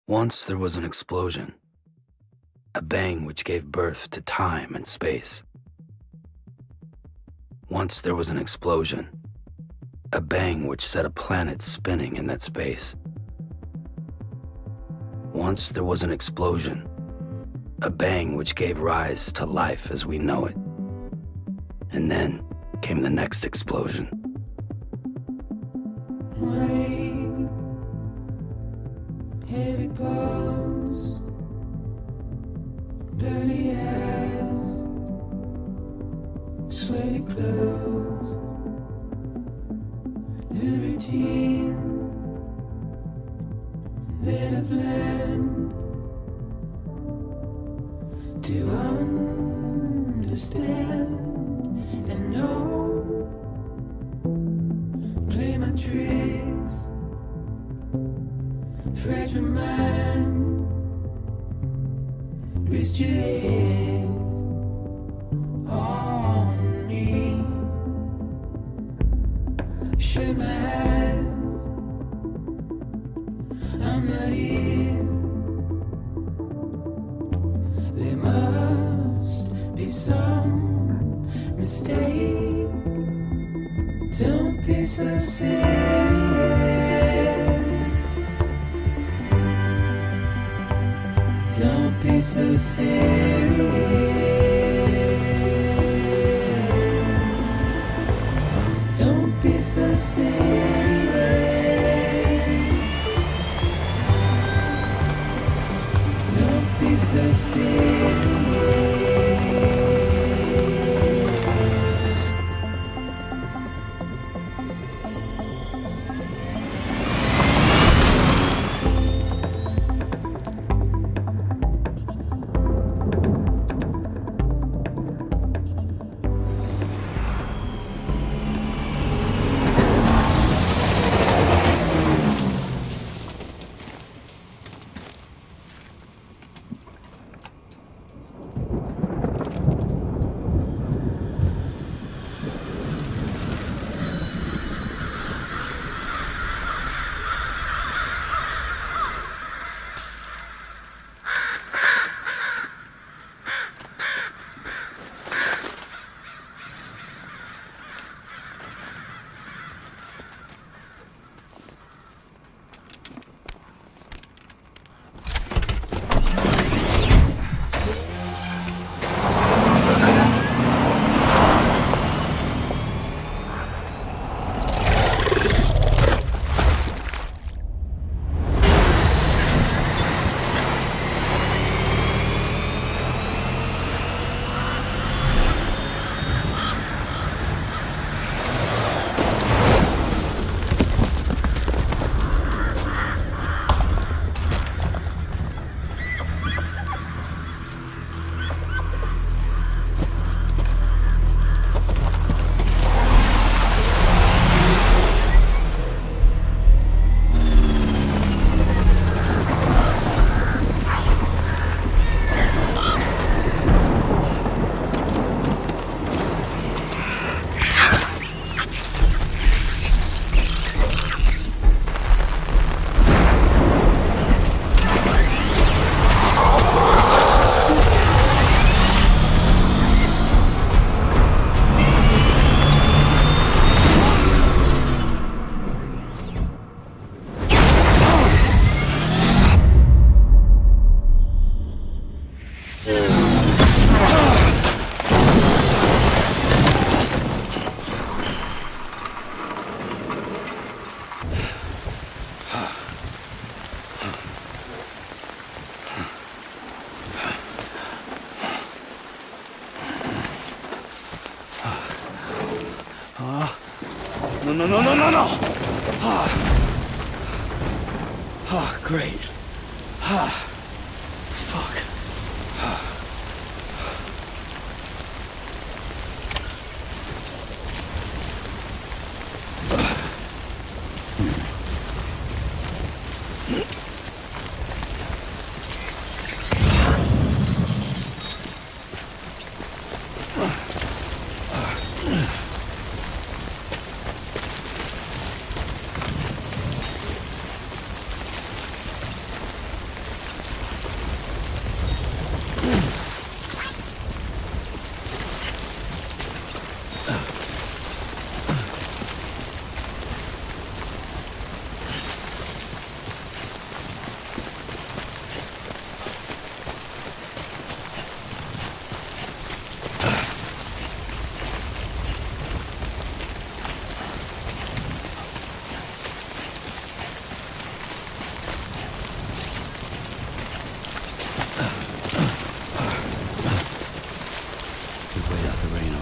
Once there was an explosion, a bang which gave birth to time and space. Once there was an explosion, a bang which set a planet spinning in that space. Once there was an explosion, a bang which gave rise to life as we know it. And then came the next explosion. Rain, heavy clothes, dirty eyes, sweaty clothes, the routine that I've learned to understand and know. Play my tricks, fragile mind, rest your head on me. Shut my eyes, I'm not here. There must be some mistake. Don't be so serious. Don't be so serious. Don't be so serious. Don't be so serious. No. Great. Fuck.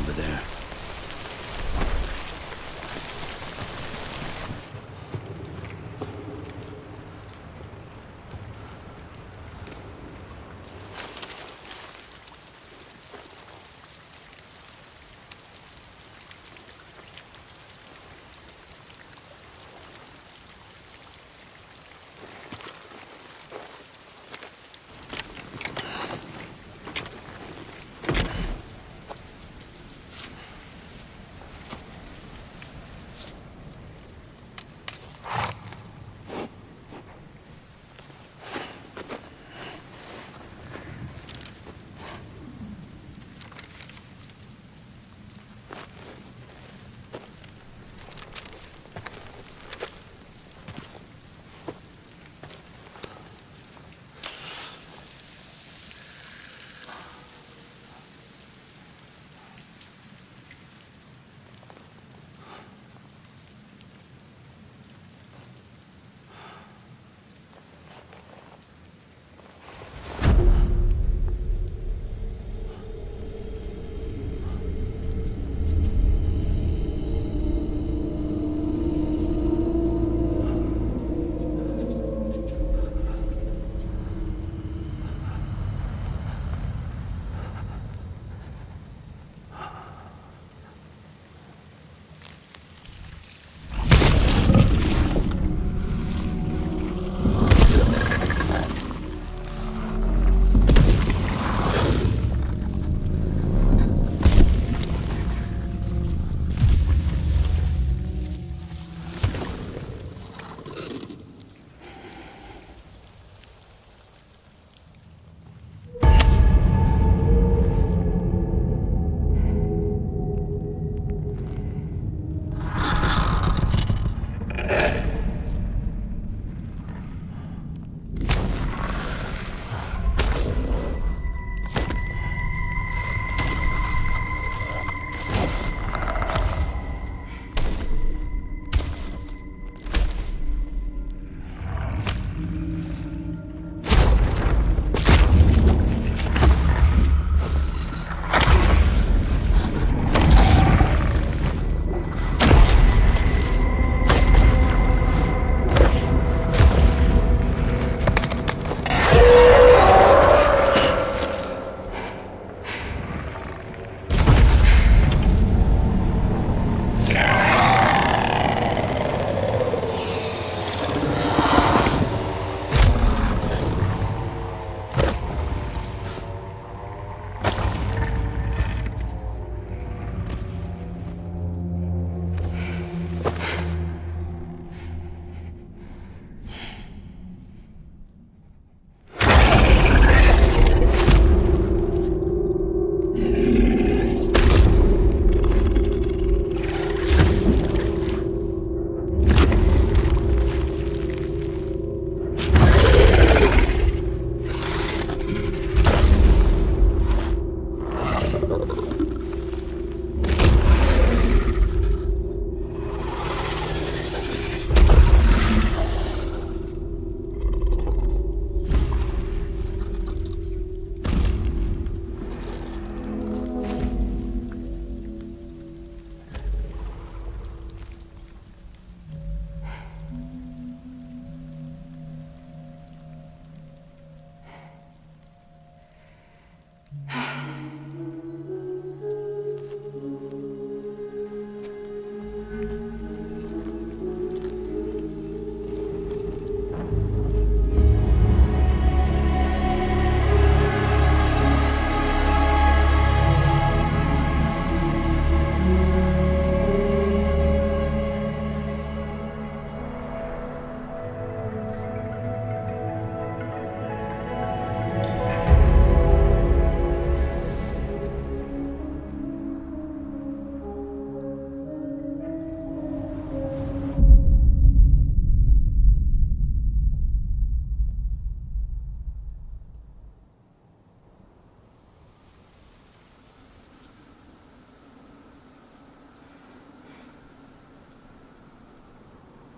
over there.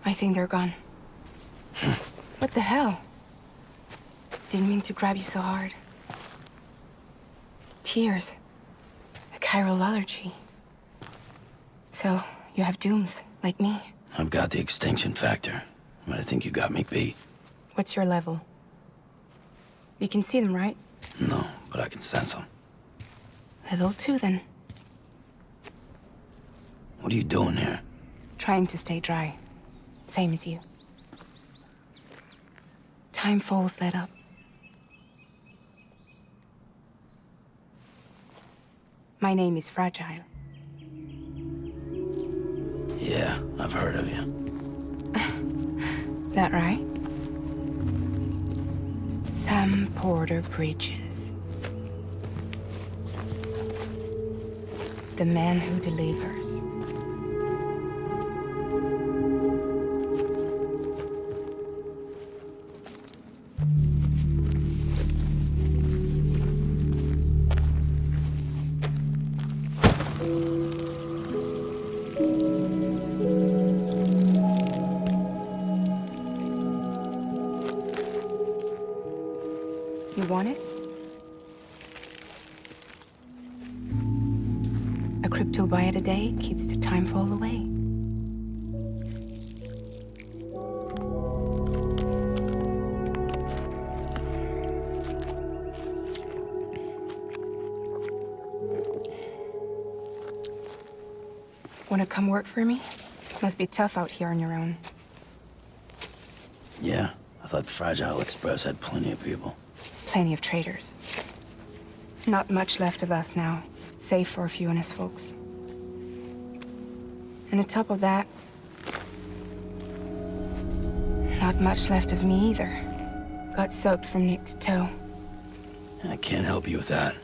I think they're gone. What the hell? Didn't mean to grab you so hard. Tears. I chiral allergy. So, you have dooms, like me. I've got the extinction factor, but I think you got me beat. What's your level? You can see them, right? No, but I can sense them. Level 2, then. What are you doing here? Trying to stay dry. Same as you. Time falls let up. My name is Fragile. Yeah, I've heard of you. That right? Sam Porter Bridges. The man who delivers. You want it? A crypto buy a day keeps the time fall away. Wanna come work for me? Must be tough out here on your own. Yeah, I thought Fragile Express had plenty of people. Plenty of traitors. Not much left of us now, save for a few honest folks. And on top of that, not much left of me either. Got soaked from neck to toe. I can't help you with that.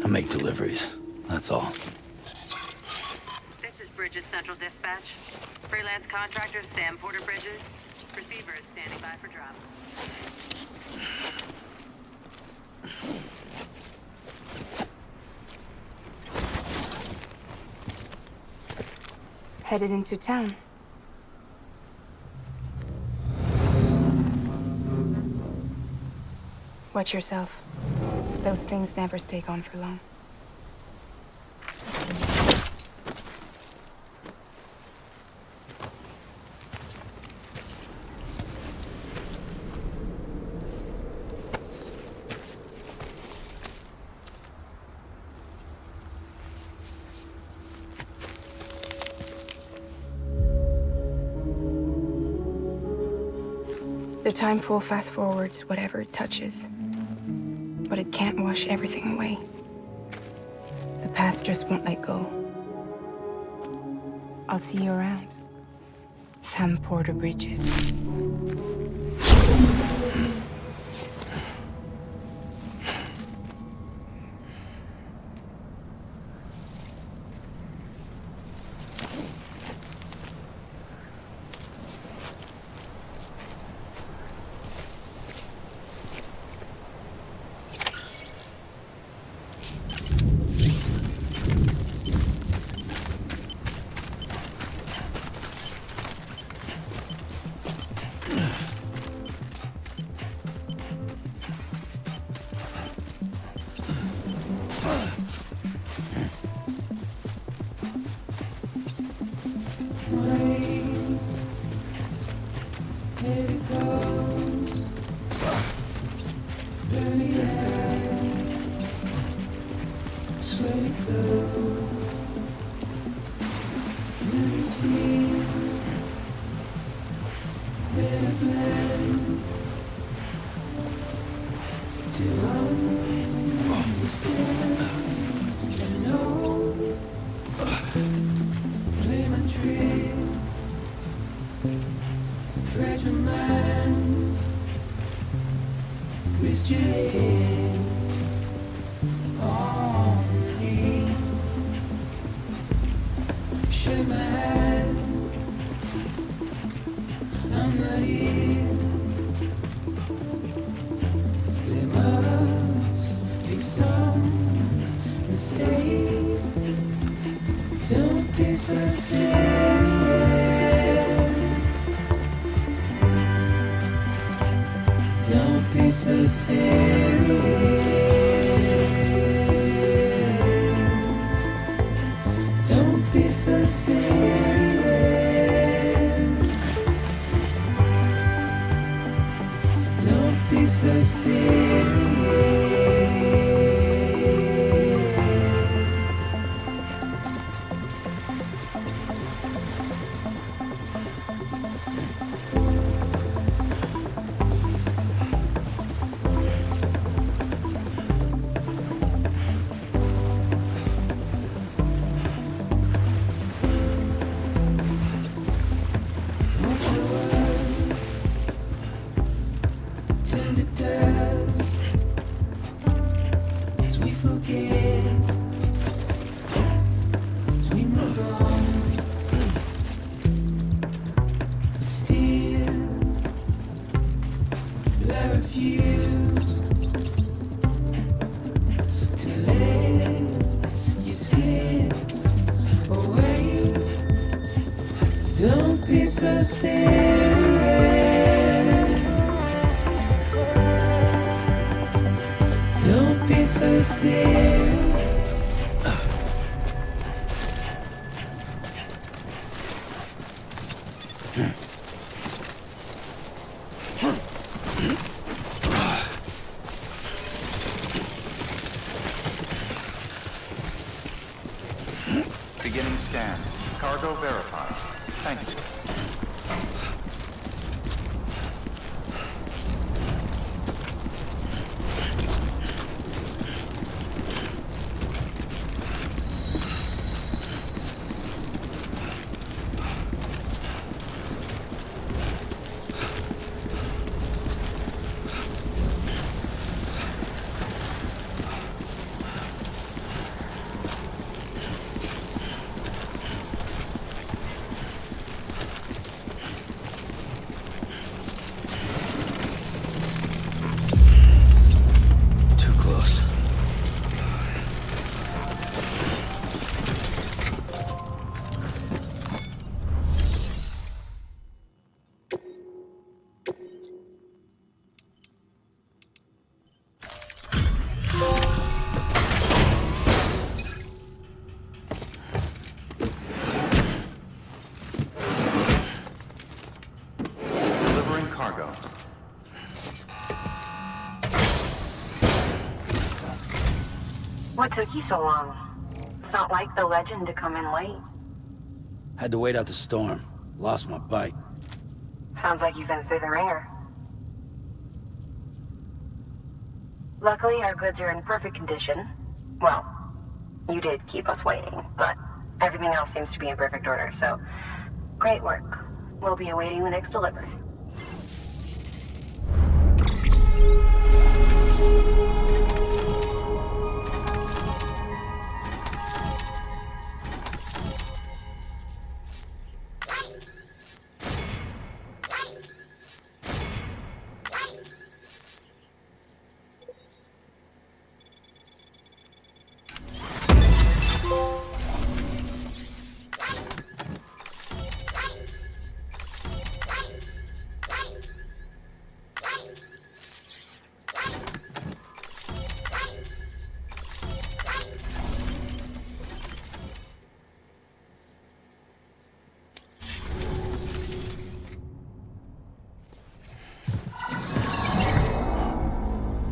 I make deliveries, that's all. This is Bridges Central Dispatch. Freelance contractor Sam Porter Bridges. Receiver is standing by for drop. Headed into town. Watch yourself. Those things never stay gone for long. The time full fast forwards whatever it touches. But it can't wash everything away. The past just won't let go. I'll see you around. Sam Porter Bridges. Don't be so serious. so serious. Don't be so serious. Turn to dust as we forget, as we move on. Still, I refuse to let you slip away. Don't be so serious. Don't be so serious. Beginning scan. Cargo verified. Thank you. Too close. Delivering cargo. What took you so long? It's not like the legend to come in late. Had to wait out the storm. Lost my bike. Sounds like you've been through the ringer. Luckily, our goods are in perfect condition. Well, you did keep us waiting, but everything else seems to be in perfect order, so great work. We'll be awaiting the next delivery.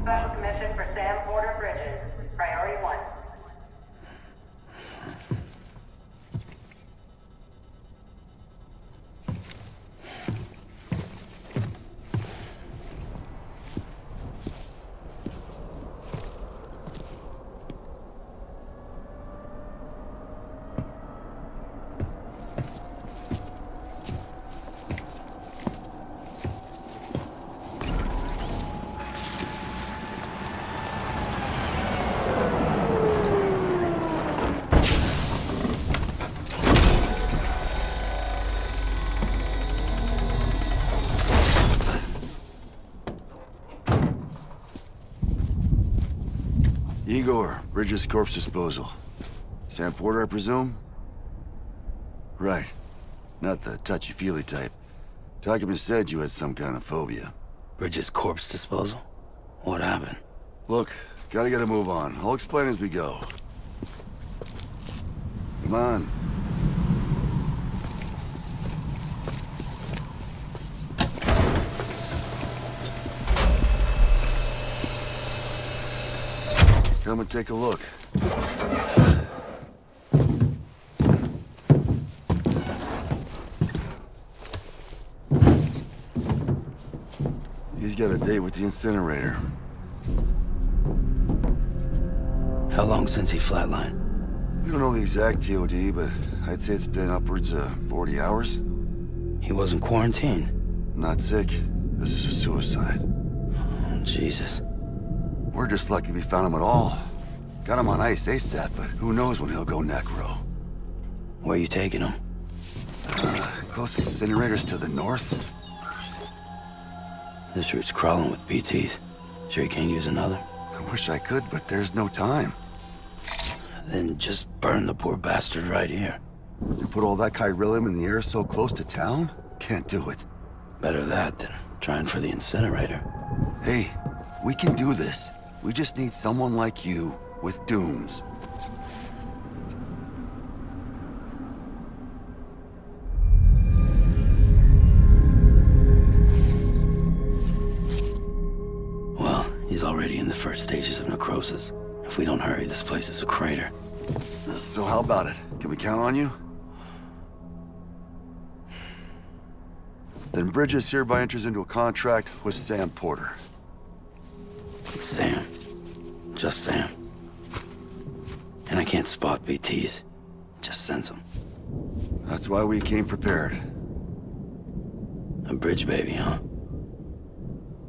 Special commission for Sam Porter Bridges. Priority 1. Igor, Bridges corpse disposal. Sam Porter, I presume? Right. Not the touchy-feely type. Kojima said you had some kind of phobia. Bridges' corpse disposal? What happened? Look, gotta get a move on. I'll explain as we go. Come on. Come and take a look. He's got a date with the incinerator. How long since he flatlined? We don't know the exact TOD, but I'd say it's been upwards of 40 hours. He wasn't quarantined. Not sick. This is a suicide. Oh, Jesus. We're just lucky we found him at all. Got him on ice ASAP, but who knows when he'll go necro. Where you taking him? Closest incinerator's to the north. This route's crawling with BTs. Sure you can't use another? I wish I could, but there's no time. Then just burn the poor bastard right here. You put all that chiralium in the air so close to town? Can't do it. Better that than trying for the incinerator. Hey, we can do this. We just need someone like you with dooms. Well, he's already in the first stages of necrosis. If we don't hurry, this place is a crater. So how about it? Can we count on you? Then Bridges hereby enters into a contract with Sam Porter. Sam. Just Sam. And I can't spot BTs. Just sense them. That's why we came prepared. A bridge baby, huh?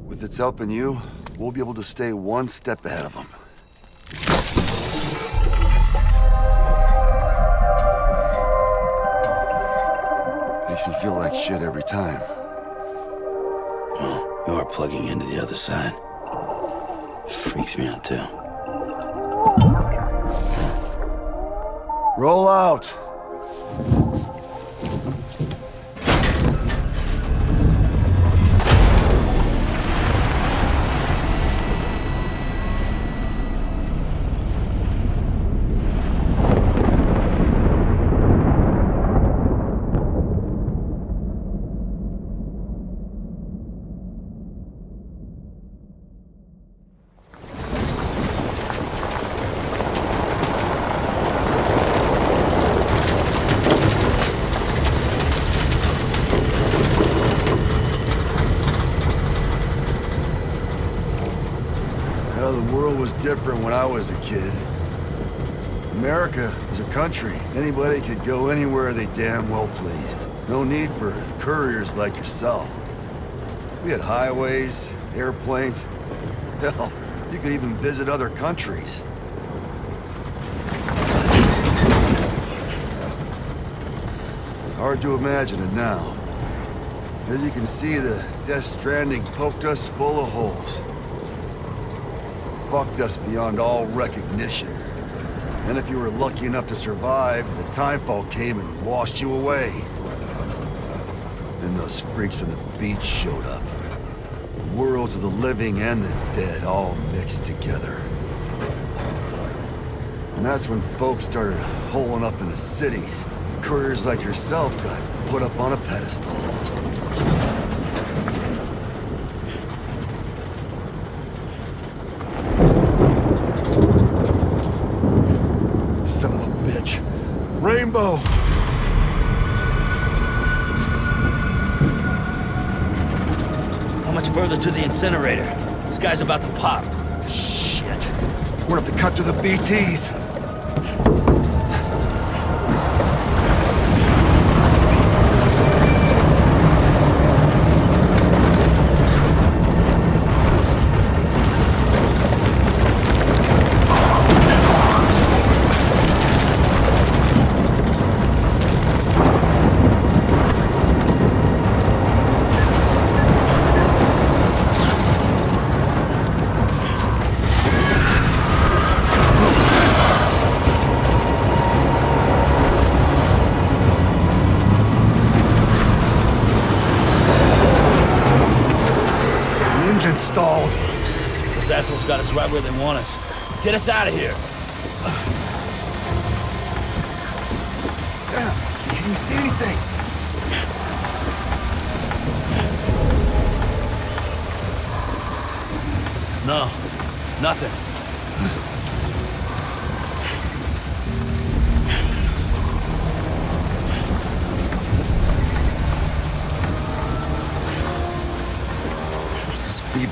With its help and you, we'll be able to stay one step ahead of them. Makes me feel like shit every time. Well, you are plugging into the other side. Freaks me out, too. Roll out! Different when I was a kid. America is a country. Anybody could go anywhere they damn well pleased. No need for couriers like yourself. We had highways, airplanes. Hell, you could even visit other countries. Hard to imagine it now. As you can see, the Death Stranding poked us full of holes. Fucked us beyond all recognition. And if you were lucky enough to survive, the timefall came and washed you away. Then those freaks from the beach showed up. Worlds of the living and the dead all mixed together. And that's when folks started holing up in the cities. Couriers like yourself got put up on a pedestal. Son of a bitch. Rainbow! How much further to the incinerator? This guy's about to pop. Shit. We're gonna have to cut to the BTs. Stalled. Those assholes got us right where they want us. Get us out of here. Sam, can you see anything? No, nothing.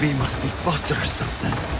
TV must be busted or something.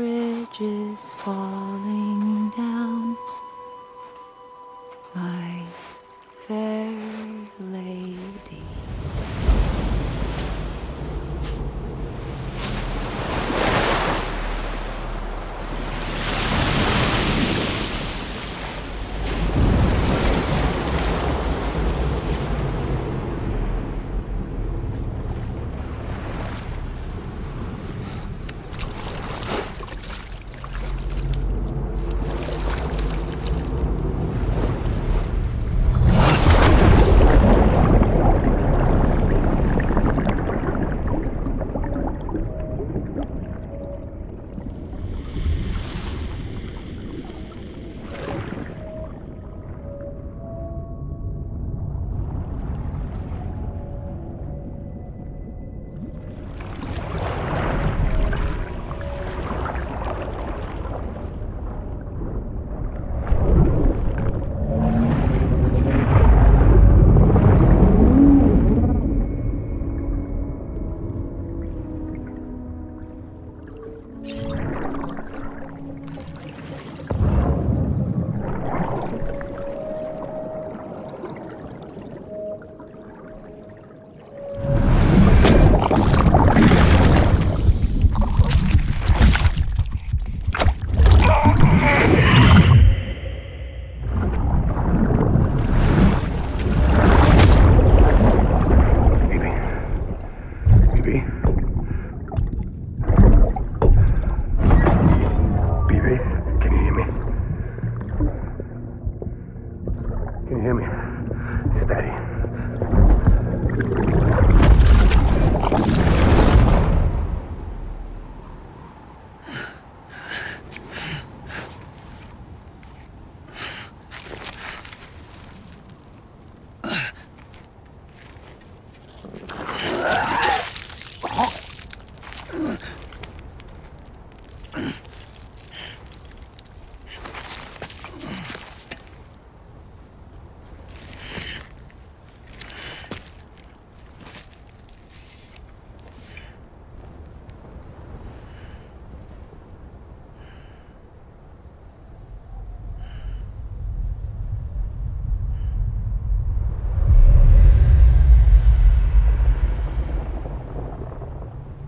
bridges falling down, my fair lady.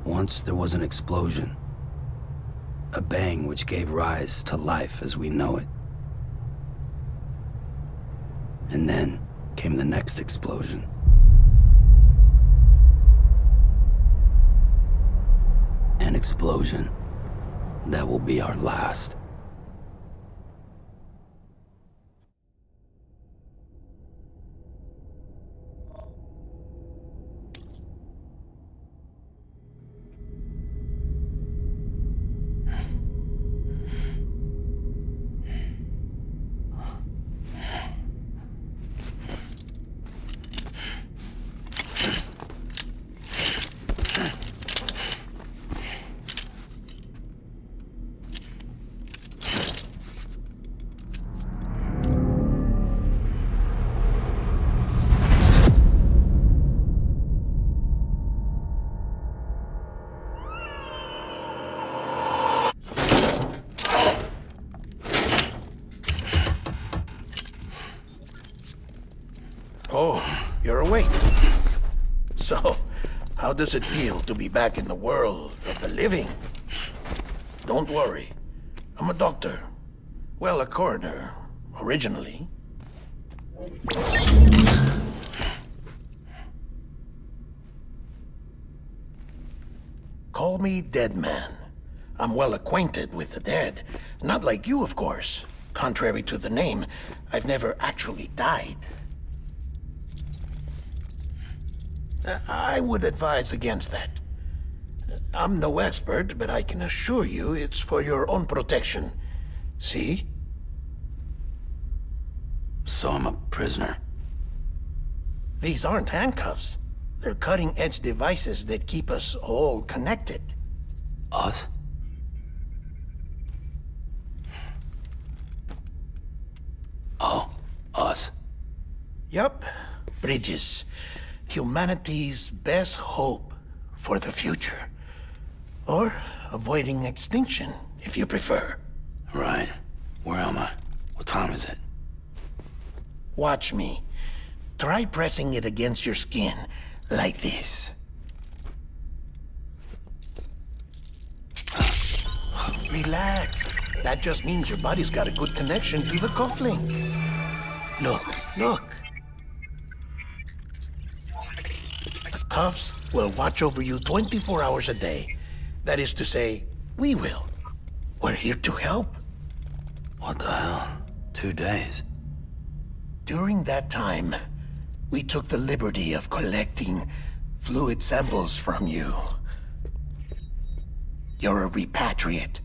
Once there was an explosion. A bang which gave rise to life as we know it. And then came the next explosion. An explosion that will be our last. Oh, you're awake. So, how does it feel to be back in the world of the living? Don't worry. I'm a doctor. Well, a coroner, originally. Call me Dead Man. I'm well acquainted with the dead. Not like you, of course. Contrary to the name, I've never actually died. I would advise against that. I'm no expert, but I can assure you it's for your own protection. See? So I'm a prisoner. These aren't handcuffs. They're cutting-edge devices that keep us all connected. Us? Oh, us. Yup. Bridges. Humanity's best hope for the future. Or avoiding extinction, if you prefer. Right. Where am I? What time is it? Watch me. Try pressing it against your skin, like this. Relax. That just means your body's got a good connection to the cufflink. Look, look. The cuffs will watch over you 24 hours a day. That is to say, we will. We're here to help. What the hell? 2 days? During that time, we took the liberty of collecting fluid samples from you. You're a repatriate.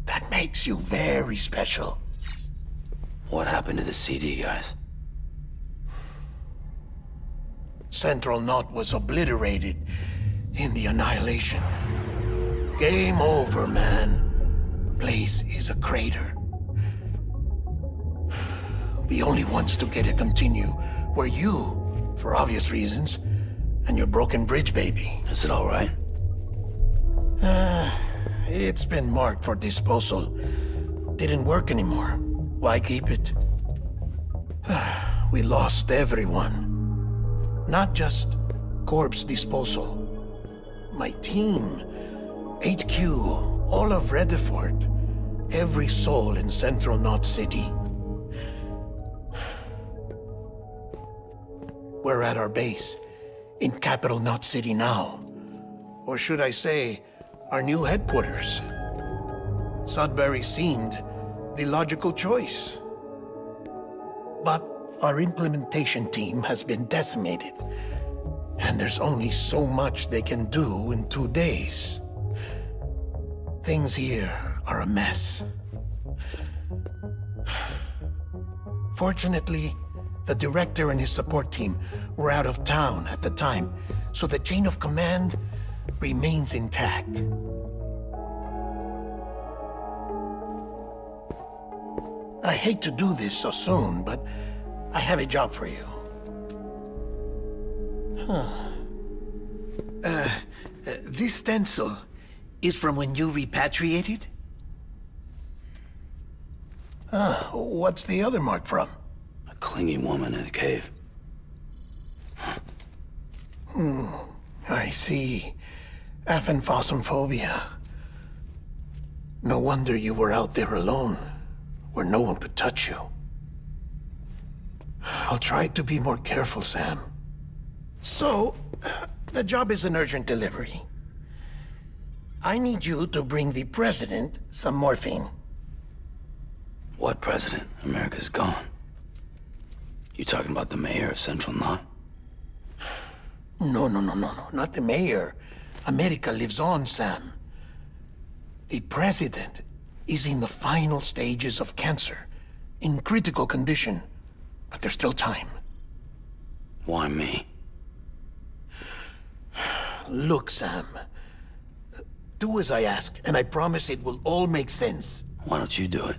That makes you very special. What happened to the CD guys? Central Knot was obliterated in the Annihilation. Game over, man. Place is a crater. The only ones to get to continue were you, for obvious reasons, and your broken bridge baby. Is it all right? It's been marked for disposal. Didn't work anymore. Why keep it? We lost everyone. Not just corpse disposal. My team, HQ, all of Redford, every soul in Central Knot City. We're at our base, in Capital Knot City now. Or should I say, our new headquarters. Sudbury seemed the logical choice. But our implementation team has been decimated, and there's only so much they can do in 2 days. Things here are a mess. Fortunately, the director and his support team were out of town at the time, so the chain of command remains intact. I hate to do this so soon, but I have a job for you. This stencil is from when you repatriated? What's the other mark from? A clingy woman in a cave. I see. Aphenphosmphobia. No wonder you were out there alone, where no one could touch you. I'll try to be more careful, Sam. So, the job is an urgent delivery. I need you to bring the president some morphine. What president? America's gone. You talking about the mayor of Central Knot? No, not the mayor. America lives on, Sam. The president is in the final stages of cancer, in critical condition, but there's still time. Why me? Look, Sam. Do as I ask, and I promise it will all make sense. Why don't you do it?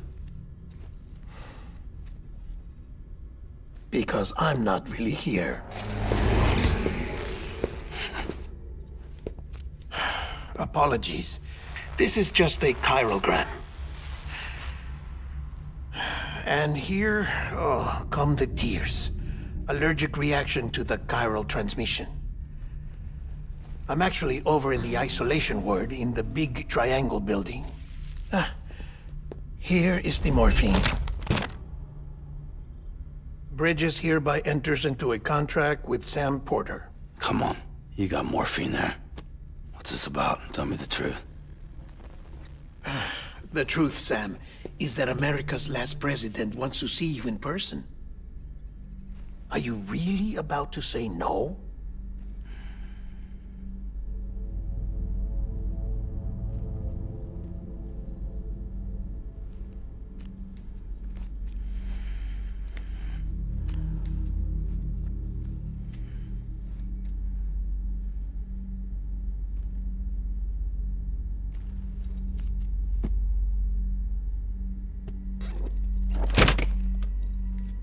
Because I'm not really here. Apologies. This is just a chiralgram. And here, come the tears. Allergic reaction to the chiral transmission. I'm actually over in the isolation ward in the big triangle building. Here is the morphine. Bridges hereby enters into a contract with Sam Porter. Come on. You got morphine there. What's this about? Tell me the truth. The truth, Sam, is that America's last president wants to see you in person. Are you really about to say no?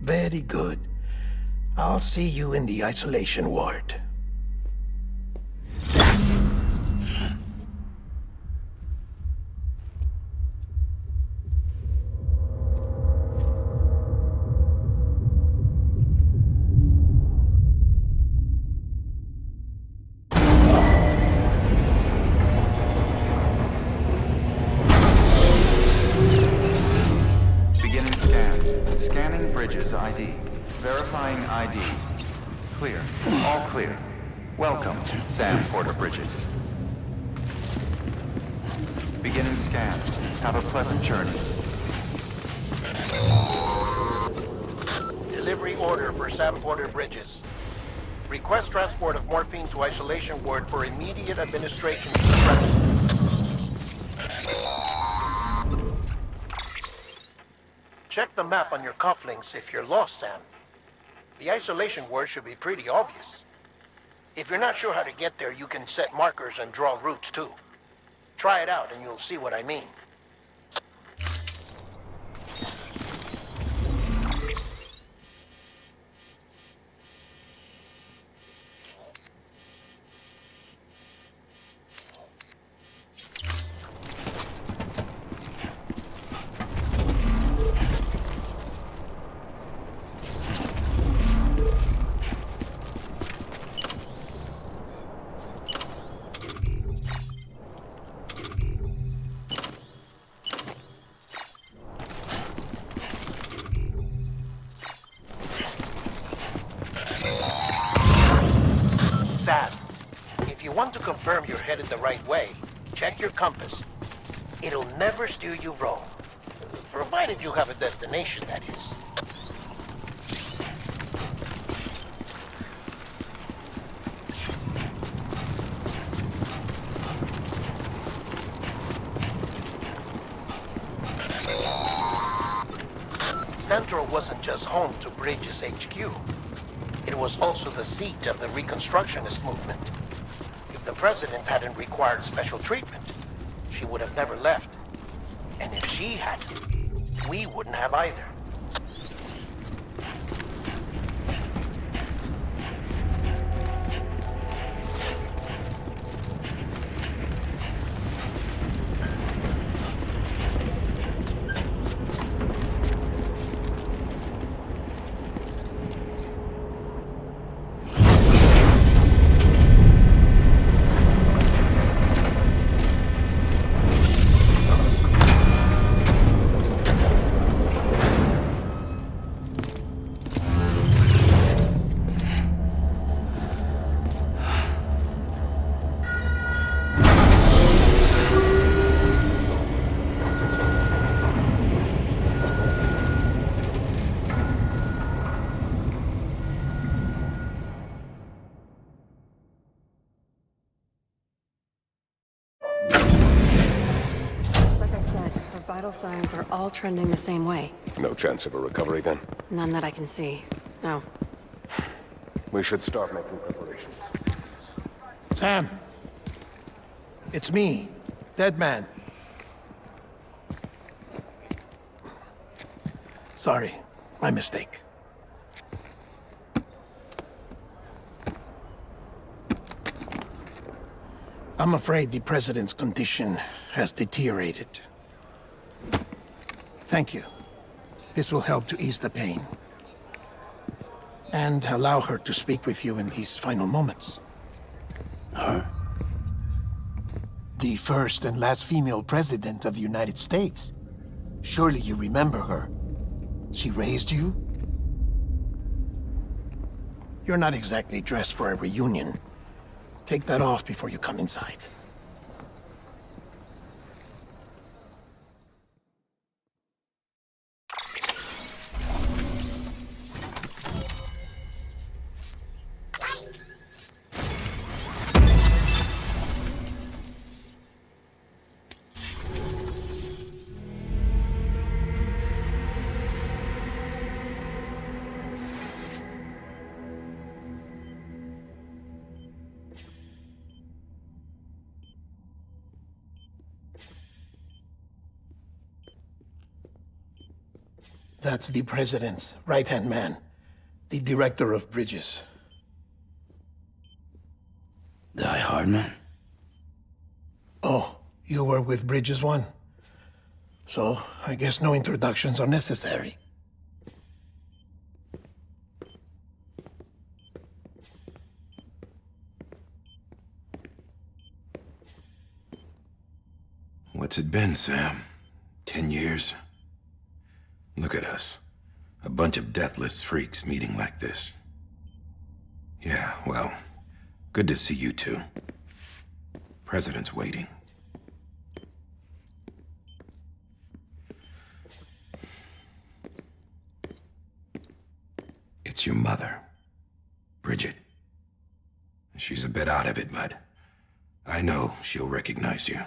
Very good. I'll see you in the isolation ward. Beginning scan. Scanning Bridges ID. Verifying ID. Clear. All clear. Welcome, Sam Porter Bridges. Beginning scan. Have a pleasant journey. Delivery order for Sam Porter Bridges. Request transport of morphine to isolation ward for immediate administration to the president. Check the map on your cufflinks if you're lost, Sam. The isolation word should be pretty obvious. If you're not sure how to get there, you can set markers and draw routes too. Try it out and you'll see what I mean. Sam, if you want to confirm you're headed the right way, check your compass. It'll never steer you wrong. Provided you have a destination, that is. Central wasn't just home to Bridges HQ. It was also the seat of the Reconstructionist movement. If the president hadn't required special treatment, she would have never left. And if she hadn't, we wouldn't have either. Vital signs are all trending the same way. No chance of a recovery then? None that I can see. No. We should start making preparations. Sam! It's me, Dead Man. Sorry, my mistake. I'm afraid the President's condition has deteriorated. Thank you. This will help to ease the pain. And allow her to speak with you in these final moments. Her? The first and last female president of the United States. Surely you remember her. She raised you? You're not exactly dressed for a reunion. Take that off before you come inside. That's the President's right-hand man, the Director of Bridges. Die Hardman? Oh, you were with Bridges 1? So, I guess no introductions are necessary. What's it been, Sam? 10 years? Look at us. A bunch of deathless freaks meeting like this. Yeah, well, good to see you two. President's waiting. It's your mother, Bridget. She's a bit out of it, but I know she'll recognize you.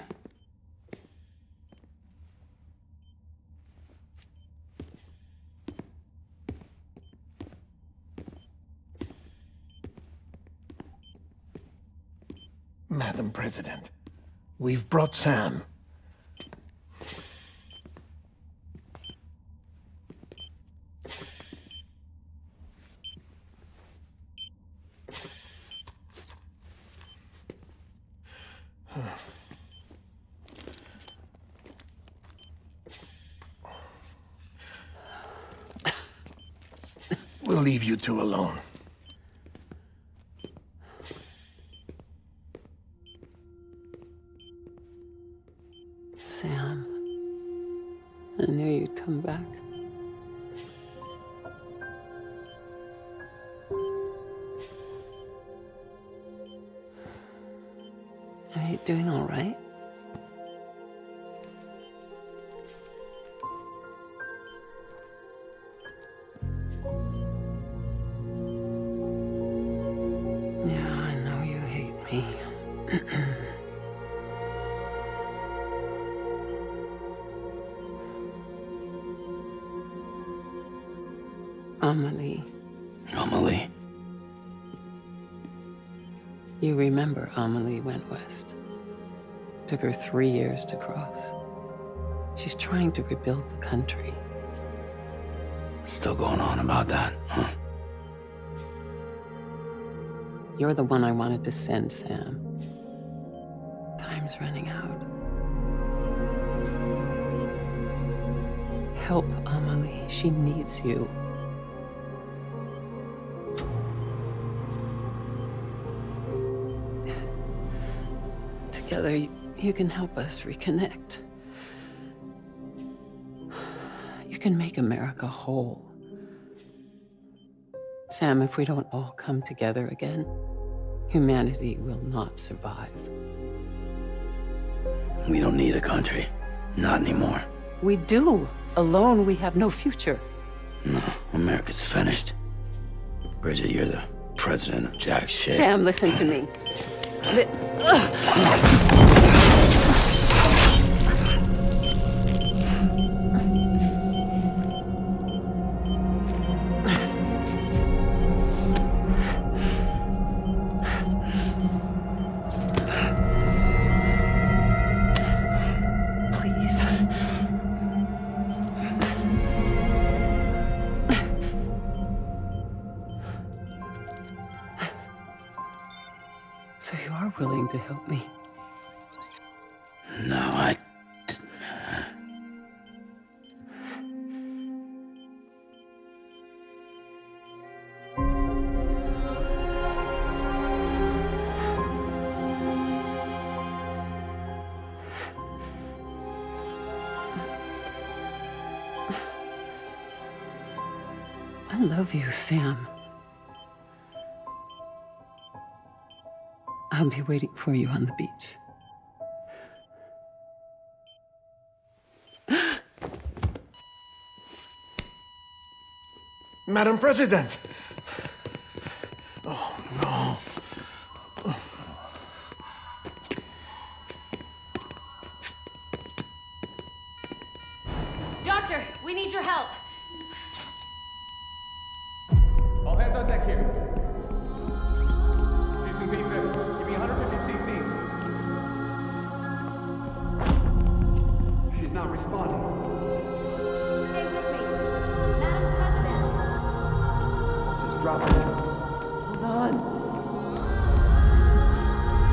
Madam President, we've brought Sam. We'll leave you two alone. Sam, I knew you'd come back. Are you doing all right? Yeah, I know you hate me. Amelie. Amelie? You remember Amelie went west. Took her 3 years to cross. She's trying to rebuild the country. Still going on about that, huh? You're the one I wanted to send, Sam. Time's running out. Help Amelie. She needs you. Together, you can help us reconnect. You can make America whole. Sam, if we don't all come together again, humanity will not survive. We don't need a country. Not anymore. We do. Alone, we have no future. No, America's finished. Bridget, you're the president of jack shit. Sam, listen to me. Please. So you are willing to help me? No, I... I love you, Sam. I'll be waiting for you on the beach. Madam President! Oh, no. Doctor, we need your help. All hands on deck here. Season B-5. Give me 150 cc's. She's not responding. Stay with me. Madam President. This is dropping. Hold on.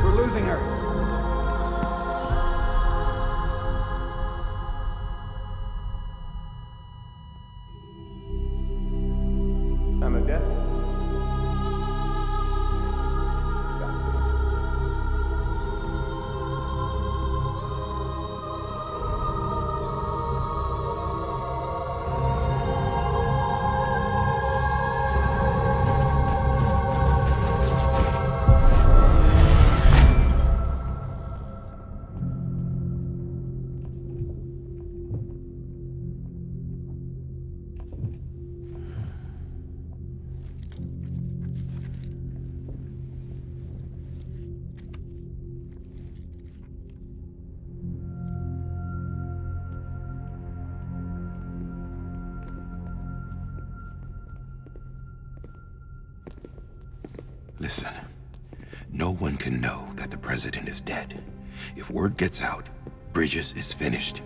We're losing her. I'm a death. Listen, no one can know that the president is dead. If word gets out, Bridges is finished.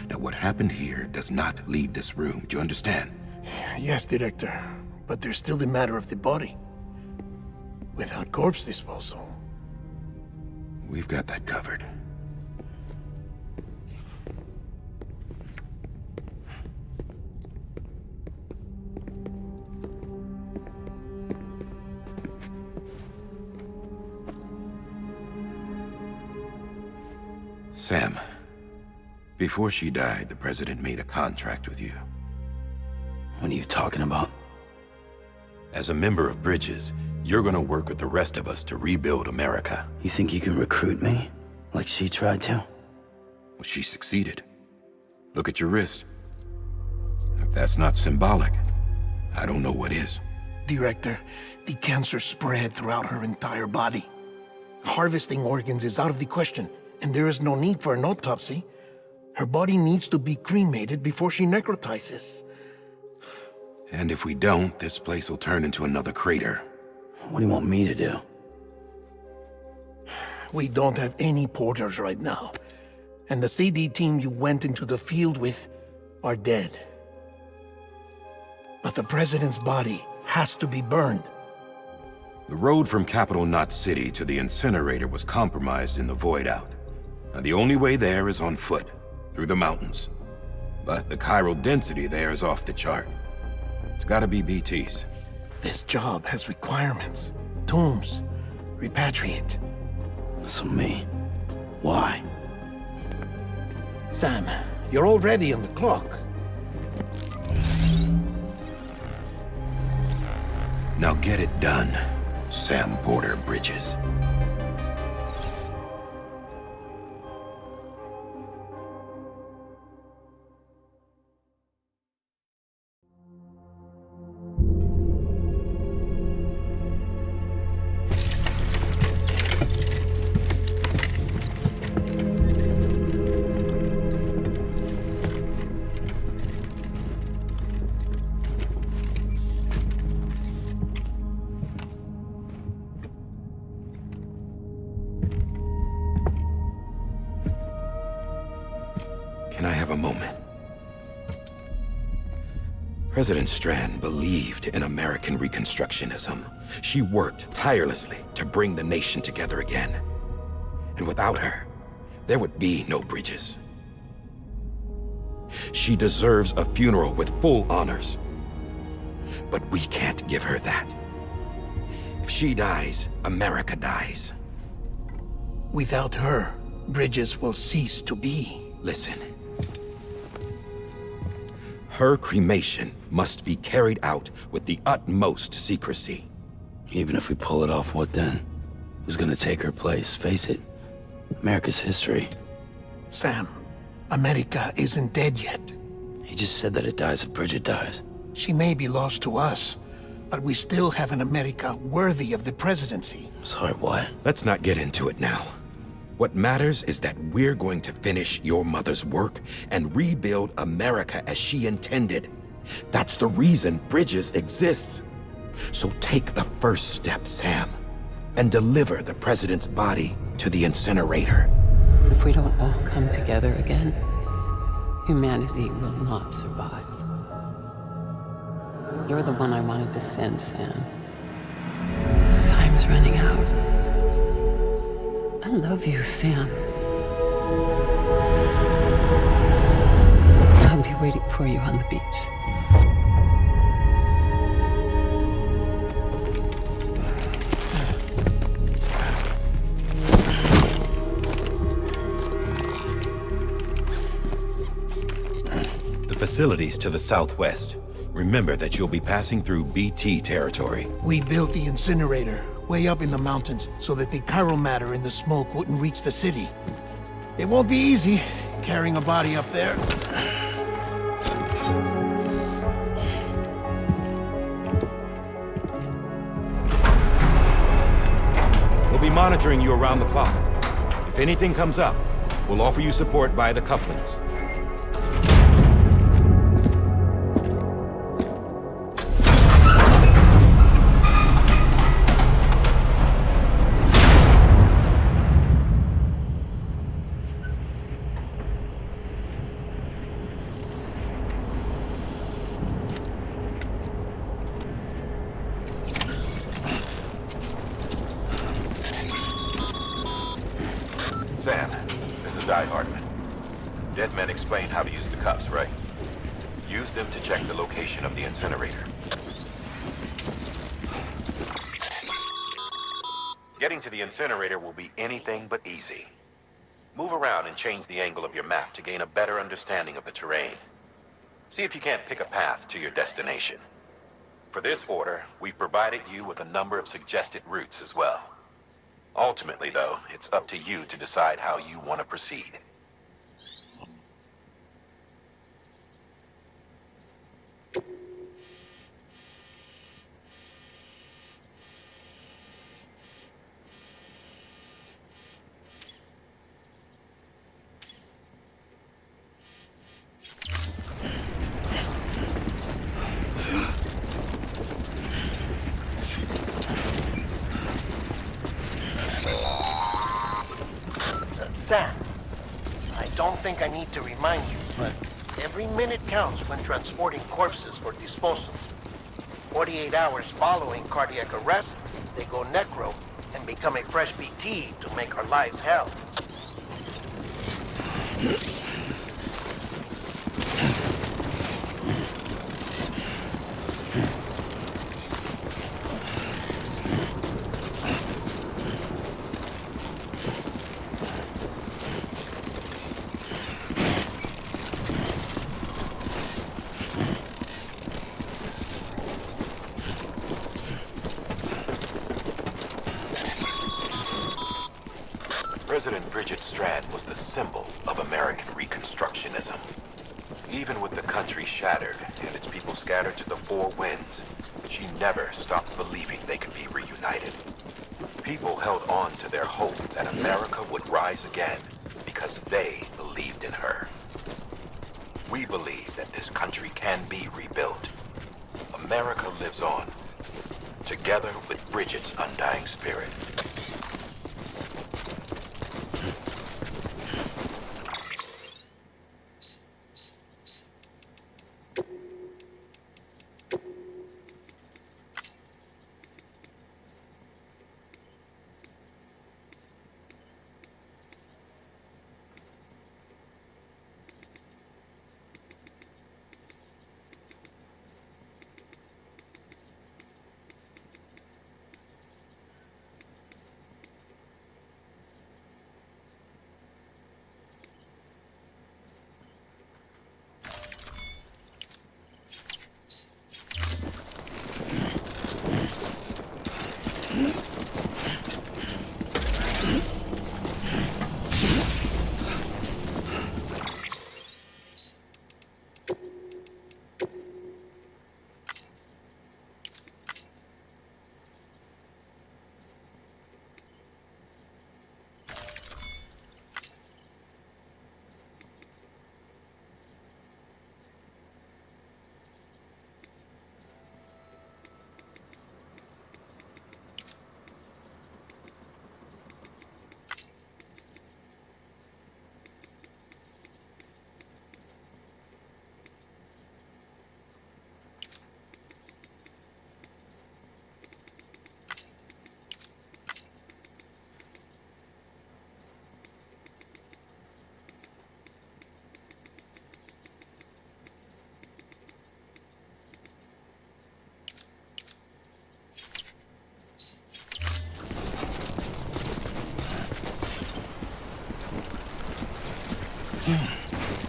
Now, what happened here does not leave this room. Do you understand? Yes, Director. But there's still the matter of the body. Without corpse disposal. We've got that covered. Sam, before she died, the president made a contract with you. What are you talking about? As a member of Bridges, you're gonna work with the rest of us to rebuild America. You think you can recruit me? Like she tried to? Well, she succeeded. Look at your wrist. If that's not symbolic, I don't know what is. Director, the cancer spread throughout her entire body. Harvesting organs is out of the question, and there is no need for an autopsy. Her body needs to be cremated before she necrotizes. And if we don't, this place will turn into another crater. What do you want me to do? We don't have any porters right now. And the CD team you went into the field with are dead. But the president's body has to be burned. The road from Capital Knot City to the incinerator was compromised in the void out. Now the only way there is on foot, through the mountains. But the chiral density there is off the chart. It's gotta be BT's. This job has requirements. Tombs. Repatriate. So me. Why? Sam, you're already on the clock. Now get it done, Sam Porter Bridges. Can I have a moment? President Strand believed in American Reconstructionism. She worked tirelessly to bring the nation together again. And without her, there would be no Bridges. She deserves a funeral with full honors. But we can't give her that. If she dies, America dies. Without her, Bridges will cease to be. Listen. Her cremation must be carried out with the utmost secrecy. Even if we pull it off, what then? Who's gonna take her place? Face it, America's history. Sam, America isn't dead yet. He just said that it dies if Bridget dies. She may be lost to us, but we still have an America worthy of the presidency. Sorry, what? Let's not get into it now. What matters is that we're going to finish your mother's work and rebuild America as she intended. That's the reason Bridges exists. So take the first step, Sam, and deliver the president's body to the incinerator. If we don't all come together again, humanity will not survive. You're the one I wanted to send, Sam. Time's running out. I love you, Sam. I'll be waiting for you on the beach. The facilities to the southwest. Remember that you'll be passing through BT territory. We built the incinerator way up in the mountains so that the chiral matter in the smoke wouldn't reach the city. It won't be easy carrying a body up there. We'll be monitoring you around the clock. If anything comes up, we'll offer you support via the cufflinks. Sam, this is Di Hartman. Dead men explained how to use the cuffs, right? Use them to check the location of the incinerator. Getting to the incinerator will be anything but easy. Move around and change the angle of your map to gain a better understanding of the terrain. See if you can't pick a path to your destination. For this order, we've provided you with a number of suggested routes as well. Ultimately, though, it's up to you to decide how you want to proceed. Sam, I don't think I need to remind you, but Every minute counts when transporting corpses for disposal. 48 hours following cardiac arrest, they go necro and become a fresh BT to make our lives hell. President Bridget Strand was the symbol of American Reconstructionism. Even with the country shattered and its people scattered to the four winds, she never stopped believing they could be reunited. People held on to their hope that America would rise again because they believed in her. We believe that this country can be rebuilt. America lives on, together with Bridget's undying spirit.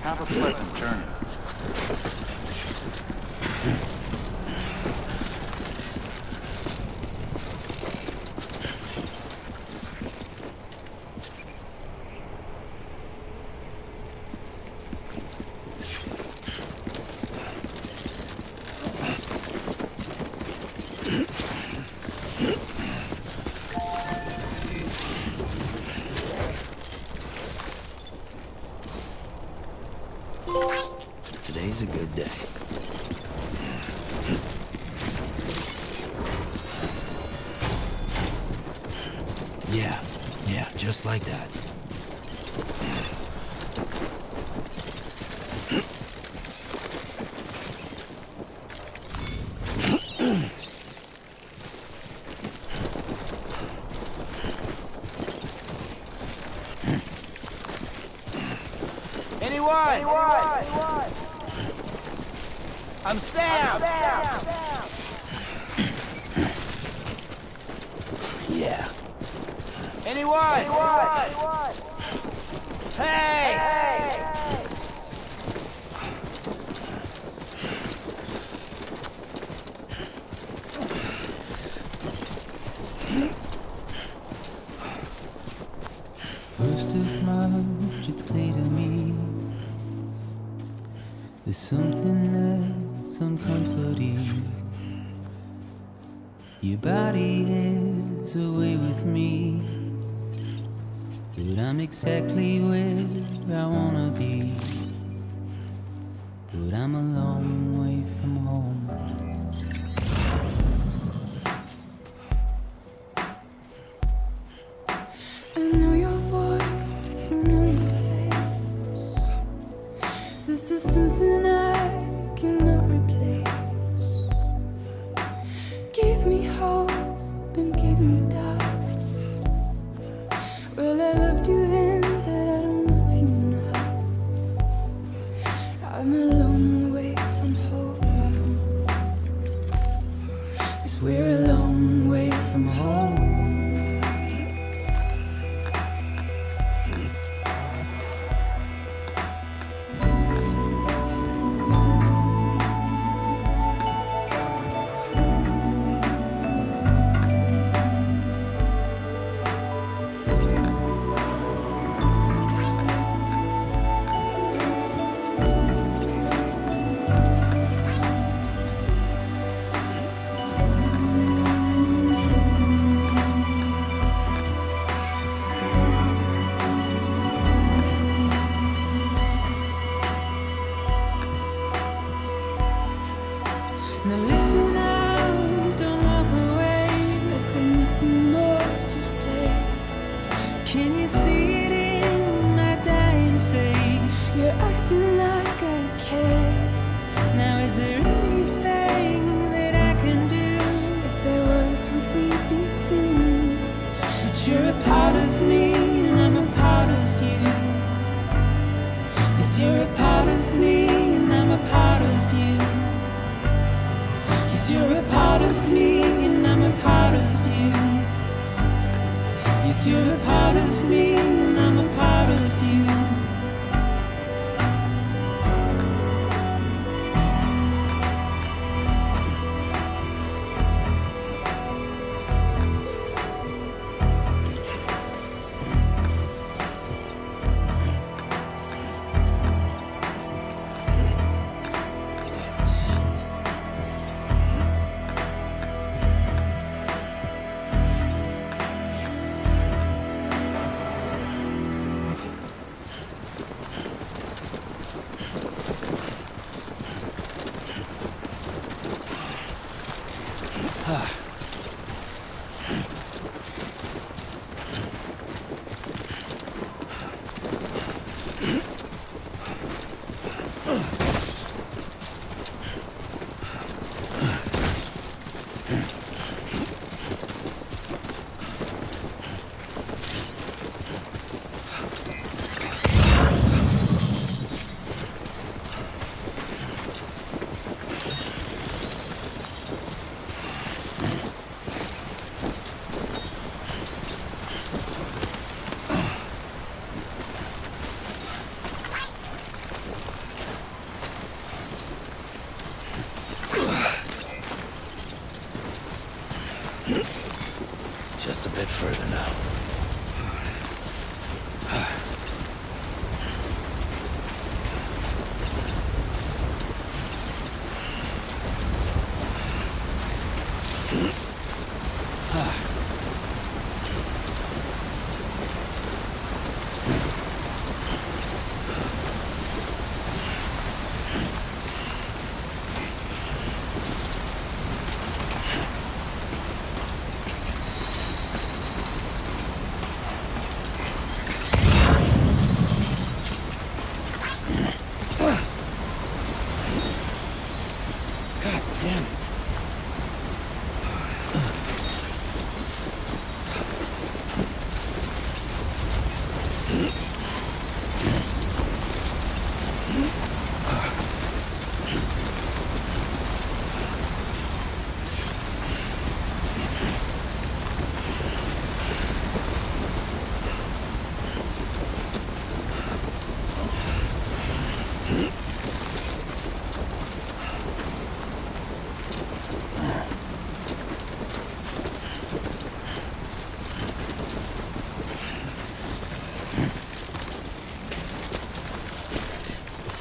Have a pleasant journey. Today's a good day. Yeah, just like that. Anyone? I'm Sam. Yeah. Anyone? Hey! First of March, it's clear to me there's something that's uncomforting. Your body is away with me, but I'm exactly where I wanna be. But I'm a long way from home. I know your voice, I know your face. This is something I cannot replace. Gave me hope and gave me doubt. Well, I loved you then, but I don't love you now. I'm a long way from home. 'Cause we're a long way from home. Now listen out, don't walk away. I've got nothing more to say. Can you see it in my dying face? You're acting like I care. Now is there anything that I can do? If there was, would we be singing? But you're a part of me and I'm a part of you. Yes, you're a part of me and I'm a part of you. Yes, you're a part of me and I'm a part of you. Yes, you're a part of me and I'm a part of you. Just a bit further now.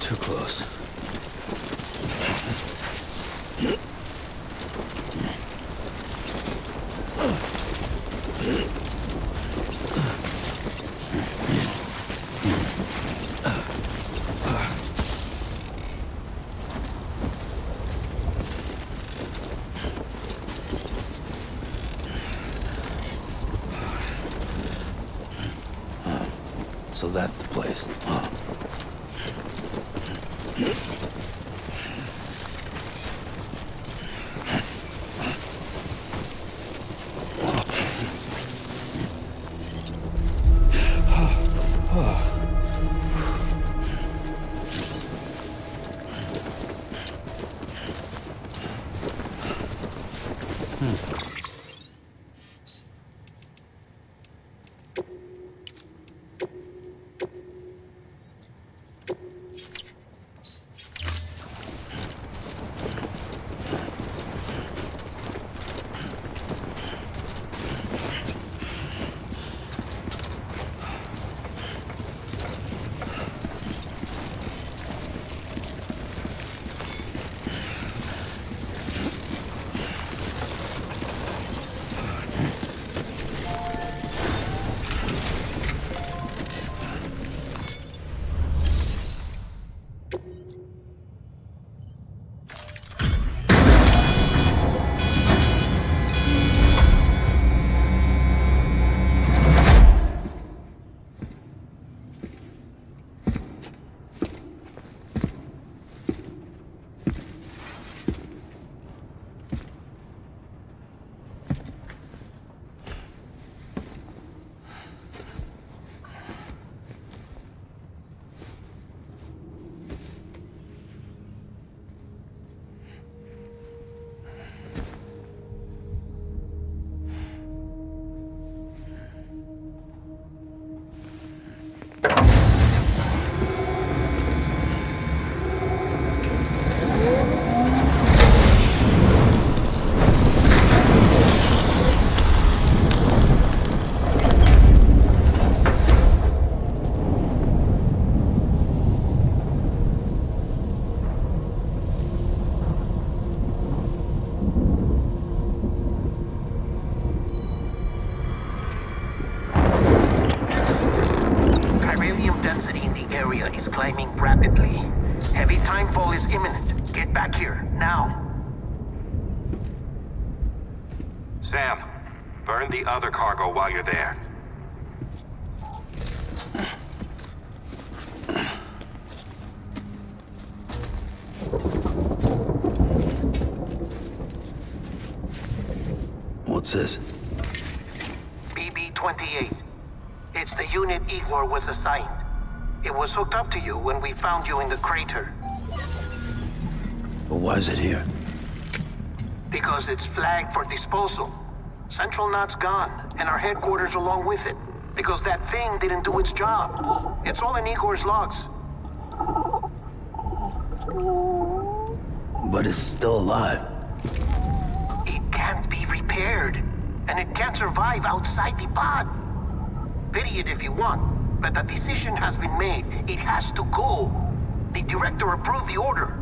Too close. So that's the place, huh? is climbing rapidly. Heavy timefall is imminent. Get back here, now. Sam, burn the other cargo while you're there. What's this? BB-28. It's the unit Igor was assigned. It was hooked up to you when we found you in the crater. But why is it here? Because it's flagged for disposal. Central Knot's gone, and our headquarters along with it. Because that thing didn't do its job. It's all in Igor's logs. But it's still alive. It can't be repaired, and it can't survive outside the pod. Pity it if you want, but the decision has been made. It has to go. The director approved the order.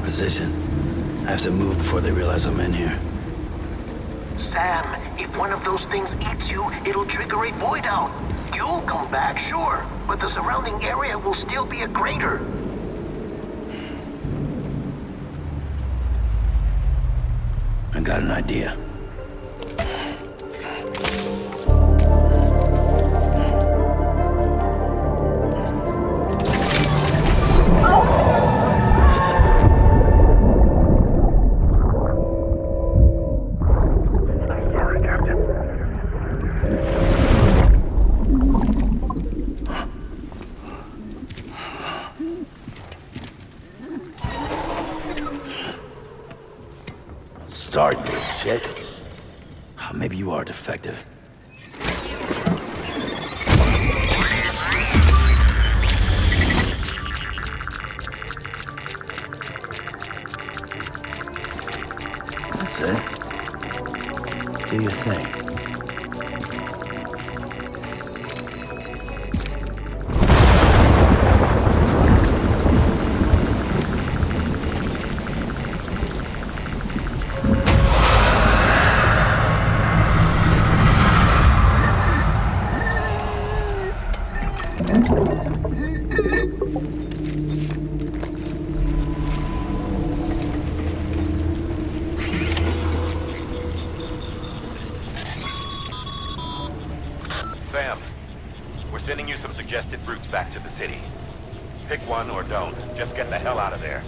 Position. I have to move before they realize I'm in here. Sam, if one of those things eats you, it'll trigger a void out. You'll come back, sure, but the surrounding area will still be a crater. I got an idea. Start, you shit. Maybe you are defective. That's it. Do your thing. Sam, we're sending you some suggested routes back to the city. Pick one or don't. Just get the hell out of there.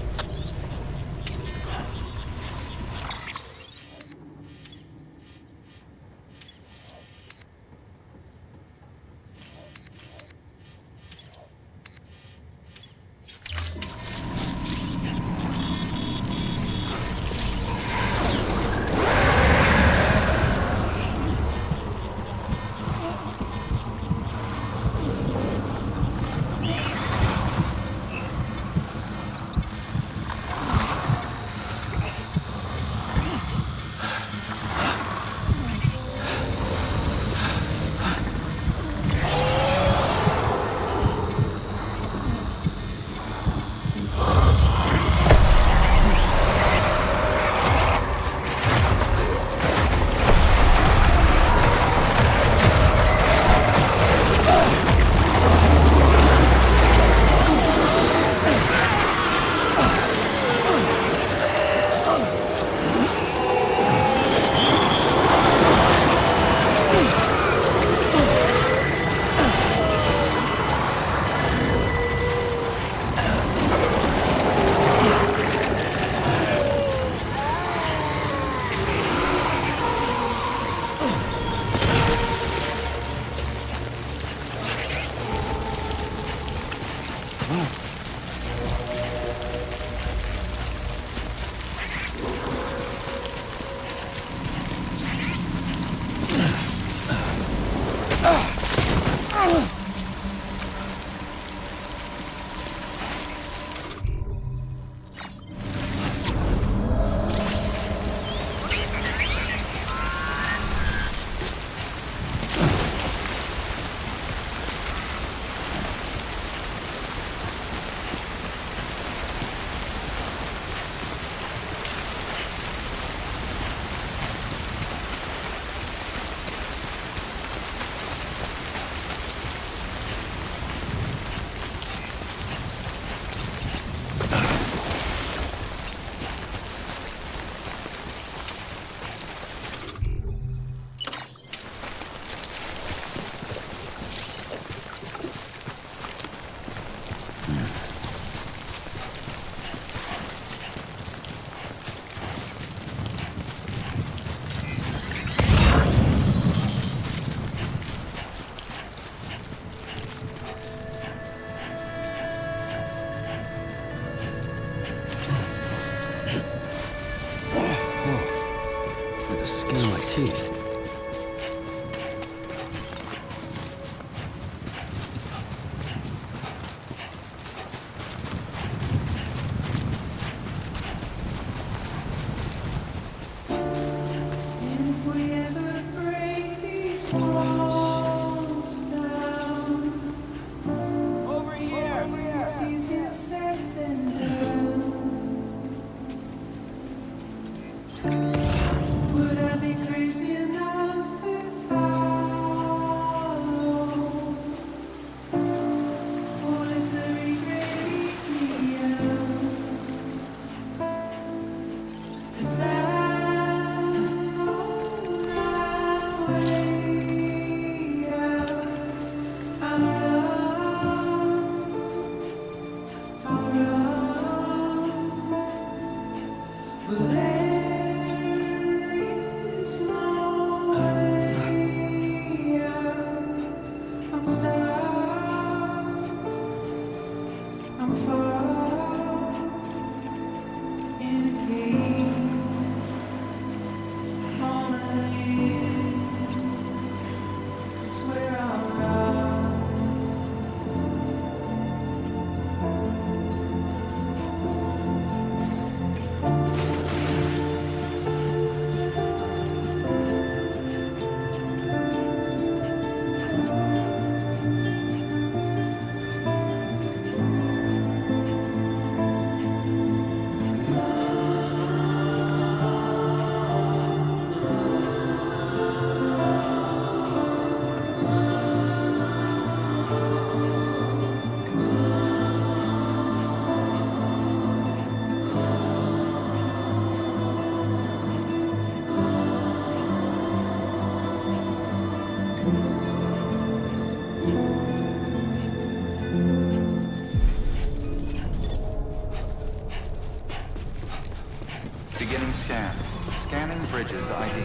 Scanning Bridges ID.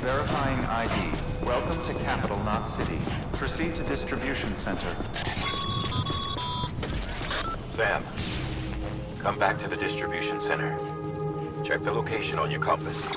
Verifying ID. Welcome to Capital Knot City. Proceed to Distribution Center. Sam, come back to the distribution center. Check the location on your compass.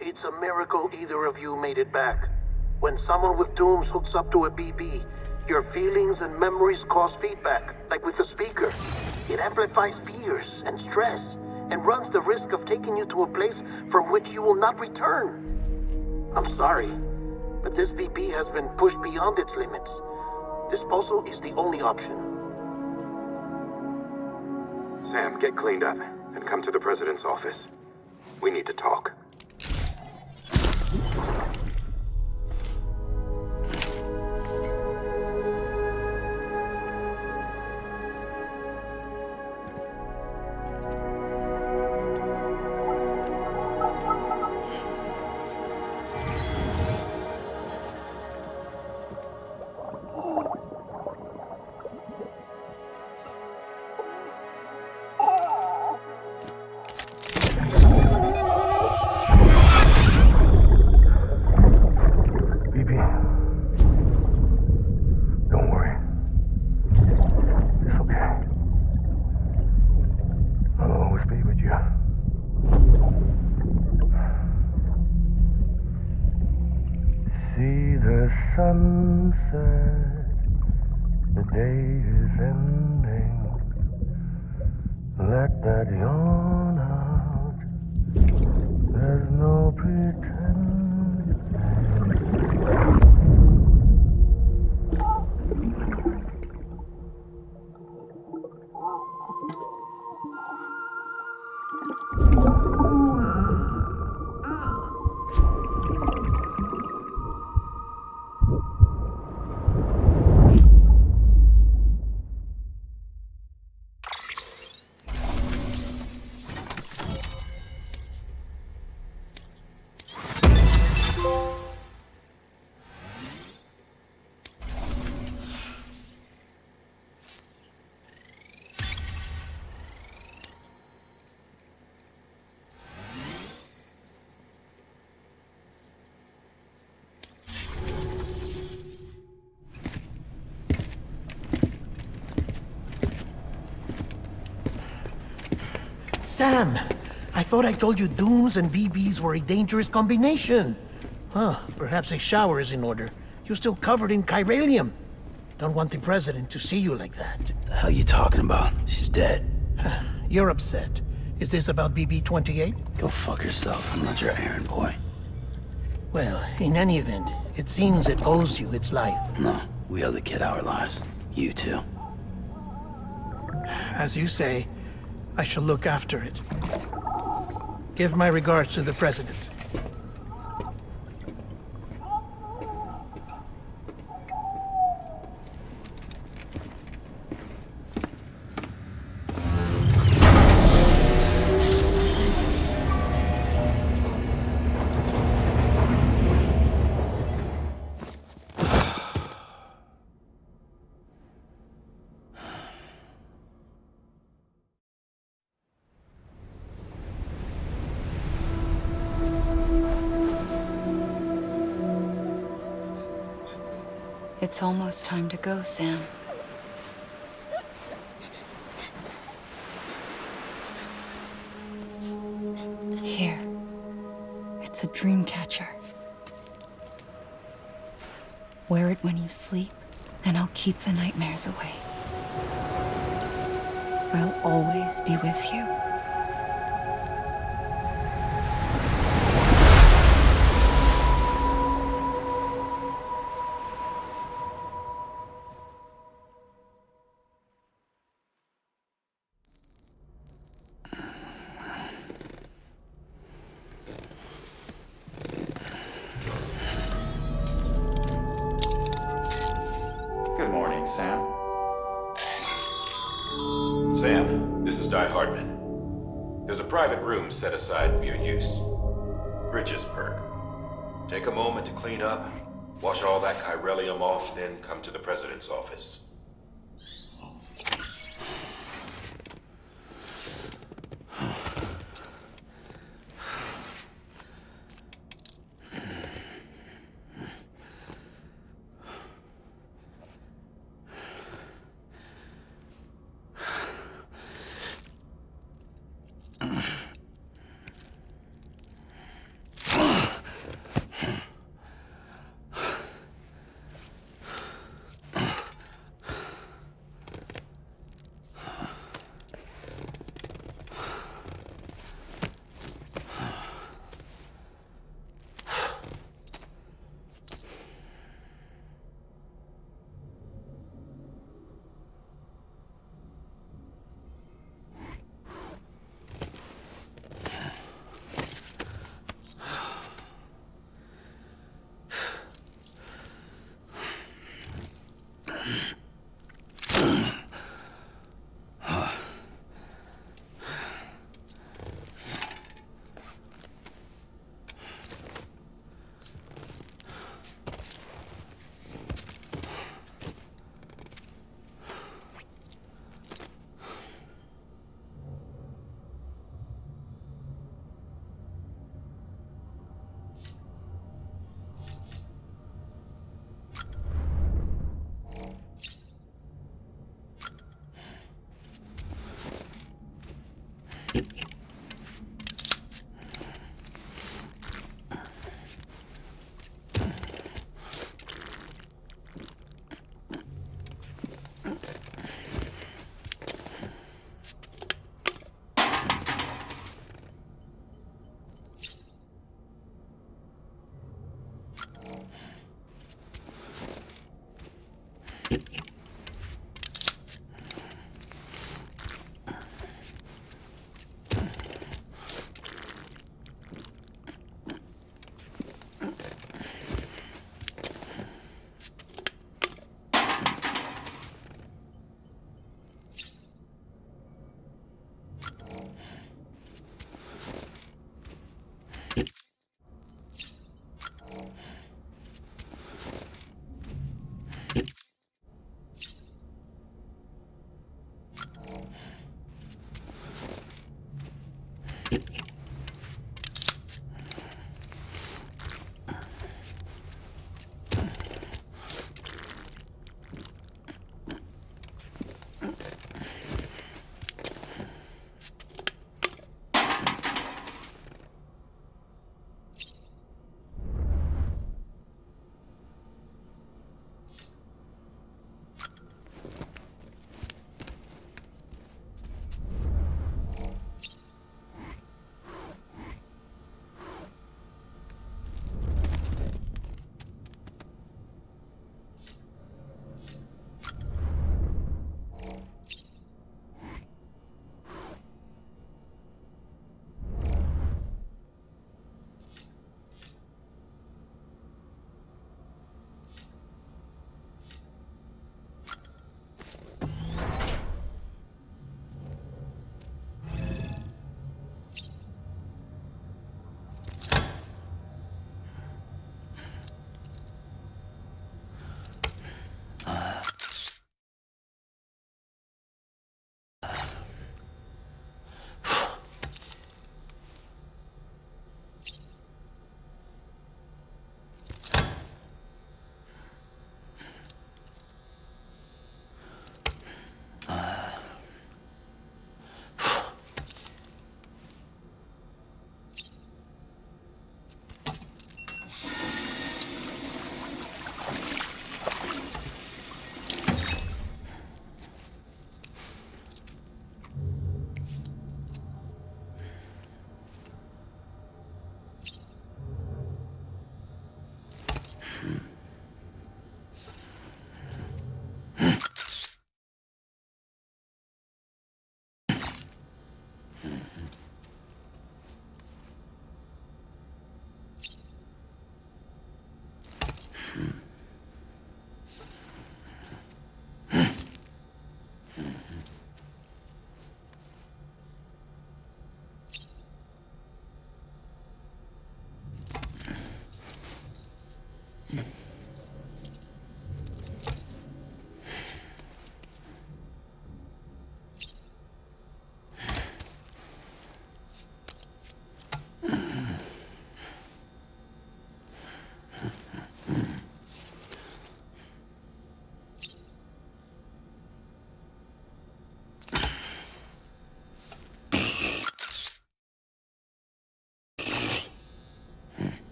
It's a miracle either of you made it back. When someone with dooms hooks up to a BB, your feelings and memories cause feedback, like with a speaker. It amplifies fears and stress, and runs the risk of taking you to a place from which you will not return. I'm sorry, but this BB has been pushed beyond its limits. Disposal is the only option. Sam, get cleaned up and come to the president's office. We need to talk. Sunset, the day is ending. Let that yawn out. There's no pretending. Sam, I thought I told you dooms and BBs were a dangerous combination. Huh, perhaps a shower is in order. You're still covered in chiralium. Don't want the president to see you like that. The hell you talking about? She's dead. You're upset. Is this about BB-28? Go fuck yourself. I'm not your errand boy. Well, in any event, it seems it owes you its life. No, we owe the kid our lives. You too. As you say, I shall look after it. Give my regards to the President. It's almost time to go, Sam. Here. It's a dream catcher. Wear it when you sleep, and I'll keep the nightmares away. I'll always be with you. Good morning, Sam. Sam, this is Di Hardman. There's a private room set aside for your use. Bridges perk. Take a moment to clean up, wash all that chiralium off, then come to the President's office.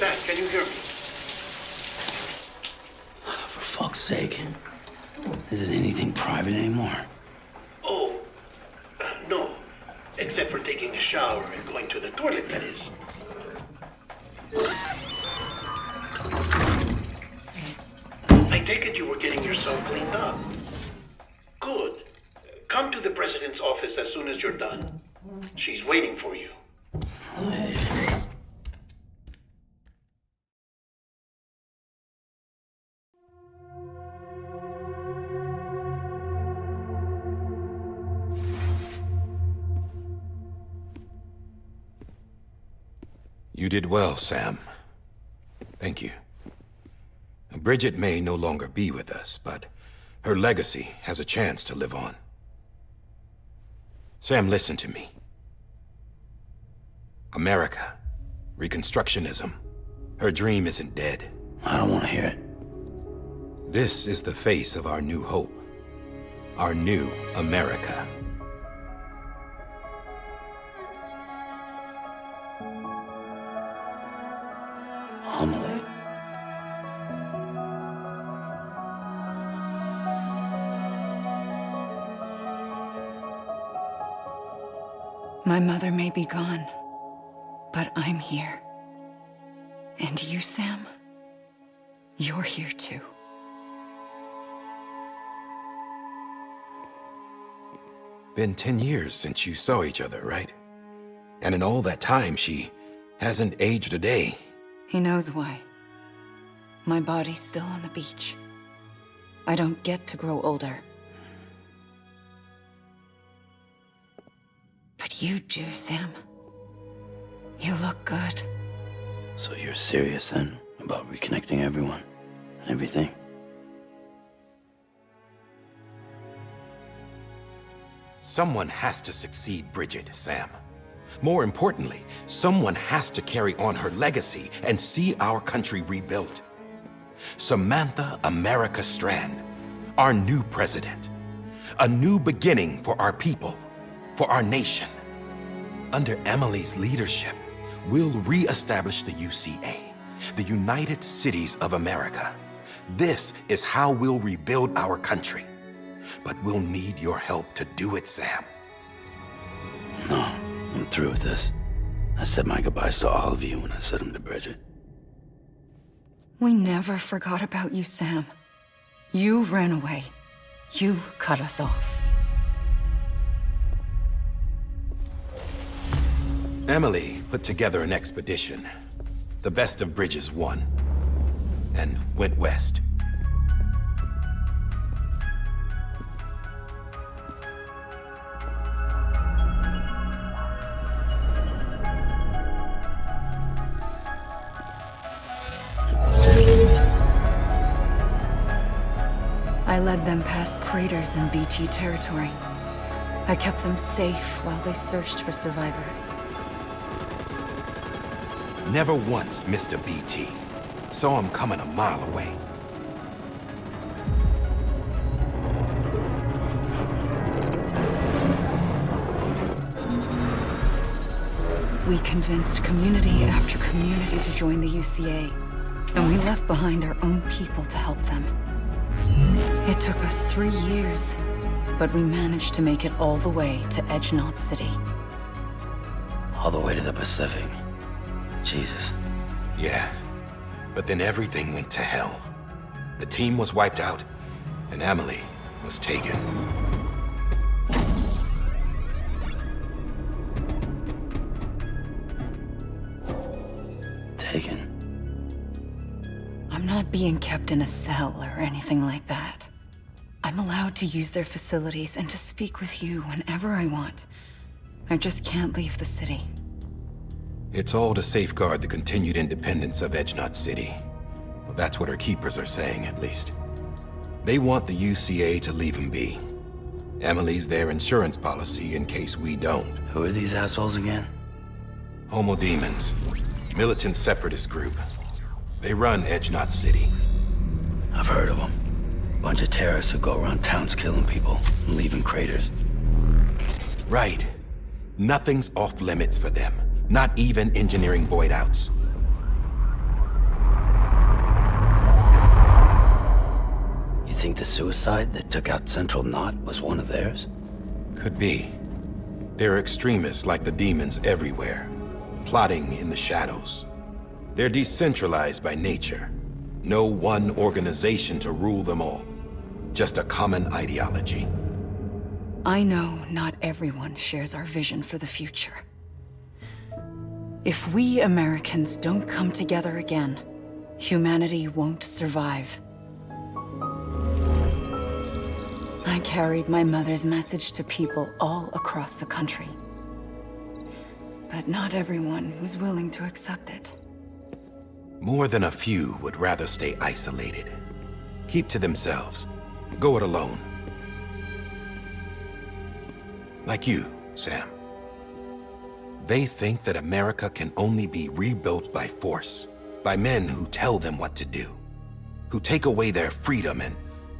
understand. Can you hear me? For fuck's sake. Isn't anything private anymore? Oh, no. Except for taking a shower and going to the toilet, that is. I take it you were getting yourself cleaned up. Good. Come to the president's office as soon as you're done. She's waiting for you. You did well, Sam. Thank you. Bridget may no longer be with us, but her legacy has a chance to live on. Sam, listen to me. America, Reconstructionism, her dream isn't dead. I don't want to hear it. This is the face of our new hope. Our new America. Homily. My mother may be gone, but I'm here. And you, Sam, you're here too. Been 10 years since you saw each other, right? And in all that time, she hasn't aged a day. He knows why. My body's still on the beach. I don't get to grow older. But you do, Sam. You look good. So you're serious then about reconnecting everyone and everything? Someone has to succeed Bridget, Sam. More importantly, someone has to carry on her legacy and see our country rebuilt. Samantha America Strand, our new president. A new beginning for our people, for our nation. Under Emily's leadership, we'll re-establish the UCA, the United Cities of America. This is how we'll rebuild our country. But we'll need your help to do it, Sam. No, I'm through with this. I said my goodbyes to all of you when I said them to Bridget. We never forgot about you, Sam. You ran away. You cut us off. Emily put together an expedition. The best of Bridges won. And went west. I led them past craters in BT territory. I kept them safe while they searched for survivors. Never once missed a BT. Saw him coming a mile away. We convinced community after community to join the UCA, and we left behind our own people to help them. It took us 3 years, but we managed to make it all the way to Edge Knot City. All the way to the Pacific. Jesus. Yeah, but then everything went to hell. The team was wiped out, and Emily was taken. Taken? I'm not being kept in a cell or anything like that. I'm allowed to use their facilities and to speak with you whenever I want. I just can't leave the city. It's all to safeguard the continued independence of Edge Knot City. Well, that's what our keepers are saying, at least. They want the UCA to leave him be. Emily's their insurance policy in case we don't. Who are these assholes again? Homo Demons. Militant separatist group. They run Edge Knot City. I've heard of them. Bunch of terrorists who go around towns killing people and leaving craters. Right. Nothing's off limits for them. Not even engineering void outs. the suicide that took out Central Knot was one of theirs? Could be. There are extremists like the demons everywhere, plotting in the shadows. They're decentralized by nature. No one organization to rule them all. Just a common ideology. I know not everyone shares our vision for the future. If we Americans don't come together again, humanity won't survive. I carried my mother's message to people all across the country. But not everyone was willing to accept it. More than a few would rather stay isolated. Keep to themselves. Go it alone. Like you, Sam. They think that America can only be rebuilt by force, by men who tell them what to do, who take away their freedom and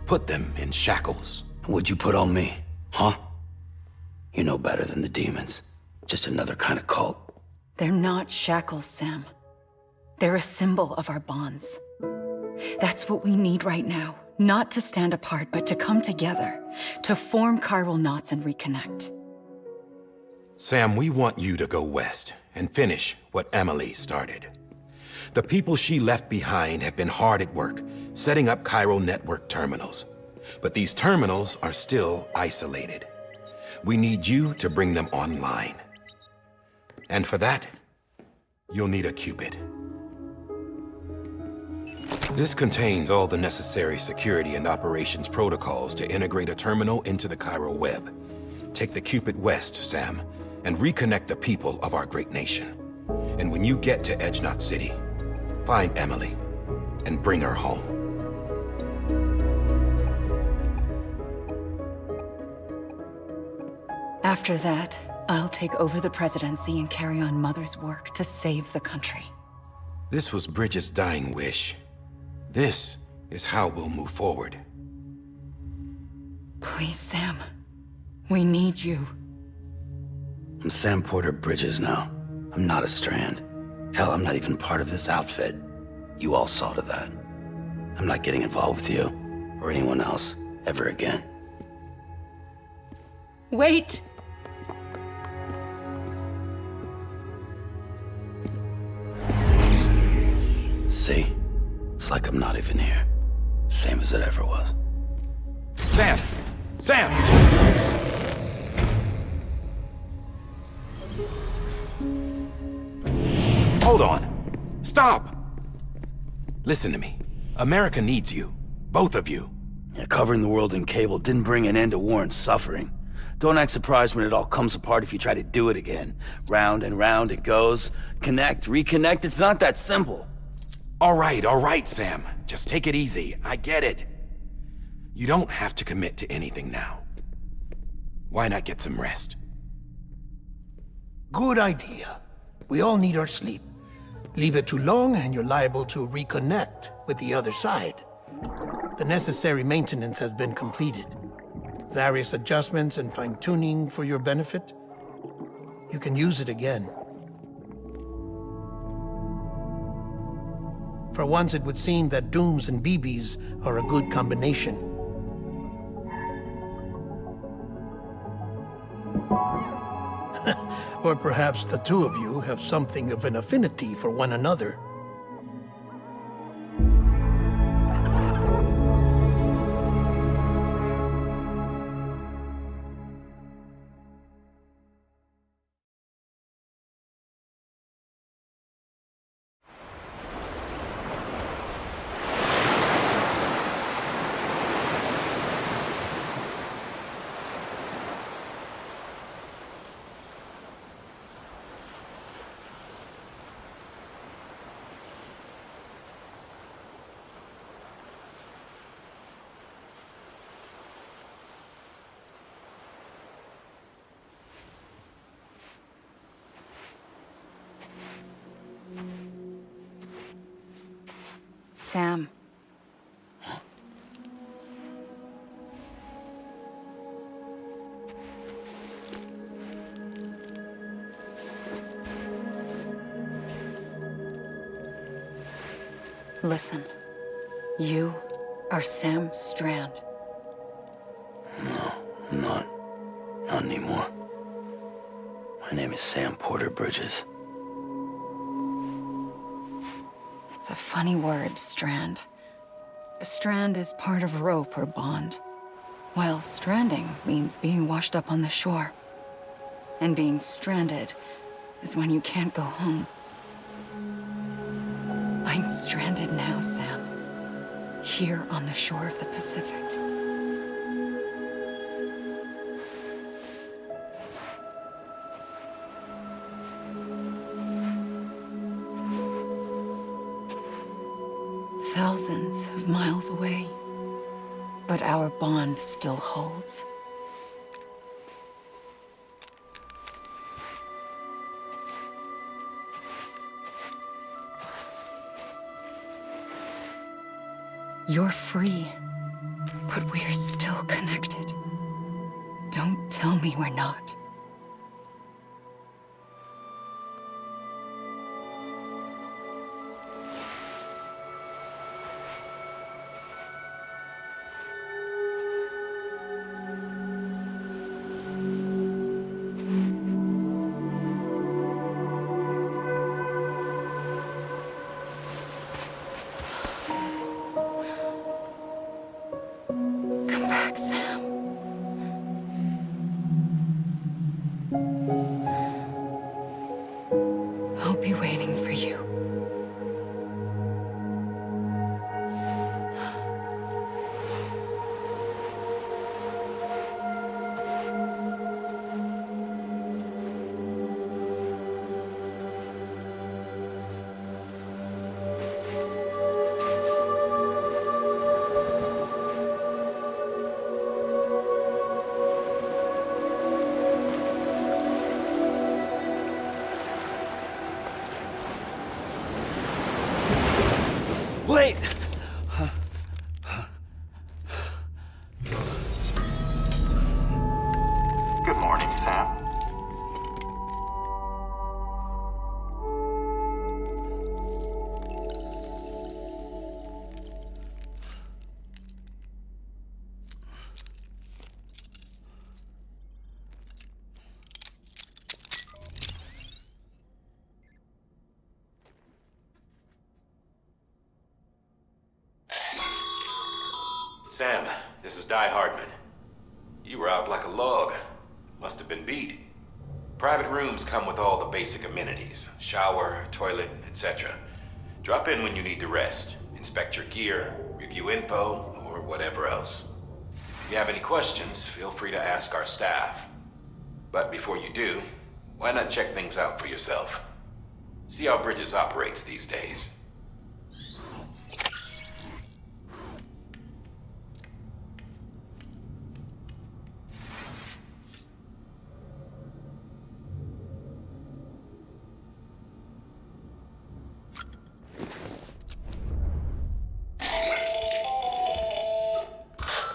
put them in shackles. What'd you put on me, huh? You know better than the demons. Just another kind of cult. They're not shackles, Sam. They're a symbol of our bonds. That's what we need right now. Not to stand apart, but to come together, to form chiral knots and reconnect. Sam, we want you to go west and finish what Emily started. The people she left behind have been hard at work, setting up chiral network terminals. But these terminals are still isolated. We need you to bring them online. And for that, you'll need a Cupid. This contains all the necessary security and operations protocols to integrate a terminal into the chiral web. Take the Cupid west, Sam, and reconnect the people of our great nation. And when you get to Edge Knot City, find Emily and bring her home. After that, I'll take over the presidency and carry on Mother's work to save the country. This was Bridget's dying wish. This is how we'll move forward. Please, Sam. We need you. I'm Sam Porter Bridges now. I'm not a Strand. Hell, I'm not even part of this outfit. You all saw to that. I'm not getting involved with you, or anyone else, ever again. Wait! See? It's like I'm not even here. Same as it ever was. Sam! Sam! Hold on. Stop! Listen to me. America needs you. Both of you. Yeah, covering the world in cable didn't bring an end to war and suffering. Don't act surprised when it all comes apart if you try to do it again. Round and round it goes. Connect, reconnect, it's not that simple. All right, Sam. Just take it easy. I get it. You don't have to commit to anything now. Why not get some rest? Good idea. We all need our sleep. Leave it too long and you're liable to reconnect with the other side. The necessary maintenance has been completed. Various adjustments and fine-tuning for your benefit. You can use it again. For once, it would seem that Dooms and BBs are a good combination. Or perhaps the two of you have something of an affinity for one another. Sam. Listen. You are Sam Strand. I'm not. Not anymore. My name is Sam Porter Bridges. It's a funny word, strand. A strand is part of rope or bond, while stranding means being washed up on the shore. And being stranded is when you can't go home. I'm stranded now, Sam. Here on the shore of the Pacific. Thousands of miles away, but our bond still holds. You're free, but we're still connected. Don't tell me we're not. Sam. I'll be waiting for you. Wait! Good morning, Sam. Sam, this is Die Hardman. You were out like a log. Must have been beat. Private rooms come with all the basic amenities. Shower, toilet, etc. Drop in when you need to rest. Inspect your gear, review info, or whatever else. If you have any questions, feel free to ask our staff. But before you do, why not check things out for yourself? See how Bridges operates these days.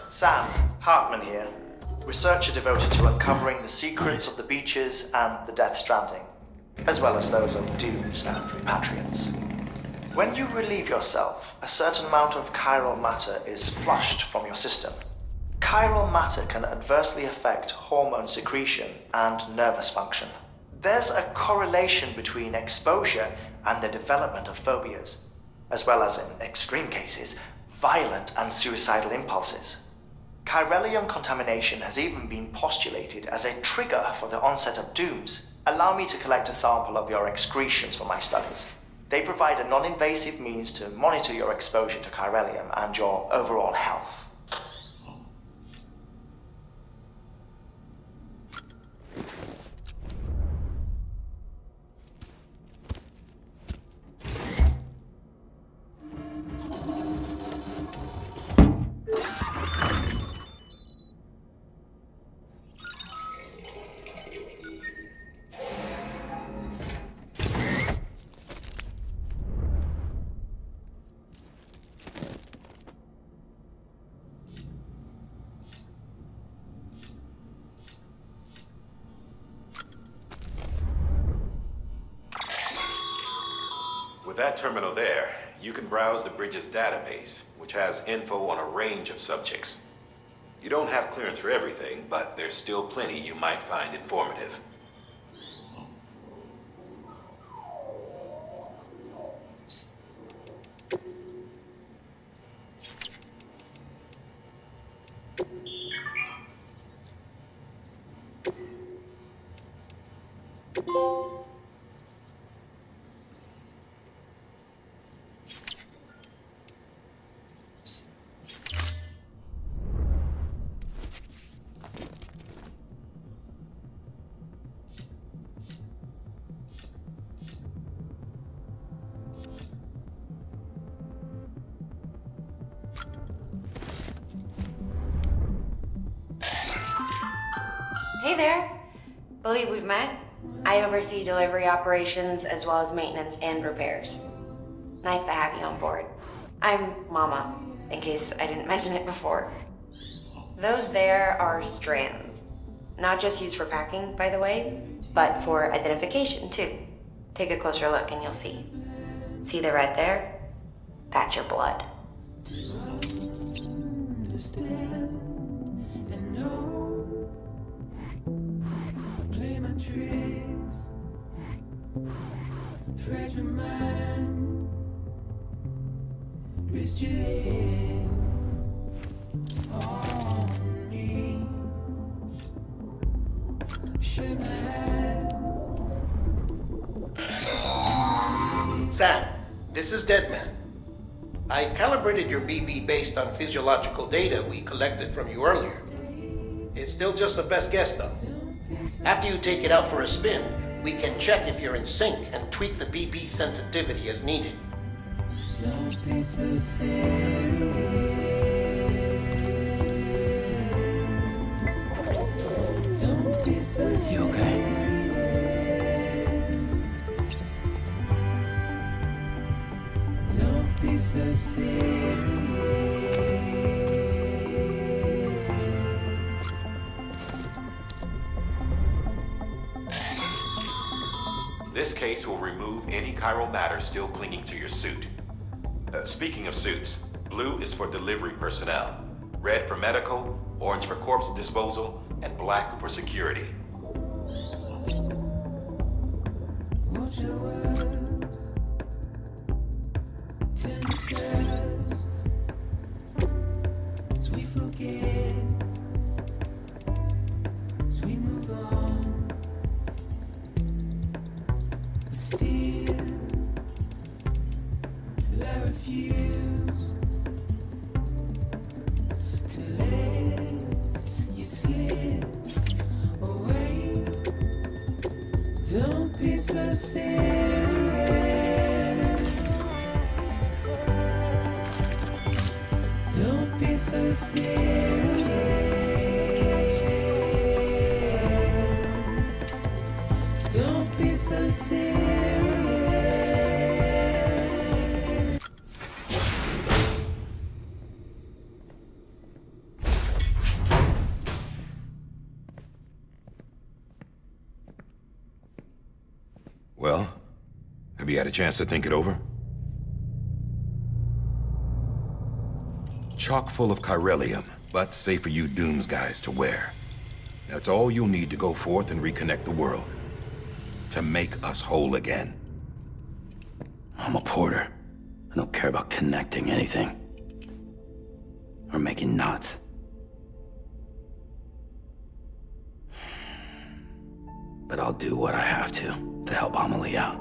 Sam, Hartman here, researcher devoted to uncovering the secrets of the beaches and the Death Stranding, as well as those of dooms and repatriates. When you relieve yourself, a certain amount of chiral matter is flushed from your system. Chiral matter can adversely affect hormone secretion and nervous function. There's a correlation between exposure and the development of phobias, as well as, in extreme cases, violent and suicidal impulses. Chiralium contamination has even been postulated as a trigger for the onset of dooms. Allow me to collect a sample of your excretions for my studies. They provide a non-invasive means to monitor your exposure to chiralium and your overall health. With that terminal there, you can browse the Bridges database, which has info on a range of subjects. You don't have clearance for everything, but there's still plenty you might find informative. Hey there. Believe we've met. I oversee delivery operations as well as maintenance and repairs. Nice to have you on board. I'm Mama, in case I didn't mention it before. Those there are strands. Not just used for packing, by the way, but for identification too. Take a closer look and you'll see. See the red there? That's your blood. Tricks, fragile mind, risk your head on me. Sam, this is Deadman. I calibrated your BB based on physiological data we collected from you earlier. It's still just a best guess though. After you take it out for a spin, we can check if you're in sync and tweak the BB sensitivity as needed. Don't be so serious. Don't be so serious. You okay? Don't be so serious. This case will remove any chiral matter still clinging to your suit. Speaking of suits, blue is for delivery personnel, red for medical, orange for corpse disposal, and black for security. Watch your words, tender dust, as we forget, as we move on. Still, I refuse to let you slip away. Don't be so serious. Don't be so serious. Don't be so serious. Well, have you had a chance to think it over? Chock full of chiralium, but safe for you Dooms guys to wear. That's all you'll need to go forth and reconnect the world. To make us whole again. I'm a porter. I don't care about connecting anything. Or making knots. But I'll do what I have to help Amelie out.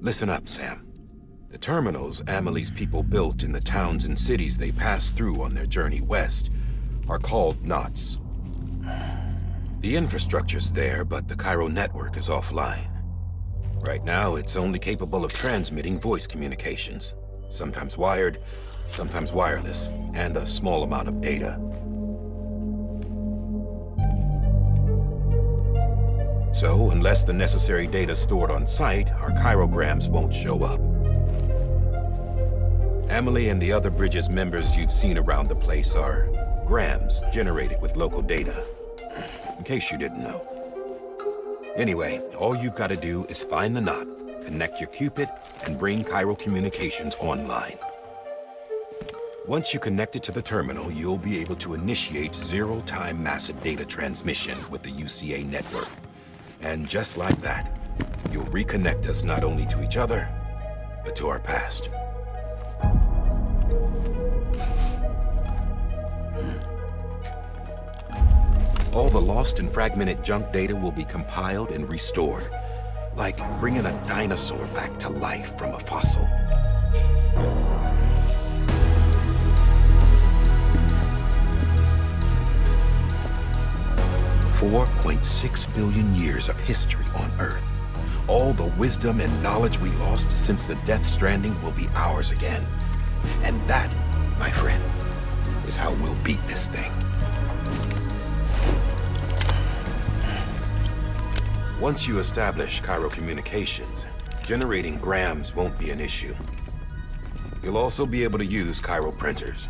Listen up, Sam. The terminals Amelie's people built in the towns and cities they passed through on their journey west are called knots. The infrastructure's there, but the chiral network is offline. Right now, it's only capable of transmitting voice communications. Sometimes wired, sometimes wireless, and a small amount of data. So, unless the necessary data stored on site, our chirograms won't show up. Emily and the other Bridges members you've seen around the place are grams generated with local data. In case you didn't know. Anyway, all you've got to do is find the knot, connect your Cupid, and bring chiral communications online. Once you connect it to the terminal, you'll be able to initiate zero-time massive data transmission with the UCA network. And just like that, you'll reconnect us not only to each other, but to our past. All the lost and fragmented junk data will be compiled and restored, like bringing a dinosaur back to life from a fossil. $4.6 billion years of history on Earth. All the wisdom and knowledge we lost since the Death Stranding will be ours again. And that, my friend, is how we'll beat this thing. Once you establish chiral communications, generating grams won't be an issue. You'll also be able to use chiral printers.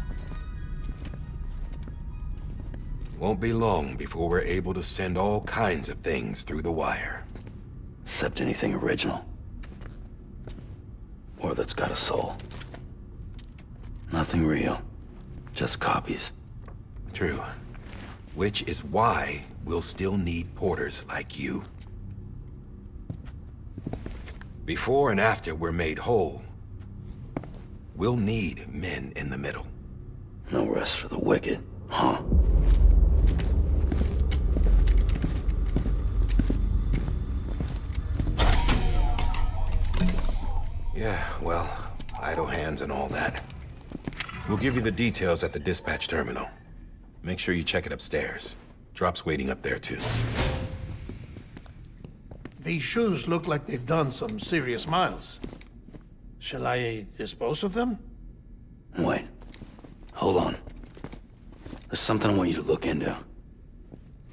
Won't be long before we're able to send all kinds of things through the wire. Except anything original. Or that's got a soul. Nothing real. Just copies. True. Which is why we'll still need porters like you. Before and after we're made whole, we'll need men in the middle. No rest for the wicked, huh? Yeah, well, idle hands and all that. We'll give you the details at the dispatch terminal. Make sure you check it upstairs. Drop's waiting up there, too. These shoes look like they've done some serious miles. Shall I dispose of them? Wait. Hold on. There's something I want you to look into.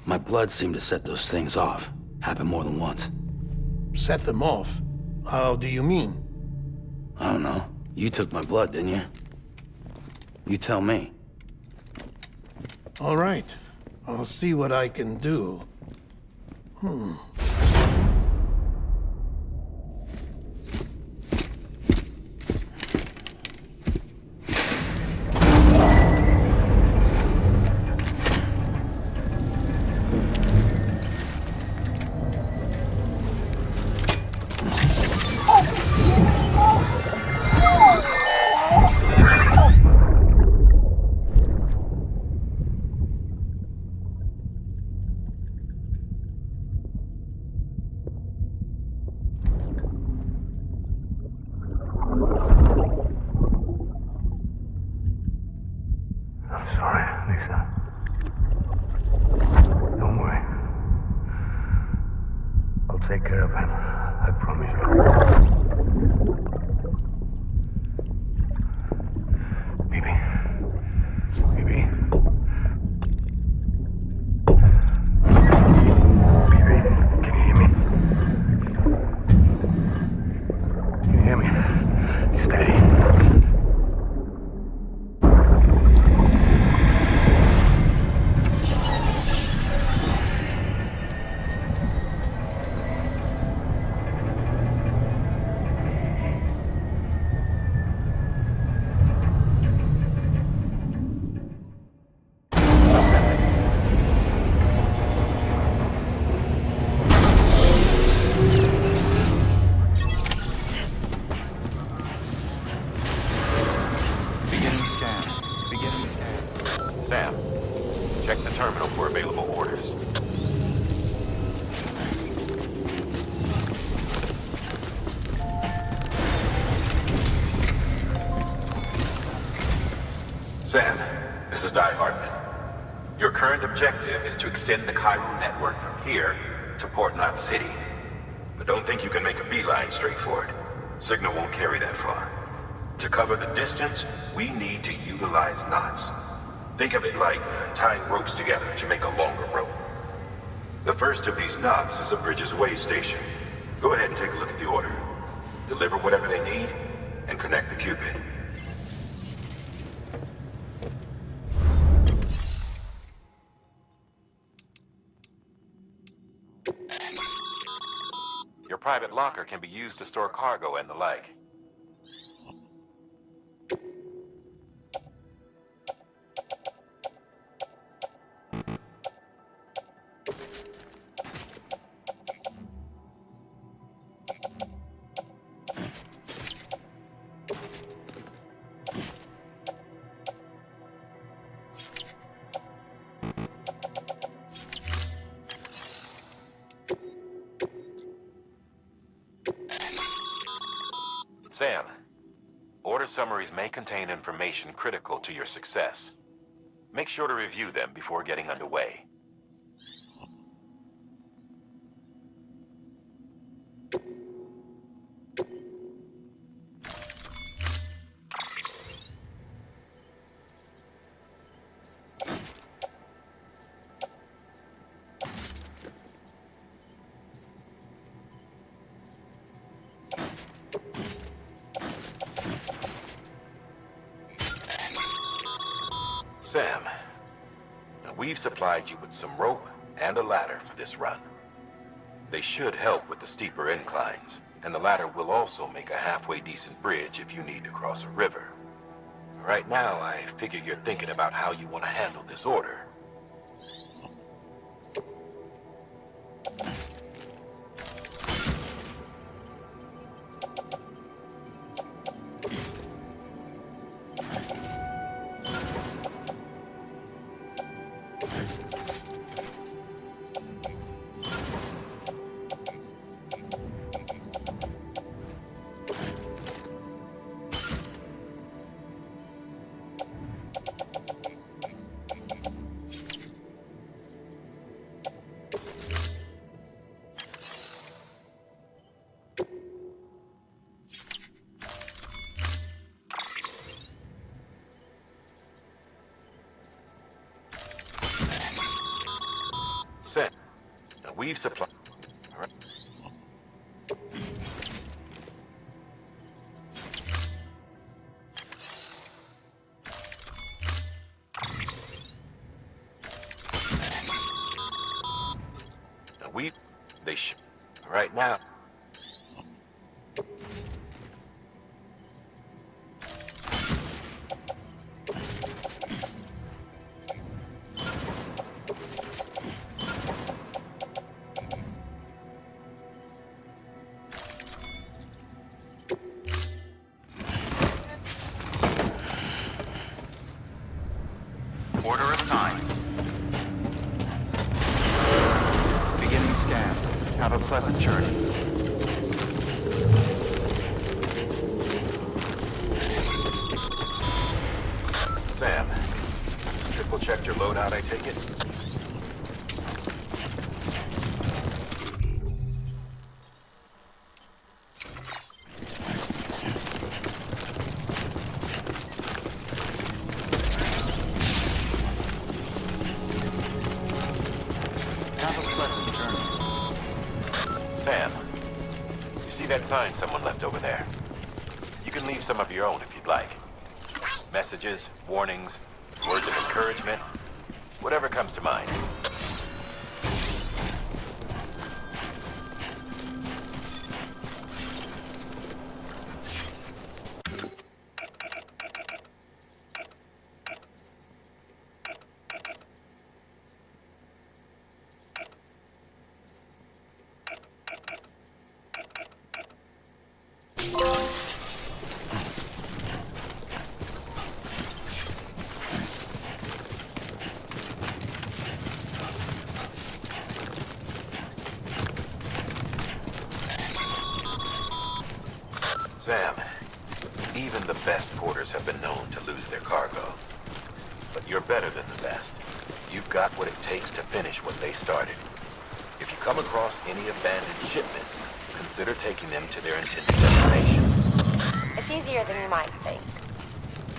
My blood seemed to set those things off. Happened more than once. Set them off? How do you mean? I don't know. You took my blood, didn't you? You tell me. All right. I'll see what I can do. Take care of him. I promise you. Baby. Baby. Baby, can you hear me? Can you hear me? Steady. Sam, check the terminal for available orders. Sam, this is Hartman. Your current objective is to extend the chiral network from here to Port Knot City. But don't think you can make a beeline straight for it. Signal won't carry that far. To cover the distance, we need to utilize knots. Think of it like tying ropes together to make a longer rope. The first of these knots is a Bridges way station. Go ahead and take a look at the order. Deliver whatever they need, and connect the Cupid. Your private locker can be used to store cargo and the like. Sam, order summaries may contain information critical to your success. Make sure to review them before getting underway. Sam, now we've supplied you with some rope and a ladder for this run. They should help with the steeper inclines, and the ladder will also make a halfway decent bridge if you need to cross a river. Right now, I figure you're thinking about how you want to handle this order. Sam, now we've supplied... All right. Now they should... Right now... Order assigned. Beginning scan. Have a pleasant journey. Sam, triple checked your loadout, I take it? Sam, you see that sign someone left over there? You can leave some of your own if you'd like. Messages, warnings, words of encouragement, whatever comes to mind. Sam, even the best porters have been known to lose their cargo. But you're better than the best. You've got what it takes to finish what they started. If you come across any abandoned shipments, consider taking them to their intended destination. It's easier than you might think.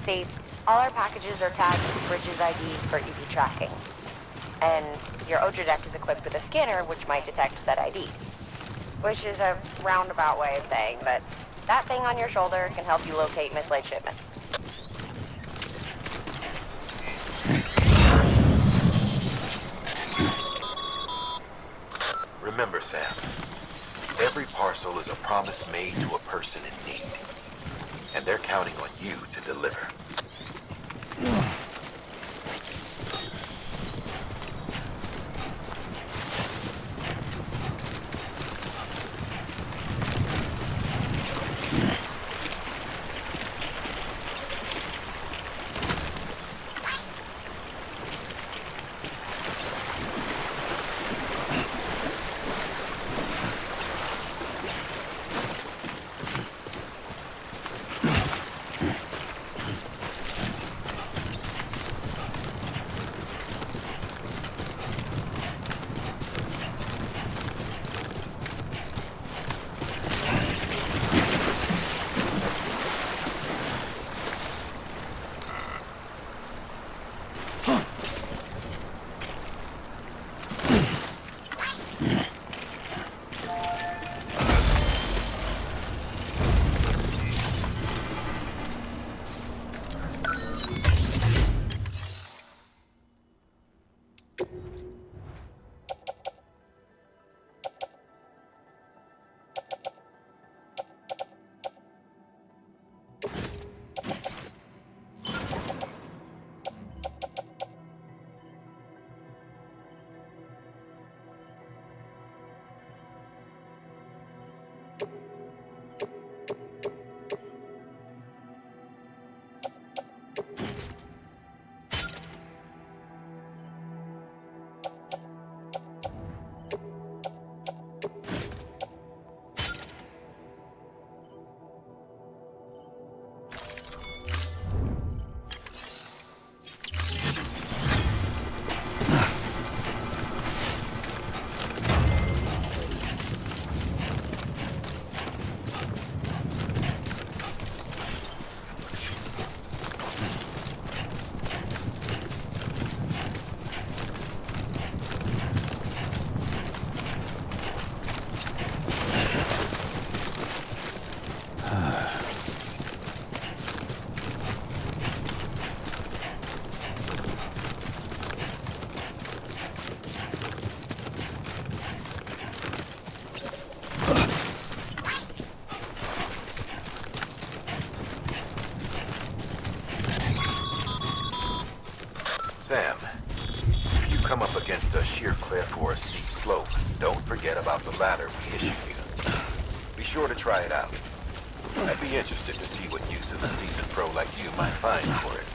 See, all our packages are tagged with Bridges IDs for easy tracking. and your Otra deck is equipped with a scanner which might detect said IDs. Which is a roundabout way of saying, but that thing on your shoulder can help you locate mislaid shipments. Remember, Sam, every parcel is a promise made to a person in need. And they're counting on you to deliver. Sam, if you come up against a sheer cliff or a steep slope, don't forget about the ladder we issued you. Be sure to try it out. I'd be interested to see what uses a seasoned pro like you might find for it.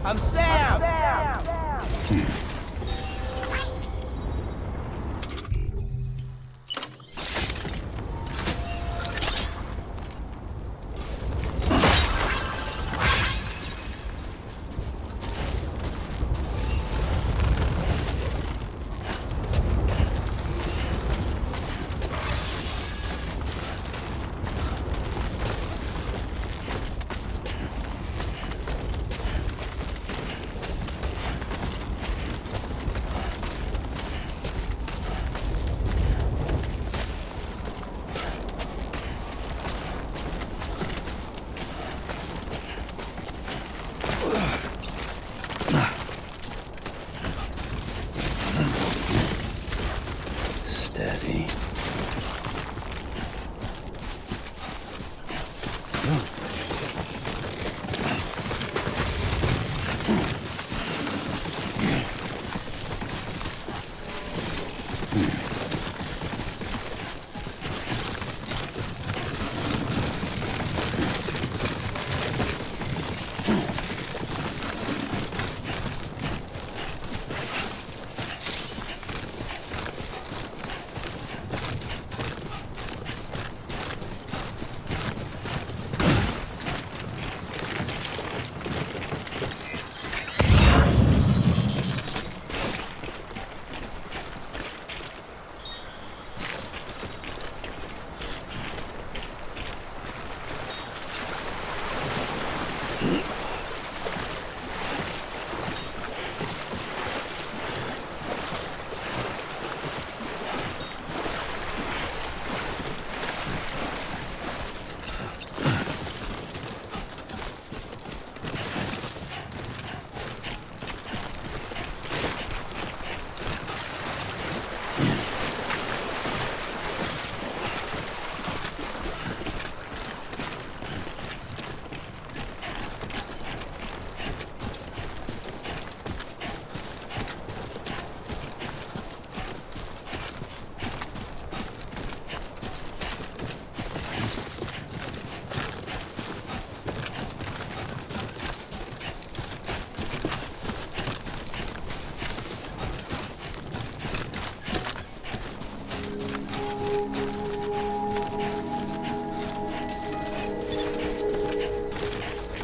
I'm Sam! Steady.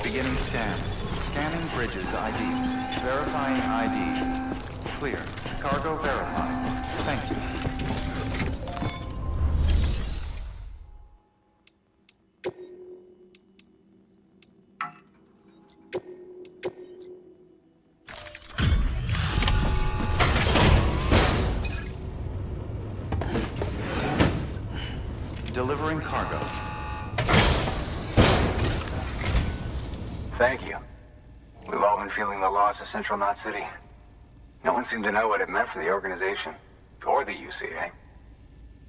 Beginning scan. Scanning bridges ID. Verifying ID. Clear. Cargo verified. Thank you. Delivering cargo. Thank you. We've all been feeling the loss of Central Knot City. No one seemed to know what it meant for the organization, or the UCA,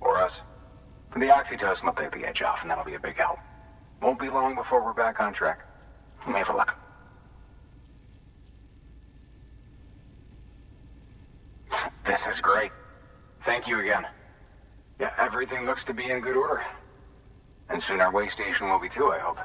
or us. For the oxytocin will take the edge off, and that'll be a big help. Won't be long before we're back on track. You may have a look. This is great. Thank you again. Yeah, everything looks to be in good order. And soon our way station will be too, I hope.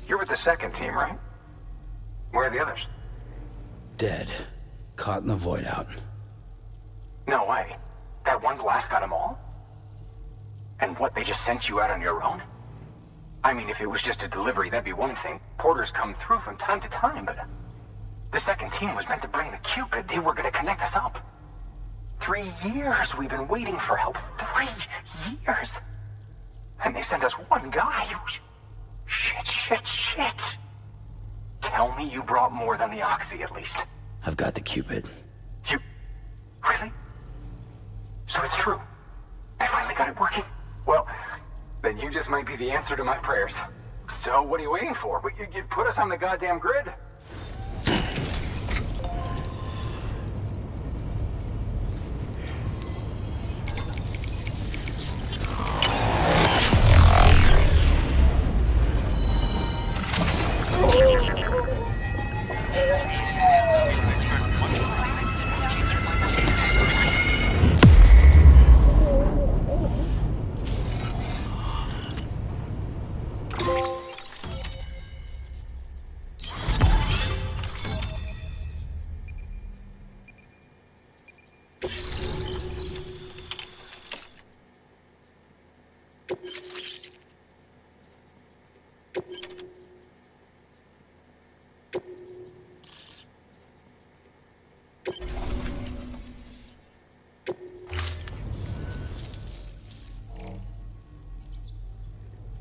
You're with the second team, right? Where are the others? Dead. Caught in the void out. No way. That one blast got them all? And what, they just sent you out on your own? I mean, if it was just a delivery, that'd be one thing. Porters come through from time to time, but... The second team was meant to bring the Cupid. They were gonna connect us up. 3 years we've been waiting for help. 3 years. And they sent us one guy. Shit. Tell me you brought more than the Oxy, at least. I've got the Cupid. You... Really? So it's true. They finally got it working. Well, then you just might be the answer to my prayers. So what are you waiting for? You put us on the goddamn grid.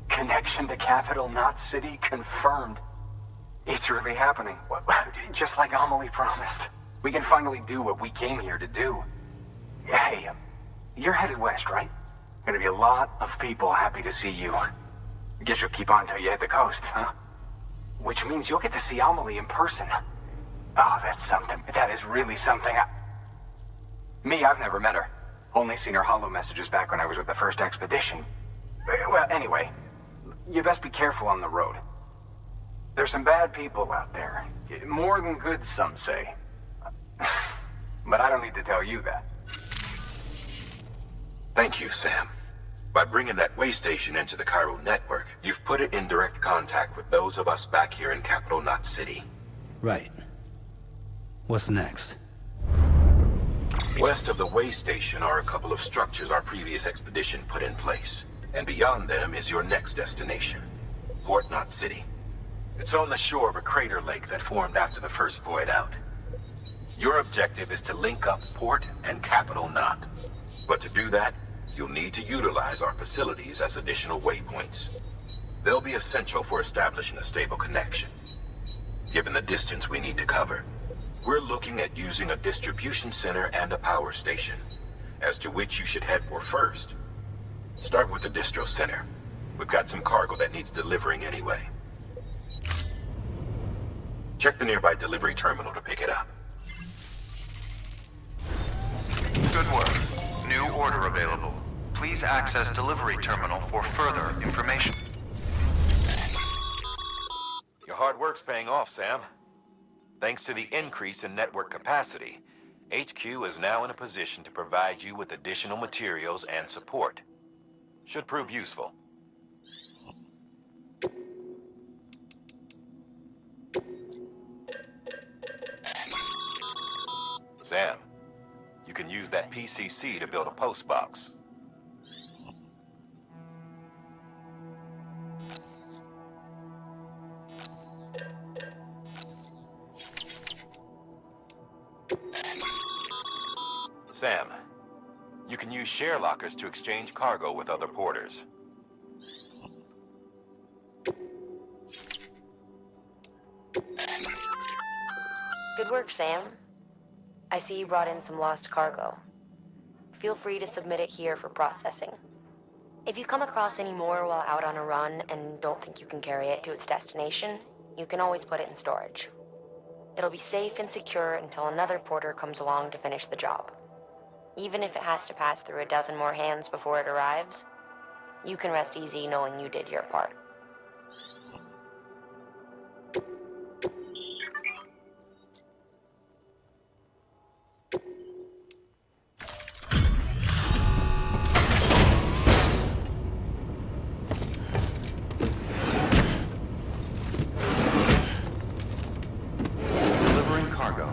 Connection to capital, not city, confirmed. It's really happening. Just like Amelie promised. We can finally do what we came here to do. Hey, you're headed west, right? Gonna be a lot of people happy to see you. I guess you'll keep on till you hit the coast, huh? Which means you'll get to see Amelie in person. Oh, that's something. That is really something. I've never met her. Only seen her holo messages back when I was with the first expedition. Well, anyway, you best be careful on the road. There's some bad people out there. More than good, some say. But I don't need to tell you that. Thank you, Sam. By bringing that way station into the Cairo network, you've put it in direct contact with those of us back here in Capital Knot City. Right. What's next? West of the way station are a couple of structures our previous expedition put in place. And beyond them is your next destination, Port Knot City. It's on the shore of a crater lake that formed after the first void out. Your objective is to link up Port and Capital Knot. But to do that, you'll need to utilize our facilities as additional waypoints. They'll be essential for establishing a stable connection. Given the distance we need to cover, we're looking at using a distribution center and a power station, as to which you should head for first. Start with the distro center. We've got some cargo that needs delivering anyway. Check the nearby delivery terminal to pick it up. Good work. New order available. Please access delivery terminal for further information. Your hard work's paying off, Sam. Thanks to the increase in network capacity, HQ is now in a position to provide you with additional materials and support. Should prove useful. Sam, you can use that PCC to build a post box. Sam, you can use share lockers to exchange cargo with other porters. Good work, Sam. I see you brought in some lost cargo. Feel free to submit it here for processing. If you come across any more while out on a run and don't think you can carry it to its destination, you can always put it in storage. It'll be safe and secure until another porter comes along to finish the job. Even if it has to pass through a dozen more hands before it arrives, you can rest easy knowing you did your part. Delivering cargo.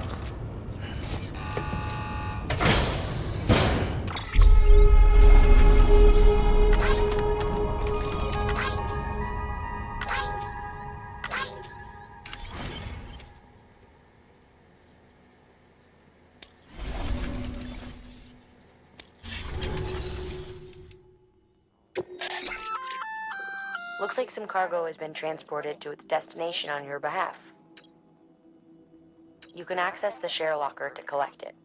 Looks like some cargo has been transported to its destination on your behalf. You can access the share locker to collect it.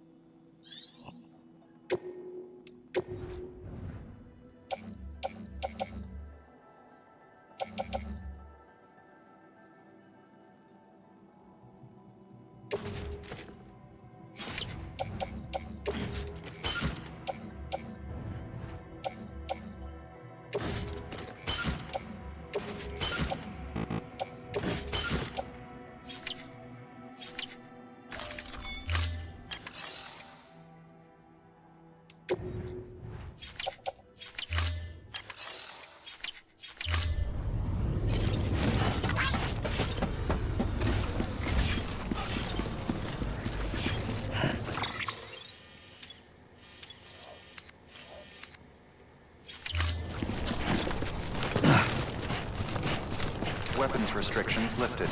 Weapons restrictions lifted.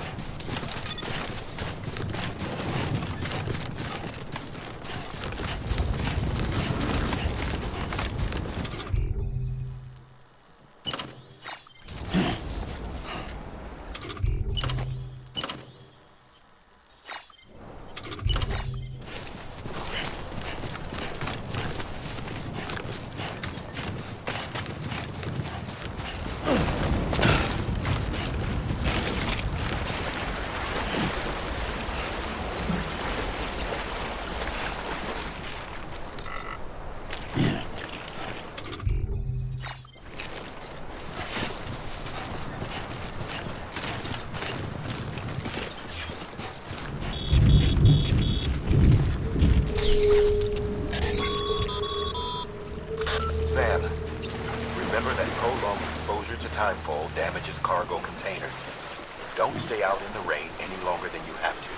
Sam, remember that prolonged exposure to timefall damages cargo containers. Don't stay out in the rain any longer than you have to.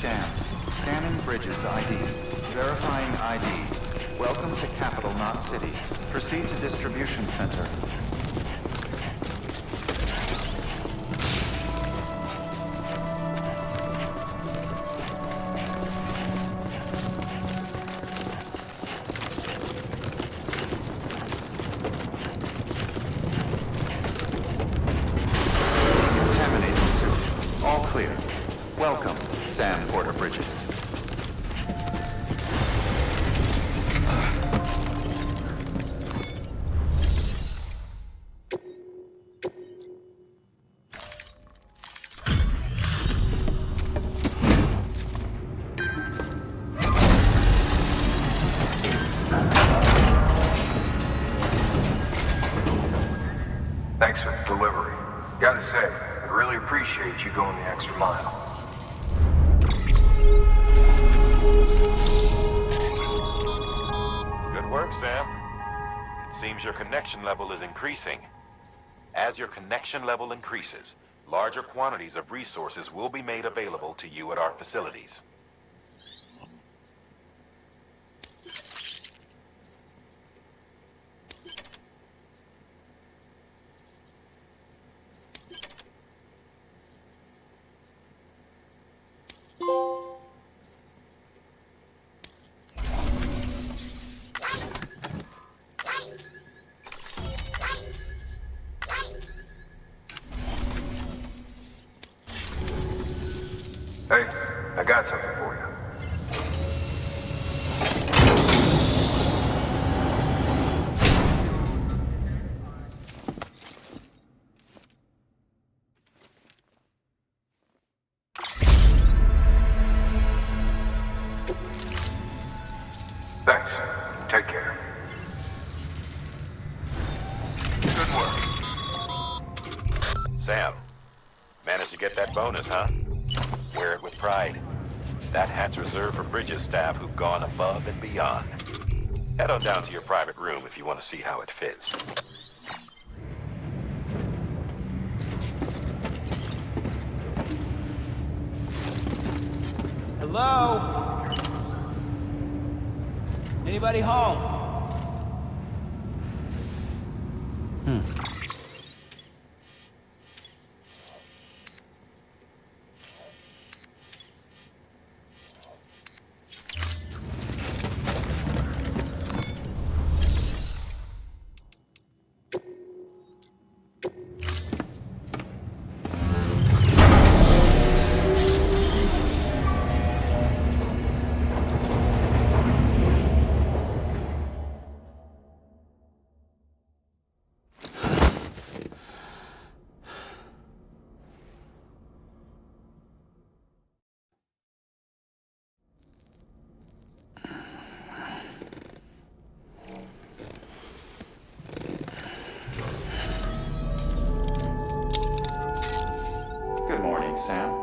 scan. Scanning bridges ID. Verifying ID. Welcome to Capital Knot City. Proceed to distribution center. Contaminating suit. All clear. Welcome, Sam Porter Bridges. Thanks for the delivery. Gotta say, I really appreciate you going the extra mile. Good work, Sam. It seems your connection level is increasing. As your connection level increases, larger quantities of resources will be made available to you at our facilities. Hey, I got something for you. Thanks. Take care. Good work. Sam, managed to get that bonus, huh? Wear it with pride. That hat's reserved for Bridges staff who've gone above and beyond. Head on down to your private room if you want to see how it fits. Hello? Anybody home? Good morning, Sam.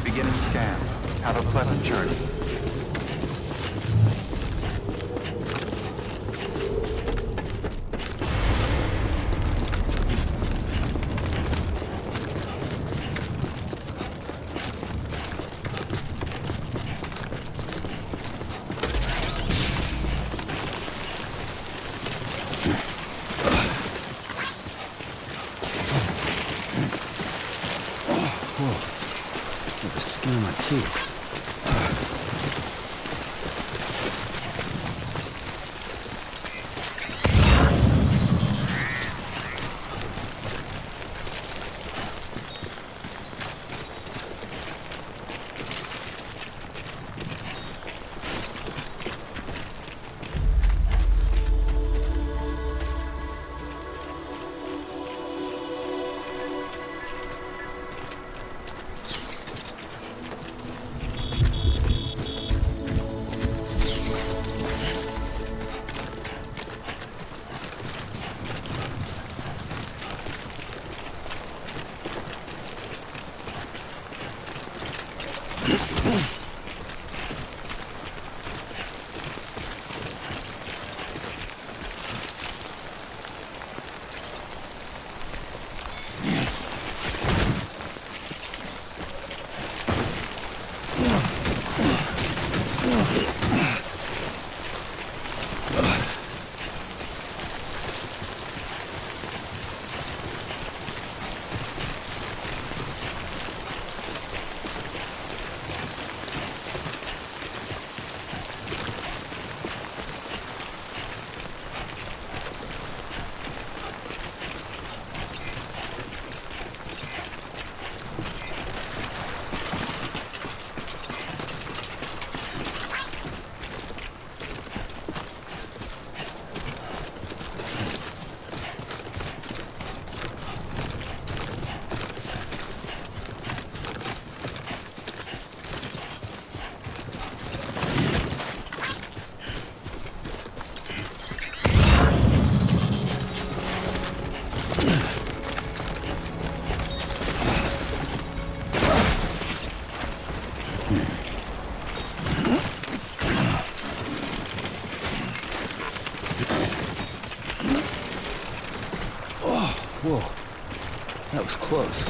Beginning scan. Have a pleasant journey. Whoa. The skin on my teeth. Whoa, that was close.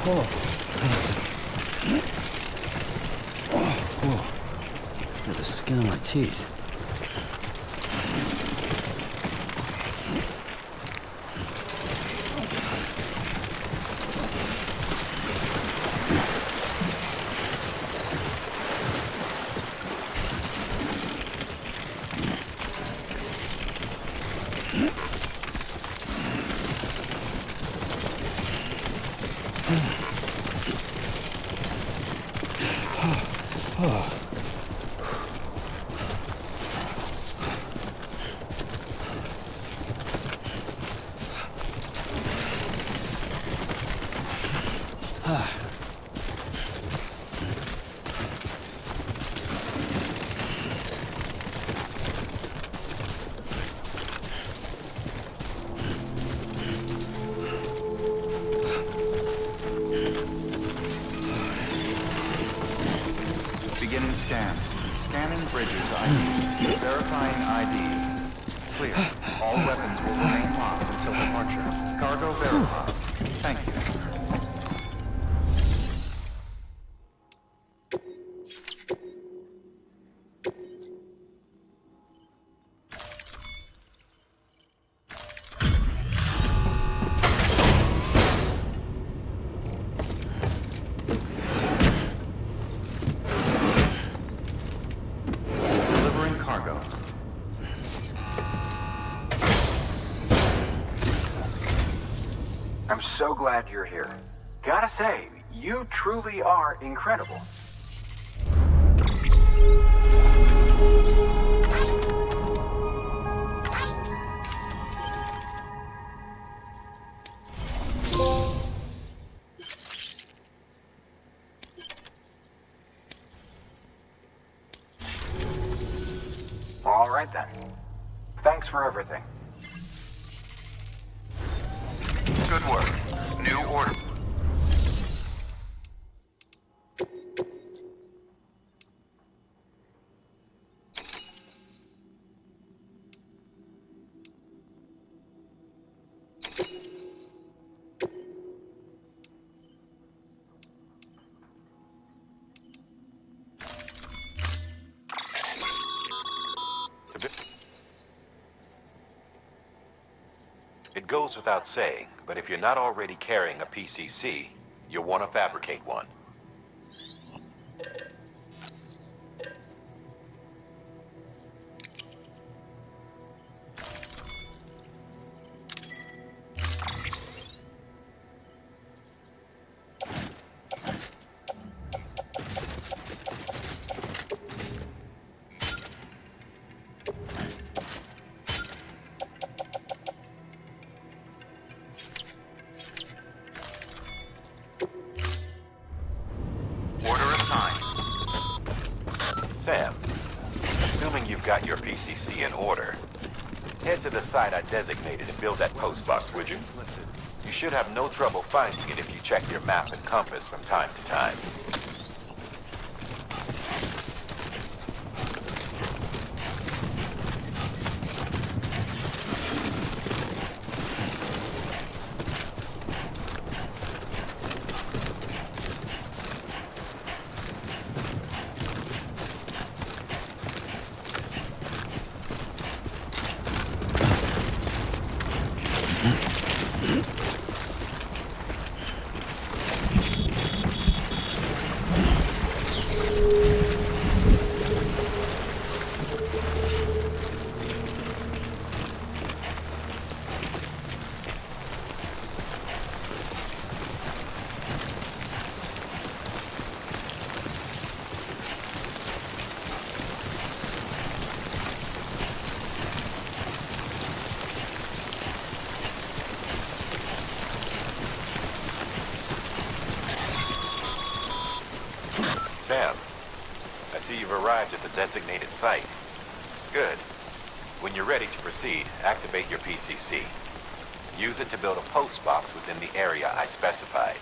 Whoa. Whoa. The skin on my teeth. Beginning scan. Scanning bridges ID. Verifying ID. Clear. All weapons will remain locked until departure. Cargo verified. Thank you. I'm so glad you're here. Gotta say, you truly are incredible. All right then. Thanks for everything. Good work. New order. goes without saying, but if you're not already carrying a PCC, you'll want to fabricate one. Sam, assuming you've got your PCC in order, head to the site I designated and build that post box, would you? You should have no trouble finding it if you check your map and compass from time to time. Sam, I see you've arrived at the designated site. Good. When you're ready to proceed, activate your PCC. Use it to build a post box within the area I specified.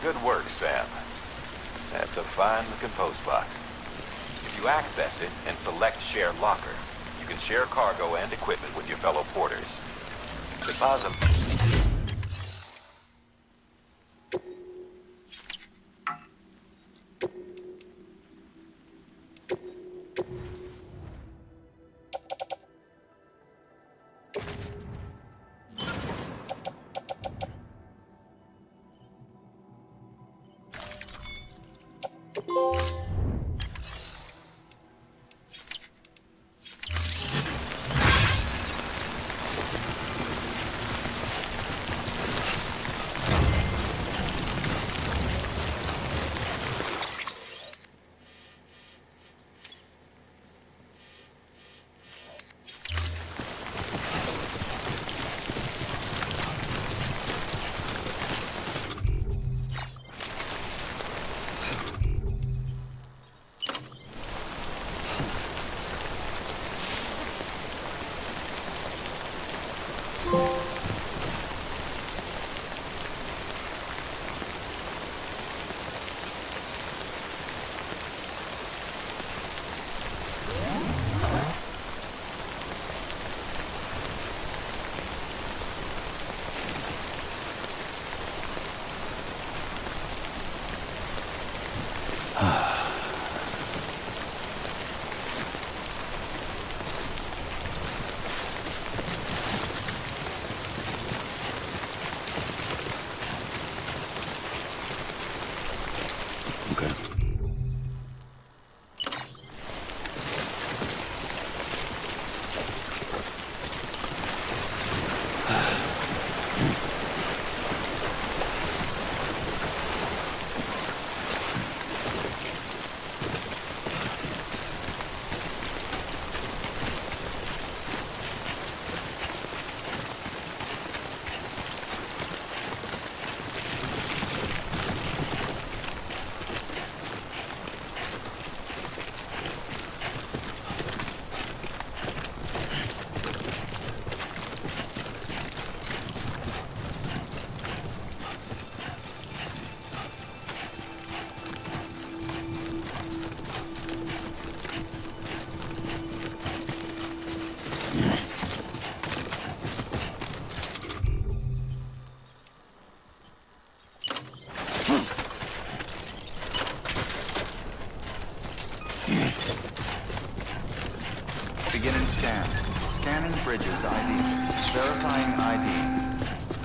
Good work, Sam. That's a fine-looking post box. If you access it and select Share Locker, you can share cargo and equipment with your fellow porters. Deposit.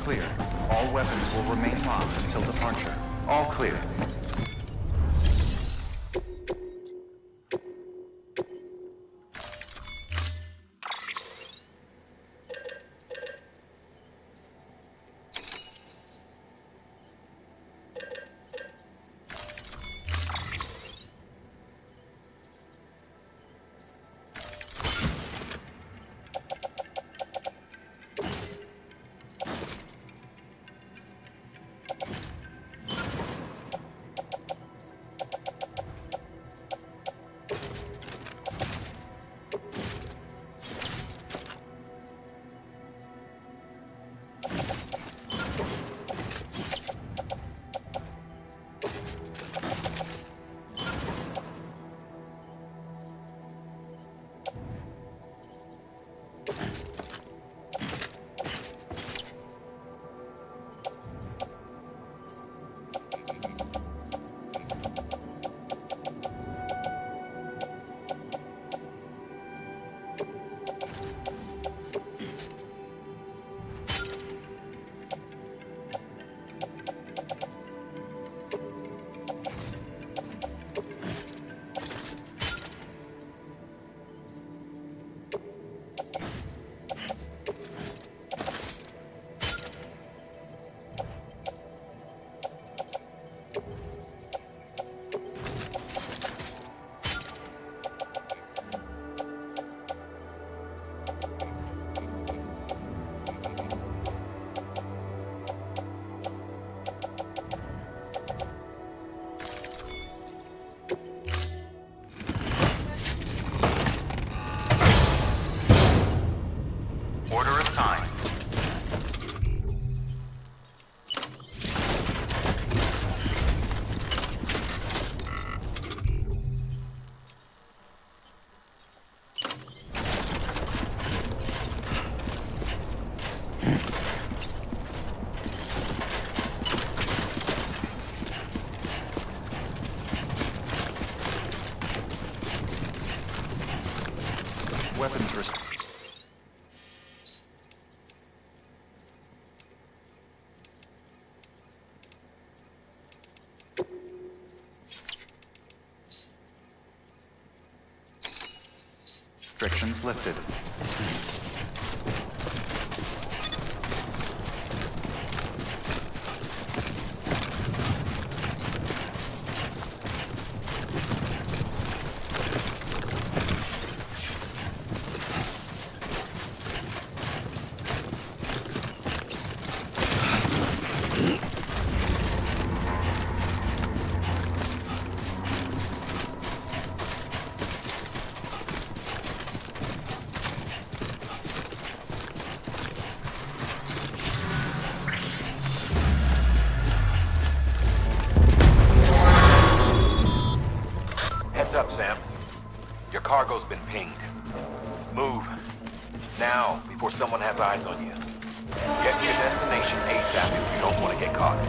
Clear. All weapons will remain locked until departure. All clear. Order assigned. Weapons restored. Restrictions lifted. Heads up, Sam. Your cargo's been pinged. Move. Now, before someone has eyes on you. Get to your destination ASAP if you don't want to get caught.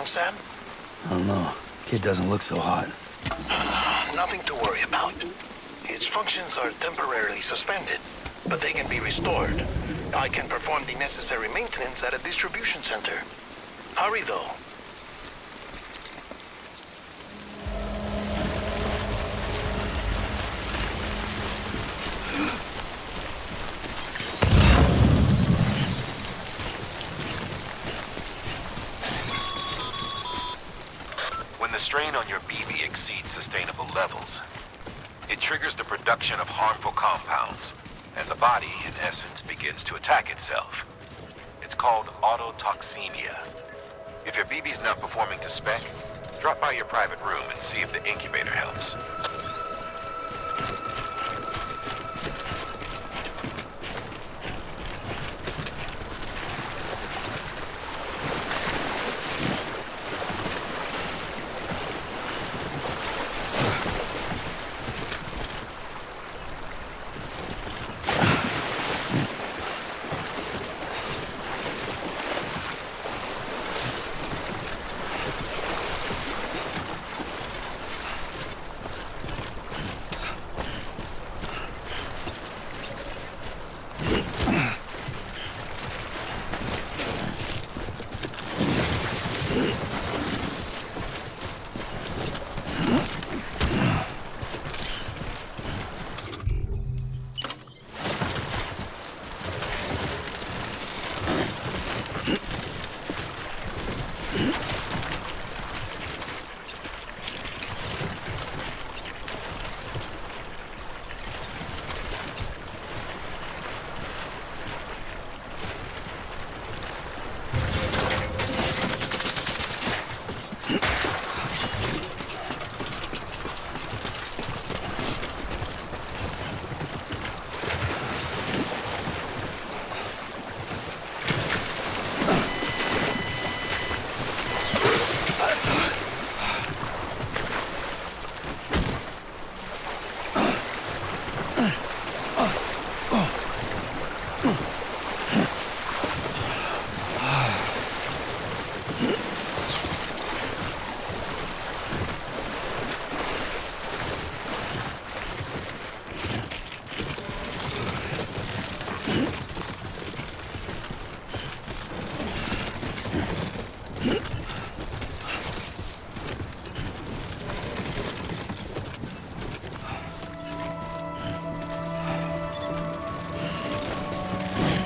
Sam? I don't know. Kid doesn't look so hot. Nothing to worry about. Its functions are temporarily suspended, but they can be restored. I can perform the necessary maintenance at a distribution center. Hurry, though. When the strain on your BB exceeds sustainable levels, it triggers the production of harmful compounds, and the body, in essence, begins to attack itself. It's called autotoxemia. If your BB's not performing to spec, drop by your private room and see if the incubator helps.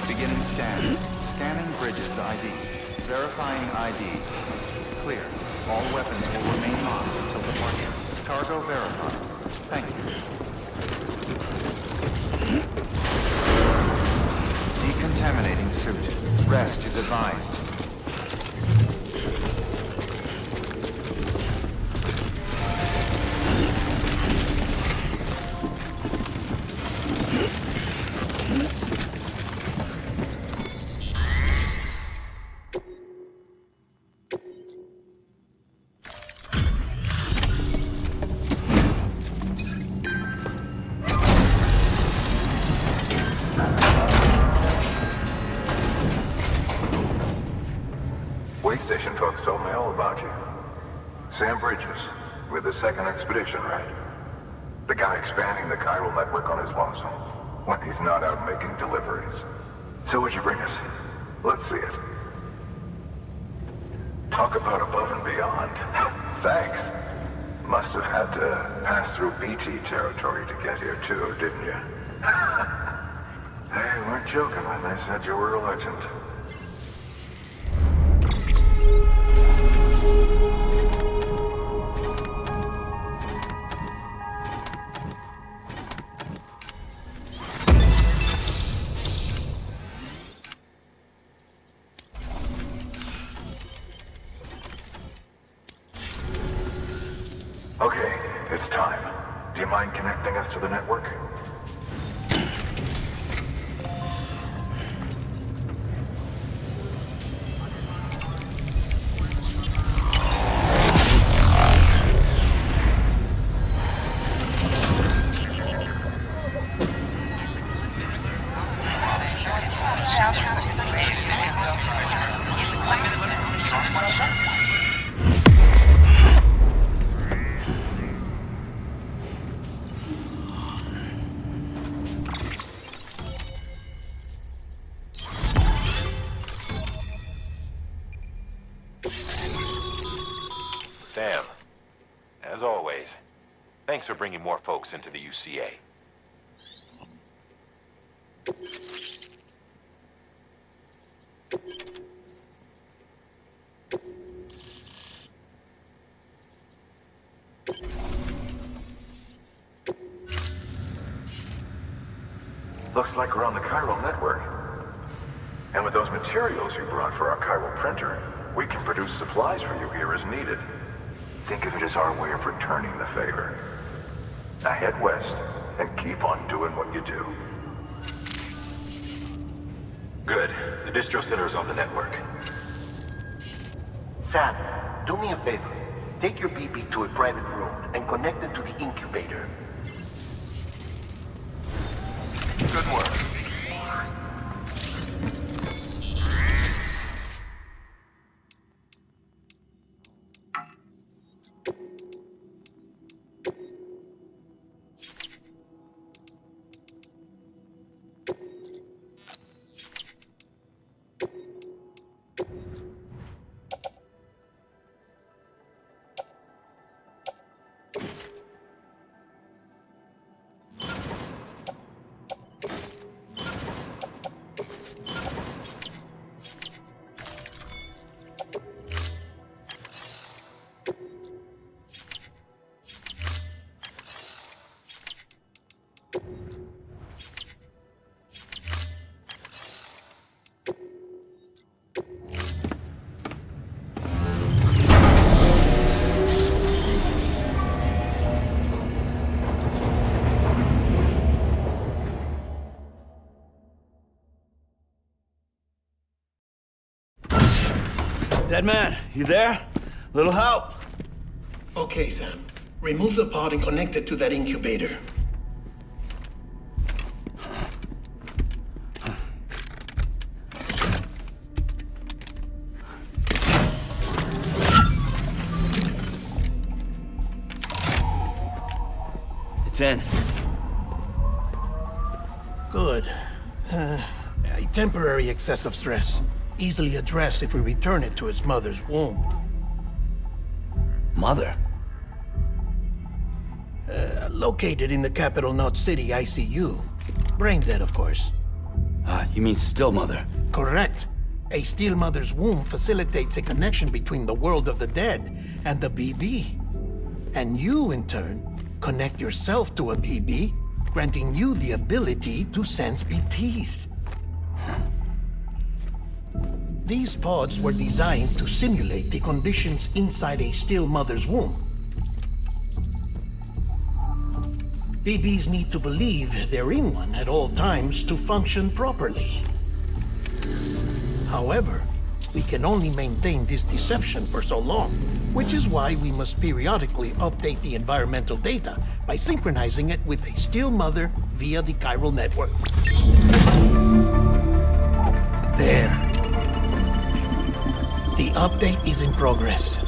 Beginning scan. Scanning bridges ID. Verifying ID. Clear. All weapons will remain locked until departure. Cargo verified. Thank you. Decontaminating suit. Rest is advised. Station folks told me all about you. Sam Bridges, with the second expedition, right? The guy expanding the chiral network on his lonesome, when he's not out making deliveries. So what'd you bring us? Let's see it. Talk about above and beyond. Thanks. Must have had to pass through BT territory to get here too, didn't you? They weren't joking when they said you were a legend. Okay, it's time. Do you mind connecting us to the network? Sam, as always, thanks for bringing more folks into the UCA. Looks like we're on the chiral network. And with those materials you brought for our chiral printer, we can produce supplies for you here as needed. Think of it as our way of returning the favor. Now head west and keep on doing what you do. Good. The distro center is on the network. Sam, do me a favor. Take your BB to a private room and connect it to the incubator. Good work. Headman, you there? Little help? Okay, Sam. Remove the pod and connect it to that incubator. It's in. Good. A temporary excess of stress. Easily addressed if we return it to its mother's womb. Mother? Located in the capital Knot City ICU. Brain dead, of course. You mean still mother? Correct. A still mother's womb facilitates a connection between the world of the dead and the BB. And you, in turn, connect yourself to a BB, granting you the ability to sense BTs. These pods were designed to simulate the conditions inside a still mother's womb. BBs need to believe they're in one at all times to function properly. However, we can only maintain this deception for so long, which is why we must periodically update the environmental data by synchronizing it with a still mother via the chiral network. There. The update is in progress.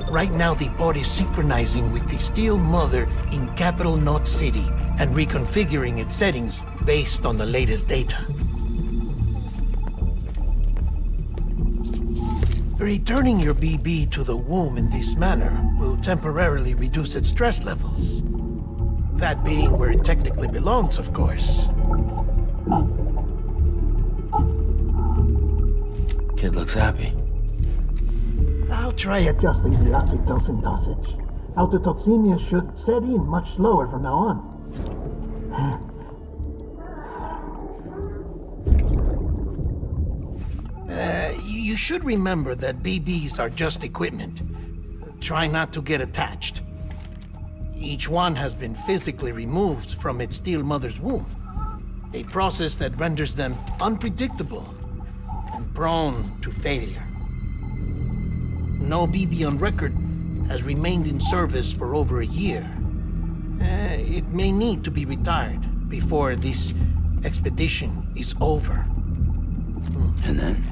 Right now, the pod is synchronizing with the still mother in capital Knot City and reconfiguring its settings based on the latest data. Returning your BB to the womb in this manner will temporarily reduce its stress levels. That being where it technically belongs, of course. Kid looks happy. I'll try adjusting the oxytocin dosage. Autotoxemia should set in much slower from now on. You should remember that BBs are just equipment. Try not to get attached. Each one has been physically removed from its still mother's womb. A process that renders them unpredictable and prone to failure. No BB on record has remained in service for over a year. It may need to be retired before this expedition is over. And then?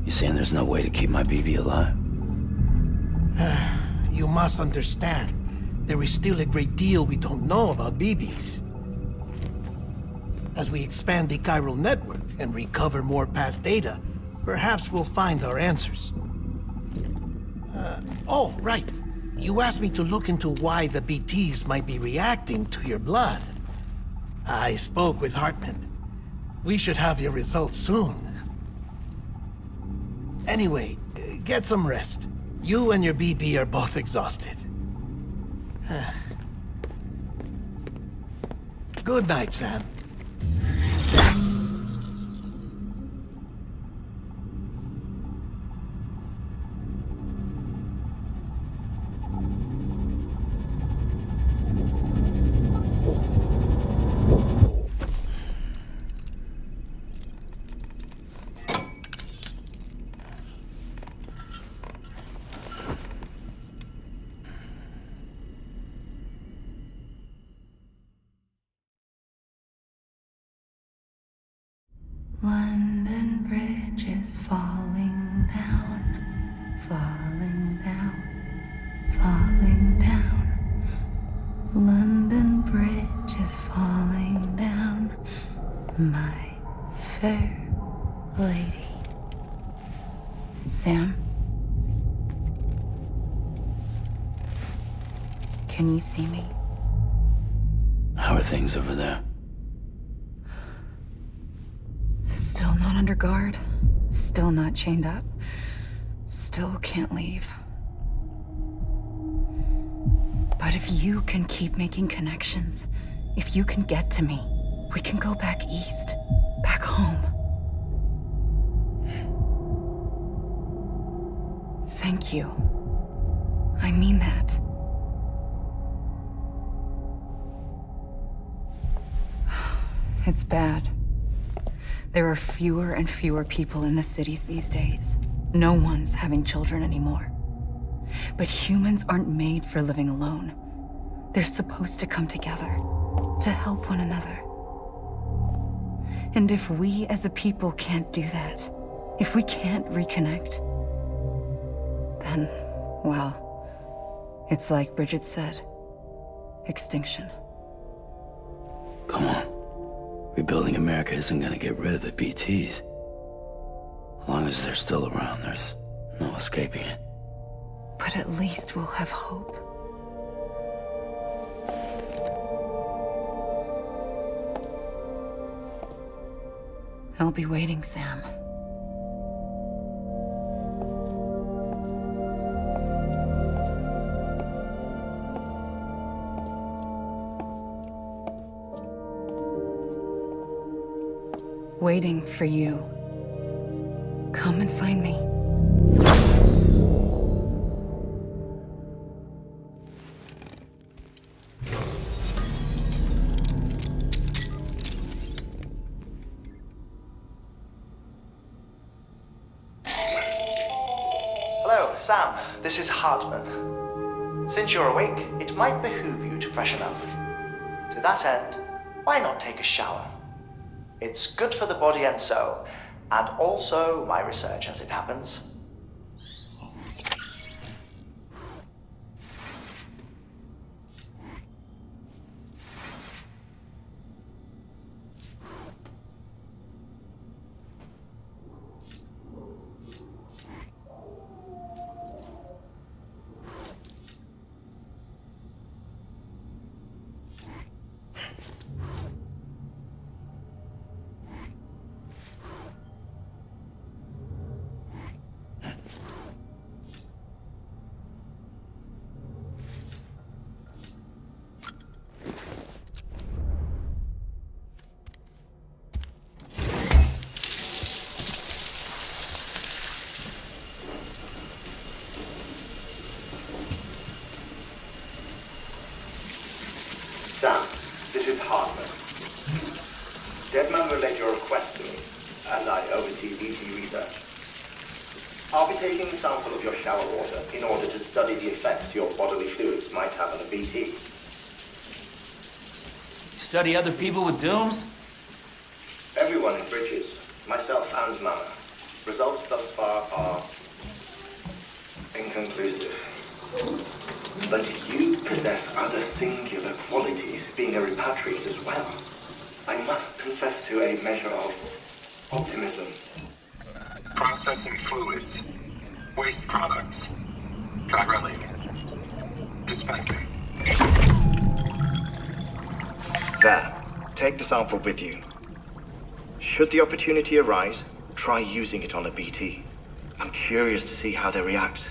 You saying there's no way to keep my BB alive? You must understand, there is still a great deal we don't know about BBs. As we expand the chiral network and recover more past data, perhaps we'll find our answers. Oh, right. You asked me to look into why the BTs might be reacting to your blood. I spoke with Hartman. We should have your results soon. Anyway, get some rest. You and your BB are both exhausted. Good night, Sam. London Bridge is falling down, falling down, falling down. London Bridge is falling down, my fair lady. Sam? Can you see me? How are things over there? Still not under guard. Still not chained up. Still can't leave. But if you can keep making connections, if you can get to me, we can go back east, back home. Thank you. I mean that. It's bad. There are fewer and fewer people in the cities these days. No one's having children anymore. But humans aren't made for living alone. They're supposed to come together, to help one another. And if we as a people can't do that, if we can't reconnect, then, well, it's like Bridget said, extinction. Come on. Rebuilding America isn't gonna get rid of the BTs. As long as they're still around, there's no escaping it. But at least we'll have hope. I'll be waiting, Sam. Waiting for you. Come and find me. Hello, Sam. This is Hartman. Since you're awake, it might behoove you to freshen up. To that end, why not take a shower? It's good for the body and soul, and also my research as it happens. Sam, this is Hartman. Deadman relayed your request to me, as I oversee BT research. I'll be taking a sample of your shower water in order to study the effects your bodily fluids might have on a BT. You study other people with dooms? Everyone in Bridges, myself and Mama. Results thus far are inconclusive. But you possess other singular qualities, being a repatriate as well. I must confess to a measure of optimism. Processing fluids. Waste products. Chiralium. Dispensing. There. Take the sample with you. Should the opportunity arise, try using it on a BT. I'm curious to see how they react.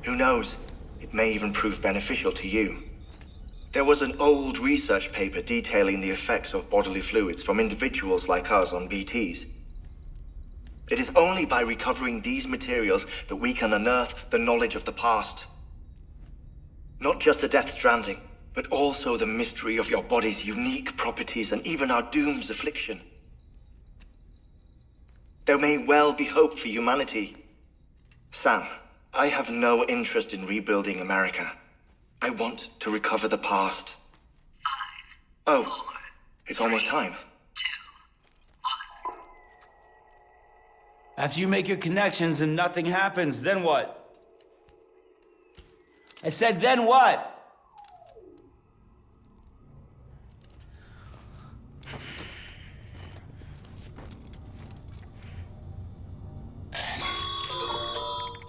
Who knows? It may even prove beneficial to you. There was an old research paper detailing the effects of bodily fluids from individuals like us on BTs. It is only by recovering these materials that we can unearth the knowledge of the past. Not just the Death Stranding, but also the mystery of your body's unique properties and even our doom's affliction. There may well be hope for humanity. Sam, I have no interest in rebuilding America. I want to recover the past. 5, 4, oh, it's almost time. 2, 1. After you make your connections and nothing happens, then what? I said, then what?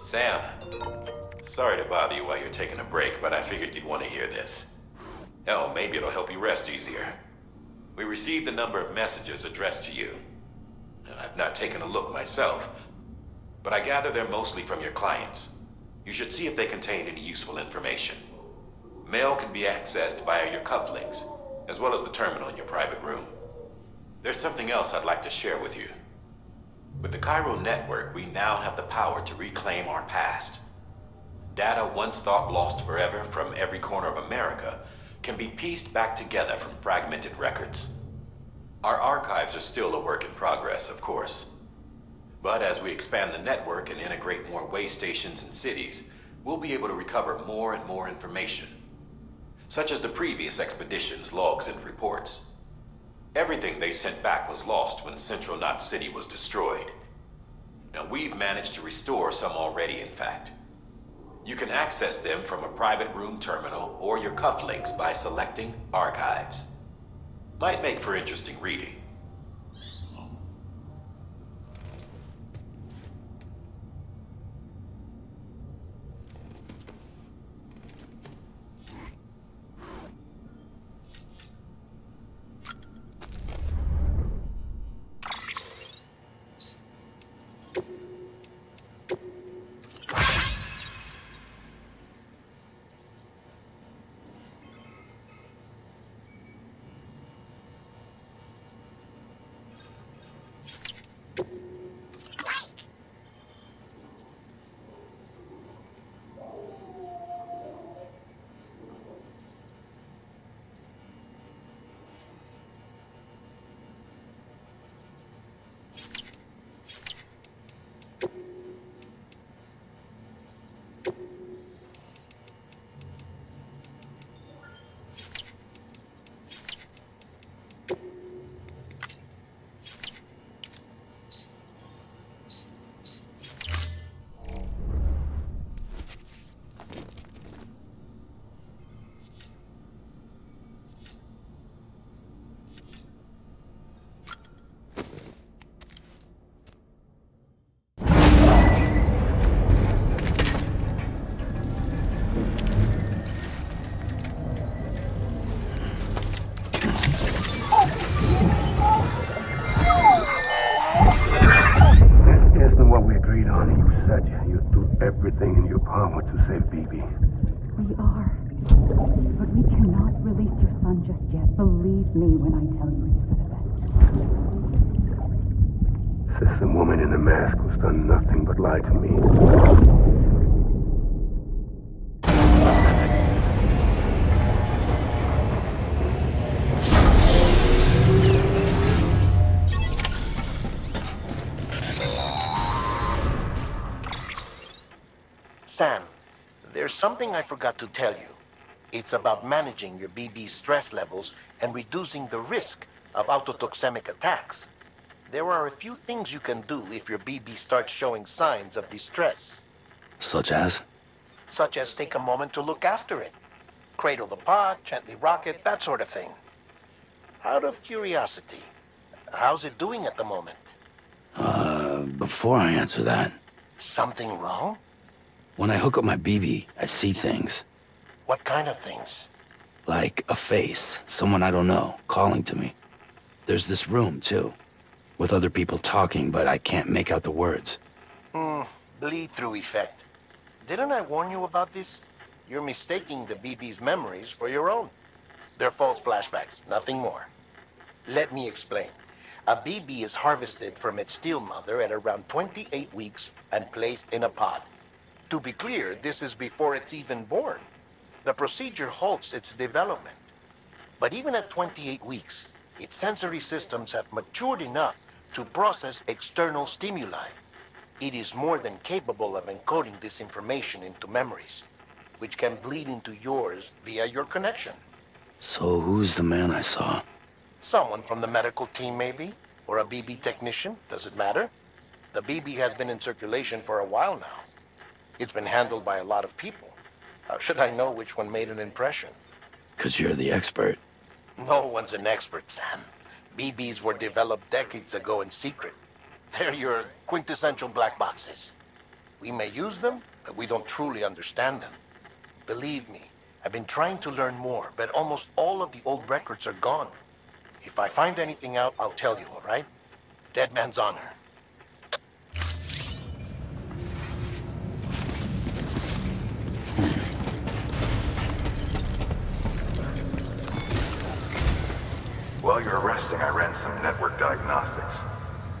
Sam, sorry to bother you while you're taking a break, but I figured you'd want to hear this. Hell, maybe it'll help you rest easier. We received a number of messages addressed to you. I've not taken a look myself, but I gather they're mostly from your clients. You should see if they contain any useful information. Mail can be accessed via your cufflinks, as well as the terminal in your private room. There's something else I'd like to share with you. With the Chiral Network, we now have the power to reclaim our past. Data once thought lost forever from every corner of America can be pieced back together from fragmented records. Our archives are still a work in progress, of course. But as we expand the network and integrate more way stations and cities, we'll be able to recover more and more information, such as the previous expedition's logs and reports. Everything they sent back was lost when Central Knot City was destroyed. Now we've managed to restore some already, in fact. You can access them from a private room terminal or your cufflinks by selecting Archives. Might make for interesting reading. Everything in your power to save BB. We are. But we cannot release your son just yet. Believe me when I tell you it's for the best. Says the woman in the mask who's done nothing but lie to me. Sam, there's something I forgot to tell you. It's about managing your BB stress levels and reducing the risk of autotoxemic attacks. There are a few things you can do if your BB starts showing signs of distress. Such as? Such as take a moment to look after it. Cradle the pot, gently rock it, that sort of thing. Out of curiosity, how's it doing at the moment? Before I answer that... Something wrong? When I hook up my BB, I see things. What kind of things? Like a face, someone I don't know, calling to me. There's this room, too, with other people talking, but I can't make out the words. Bleed-through effect. Didn't I warn you about this? You're mistaking the BB's memories for your own. They're false flashbacks, nothing more. Let me explain. A BB is harvested from its steel mother at around 28 weeks and placed in a pod. To be clear, this is before it's even born. The procedure halts its development. But even at 28 weeks, its sensory systems have matured enough to process external stimuli. It is more than capable of encoding this information into memories, which can bleed into yours via your connection. So who's the man I saw? Someone from the medical team, maybe? Or a BB technician? Does it matter? The BB has been in circulation for a while now. It's been handled by a lot of people. How should I know which one made an impression? 'Cause you're the expert. No one's an expert, Sam. BBs were developed decades ago in secret. They're your quintessential black boxes. We may use them, but we don't truly understand them. Believe me, I've been trying to learn more, but almost all of the old records are gone. If I find anything out, I'll tell you, all right? Dead man's honor. While you're resting, I ran some network diagnostics.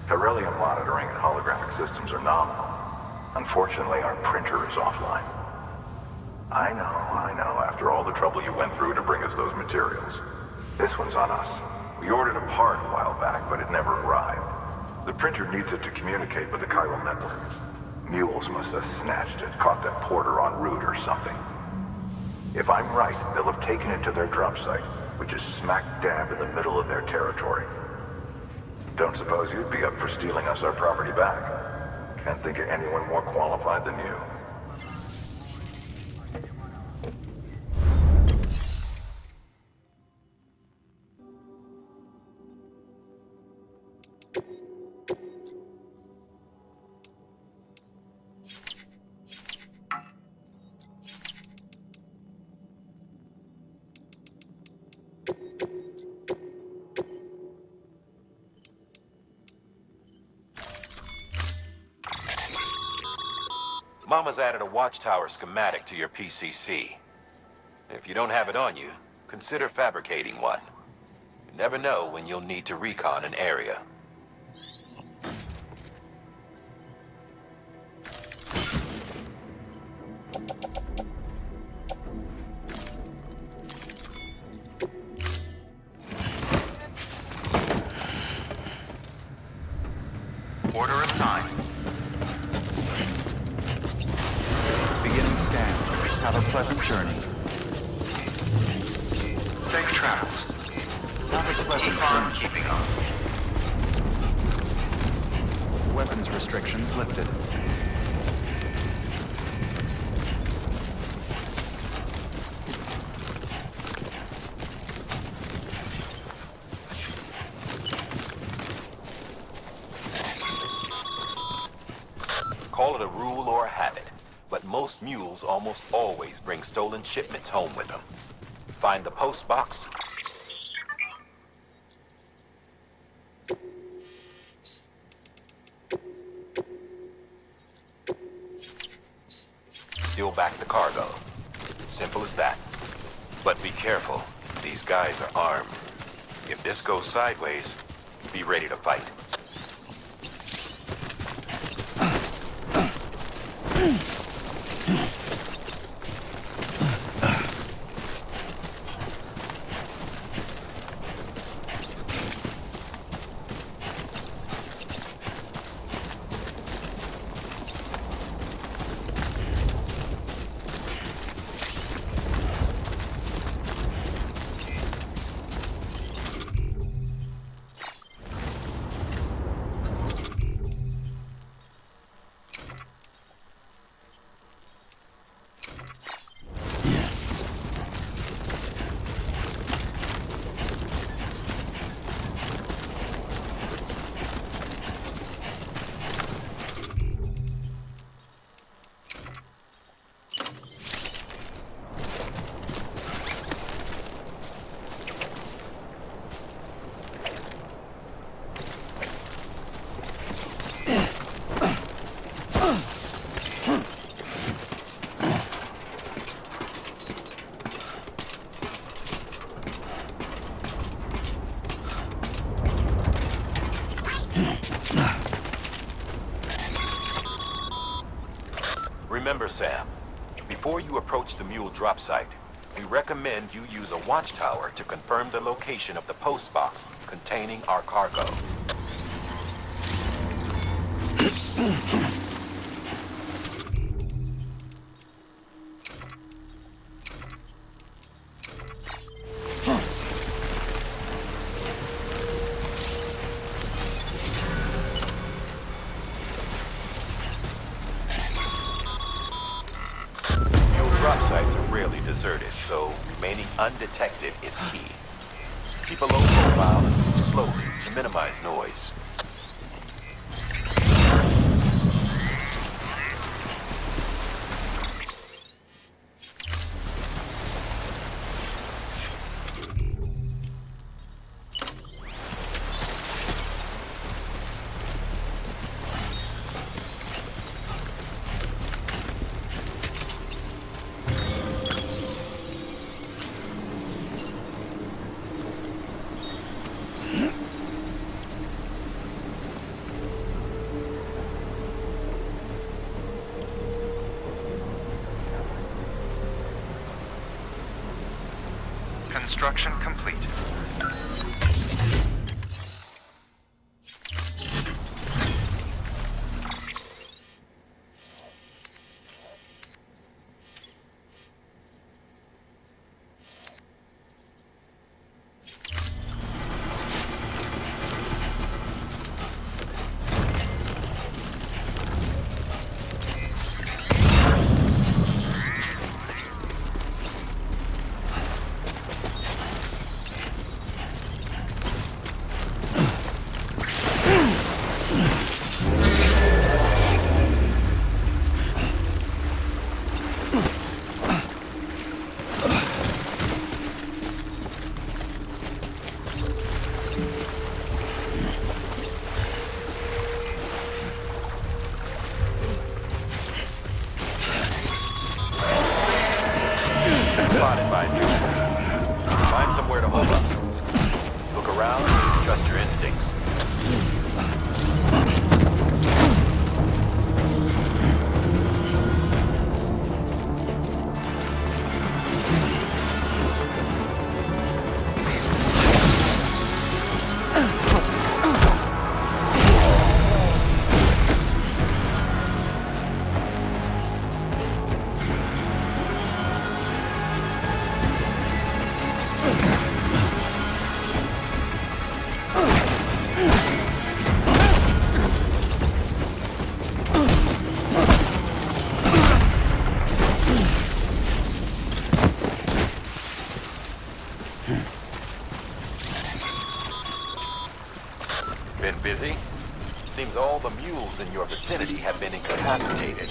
Beryllium monitoring and holographic systems are nominal. Unfortunately, our printer is offline. I know, after all the trouble you went through to bring us those materials. This one's on us. We ordered a part a while back, but it never arrived. The printer needs it to communicate with the chiral network. Mules must have snatched it, caught that porter en route or something. If I'm right, they'll have taken it to their drop site, which is smack dab in the middle of their territory. Don't suppose you'd be up for stealing us our property back? Can't think of anyone more qualified than you. Mama's added a watchtower schematic to your PCC. If you don't have it on you, consider fabricating one. You never know when you'll need to recon an area. Order assigned. Beginning scan. Have a pleasant journey. Safe travels. Have a pleasant journey. Keeping on. Weapons restrictions lifted. Call it a rule or a habit, but most mules almost always bring stolen shipments home with them. Find the post box. Steal back the cargo. Simple as that. But be careful. These guys are armed. If this goes sideways, be ready to fight. Remember, Sam, before you approach the mule drop site, we recommend you use a watchtower to confirm the location of the post box containing our cargo. Drop sites are rarely deserted, so remaining undetected is key. Keep a low profile and move slowly to minimize noise. Construction complete. spotted by me. Find somewhere to hold up. Look around, trust your instincts. Been busy? Seems all the mules in your vicinity have been incapacitated.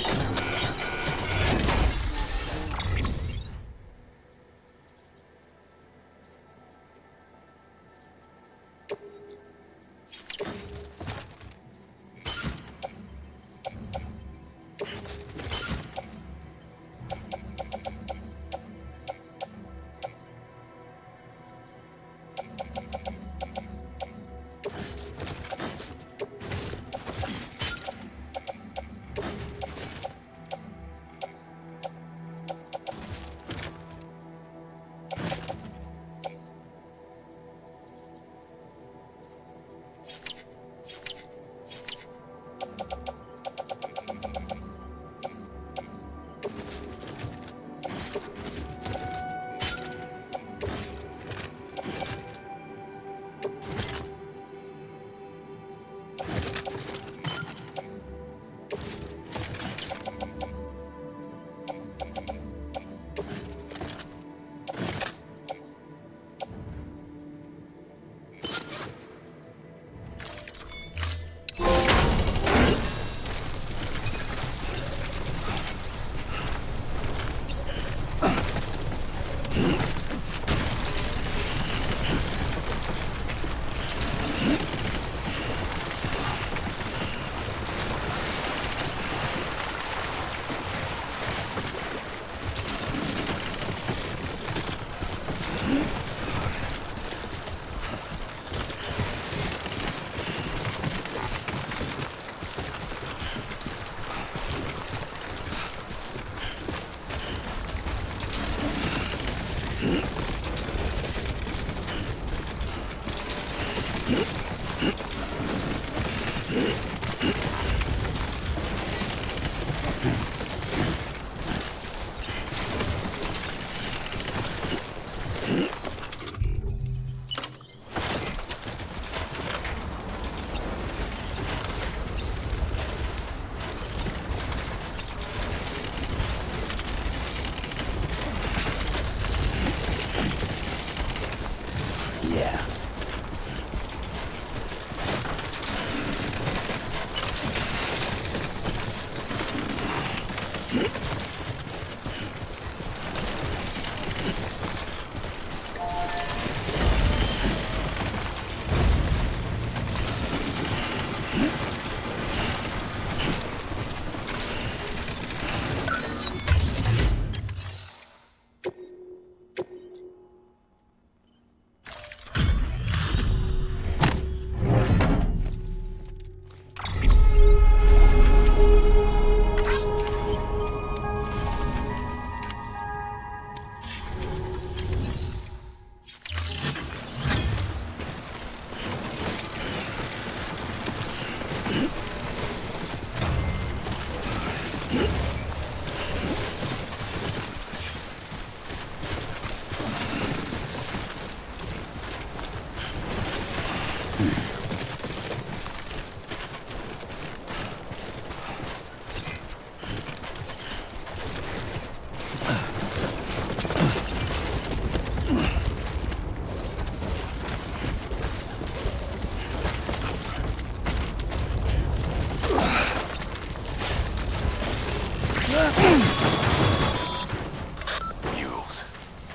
Mules.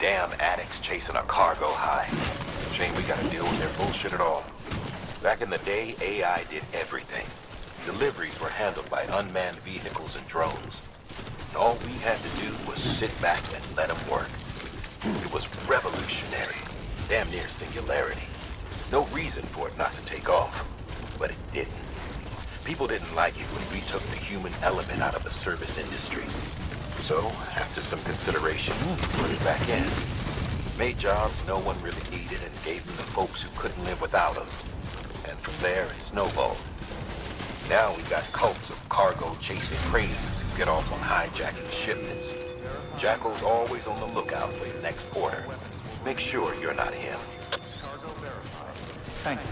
Damn addicts chasing a cargo high. Shame we gotta deal with their bullshit at all. Back in the day, AI did everything. Deliveries were handled by unmanned vehicles and drones. And all we had to do was sit back and let them work. It was revolutionary, damn near singularity. No reason for it not to take off, but it didn't. People didn't like it when we took the human element out of the service industry. So, after some consideration, put it back in. Made jobs no one really needed and gave them to folks who couldn't live without them. And from there, it snowballed. Now we got cults of cargo-chasing crazies who get off on hijacking shipments. Jackal's always on the lookout for your next porter. Make sure you're not him. Thank you.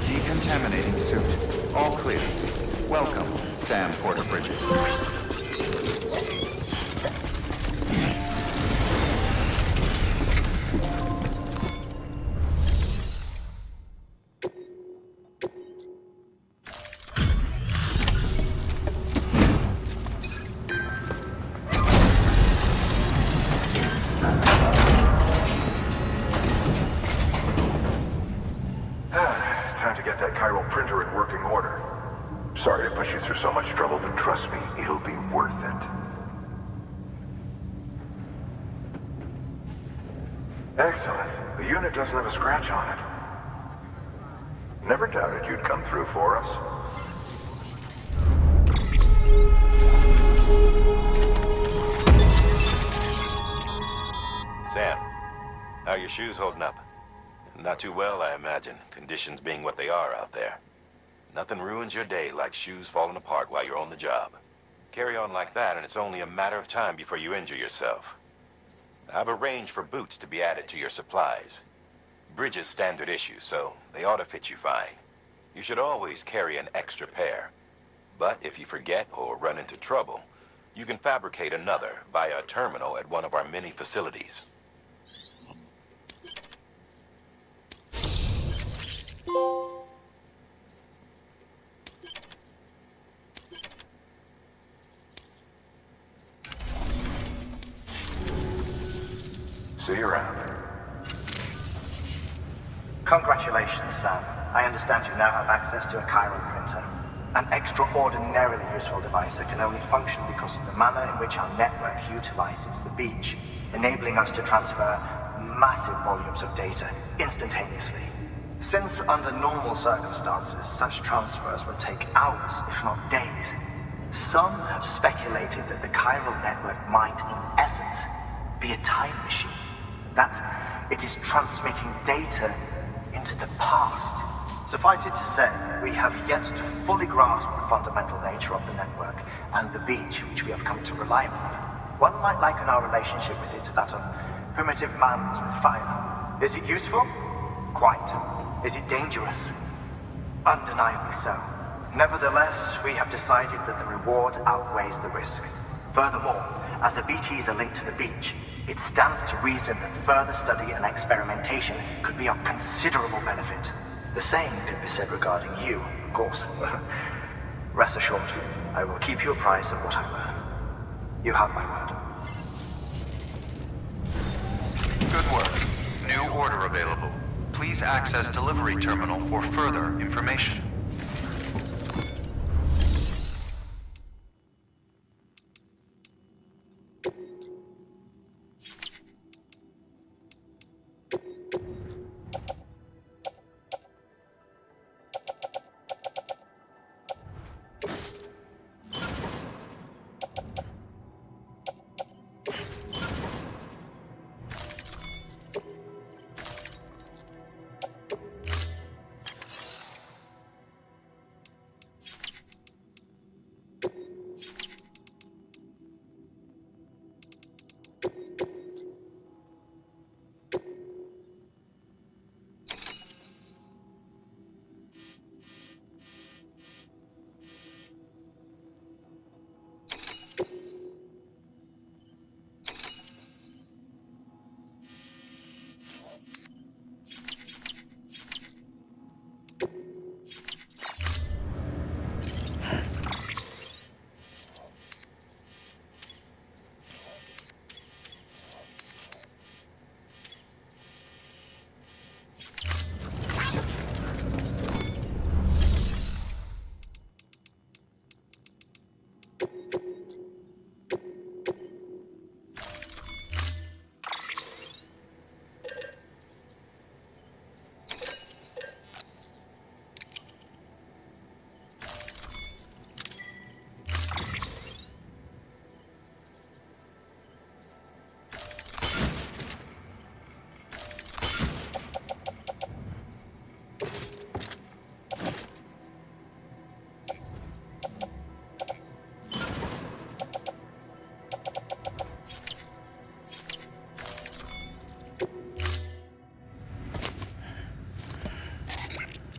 Decontaminating suit. All clear. Welcome, Sam Porter Bridges. Time to get that chiral printer in working order. Sorry to push you through so much trouble, but trust me, it'll be worth it. Excellent. The unit doesn't have a scratch on it. Never doubted you'd come through for us. Sam, how are your shoes holding up? Not too well, I imagine, conditions being what they are out there. Nothing ruins your day like shoes falling apart while you're on the job. Carry on like that, and it's only a matter of time before you injure yourself. I've arranged for boots to be added to your supplies. Bridges standard issue, so they ought to fit you fine. You should always carry an extra pair. But if you forget or run into trouble, you can fabricate another via a terminal at one of our many facilities. See you around. Congratulations, Sam. I understand you now have access to a chiral printer. An extraordinarily useful device that can only function because of the manner in which our network utilizes the beach, enabling us to transfer massive volumes of data instantaneously. Since under normal circumstances, such transfers would take hours, if not days, some have speculated that the chiral network might, in essence, be a time machine. That it is transmitting data into the past. Suffice it to say, we have yet to fully grasp the fundamental nature of the network and the beach which we have come to rely on. One might liken our relationship with it to that of primitive man's with fire. Is it useful? Quite. Is it dangerous? Undeniably so. Nevertheless, we have decided that the reward outweighs the risk. Furthermore, as the BTs are linked to the beach, it stands to reason that further study and experimentation could be of considerable benefit. The same could be said regarding you, of course. Rest assured, I will keep you apprised of what I learn. You have my word. Good work. New order available. Please access delivery terminal for further information.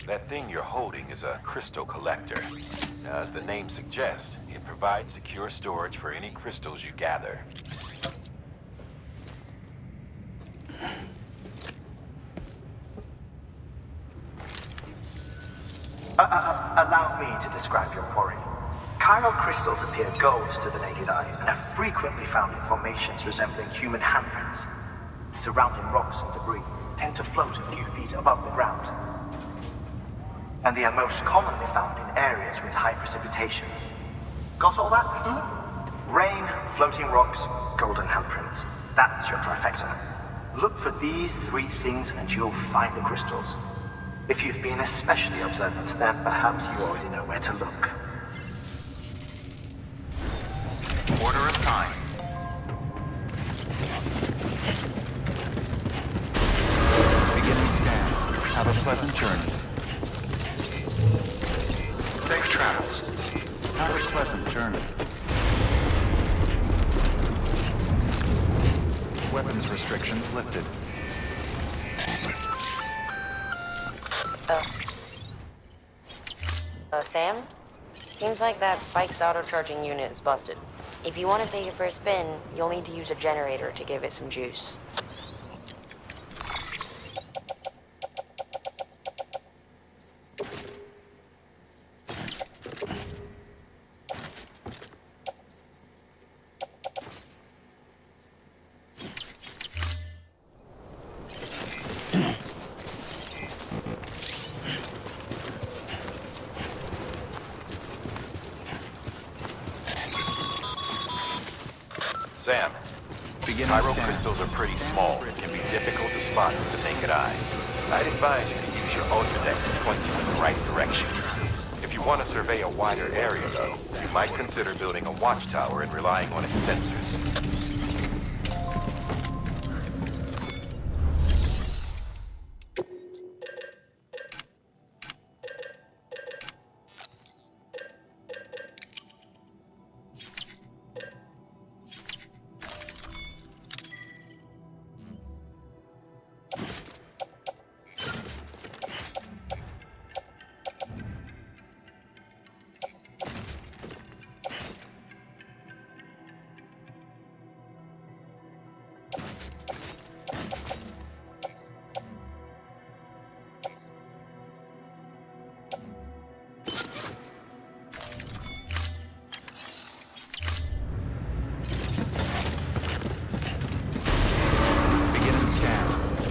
That thing you're holding is a crystal collector. Now, as the name suggests, it provides secure storage for any crystals you gather. Allow me to describe your quarry. Chiral crystals appear gold to the naked eye and are frequently found in formations resembling human handprints. Surrounding rocks and debris tend to float a few feet above the ground. And they are most commonly found in areas with high precipitation. Got all that? Rain, floating rocks, golden handprints. That's your trifecta. Look for these three things and you'll find the crystals. If you've been especially observant, then perhaps you already know where to look. Order assigned. Beginning scan. Have a pleasant journey. Safe travels. Have a pleasant journey. Weapons restrictions lifted. Sam? Seems like that bike's auto-charging unit is busted. If you want to take it for a spin, you'll need to use a generator to give it some juice. Sam, chiral crystals are pretty small and can be difficult to spot with the naked eye. I'd advise you to use your ultra-deck to point you in the right direction. If you want to survey a wider area, though, you might consider building a watchtower and relying on its sensors.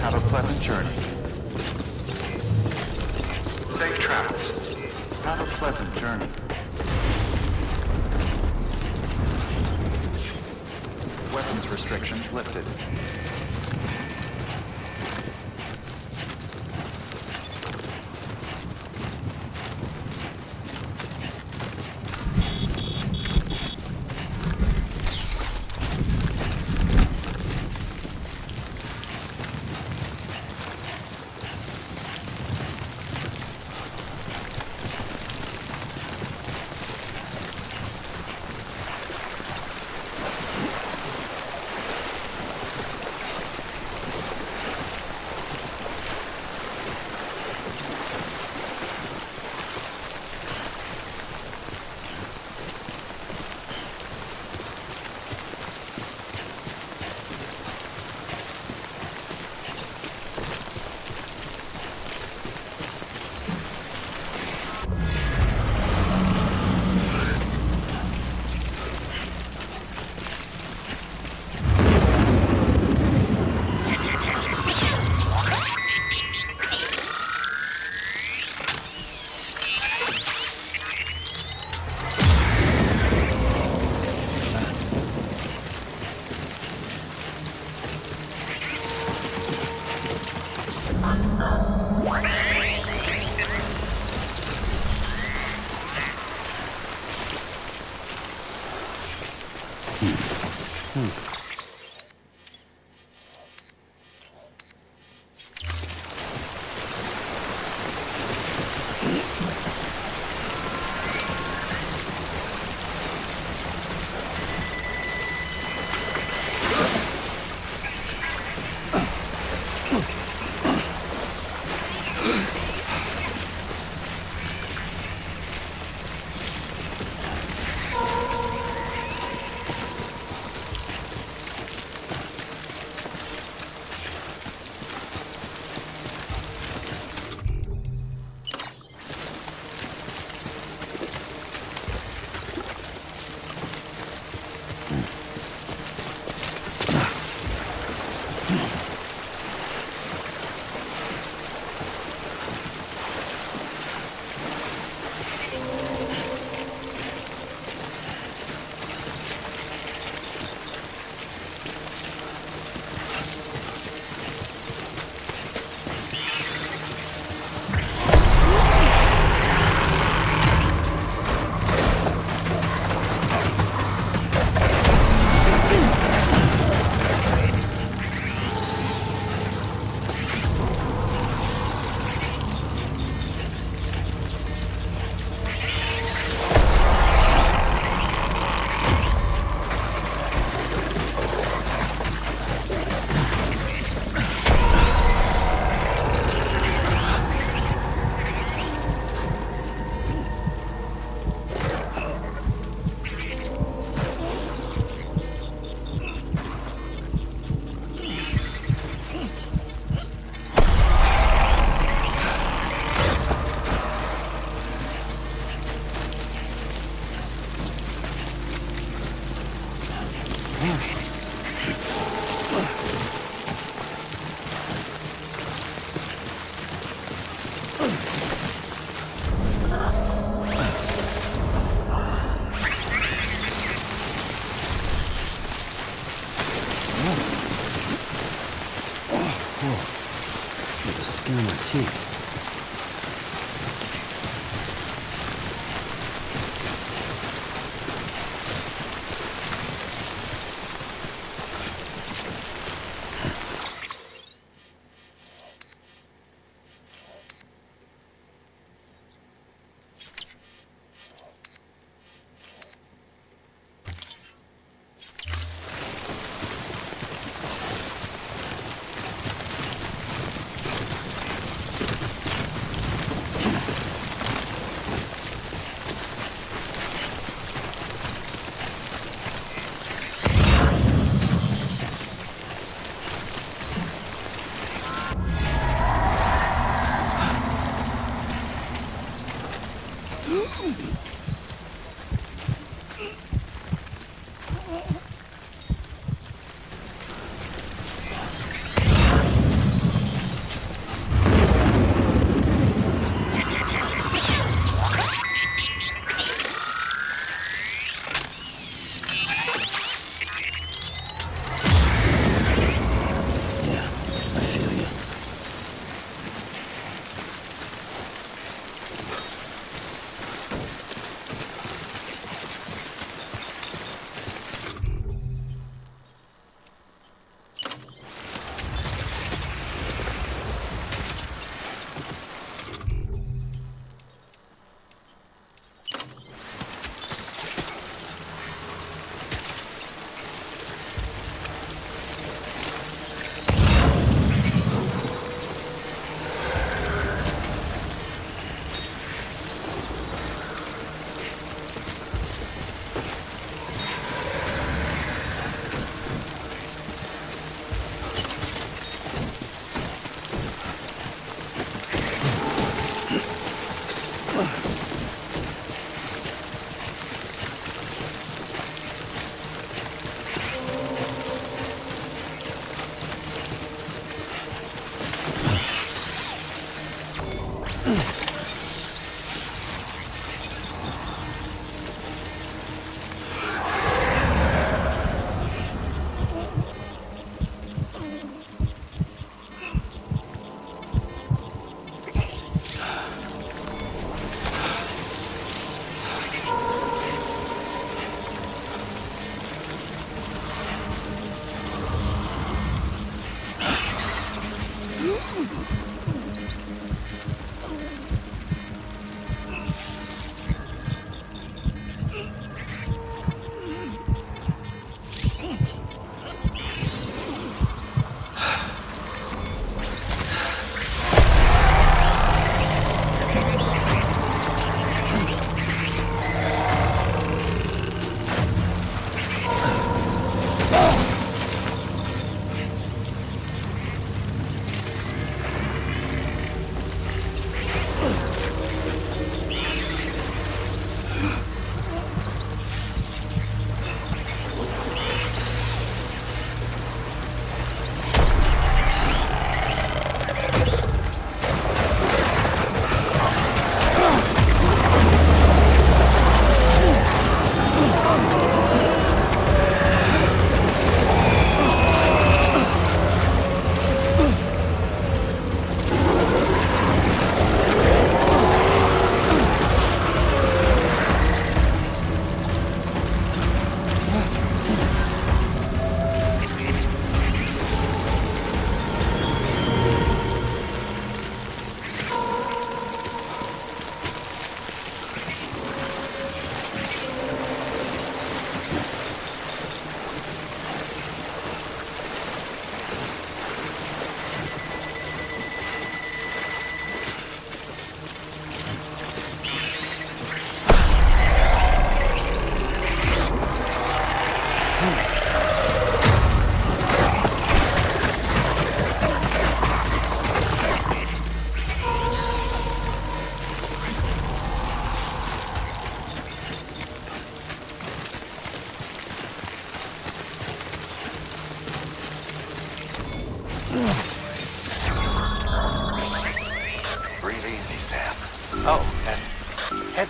Have a pleasant journey. Safe travels. Have a pleasant journey. Weapons restrictions lifted.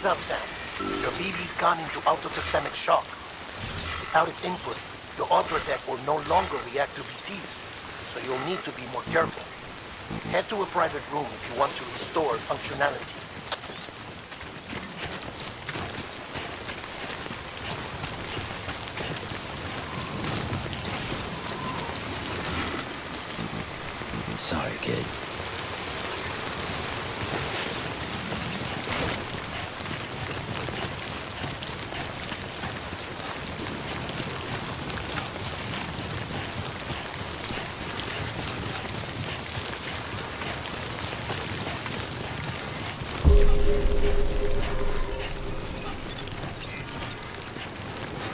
Heads up, Sam. Your BB's gone into autototemic shock. Without its input, your auto deck will no longer react to BTs, so you'll need to be more careful. Head to a private room if you want to restore functionality. Sorry, kid.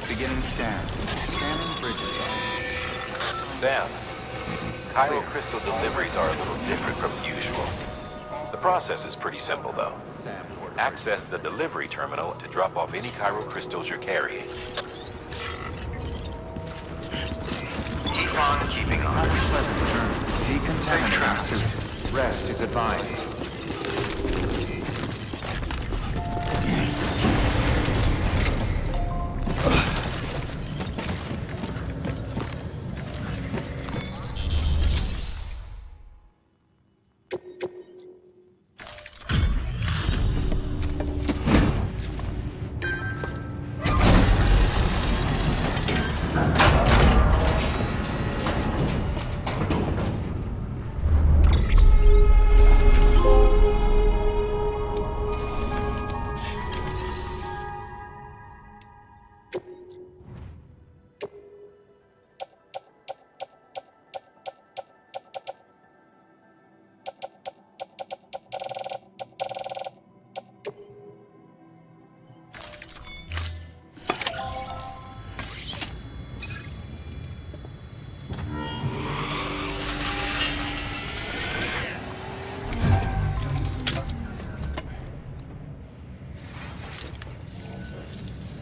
Beginning scan. Scanning bridges. Sam, Cairo crystal deliveries are a little different from usual. The process is pretty simple, though. Access the delivery terminal to drop off any Cairo crystals you're carrying. Keep on keeping on. Pleasant journey. Decontaminating suit. Rest is advised.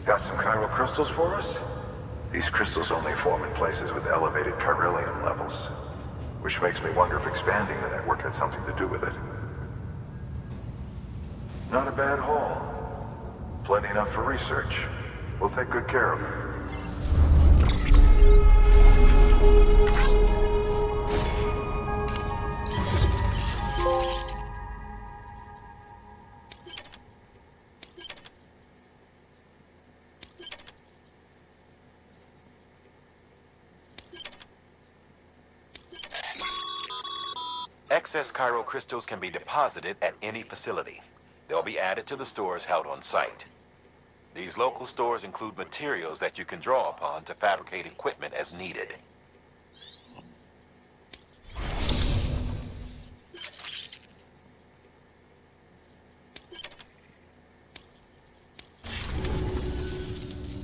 Got some chiral crystals for us? These crystals only form in places with elevated chiralium levels, which makes me wonder if expanding the network had something to do with it. Not a bad haul. Plenty enough for research. We'll take good care of it. Excess Cairo crystals can be deposited at any facility. They'll be added to the stores held on site. These local stores include materials that you can draw upon to fabricate equipment as needed.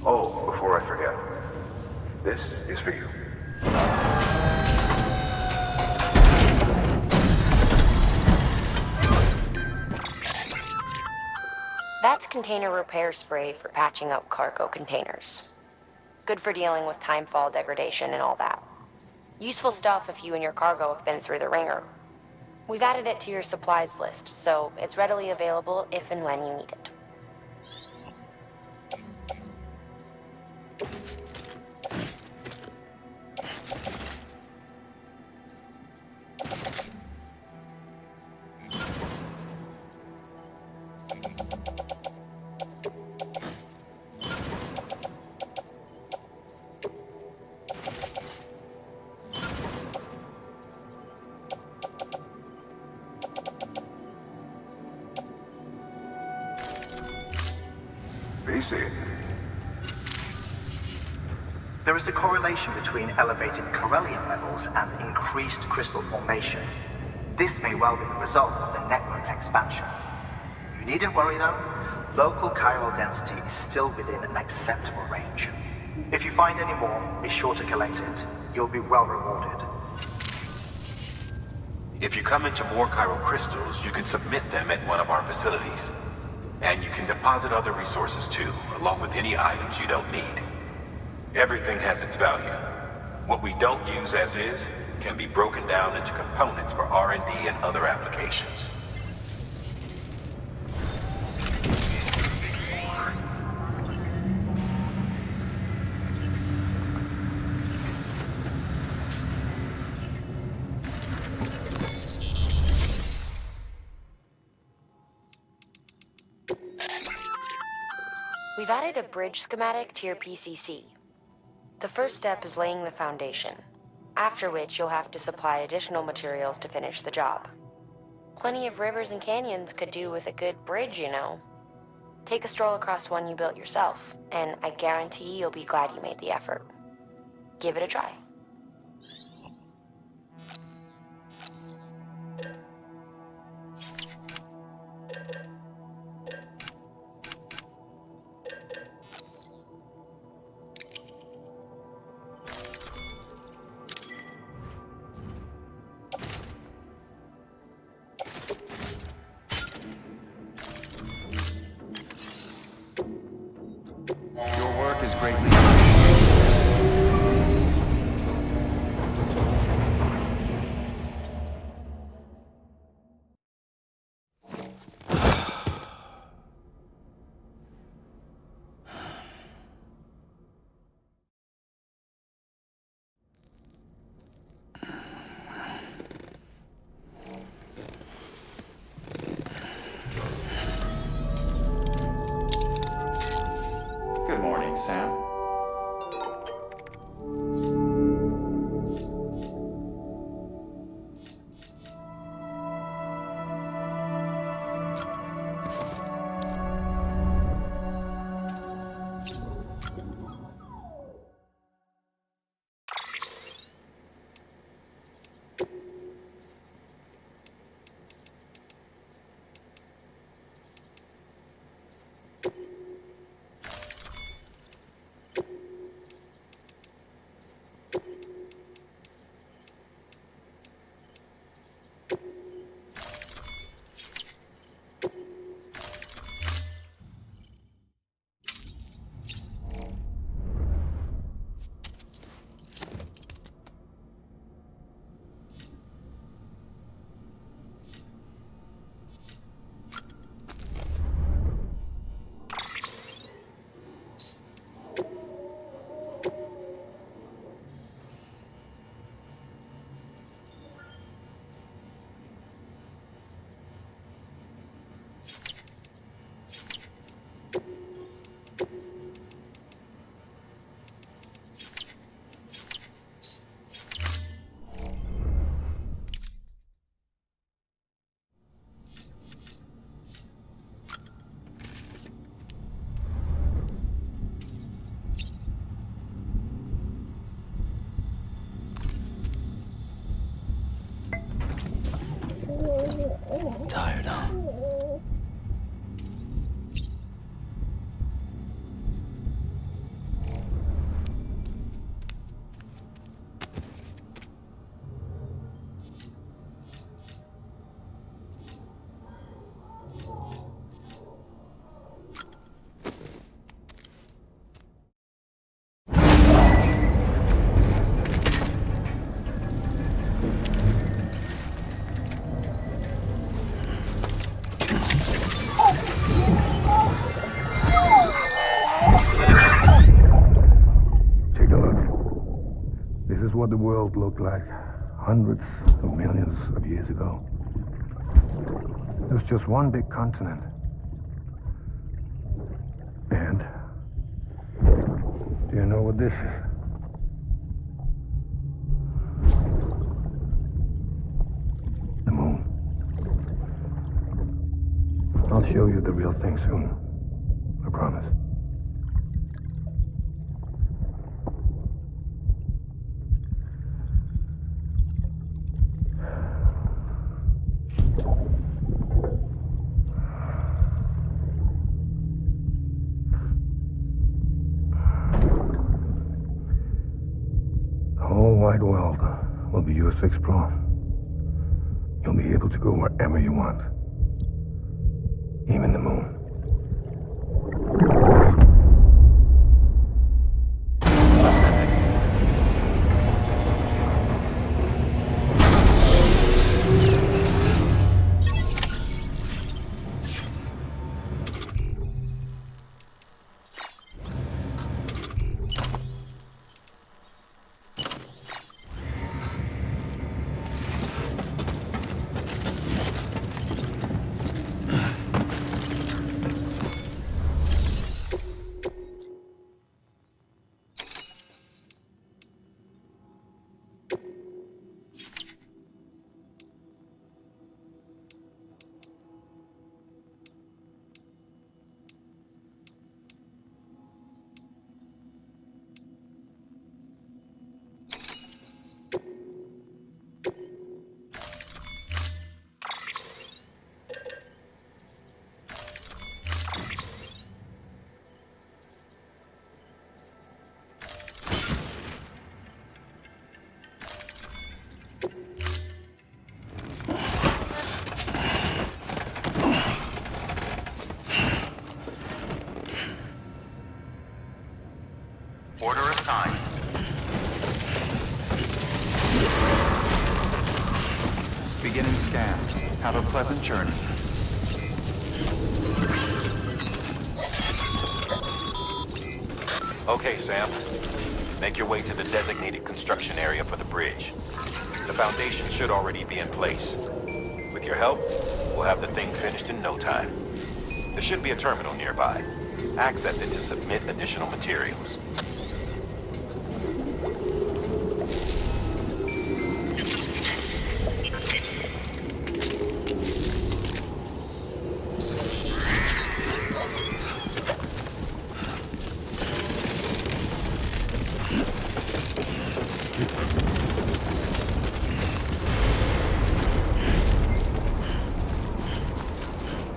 Oh, before I forget, this is for you. That's container repair spray for patching up cargo containers. Good for dealing with timefall degradation and all that. Useful stuff if you and your cargo have been through the ringer. We've added it to your supplies list, so it's readily available if and when you need it. There is a correlation between elevated chiralium levels and increased crystal formation. This may well be the result of the network's expansion. You needn't worry though. Local chiral density is still within an acceptable range. If you find any more, be sure to collect it. You'll be well rewarded. If you come into more chiral crystals, you can submit them at one of our facilities. And you can deposit other resources too, along with any items you don't need. Everything has its value. What we don't use as is can be broken down into components for R&D and other applications. We've added a bridge schematic to your PCC. The first step is laying the foundation, after which you'll have to supply additional materials to finish the job. Plenty of rivers and canyons could do with a good bridge, you know. Take a stroll across one you built yourself, and I guarantee you'll be glad you made the effort. Give it a try. Your work is greatly Good morning, Sam. Tired, huh? Take a look. This is what the world looked like hundreds of millions of years ago. It was just one big continent. And do you know what this is? The moon. I'll show you the real thing soon. I promise. The whole wide world will be yours to explore. You'll be able to go wherever you want. Even the moon. time. Beginning scan. Have a pleasant journey. Okay, Sam. Make your way to the designated construction area for the bridge. The foundation should already be in place. With your help, we'll have the thing finished in no time. There should be a terminal nearby. Access it to submit additional materials.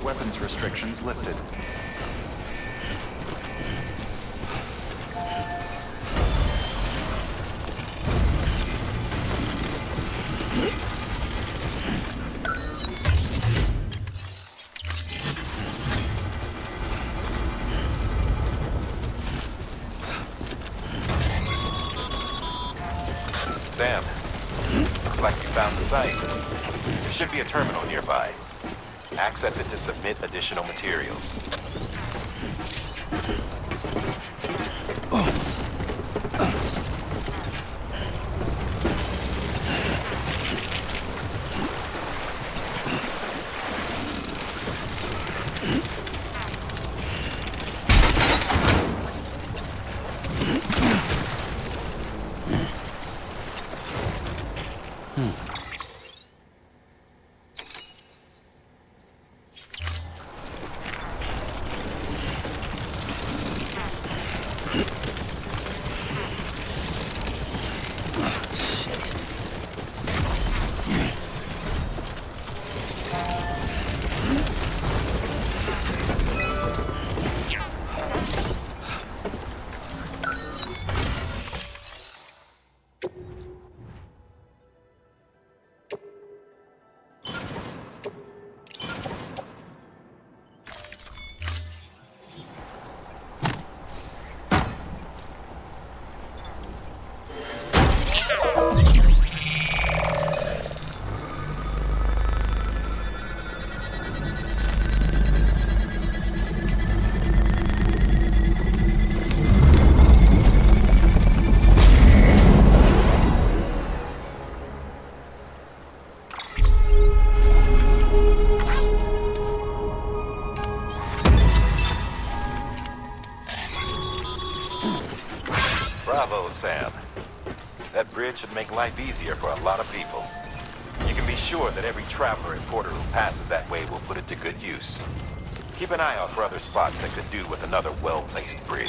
Weapons restrictions lifted. Sam, looks like you found the site. There should be a terminal nearby. Access it to submit additional materials. Bravo, Sam. That bridge should make life easier for a lot of people. You can be sure that every traveler and porter who passes that way will put it to good use. Keep an eye out for other spots that could do with another well-placed bridge.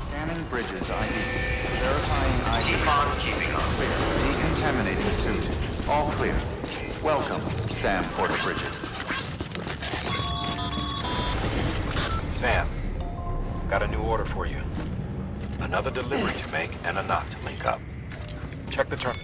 Scanning bridges ID. Verifying ID. Keep on keeping on. Clear. Decontaminating suit. All clear. Welcome, Sam Porter Bridges. Sam, got a new order for you. Another delivery to make and a knot to link up. Check the term.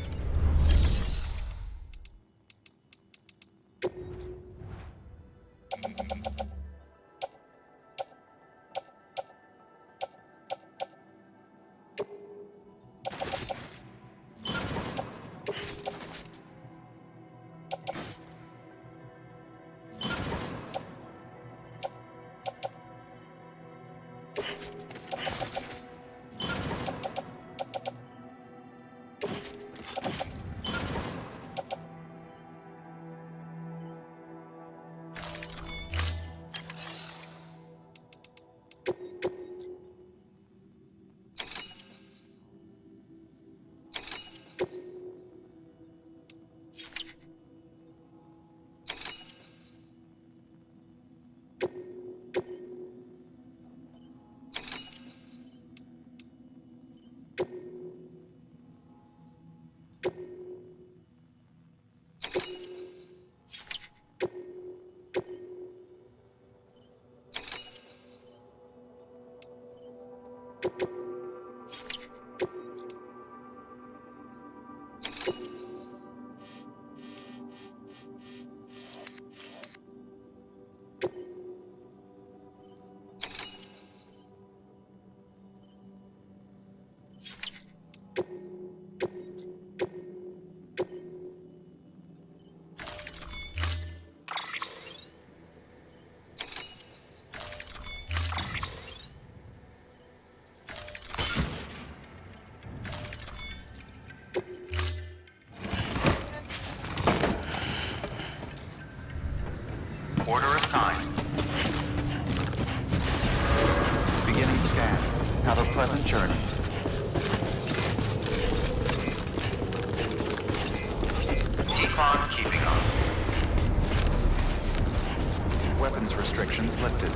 weapons restrictions lifted.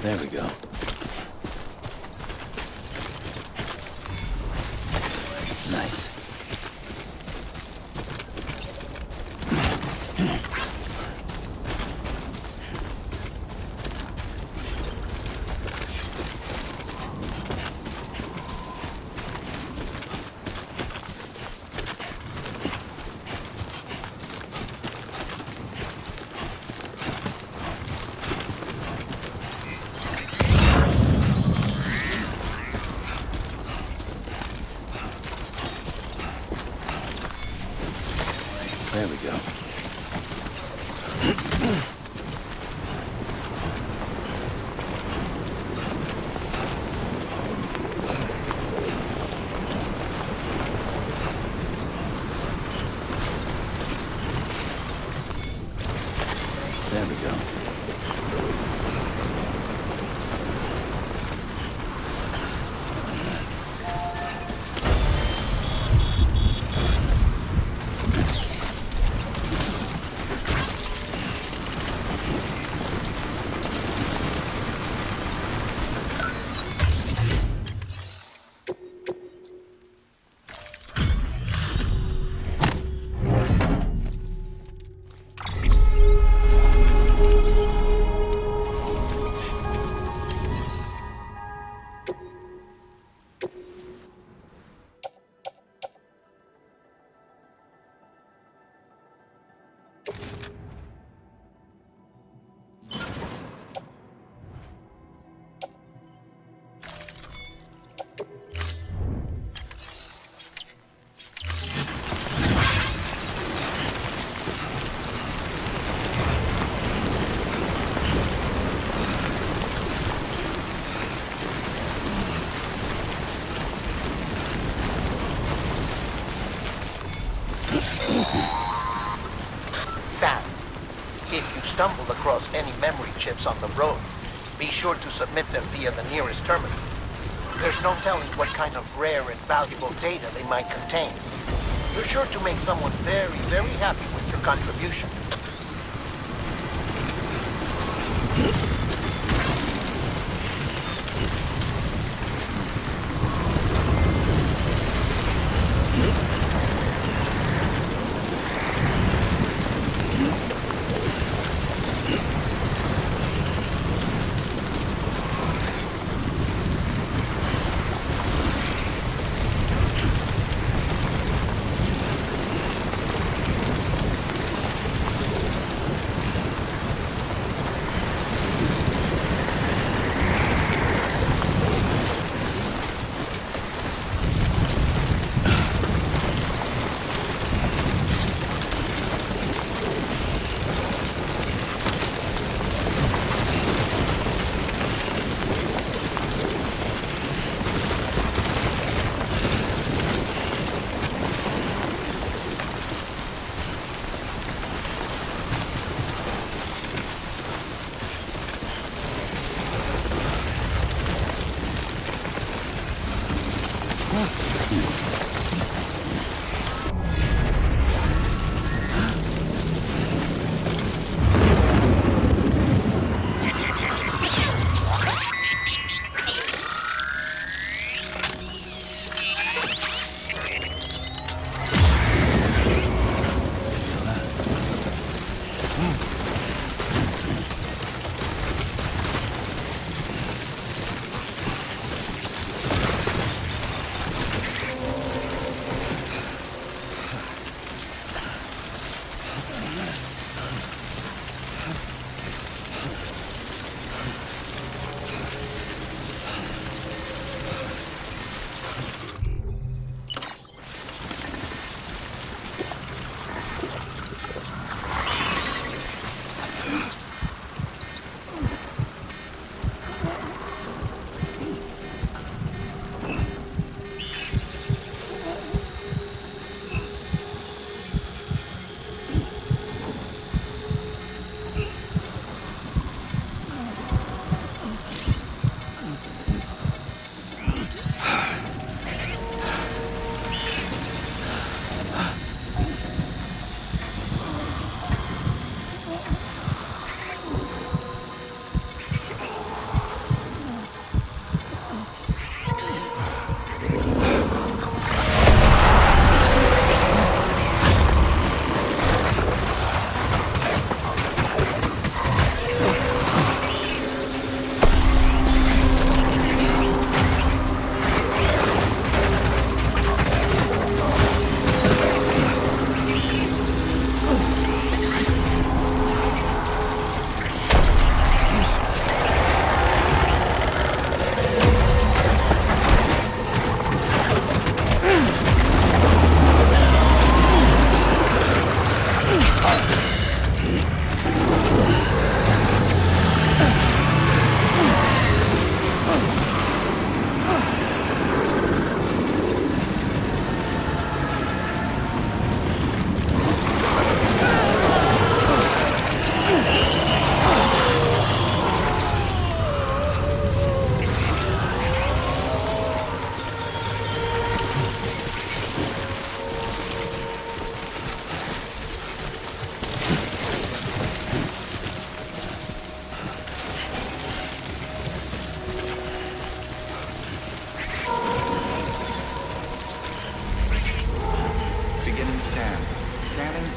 There we go. Nice. There we go. There we go. Sam, if you stumble across any memory chips on the road, be sure to submit them via the nearest terminal. There's no telling what kind of rare and valuable data they might contain. You're sure to make someone very, very happy with your contribution.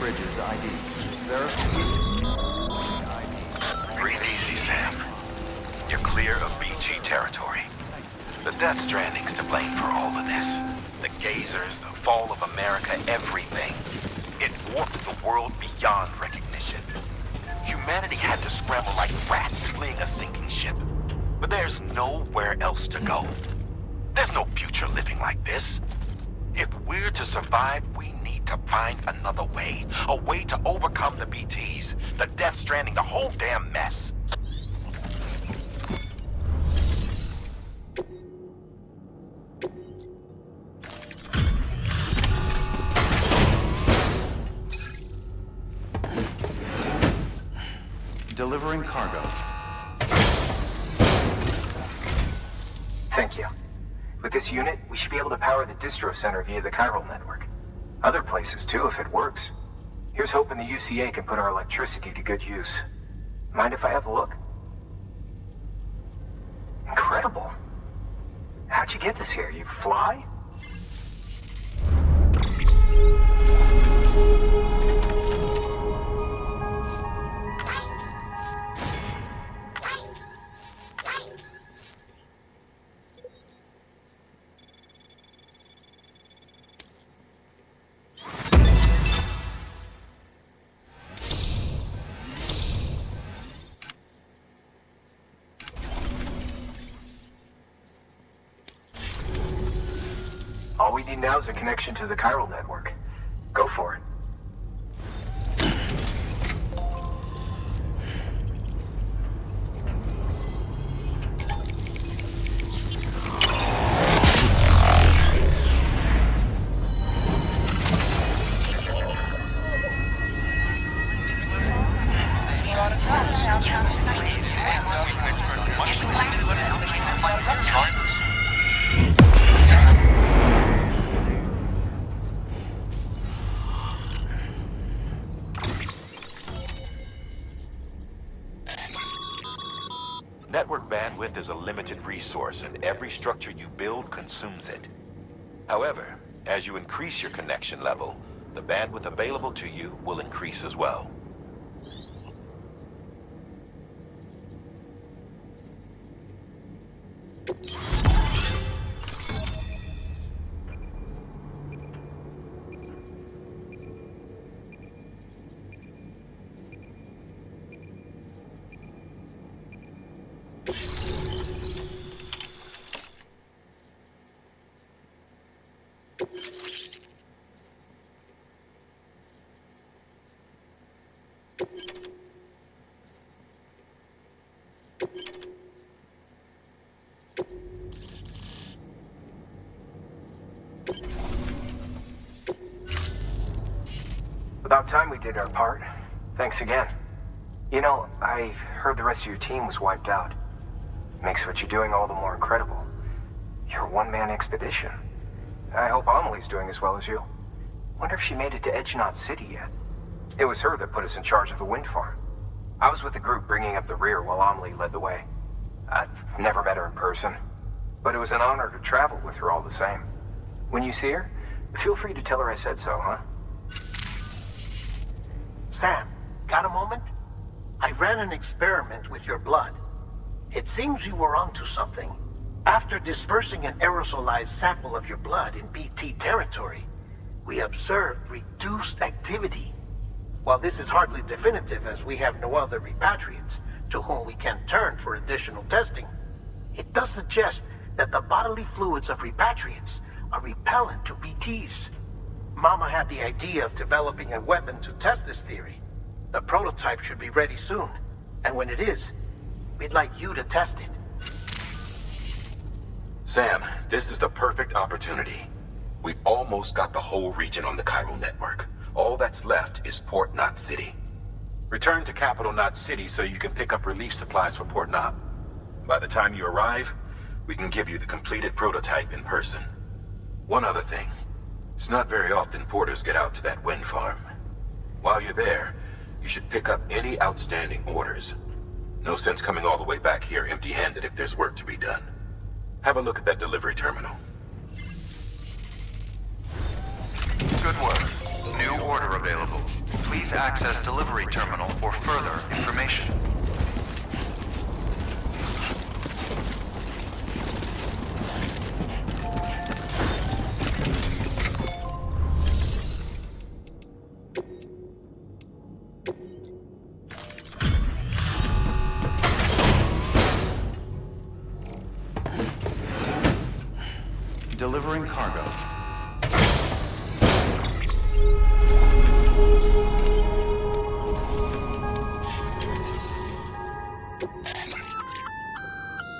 Bridges ID. Breathe easy, Sam. You're clear of BT territory. The Death Stranding's to blame for all of this. The gazers, the fall of America, everything. It warped the world beyond recognition. Humanity had to scramble like rats fleeing a sinking ship. But there's nowhere else to go. There's no future living like this. If we're to survive, we need to find another way. A way to overcome the BTs, the Death Stranding, the whole damn mess. Delivering cargo. Thank you. With this unit, we should be able to power the distro center via the chiral network. Other places too, if it works. Here's hoping the UCA can put our electricity to good use. Mind if I have a look? Incredible. How'd you get this here? You fly? All we need now is a connection to the chiral network. Go for it. Network bandwidth is a limited resource, and every structure you build consumes it. However, as you increase your connection level, the bandwidth available to you will increase as well. About time we did our part. Thanks again. You know, I heard the rest of your team was wiped out. Makes what you're doing all the more incredible. You're a one-man expedition. I hope Amelie's doing as well as you. Wonder if she made it to Edge-Knot City yet. It was her that put us in charge of the wind farm. I was with the group bringing up the rear while Amelie led the way. I've never met her in person, but it was an honor to travel with her all the same. When you see her, feel free to tell her I said so, huh? Sam, got a moment? I ran an experiment with your blood. It seems you were onto something. After dispersing an aerosolized sample of your blood in BT territory, we observed reduced activity. While this is hardly definitive, as we have no other repatriates to whom we can turn for additional testing, it does suggest that the bodily fluids of repatriates are repellent to BTs. Mama had the idea of developing a weapon to test this theory. The prototype should be ready soon, and when it is, we'd like you to test it. Sam, this is the perfect opportunity. We've almost got the whole region on the chiral network. All that's left is Port Knot City. Return to Capital Knot City so you can pick up relief supplies for Port Knot. By the time you arrive, we can give you the completed prototype in person. One other thing. It's not very often porters get out to that wind farm. While you're there, you should pick up any outstanding orders. No sense coming all the way back here empty-handed if there's work to be done. Have a look at that delivery terminal. Good work. New order available. Please access delivery terminal for further information. Delivering cargo.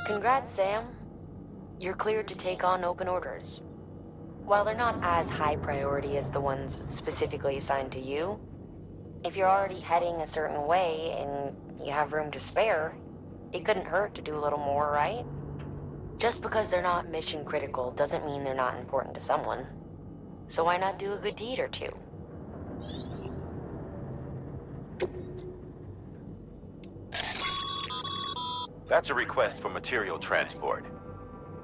Congrats, Sam. You're cleared to take on open orders. While they're not as high priority as the ones specifically assigned to you, if you're already heading a certain way and you have room to spare, it couldn't hurt to do a little more, right? Just because they're not mission critical doesn't mean they're not important to someone. So why not do a good deed or two? That's a request for material transport.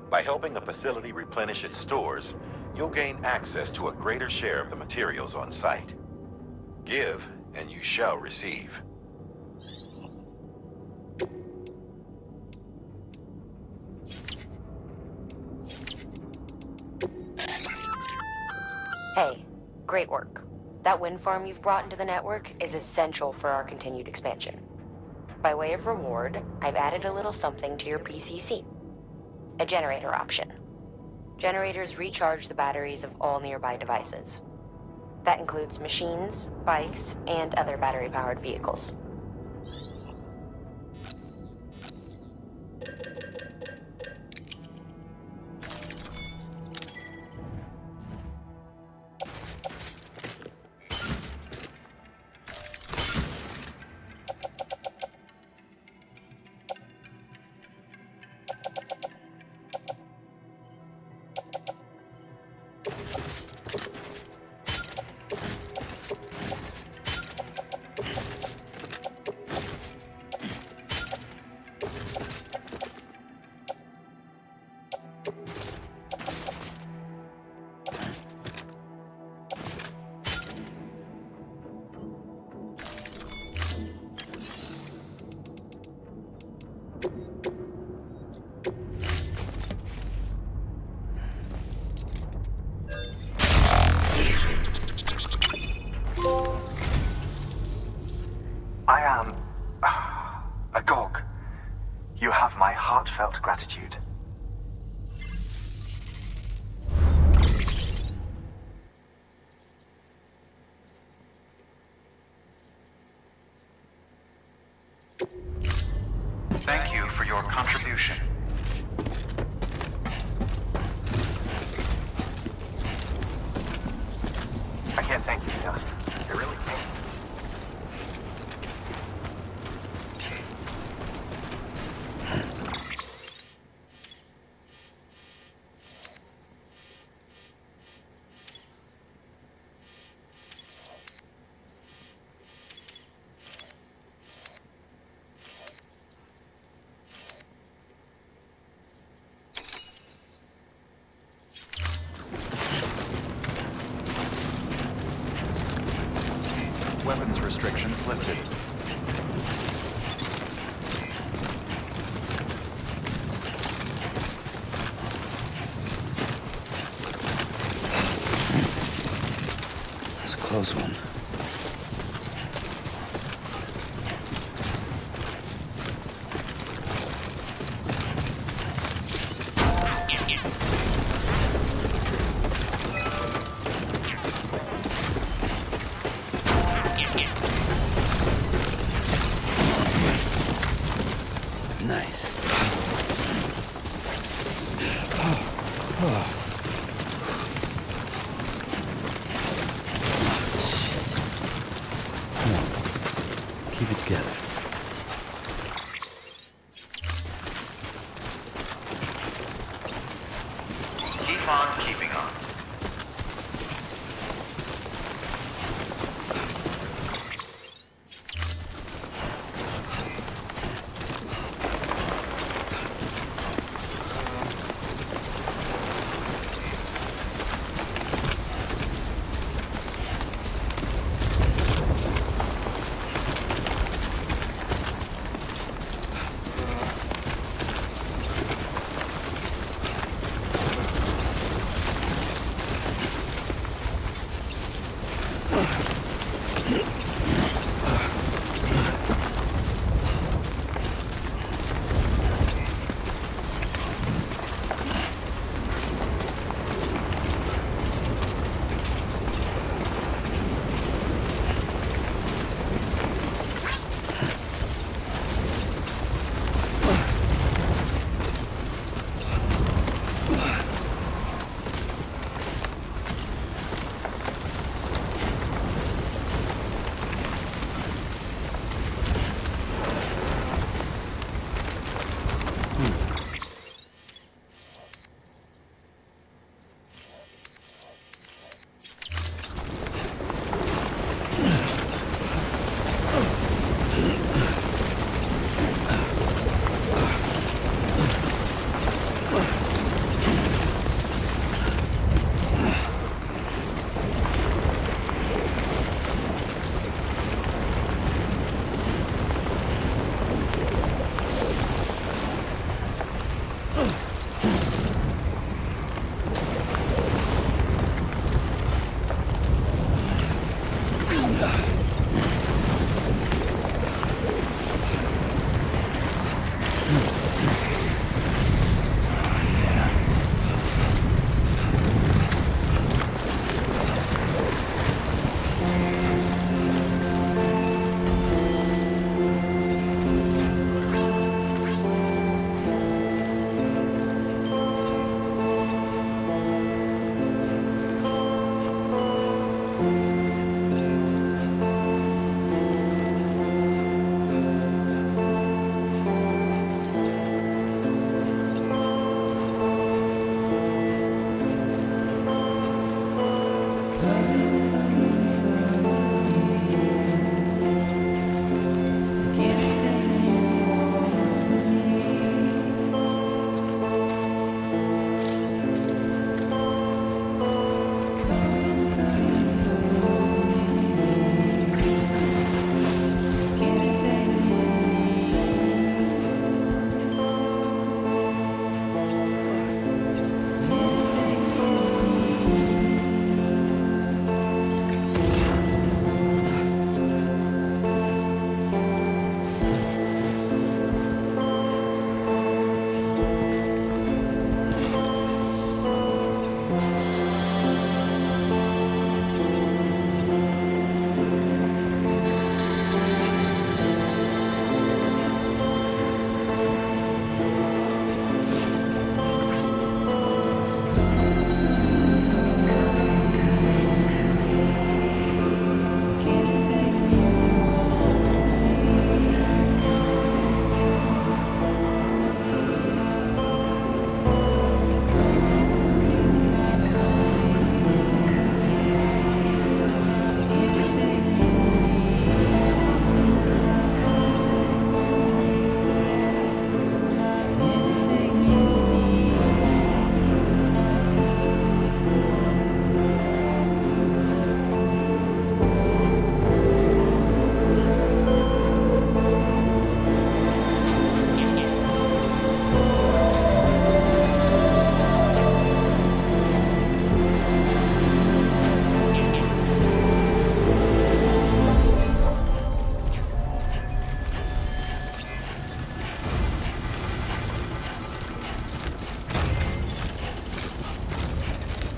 By helping a facility replenish its stores, you'll gain access to a greater share of the materials on site. Give, and you shall receive. Hey, great work. That wind farm you've brought into the network is essential for our continued expansion. By way of reward, I've added a little something to your PCC. A generator option. Generators recharge the batteries of all nearby devices. That includes machines, bikes, and other battery-powered vehicles. I am a dog. You have my heartfelt gratitude. Thank you for your contribution. I can't thank you enough. I really can't. Weapons restrictions lifted. That's a close one. Nice. Come on. Keep it together. Keep on keeping on.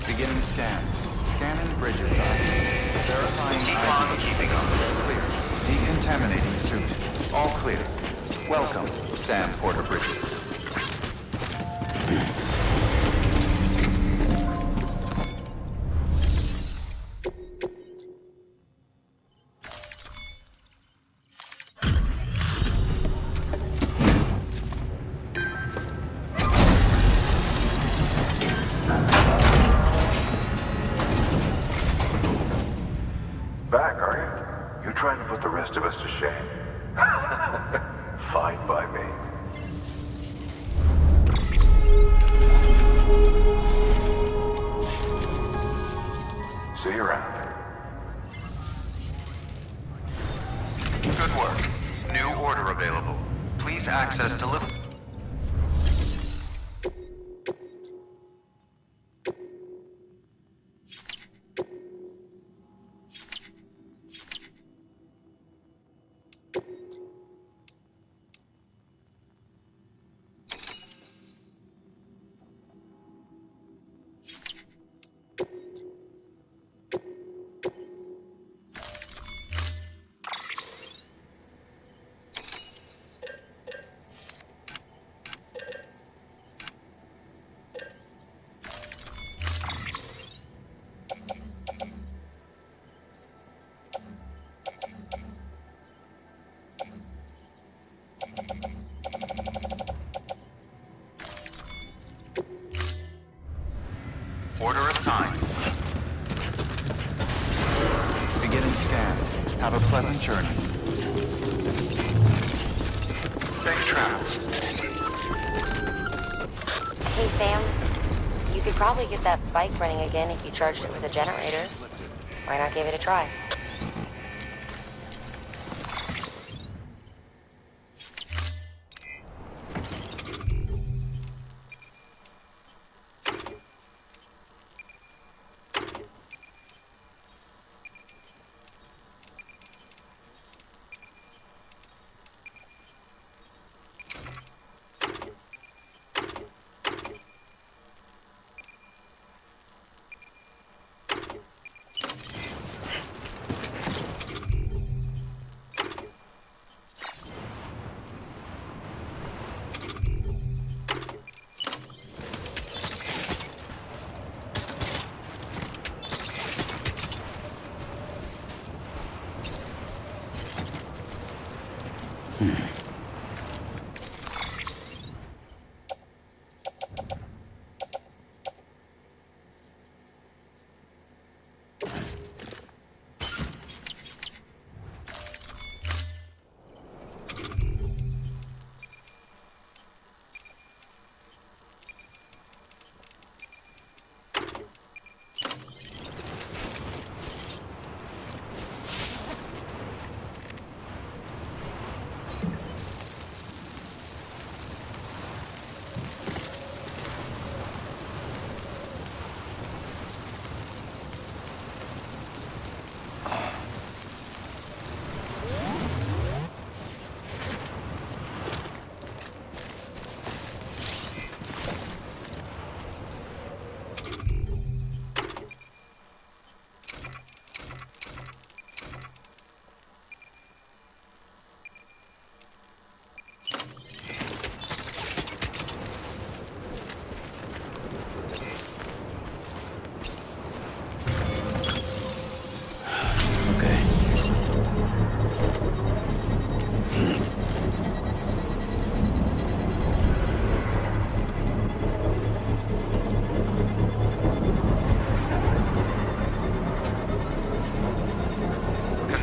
Beginning scan. Scanning bridges. Verifying ID. Keeping on. Clear. Decontaminating suit. All clear. Welcome, Sam Porter Bridges. Back, are you? You trying to put the rest of us to shame? Fine by me. See you around. Good work. New order available. Please access delivery. Have a pleasant journey. Safe travels. Hey, Sam. You could probably get that bike running again if you charged it with a generator. Why not give it a try?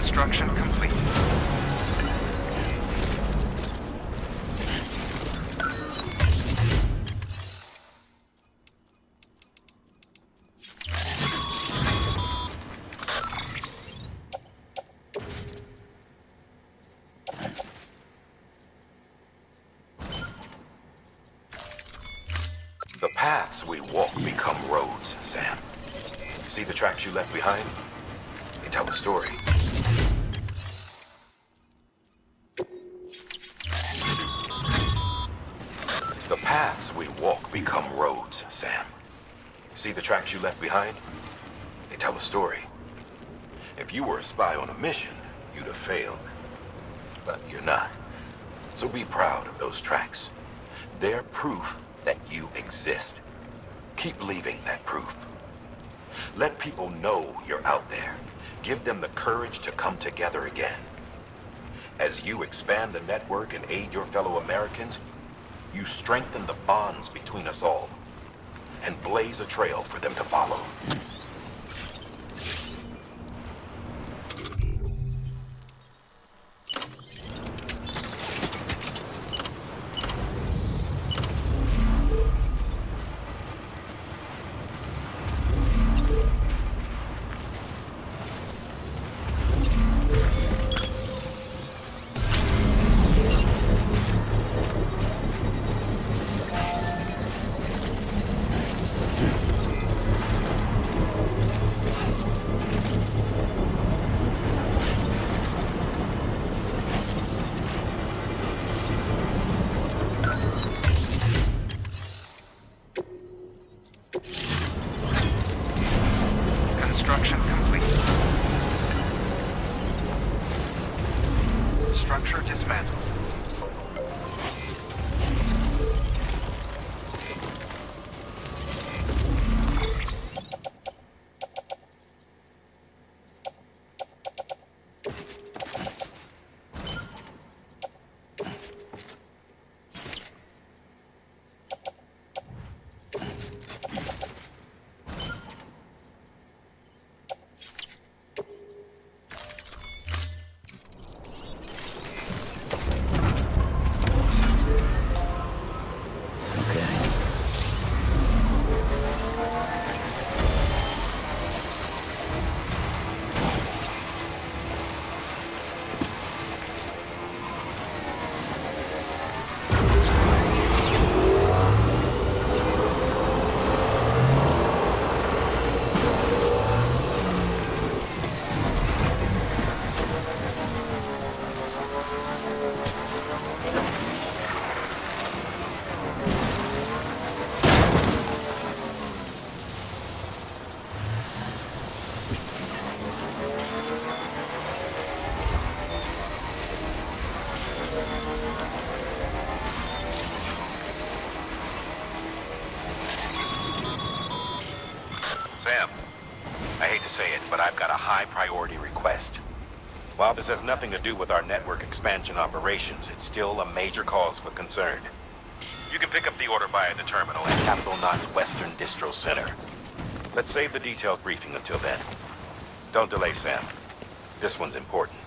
Construction complete. The paths we walk become roads, Sam. See the tracks you left behind? They tell a story. The paths we walk become roads, Sam. See the tracks you left behind? They tell a story. If you were a spy on a mission, you'd have failed. But you're not. So be proud of those tracks. They're proof that you exist. Keep leaving that proof. Let people know you're out there. Give them the courage to come together again. As you expand the network and aid your fellow Americans, you strengthen the bonds between us all and blaze a trail for them to follow. Construction complete. Structure dismantled. high-priority request. While this has nothing to do with our network expansion operations, it's still a major cause for concern. You can pick up the order via the terminal at Capital Knot's Western Distro Center. Let's save the detailed briefing until then. Don't delay, Sam. This one's important.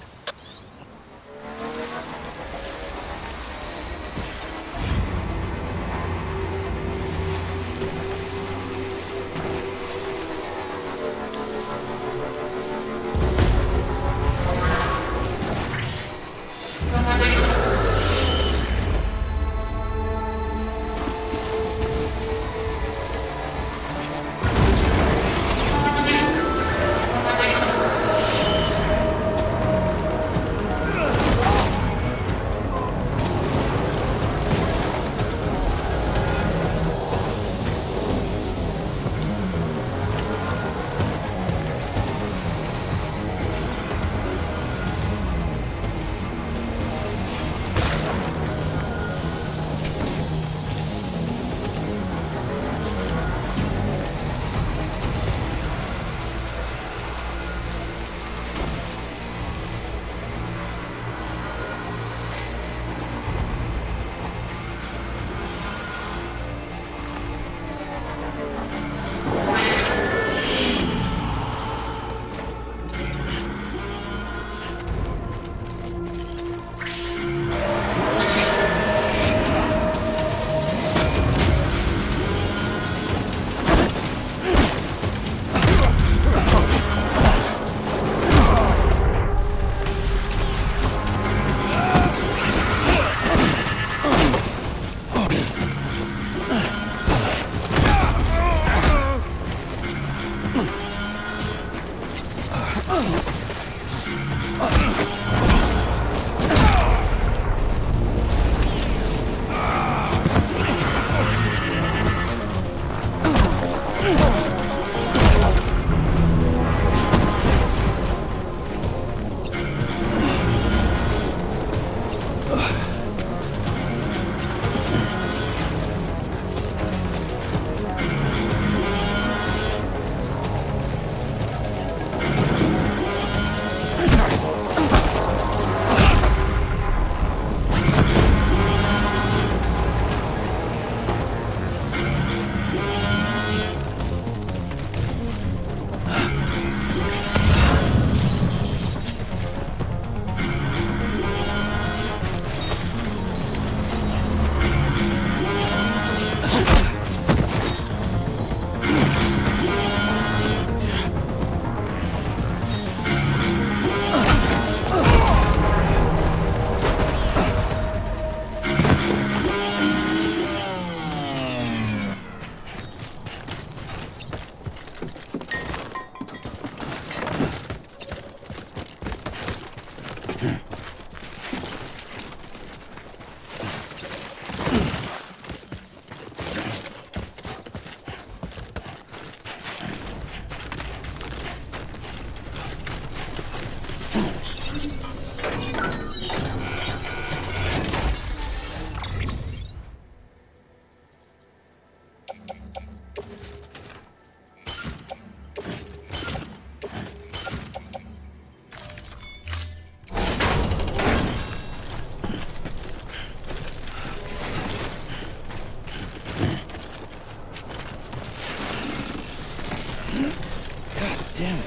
Damn it.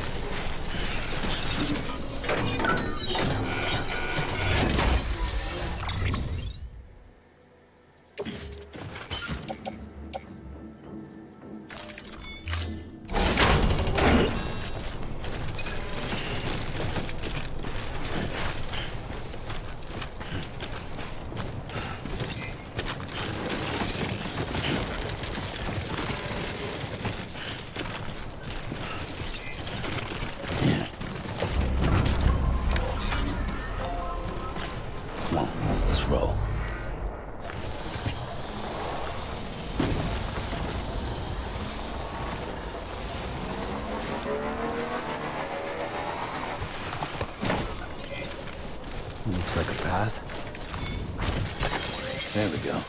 Looks like a path. There we go.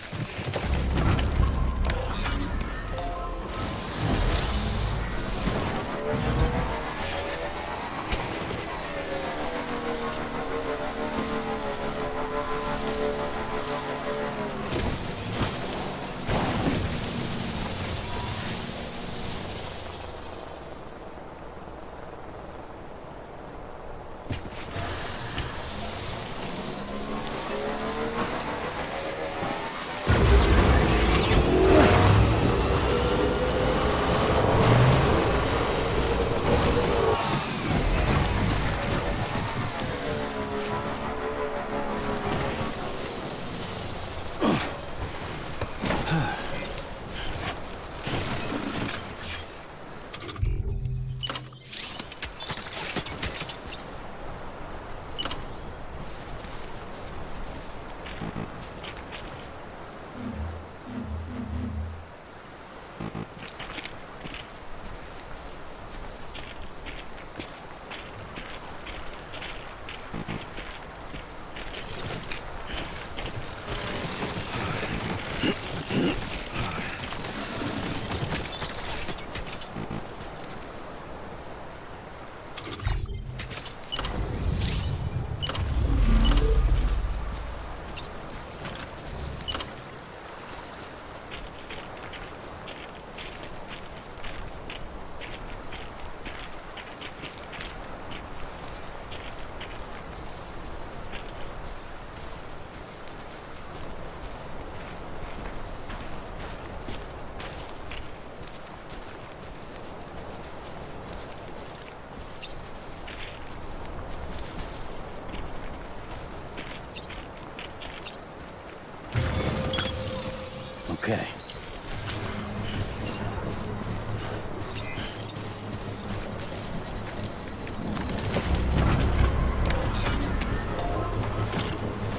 Okay.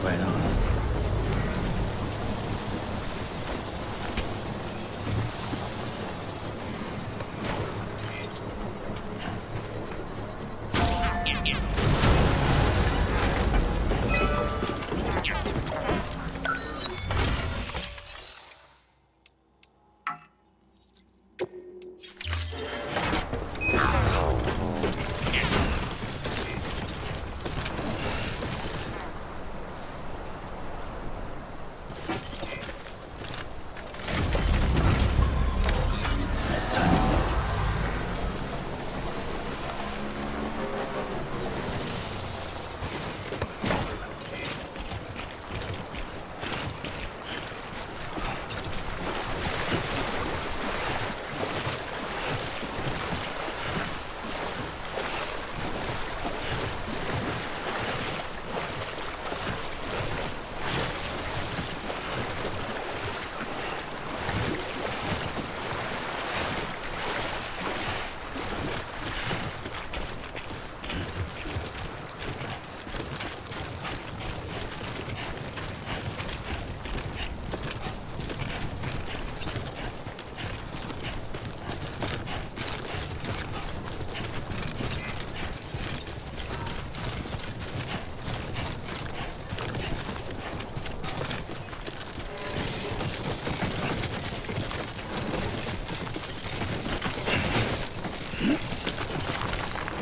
Right on.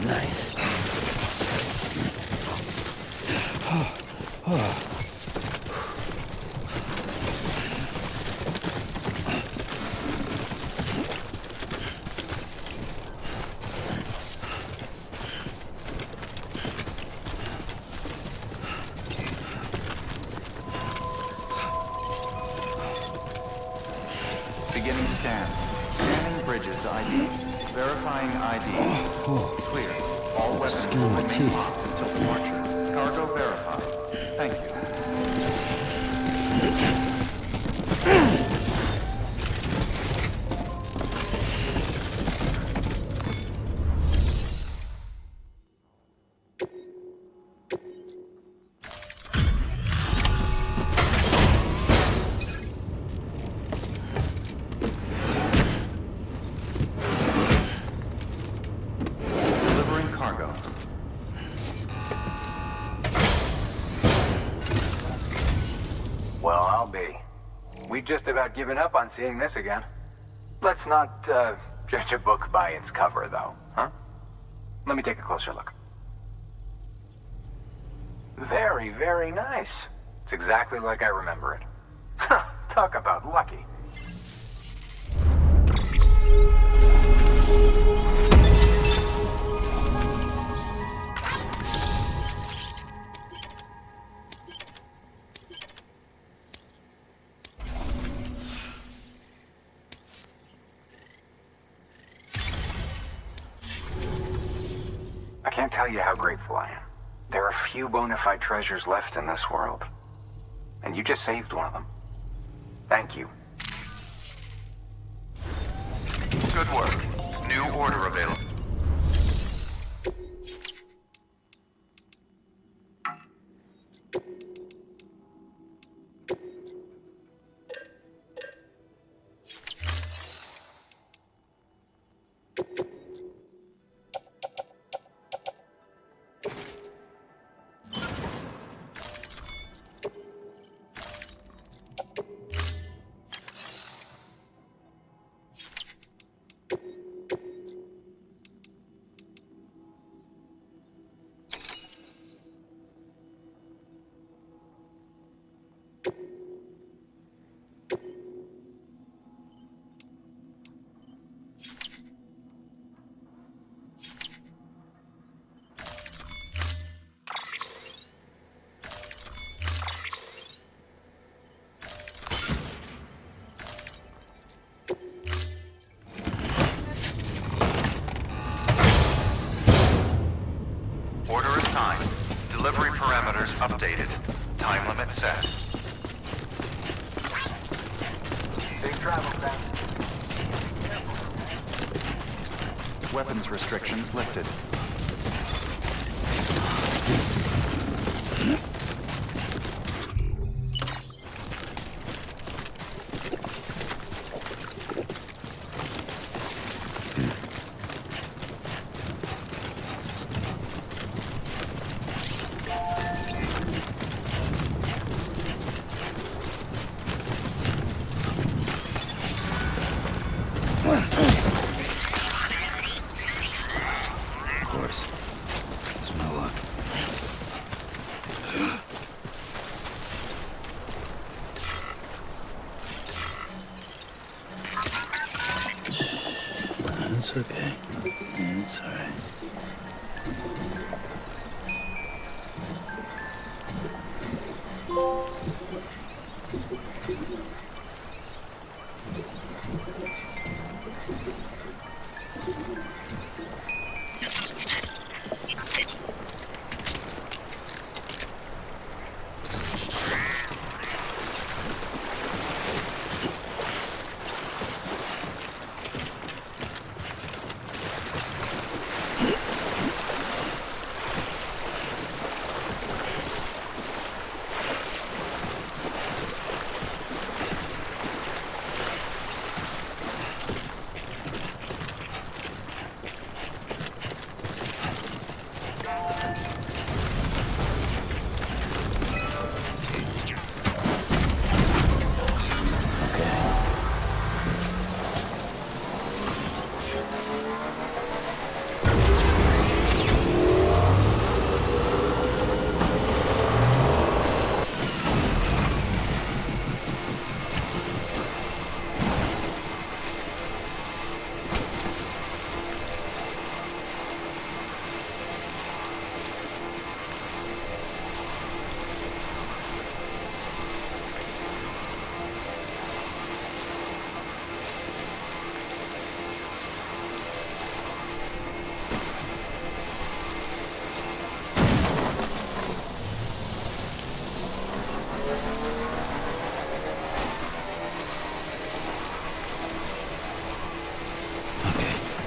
Nice. Beginning scan. Scanning bridges ID. Verifying ID. Clear. All weapons will remain locked until departure. Cargo verified. Thank you. Delivering cargo. Well, I'll be. We've just about given up on seeing this again. Let's not judge a book by its cover, though, huh? Let me take a closer look. Very, very nice. It's exactly like I remember it. Talk about lucky. I can't tell you how grateful I am. There are few bona fide treasures left in this world. And you just saved one of them. Thank you. Good work. New order available. Order assigned. Delivery parameters updated. Time limit set. travel, Sam. Weapons restrictions lifted. Of course. It's my luck. It's okay. It's alright.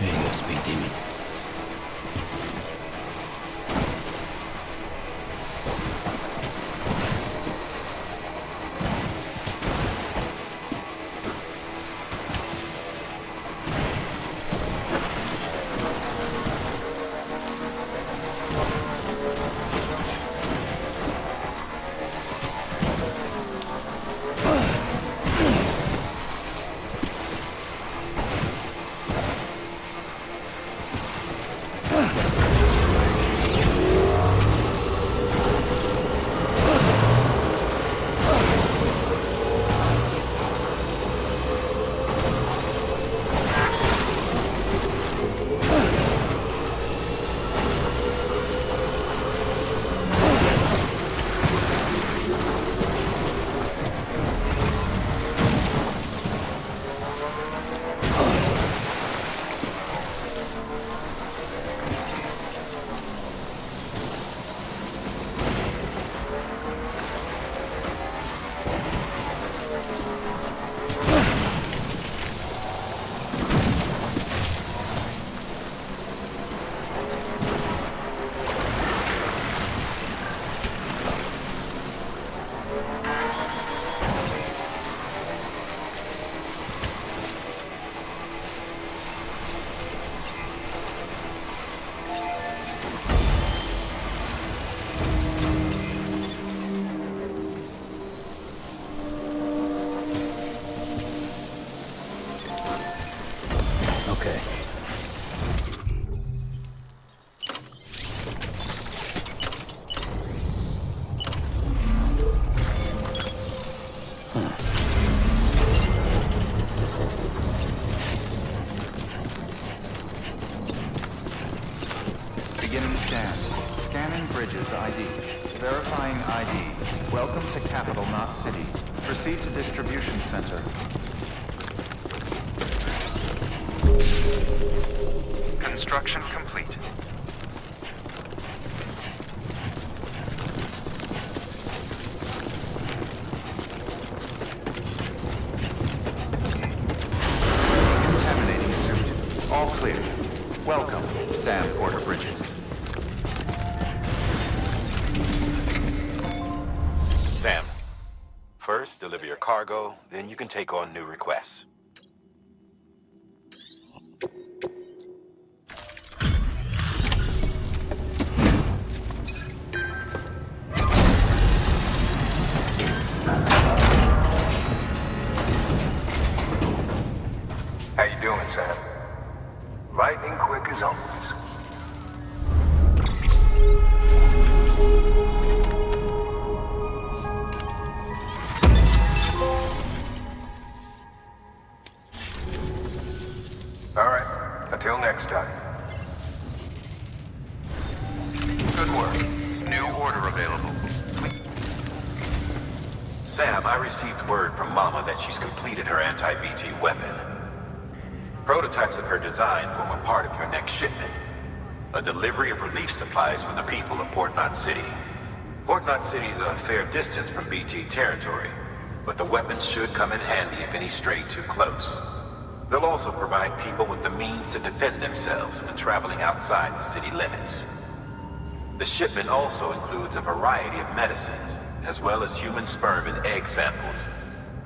There you go, Speed Demon. Beginning scan. Scanning Bridges ID. Verifying ID. Welcome to Capital, not City. Proceed to Distribution Center. Construction complete. us to deliver your cargo, then you can take on new requests. How you doing, Sam? Lightning quick as always. All right, until next time. Good work. New order available. Sam, I received word from Mama that she's completed her anti-BT weapon. Prototypes of her design form a part of your next shipment. A delivery of relief supplies for the people of Port Knot City. Port Knot City is a fair distance from BT territory, but the weapons should come in handy if any stray too close. They'll also provide people with the means to defend themselves when traveling outside the city limits. The shipment also includes a variety of medicines, as well as human sperm and egg samples.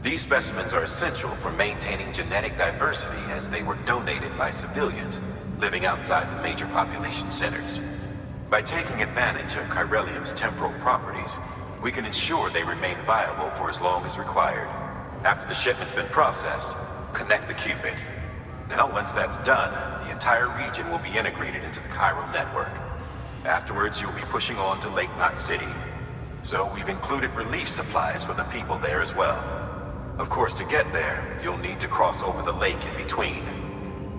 These specimens are essential for maintaining genetic diversity as they were donated by civilians living outside the major population centers. By taking advantage of chiralium's temporal properties, we can ensure they remain viable for as long as required. After the shipment's been processed, connect the Cupid. Now, once that's done, the entire region will be integrated into the chiral network. Afterwards, you'll be pushing on to Lake Knot City. So we've included relief supplies for the people there as well. Of course, to get there, you'll need to cross over the lake in between.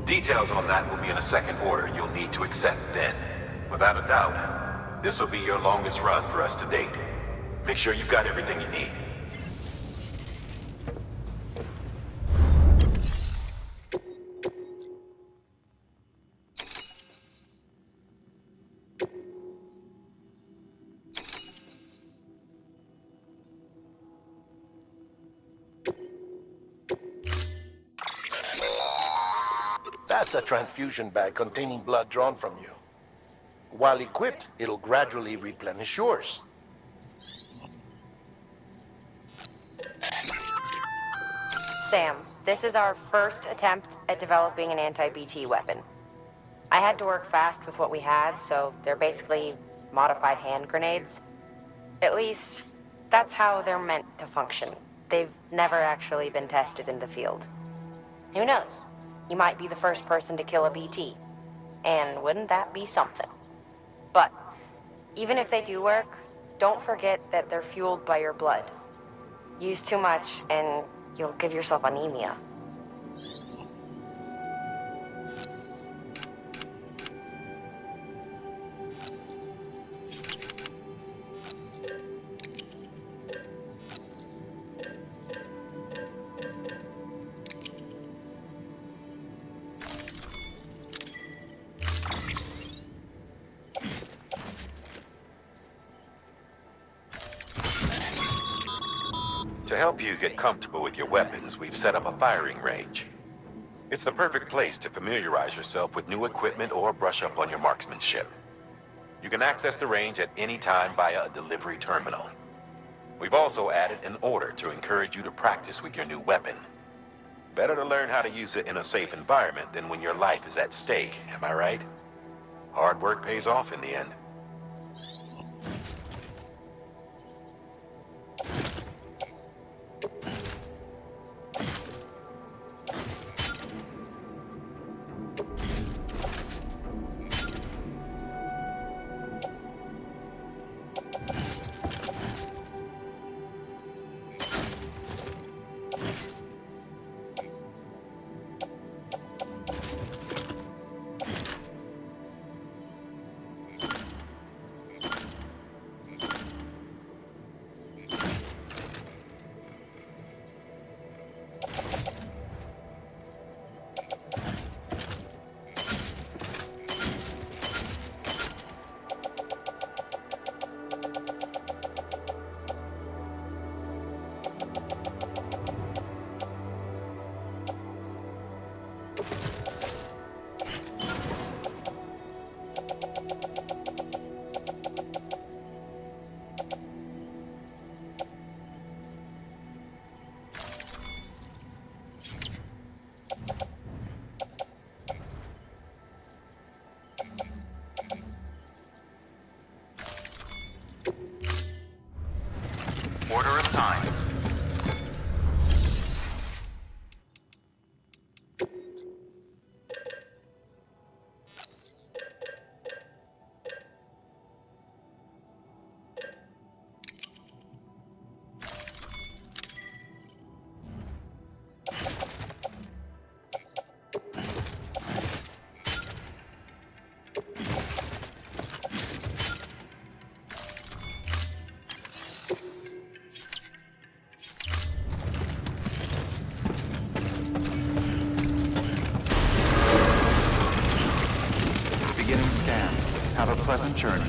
Details on that will be in a second order you'll need to accept then. Without a doubt, this will be your longest run for us to date. Make sure you've got everything you need. That's a transfusion bag containing blood drawn from you. While equipped, it'll gradually replenish yours. Sam, this is our first attempt at developing an anti-BT weapon. I had to work fast with what we had, so they're basically modified hand grenades. At least, that's how they're meant to function. They've never actually been tested in the field. Who knows? You might be the first person to kill a BT. And wouldn't that be something? But, even if they do work, don't forget that they're fueled by your blood. Use too much, and you'll give yourself anemia. To help you get comfortable with your weapons, we've set up a firing range. It's the perfect place to familiarize yourself with new equipment or brush up on your marksmanship. You can access the range at any time via a delivery terminal. We've also added an order to encourage you to practice with your new weapon. Better to learn how to use it in a safe environment than when your life is at stake, am I right? Hard work pays off in the end. Order assigned. Beginning scan. Have a pleasant journey.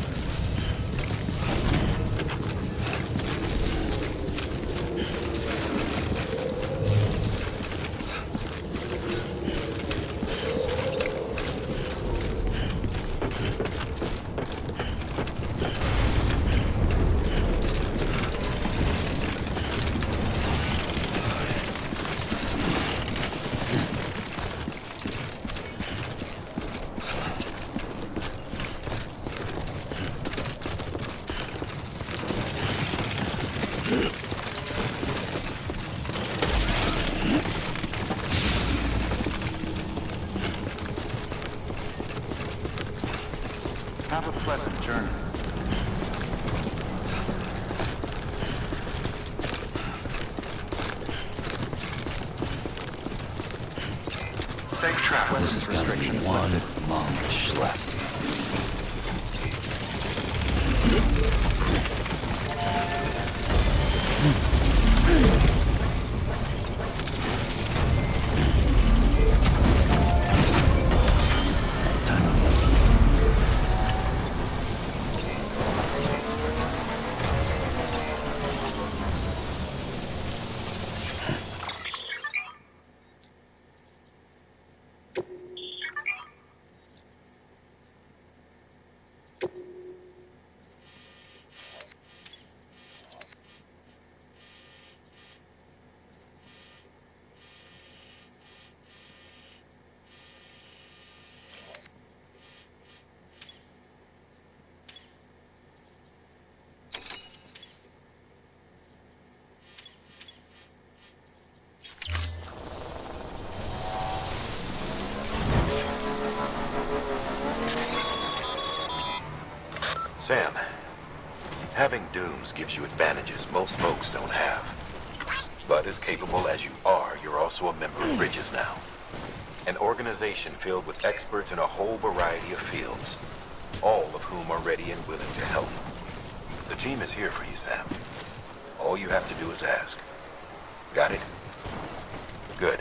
Have a pleasant journey. Safe travel. This is gonna be one long schlep. Sam, having dooms gives you advantages most folks don't have. But as capable as you are, you're also a member of Bridges now. An organization filled with experts in a whole variety of fields, all of whom are ready and willing to help. The team is here for you, Sam. All you have to do is ask. Got it? Good.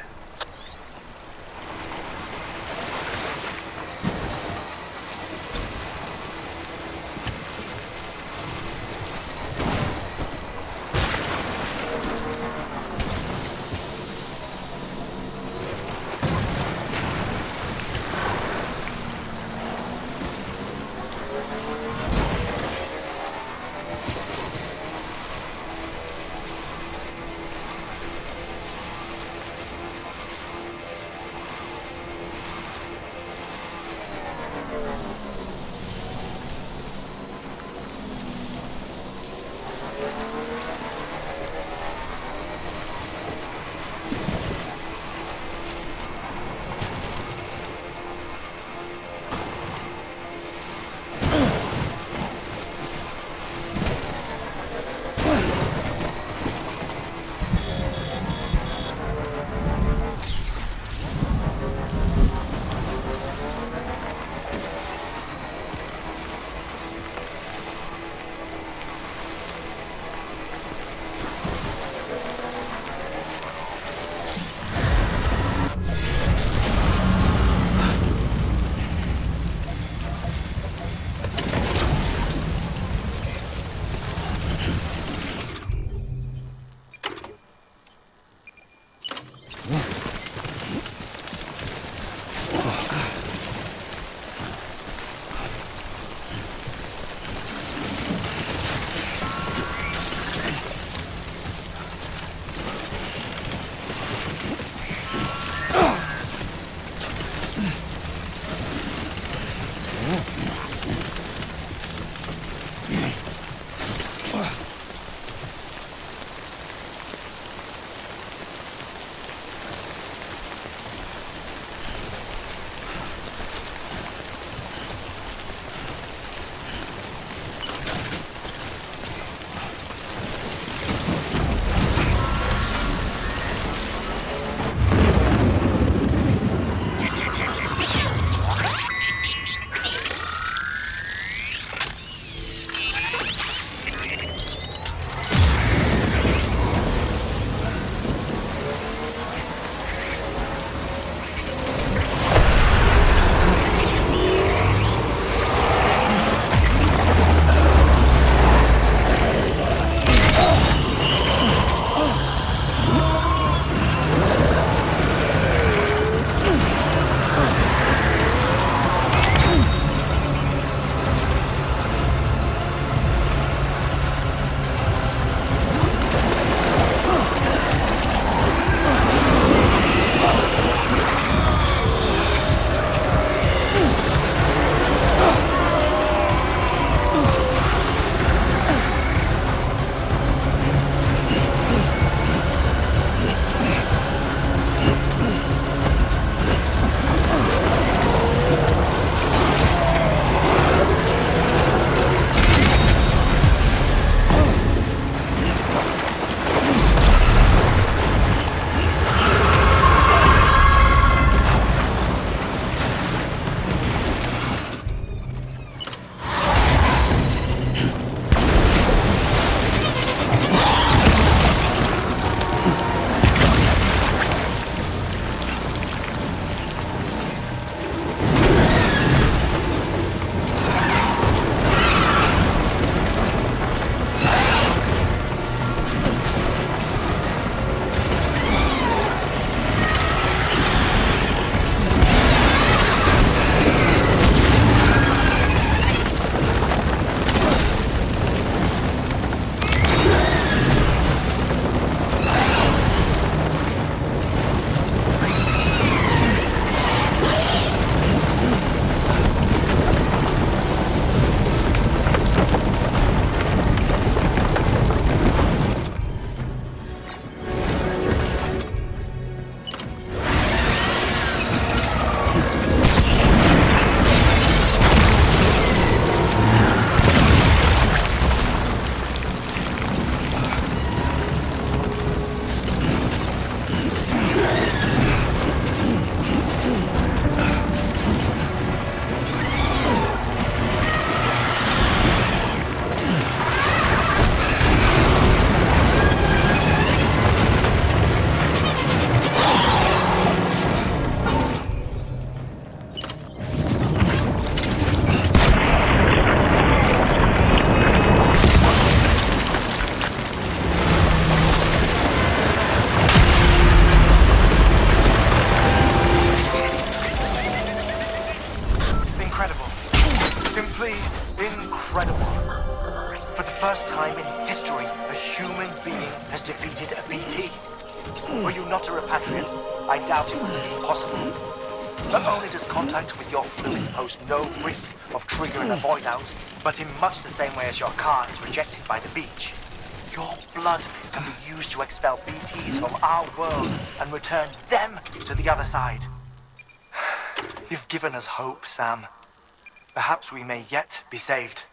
history a human being has defeated a BT? Were you not a repatriate, I doubt it would be possible. Not only does contact with your fluids pose no risk of triggering a void out, but in much the same way as your car is rejected by the beach, your blood can be used to expel BTs from our world and return them to the other side. You've given us hope, Sam. Perhaps we may yet be saved.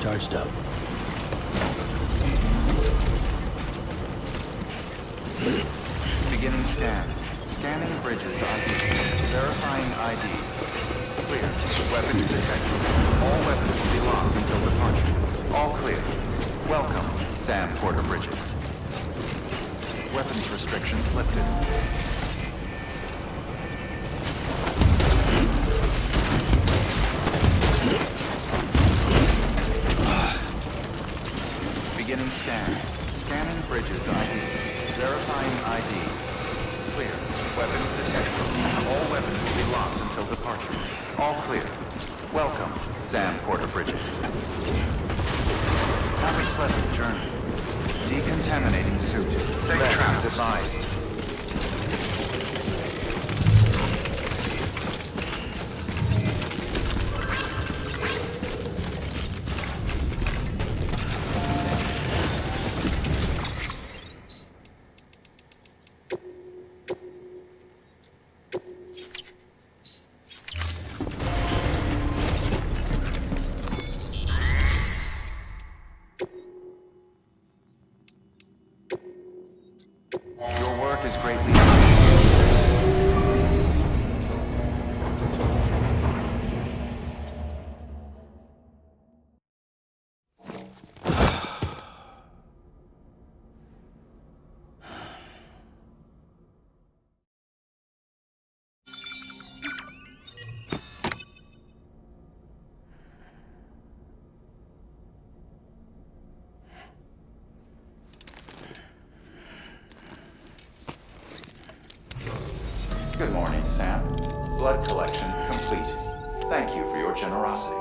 charged up. Beginning scan. Scanning bridges ID. Verifying ID. Clear. Weapons detected. All weapons will be locked until departure. All clear. Welcome, Sam Porter Bridges. Weapons restrictions lifted. Beginning scan. Scanning bridges ID. Verifying ID. Clear. Weapons detected. All weapons will be locked until departure. All clear. Welcome, Sam Porter Bridges. Have a pleasant journey. Decontaminating suit. Safe traps advised. Your work is greatly Good morning, Sam. Blood collection complete. Thank you for your generosity.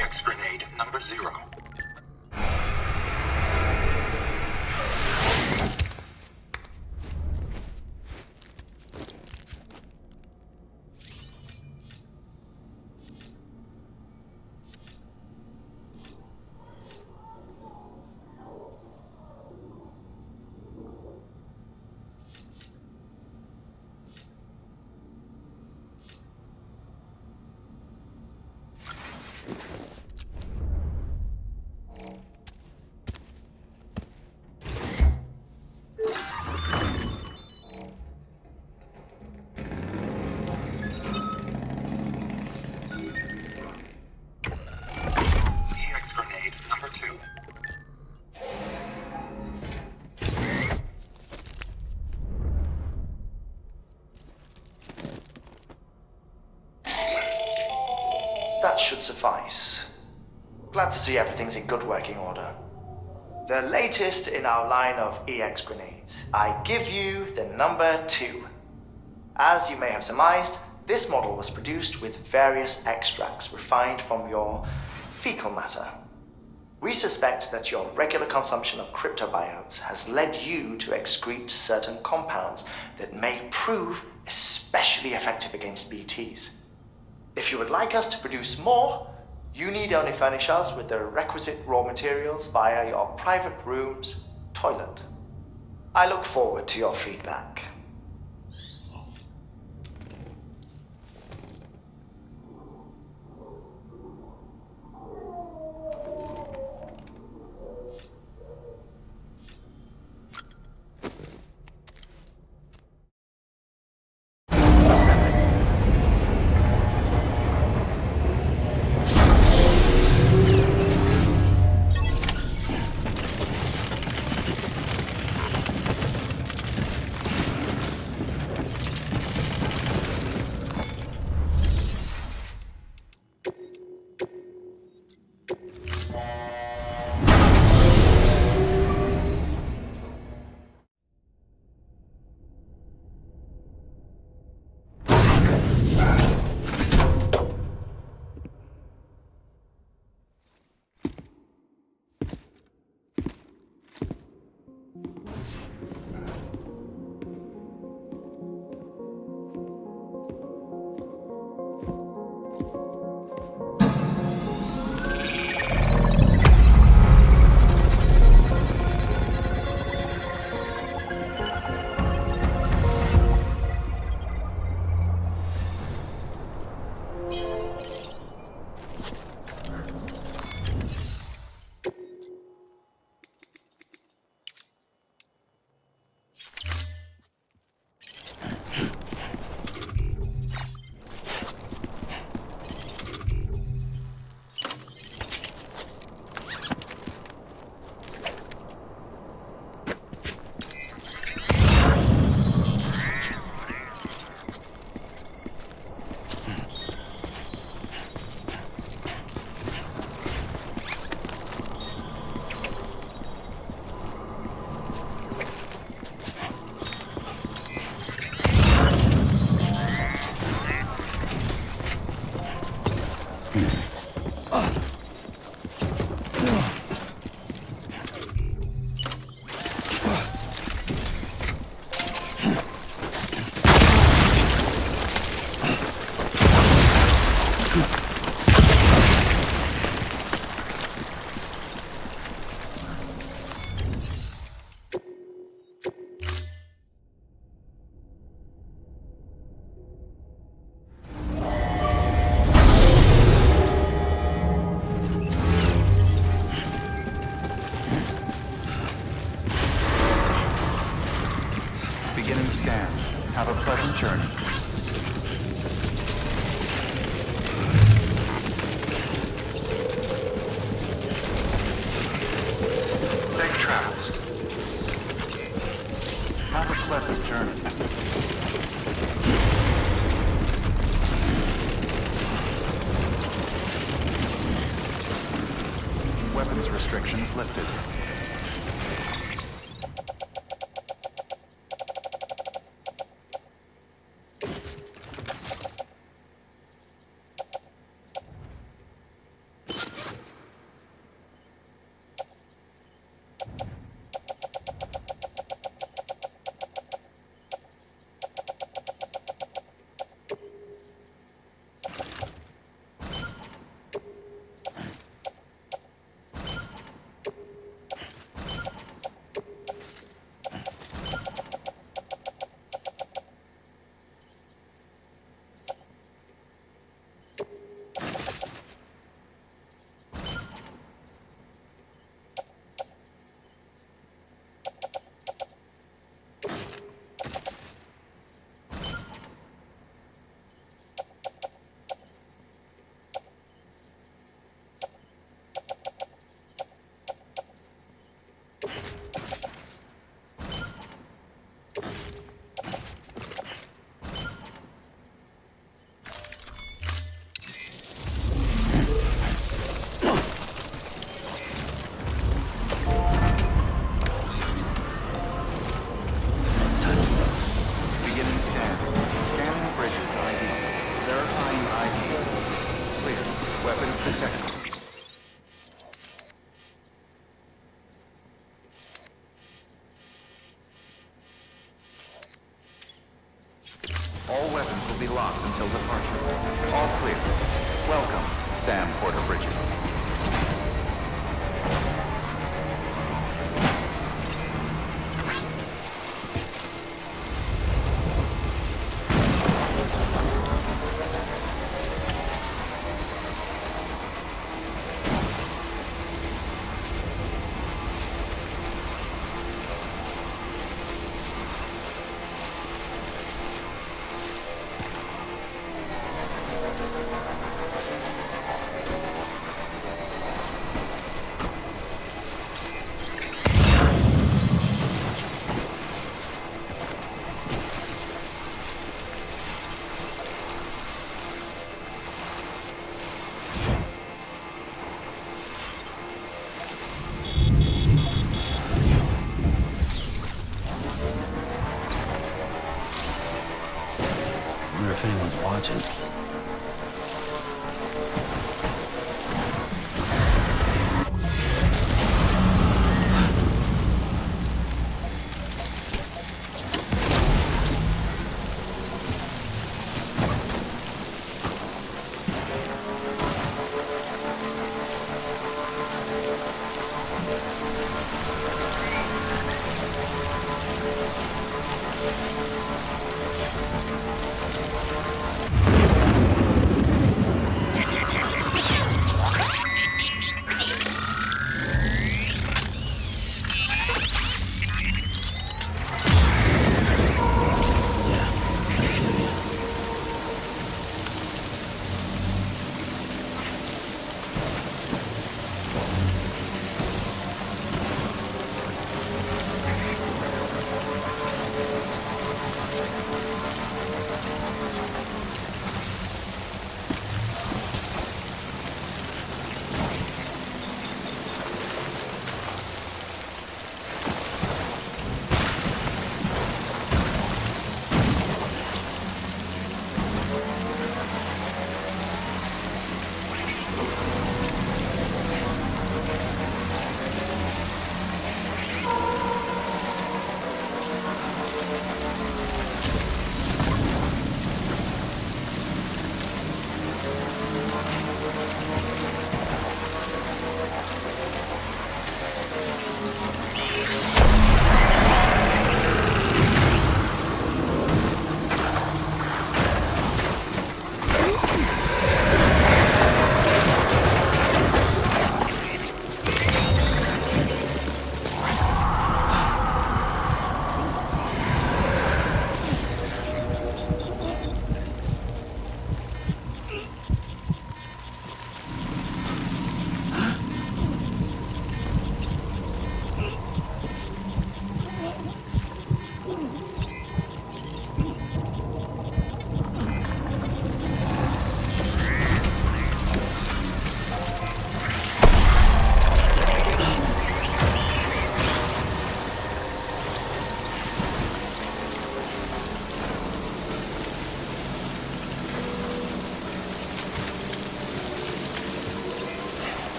EX grenade number 0. EX grenade number 2. That should suffice. Glad to see everything's in good working order. The latest in our line of EX grenades. I give you the number 2. As you may have surmised, this model was produced with various extracts refined from your fecal matter. We suspect that your regular consumption of cryptobiotes has led you to excrete certain compounds that may prove especially effective against BTs. If you would like us to produce more, you need only furnish us with the requisite raw materials via your private room's toilet. I look forward to your feedback. Begin and scan. Have a pleasant journey. Safe travels. Have a pleasant journey. Weapons restrictions lifted. All weapons will be locked until departure. All clear. Welcome, Sam Porter Bridges. If anyone's watching.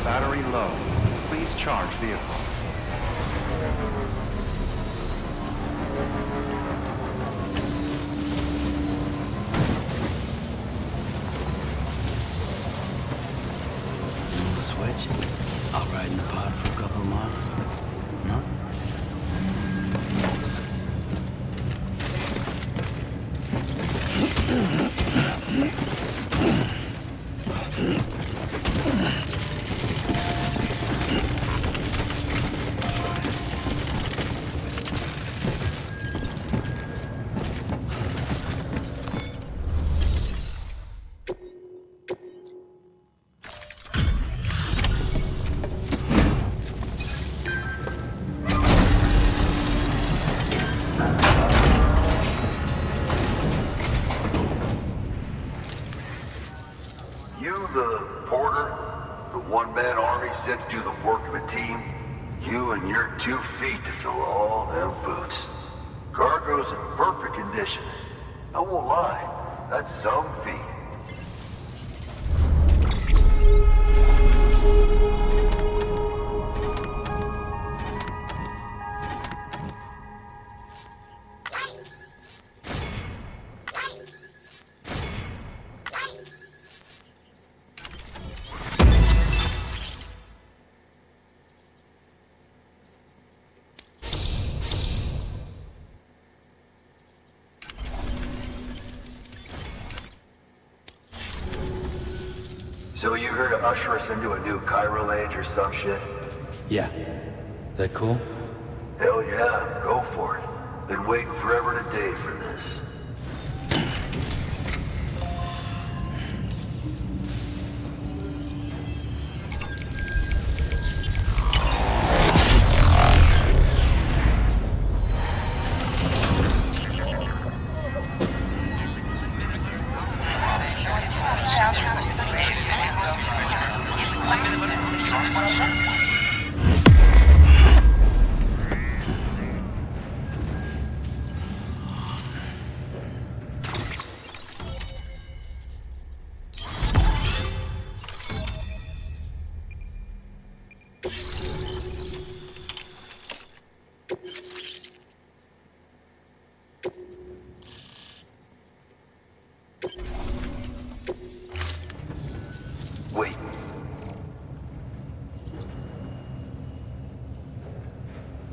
Battery low. Please charge vehicle. Switch? I'll ride in the pod for a couple of miles. No? You the porter? The one-man army sent to do the work of a team? You and your 2 feet to fill all them boots. Cargo's in perfect condition. I won't lie, that's some feat. So you here to usher us into a new chiral age or some shit? Yeah. That cool? Hell yeah, go for it. Been waiting forever and a day for this. Wait.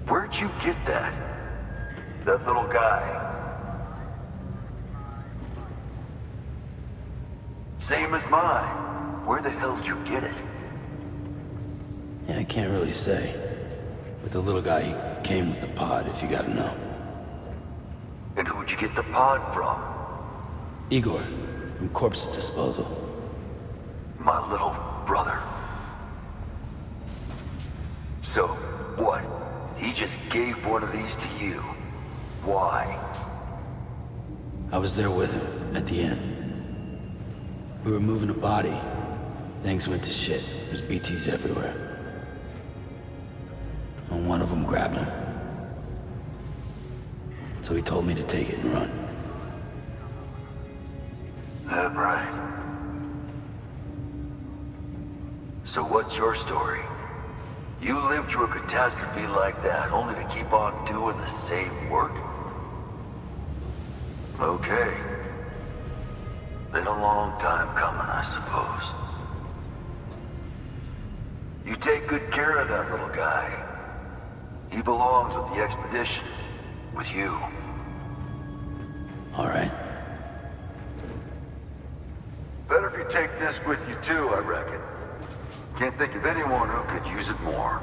Where'd you get that? That little guy? Same as mine. Where the hell did you get it? Yeah, I can't really say. With the little guy, he came with the pod, if you gotta know. And who'd you get the pod from? Igor, from Corpse Disposal. My little brother. So, what? He just gave one of these to you. Why? I was there with him, at the end. We were moving a body. Things went to shit. There's BTs everywhere. And one of them grabbed him. So he told me to take it and run. That right. So what's your story? You lived through a catastrophe like that, only to keep on doing the same work? Okay. Been a long time coming, I suppose. You take good care of that little guy. He belongs with the expedition. With you. All right. Better if you take this with you too, I reckon. Can't think of anyone who could use it more.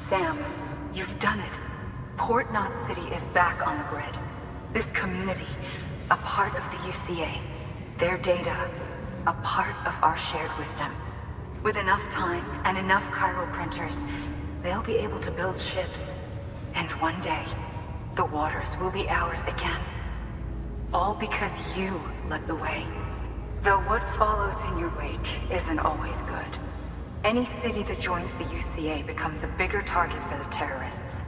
Sam, you've done it. Port Knot City is back on the grid. This community, a part of the UCA. Their data, a part of our shared wisdom. With enough time and enough chiral printers, they'll be able to build ships. And one day, the waters will be ours again. All because you led the way. Though what follows in your wake isn't always good. Any city that joins the UCA becomes a bigger target for the terrorists.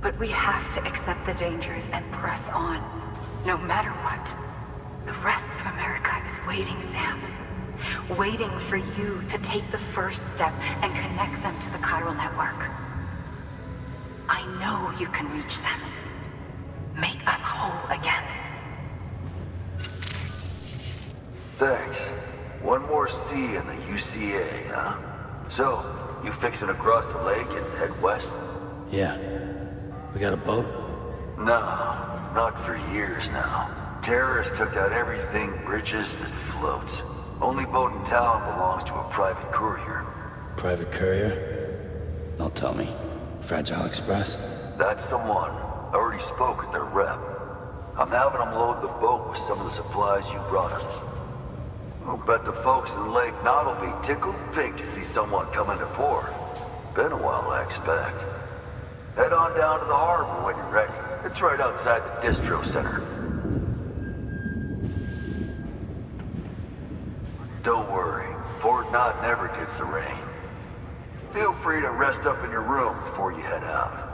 But we have to accept the dangers and press on, no matter what. The rest of America is waiting, Sam. Waiting for you to take the first step and connect them to the chiral network. I know you can reach them. Make us whole again. Thanks. One more C in the UCA, huh? So, you fixing to cross the lake and head west? Yeah. We got a boat? No, not for years now. Terrorists took out everything bridges that floats. Only boat in town belongs to a private courier. Private courier? Don't tell me. Fragile Express? That's the one. I already spoke with their rep. I'm having them load the boat with some of the supplies you brought us. I'll bet the folks in Lake Knot will be tickled pink to see someone come into port. Been a while, I expect. Head on down to the harbor when you're ready. It's right outside the distro center. Don't worry, Port Knot never gets the rain. Feel free to rest up in your room before you head out.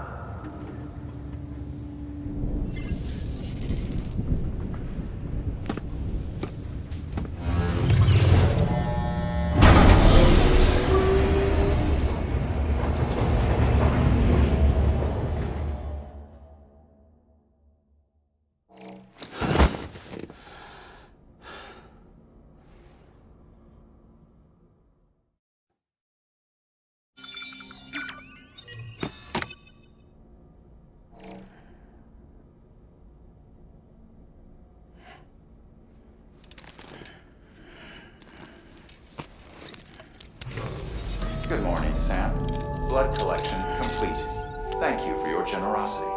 Good morning, Sam. Blood collection complete. Thank you for your generosity.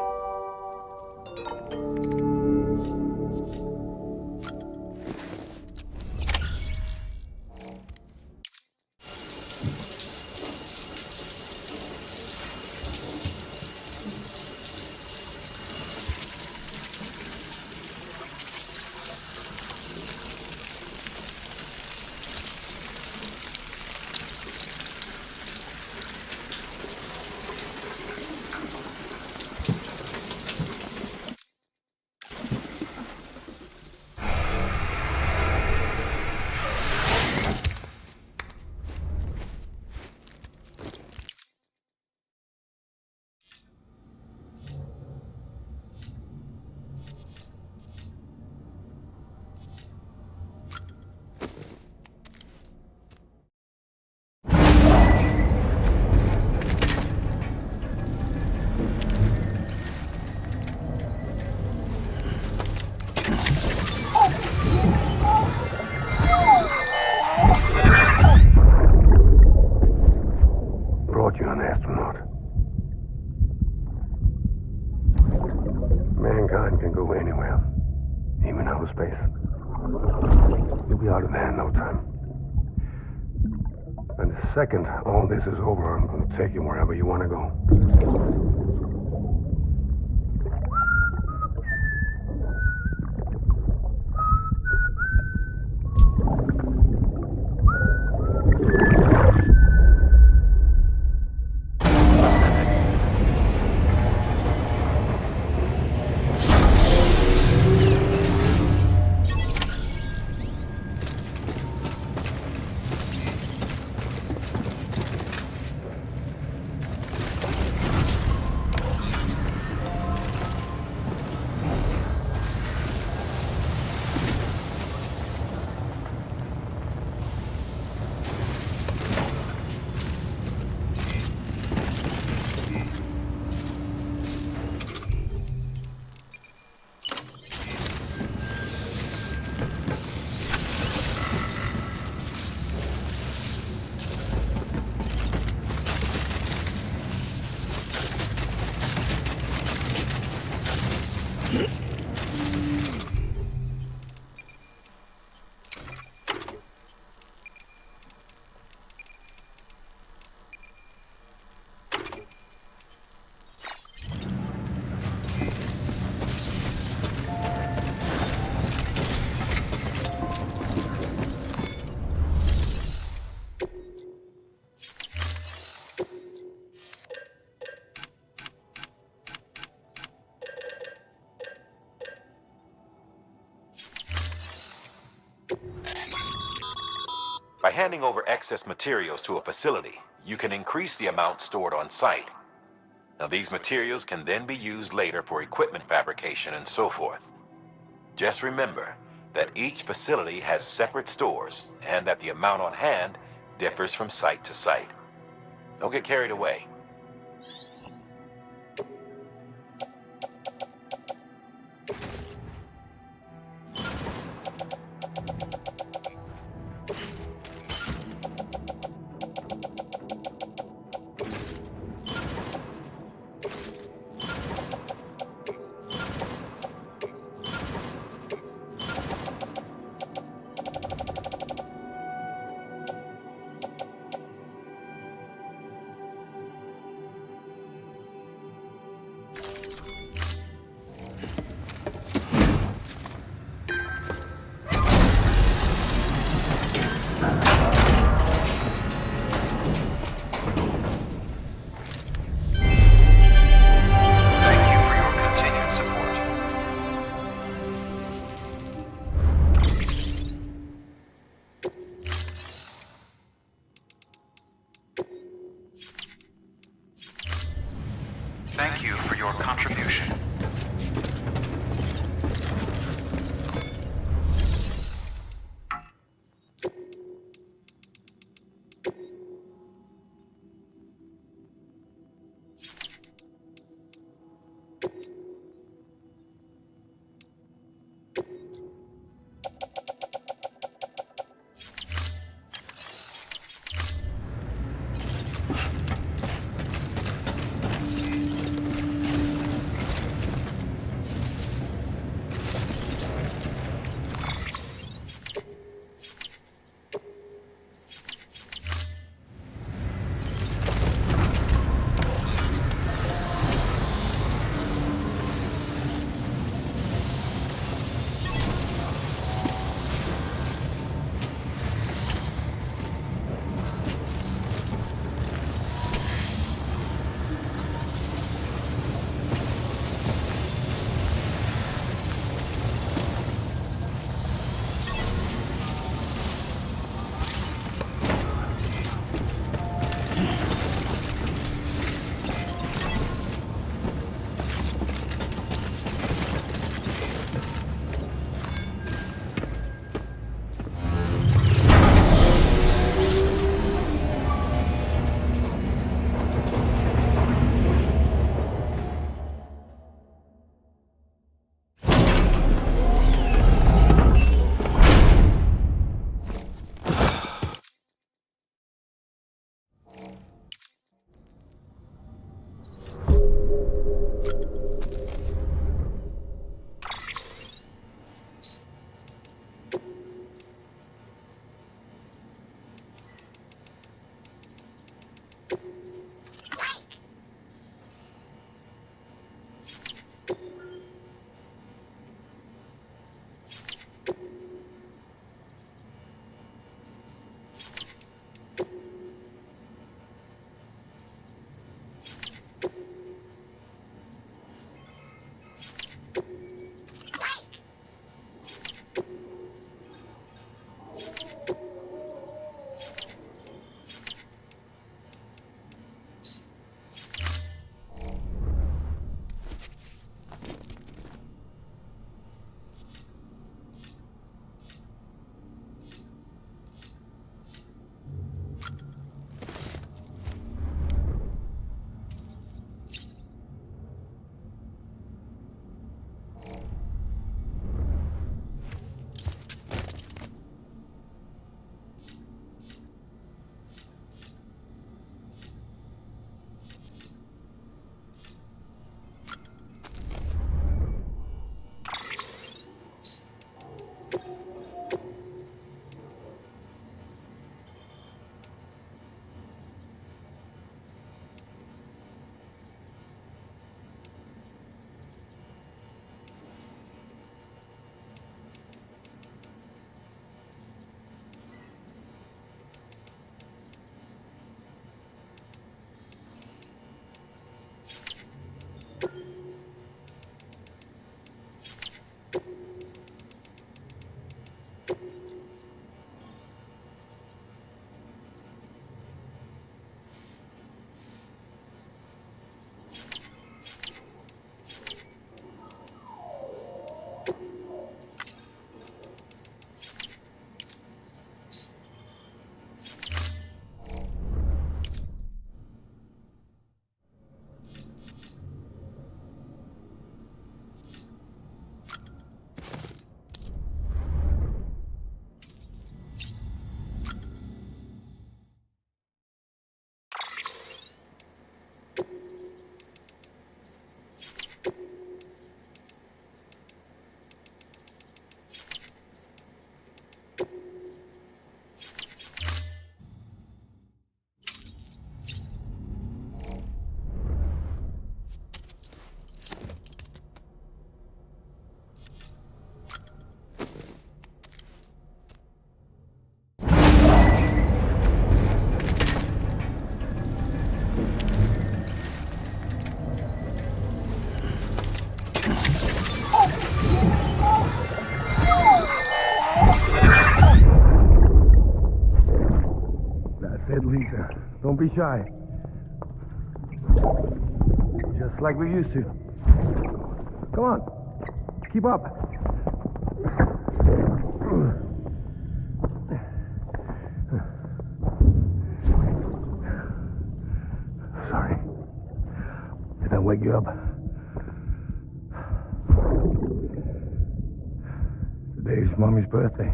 Brought you an astronaut. Mankind can go anywhere, even outer space. You'll be out of there in no time. And the second all this is over, I'm going to take you wherever you want to go. By handing over excess materials to a facility, you can increase the amount stored on site. Now, these materials can then be used later for equipment fabrication and so forth. Just remember that each facility has separate stores and that the amount on hand differs from site to site. Don't get carried away. Don't be shy. Just like we used to. Come on. Keep up. Sorry. Did I wake you up? Today's Mommy's birthday.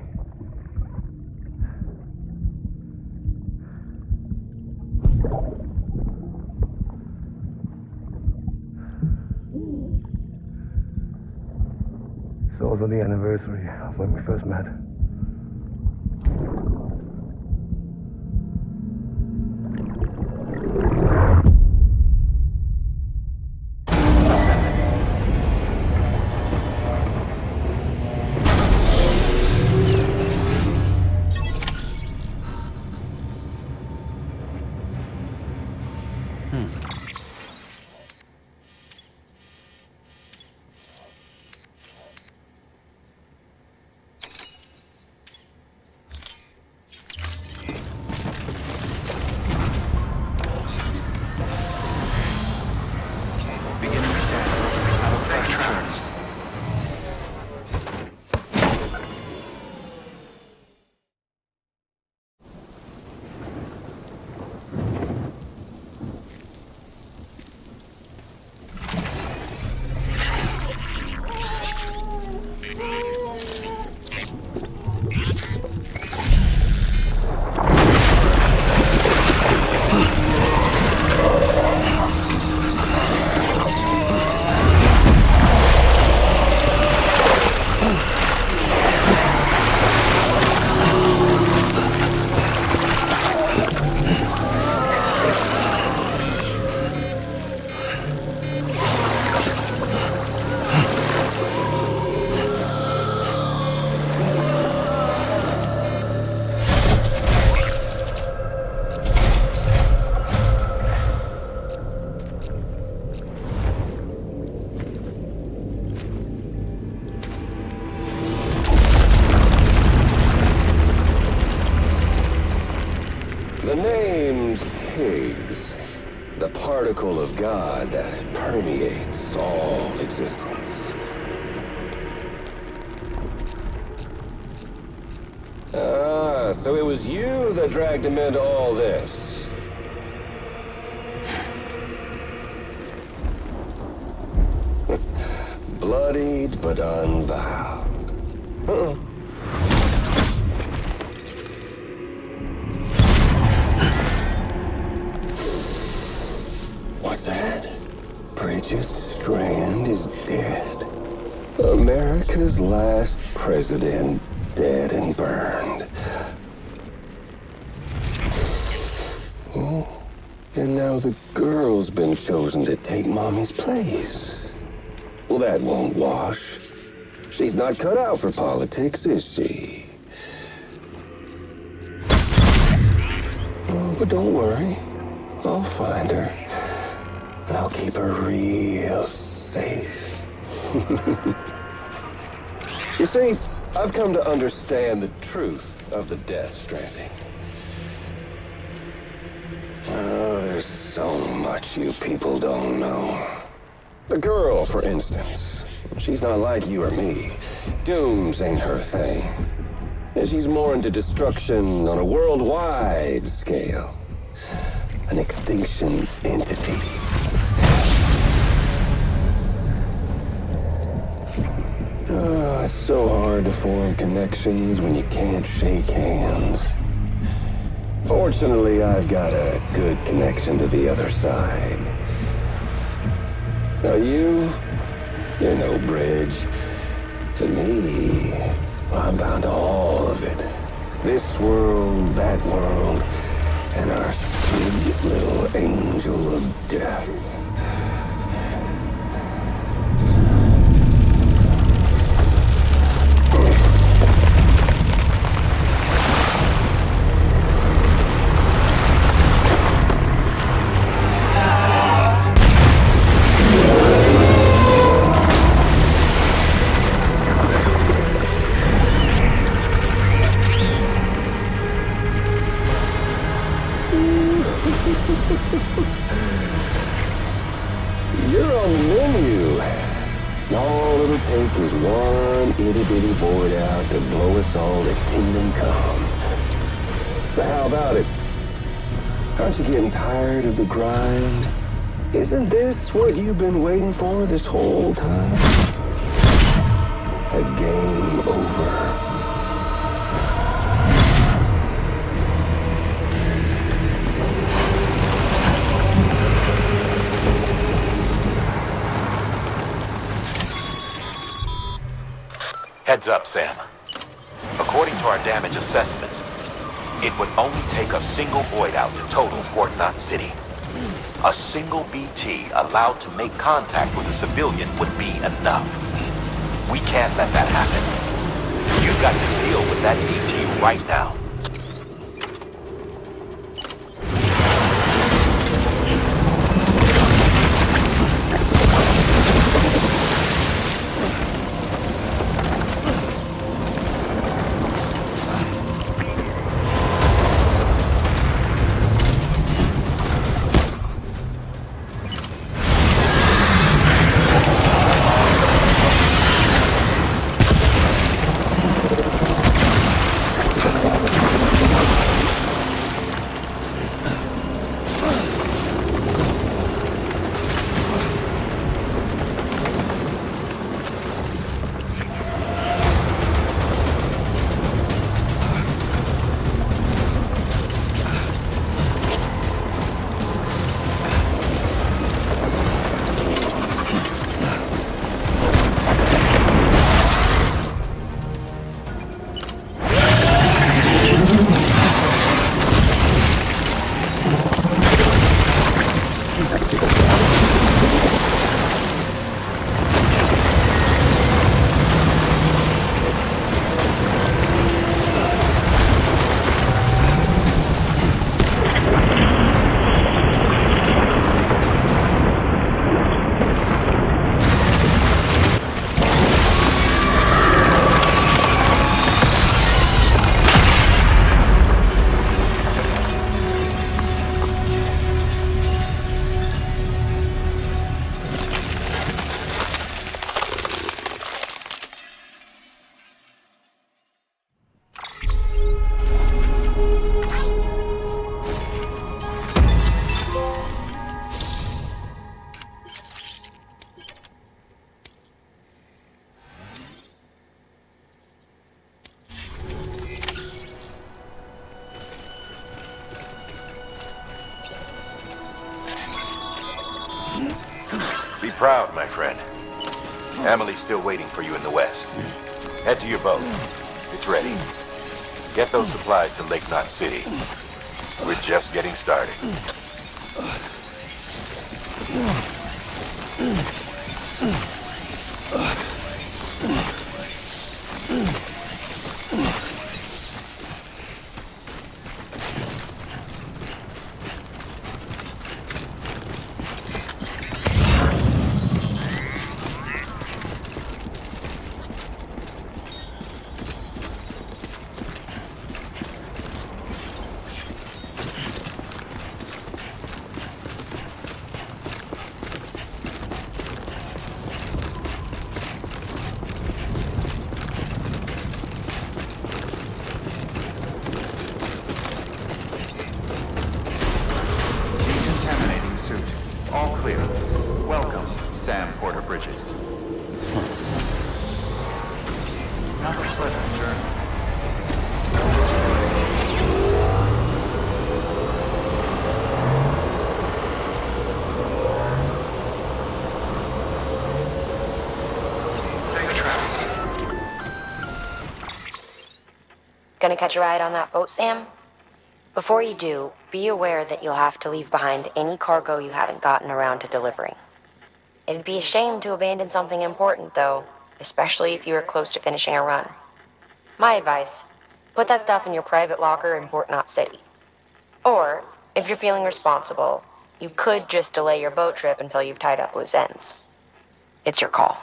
It's also the anniversary of when we first met. The name's Higgs, the particle of God that permeates all existence. Ah, so it was you that dragged him into all this. Bloodied but unvowed. Uh-oh. What's that? Bridget Strand is dead. America's last president dead and burned. Oh, and now the girl's been chosen to take Mommy's place. Well, that won't wash. She's not cut out for politics, is she? Oh, but don't worry. I'll find her. And I'll keep her real safe. You see, I've come to understand the truth of the Death Stranding. Oh, there's so much you people don't know. The girl, for instance, she's not like you or me. Dooms ain't her thing. And she's more into destruction on a worldwide scale. An extinction entity. Oh, it's so hard to form connections when you can't shake hands. Fortunately, I've got a good connection to the other side. Now you're no bridge. To me, I'm bound to all of it. This world, that world, and our sweet little angel of death. take is one itty-bitty void out to blow us all to kingdom come. So how about it? Aren't you getting tired of the grind? Isn't this what you've been waiting for this whole time? A game over. Heads up, Sam. According to our damage assessments, it would only take a single void out to total Port Knot City. A single BT allowed to make contact with a civilian would be enough. We can't let that happen. You've got to deal with that BT right now. Be proud, my friend. Emily's still waiting for you in the west. Head to your boat. It's ready. Get those supplies to Lake Knot City. We're just getting started. All clear. Welcome, Sam Porter Bridges. Not a pleasant journey. Safe travels. Gonna catch a ride on that boat, Sam? Before you do, be aware that you'll have to leave behind any cargo you haven't gotten around to delivering. It'd be a shame to abandon something important, though, especially if you were close to finishing a run. My advice, put that stuff in your private locker in Port Knot City. Or, if you're feeling responsible, you could just delay your boat trip until you've tied up loose ends. It's your call.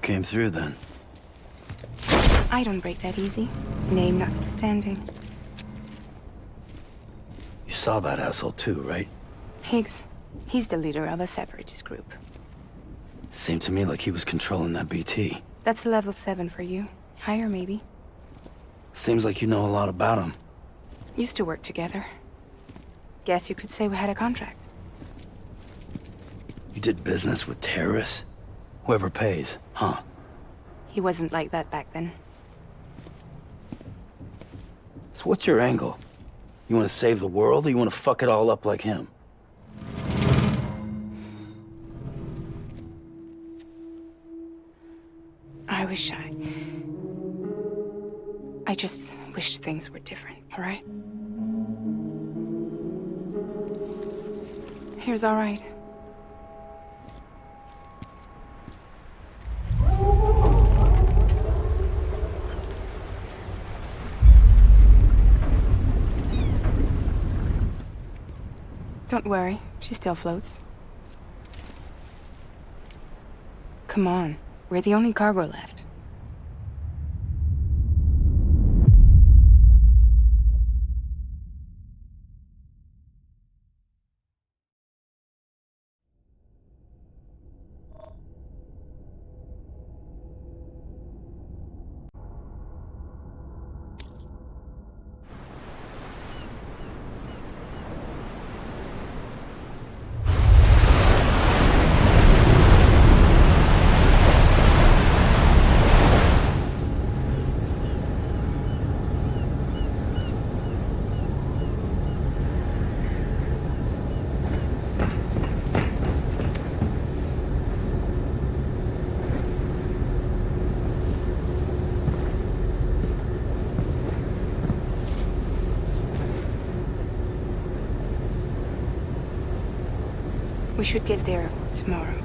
came through then. I don't break that easy. Name notwithstanding. You saw that asshole too, right? Higgs. He's the leader of a separatist group. Seemed to me like he was controlling that BT. That's level 7 for you. Higher, maybe. Seems like you know a lot about him. Used to work together. Guess you could say we had a contract. You did business with terrorists? Whoever pays, huh? He wasn't like that back then. So what's your angle? You want to save the world, or you want to fuck it all up like him? I just wish things were different, all right? Here's all right. Don't worry, she still floats. Come on, we're the only cargo left. We should get there tomorrow.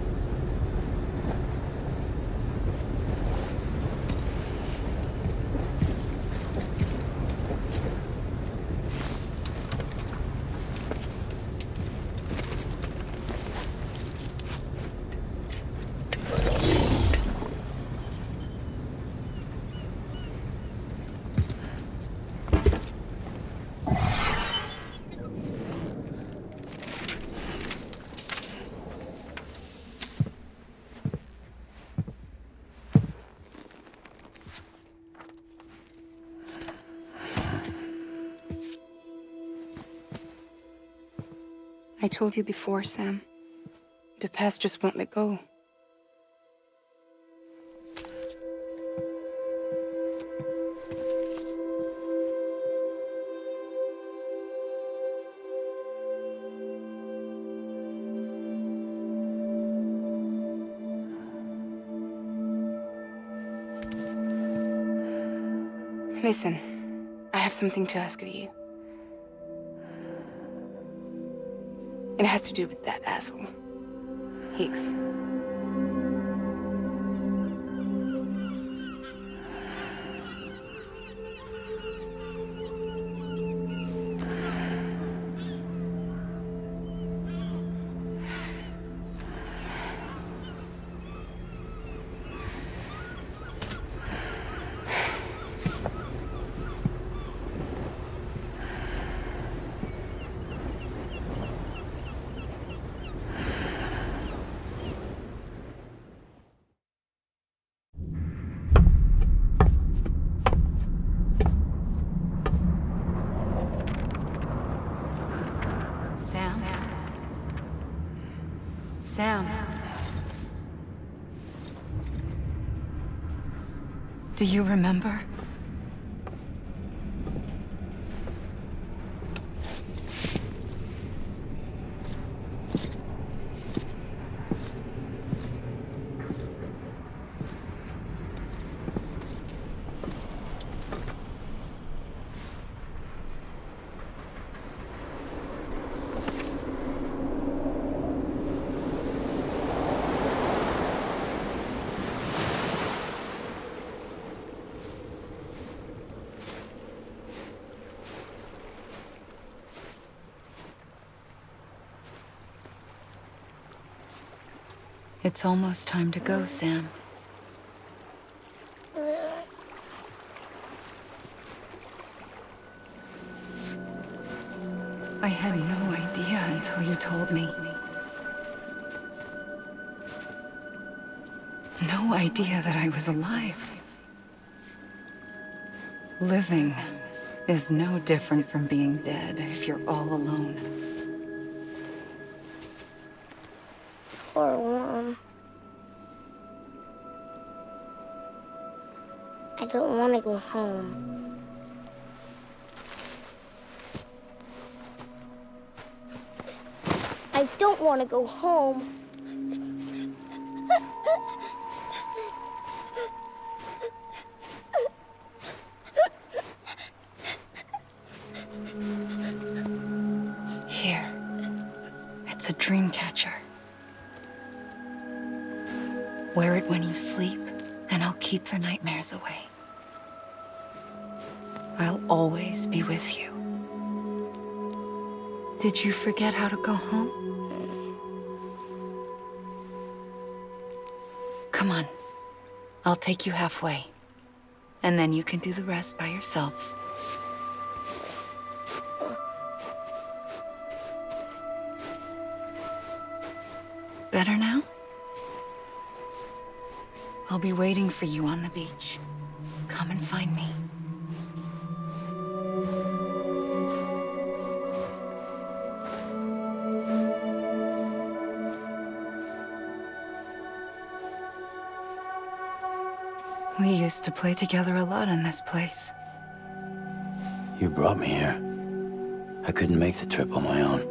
I told you before, Sam. The past just won't let go. Listen, I have something to ask of you. It has to do with that asshole, Higgs. Sam. Do you remember? It's almost time to go, Sam. who told me. No idea that I was alive. Living is no different from being dead if you're all alone. Poor Mom. I don't want to go home. I don't want to go home. Here. It's a dream catcher. Wear it when you sleep, and I'll keep the nightmares away. I'll always be with you. Did you forget how to go home? Come on. I'll take you halfway. And then you can do the rest by yourself. Better now? I'll be waiting for you on the beach. Come and find me. We used to play together a lot in this place. You brought me here. I couldn't make the trip on my own.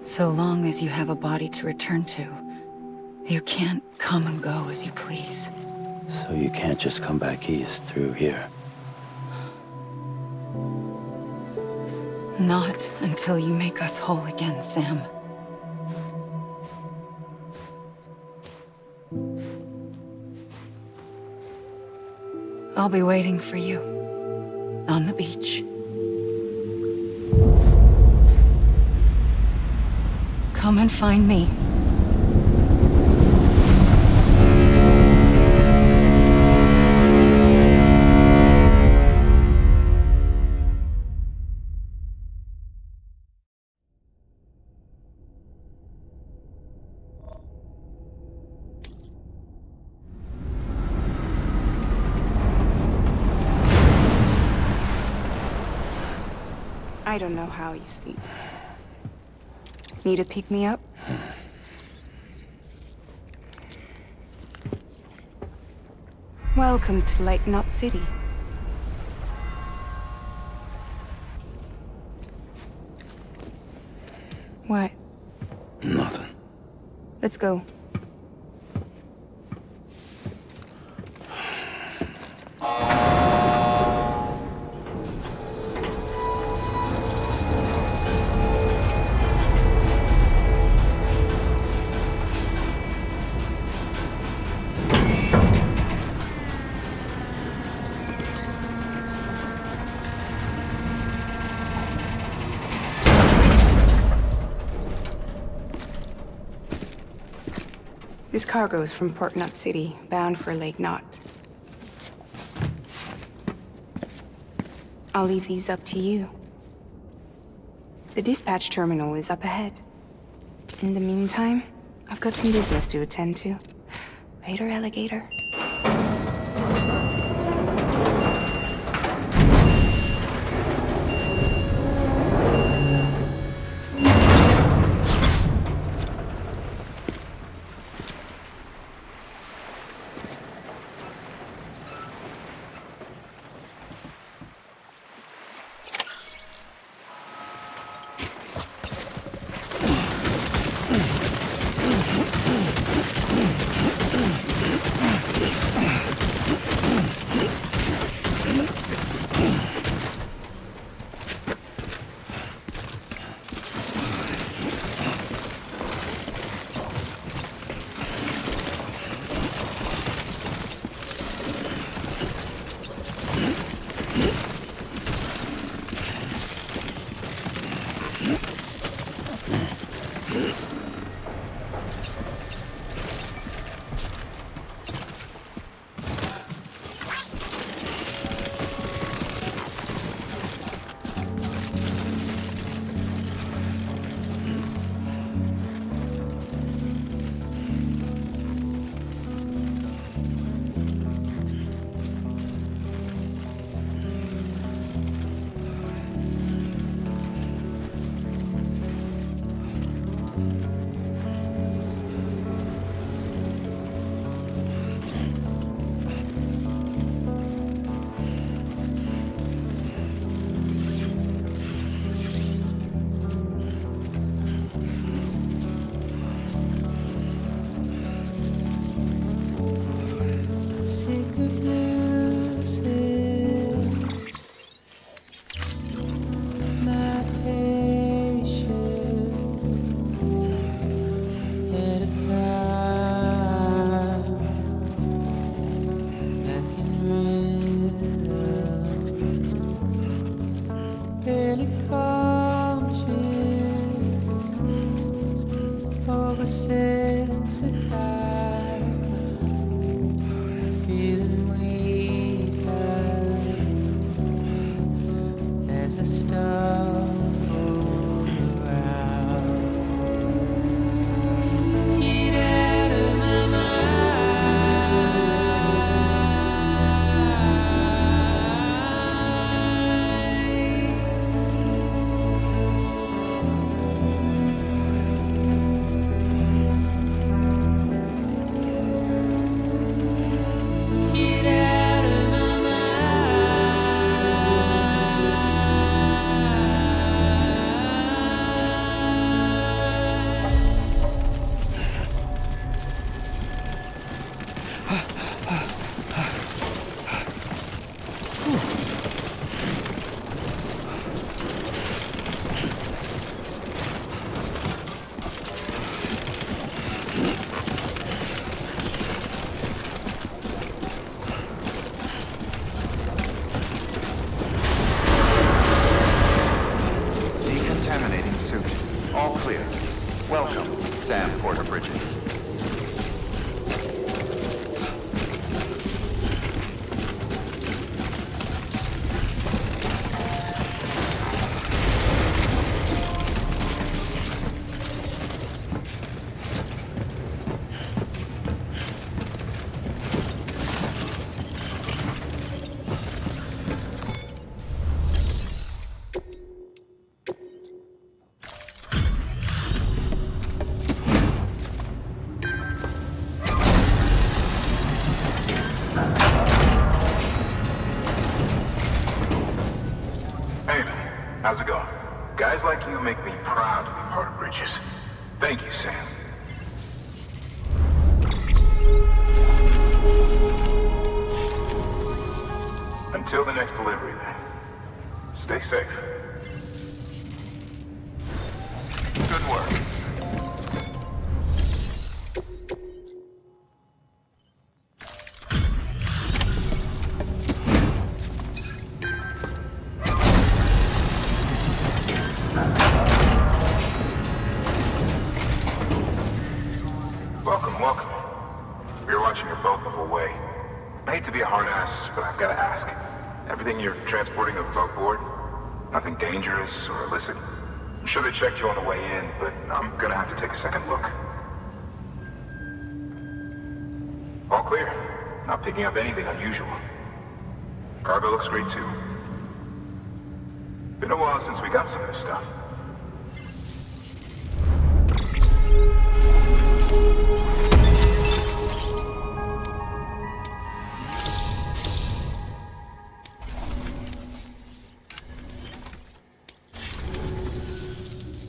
So long as you have a body to return to, you can't come and go as you please. So you can't just come back east through here? Not until you make us whole again, Sam. I'll be waiting for you on the beach. Come and find me. I don't know how you sleep. Need to pick me up? Welcome to Lake Knot City. What? Nothing. Let's go. This cargo is from Port Knot City, bound for Lake Knot. I'll leave these up to you. The dispatch terminal is up ahead. In the meantime, I've got some business to attend to. Later, alligator. sense of time, feeling weaker as a star. How's it going? Guys like you make me proud to be part of Bridges. Thank you, Sam. Until the next delivery, then. Stay safe. Good work. Welcome. We were watching your boat the whole way. I hate to be a hard ass, but I've got to ask. Everything you're transporting above board? Nothing dangerous or illicit? I'm sure they checked you on the way in, but I'm gonna have to take a second look. All clear. Not picking up anything unusual. Cargo looks great too. Been a while since we got some of this stuff.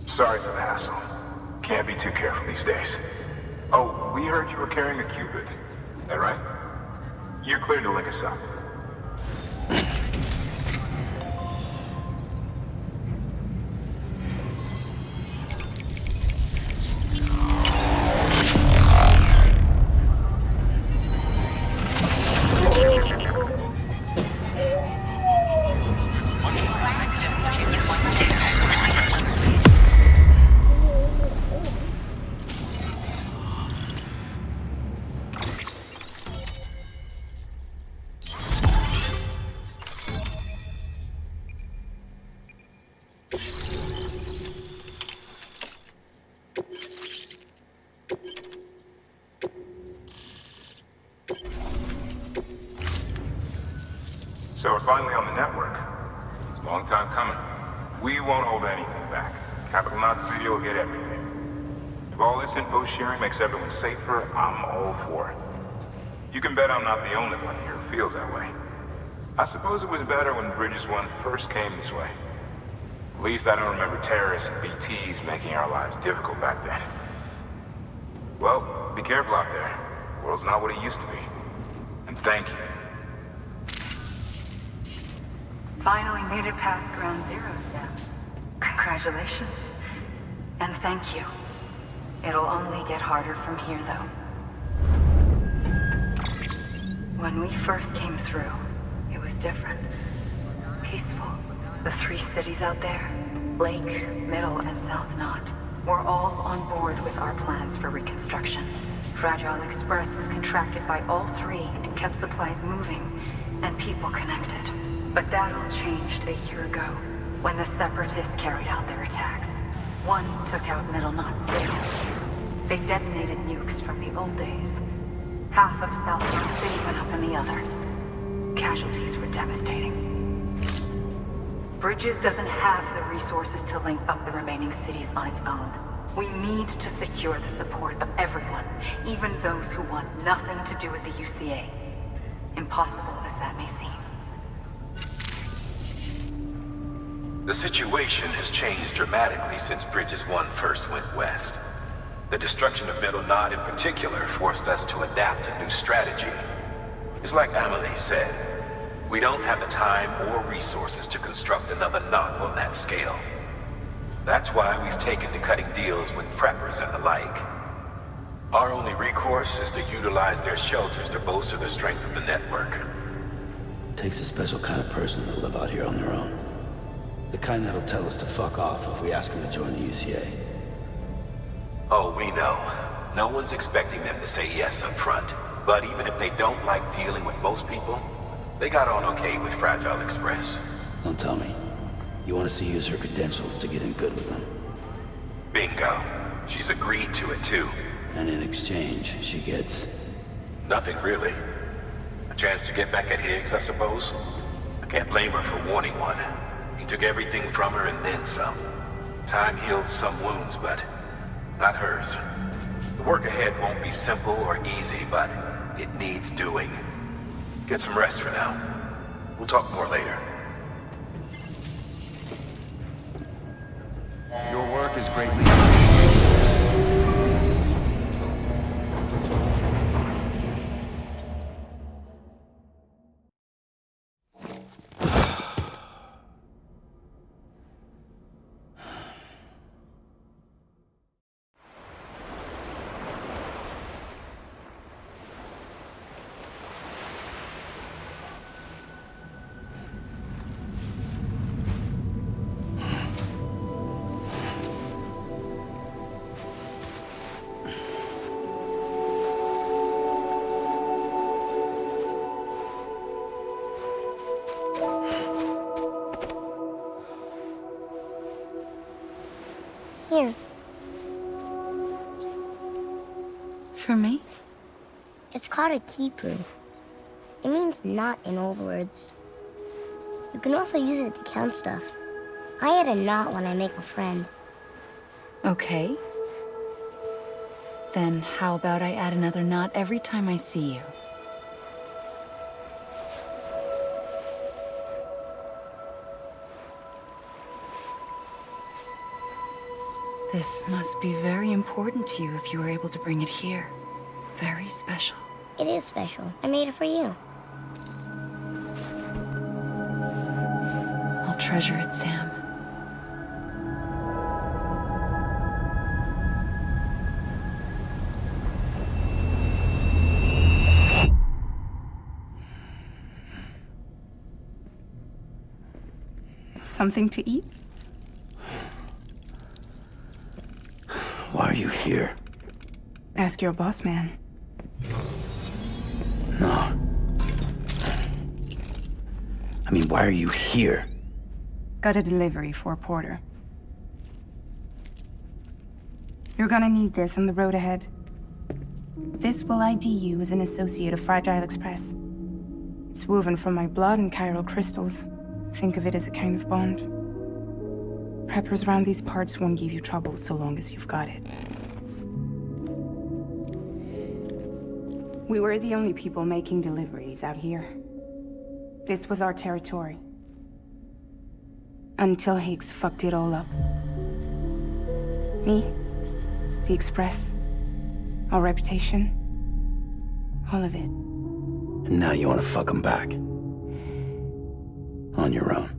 Sorry for the hassle. Can't be too careful these days. Oh, we heard you were carrying a Cupid. Is that right? You're clear to link us up. So we're finally on the network. Long time coming. We won't hold anything back. Capital Knot City will get everything. If all this info sharing makes everyone safer, I'm all for it. You can bet I'm not the only one here who feels that way. I suppose it was better when Bridges 1 first came this way. At least I don't remember terrorists and BTs making our lives difficult back then. Well, be careful out there. The world's not what it used to be. And thank you. Finally made it past Ground Zero, Sam. Congratulations. And thank you. It'll only get harder from here, though. When we first came through, it was different. Peaceful. The 3 cities out there, Lake, Middle, and South Knot. We're all on board with our plans for reconstruction. Fragile Express was contracted by all three and kept supplies moving and people connected. But that all changed a year ago, when the Separatists carried out their attacks. One took out Middle Knot City. They detonated nukes from the old days. Half of South Knot City went up in the other. Casualties were devastating. Bridges doesn't have the resources to link up the remaining cities on its own. We need to secure the support of everyone, even those who want nothing to do with the UCA. Impossible as that may seem. The situation has changed dramatically since Bridges 1 first went west. The destruction of Middle Knot in particular forced us to adapt a new strategy. It's like Amelie said, we don't have the time or resources to construct another knot on that scale. That's why we've taken to cutting deals with preppers and the like. Our only recourse is to utilize their shelters to bolster the strength of the network. It takes a special kind of person to live out here on their own. The kind that'll tell us to fuck off if we ask them to join the UCA. Oh, we know. No one's expecting them to say yes up front. But even if they don't like dealing with most people, they got on okay with Fragile Express. Don't tell me. You want us to use her credentials to get in good with them? Bingo. She's agreed to it too. And in exchange, she gets... Nothing really. A chance to get back at Higgs, I suppose? I can't blame her for wanting one. He took everything from her and then some. Time healed some wounds, but not hers. The work ahead won't be simple or easy, but it needs doing. Get some rest for now. We'll talk more later. Your work is greatly Here. For me? It's called a key proof. It means knot in old words. You can also use it to count stuff. I add a knot when I make a friend. Okay. Then how about I add another knot every time I see you? This must be very important to you if you were able to bring it here. Very special. It is special. I made it for you. I'll treasure it, Sam. Something to eat? Why are you here? Ask your boss man. No. I mean, why are you here? Got a delivery for Porter. You're gonna need this on the road ahead. This will ID you as an associate of Fragile Express. It's woven from my blood and chiral crystals. Think of it as a kind of bond. Preppers around these parts won't give you trouble so long as you've got it. We were the only people making deliveries out here. This was our territory. Until Higgs fucked it all up. Me, the Express, our reputation, all of it. And now you want to fuck them back. On your own.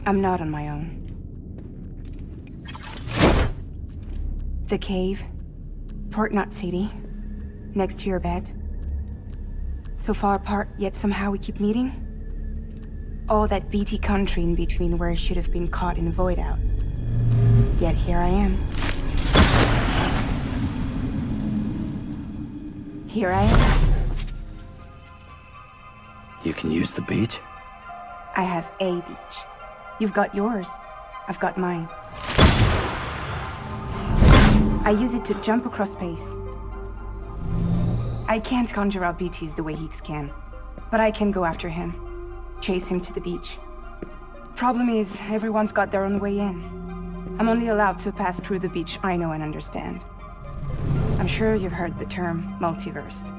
I'm not on my own. The cave, Port Knot City, next to your bed. So far apart, yet somehow we keep meeting. All that BT country in between where I should have been caught in a void out. Yet here I am. Here I am. You can use the beach? I have a beach. You've got yours. I've got mine. I use it to jump across space. I can't conjure up BTs the way Heeks can, but I can go after him, chase him to the beach. Problem is, everyone's got their own way in. I'm only allowed to pass through the beach I know and understand. I'm sure you've heard the term multiverse.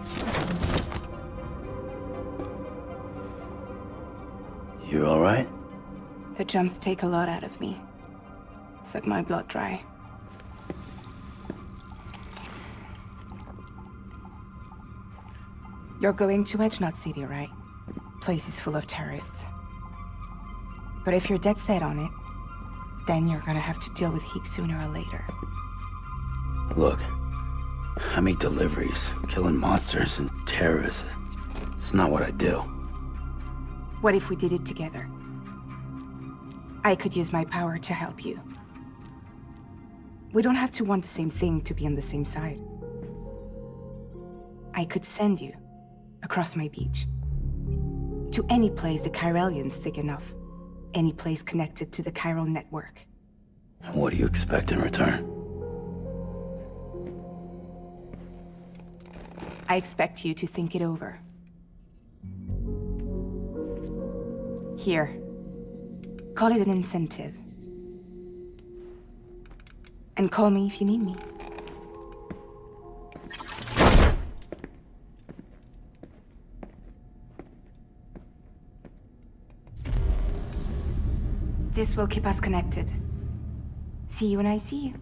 You all right? The jumps take a lot out of me. Suck my blood dry. You're going to Edge Knot City, right? Place is full of terrorists. But if you're dead set on it, then you're gonna have to deal with Heek sooner or later. Look, I make deliveries, killing monsters and terrorists. It's not what I do. What if we did it together? I could use my power to help you. We don't have to want the same thing to be on the same side. I could send you across my beach. To any place the Chiralian's thick enough. Any place connected to the chiral network. What do you expect in return? I expect you to think it over. Here. Call it an incentive. And call me if you need me. This will keep us connected. See you when I see you.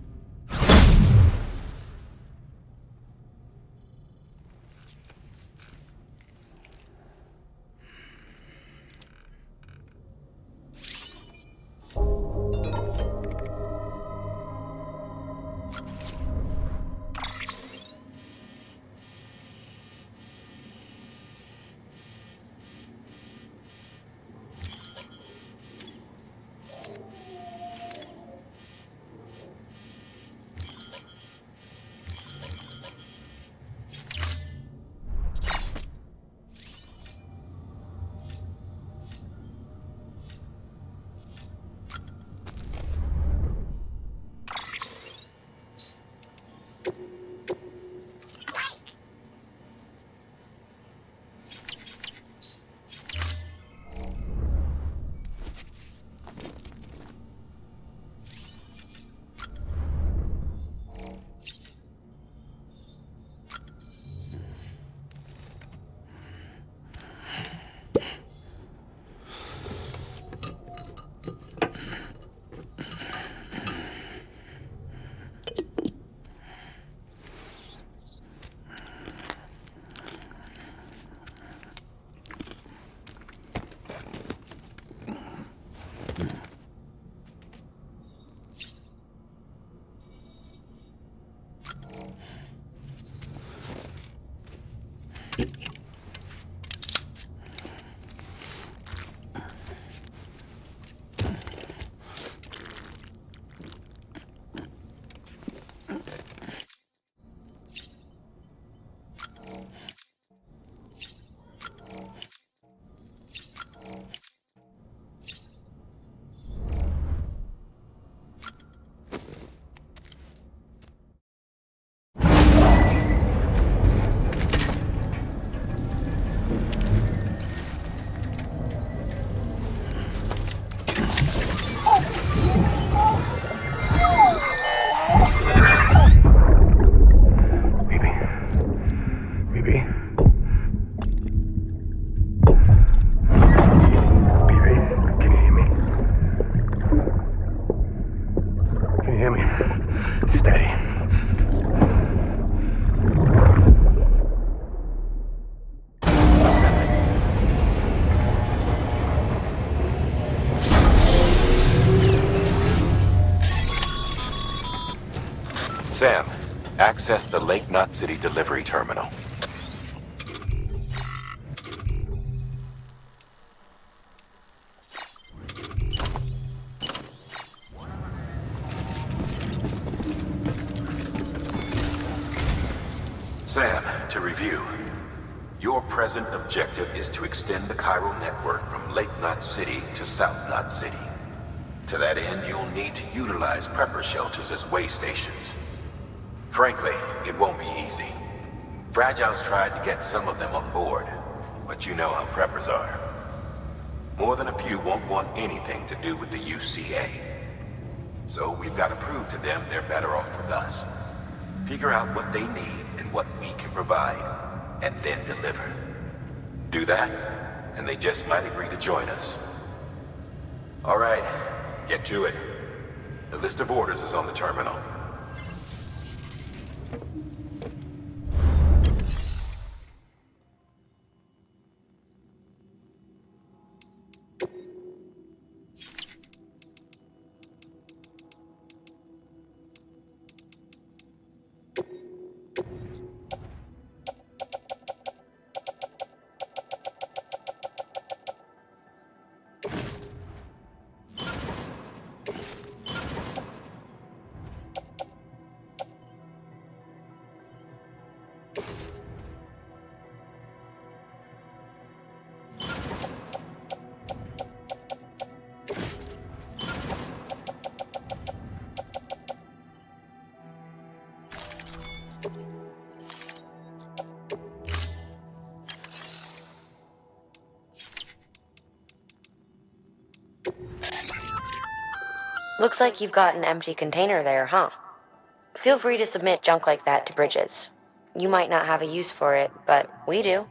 Sam, access the Lake Knot City delivery terminal. Sam, to review. Your present objective is to extend the chiral network from Lake Knot City to South Knot City. To that end, you'll need to utilize prepper shelters as way stations. Frankly, it won't be easy. Fragile's tried to get some of them on board, but you know how preppers are. More than a few won't want anything to do with the UCA. So we've got to prove to them they're better off with us. Figure out what they need and what we can provide, and then deliver. Do that, and they just might agree to join us. All right, get to it. The list of orders is on the terminal. Looks like you've got an empty container there, huh? Feel free to submit junk like that to Bridges. You might not have a use for it, but we do.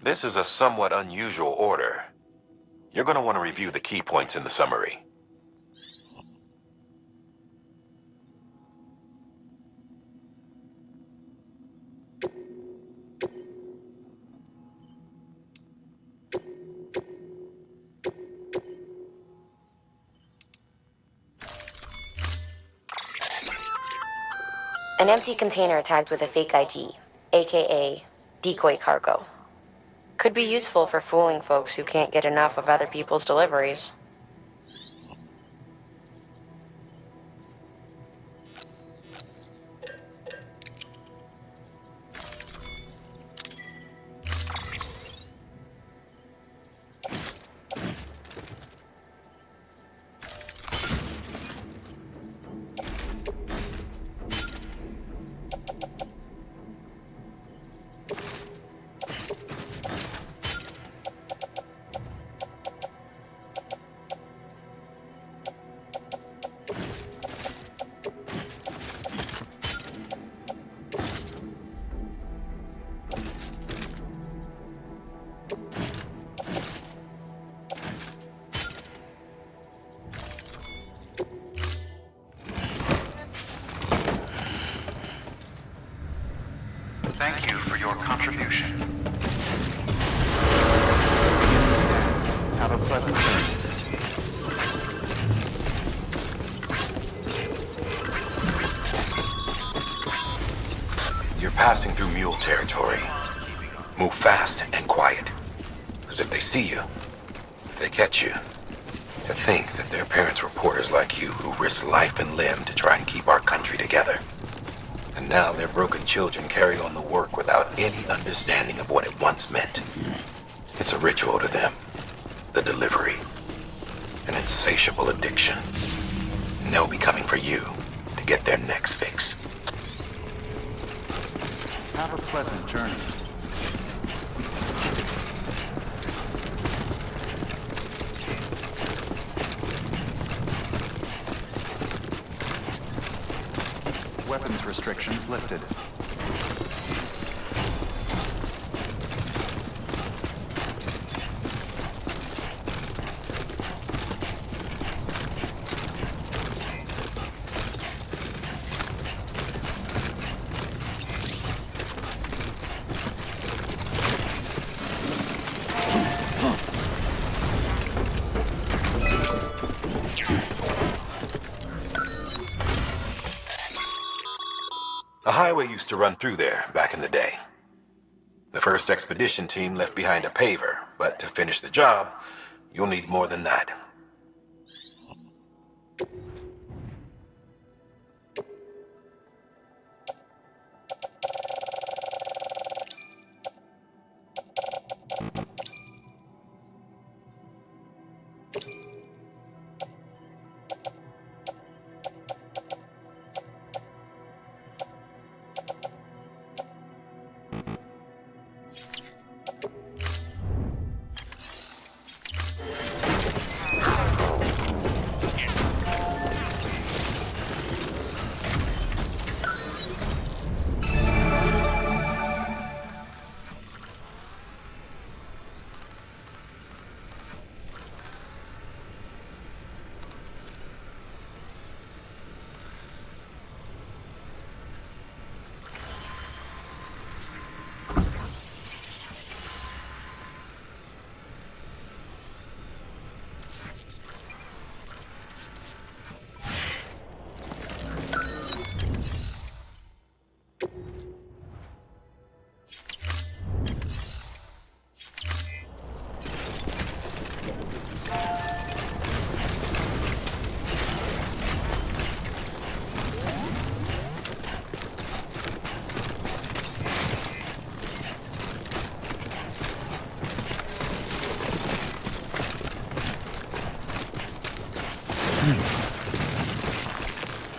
This is a somewhat unusual order. You're going to want to review the key points in the summary. An empty container tagged with a fake ID, aka decoy cargo. Could be useful for fooling folks who can't get enough of other people's deliveries. Thank you for your contribution. Have a pleasant journey. You're passing through mule territory. Move fast and quiet. Because if they see you, if they catch you, to think that their parents were reporters like you who risked life and limb to try and keep our country together. And now their broken children carry on the work without any understanding of what it once meant. It's a ritual to them. The delivery. An insatiable addiction. And they'll be coming for you to get their next fix. Have a pleasant journey. Weapons restrictions lifted. A highway used to run through there back in the day. The first expedition team left behind a paver, but to finish the job, you'll need more than that.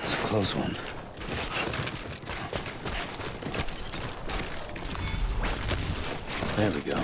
It's a close one. There we go.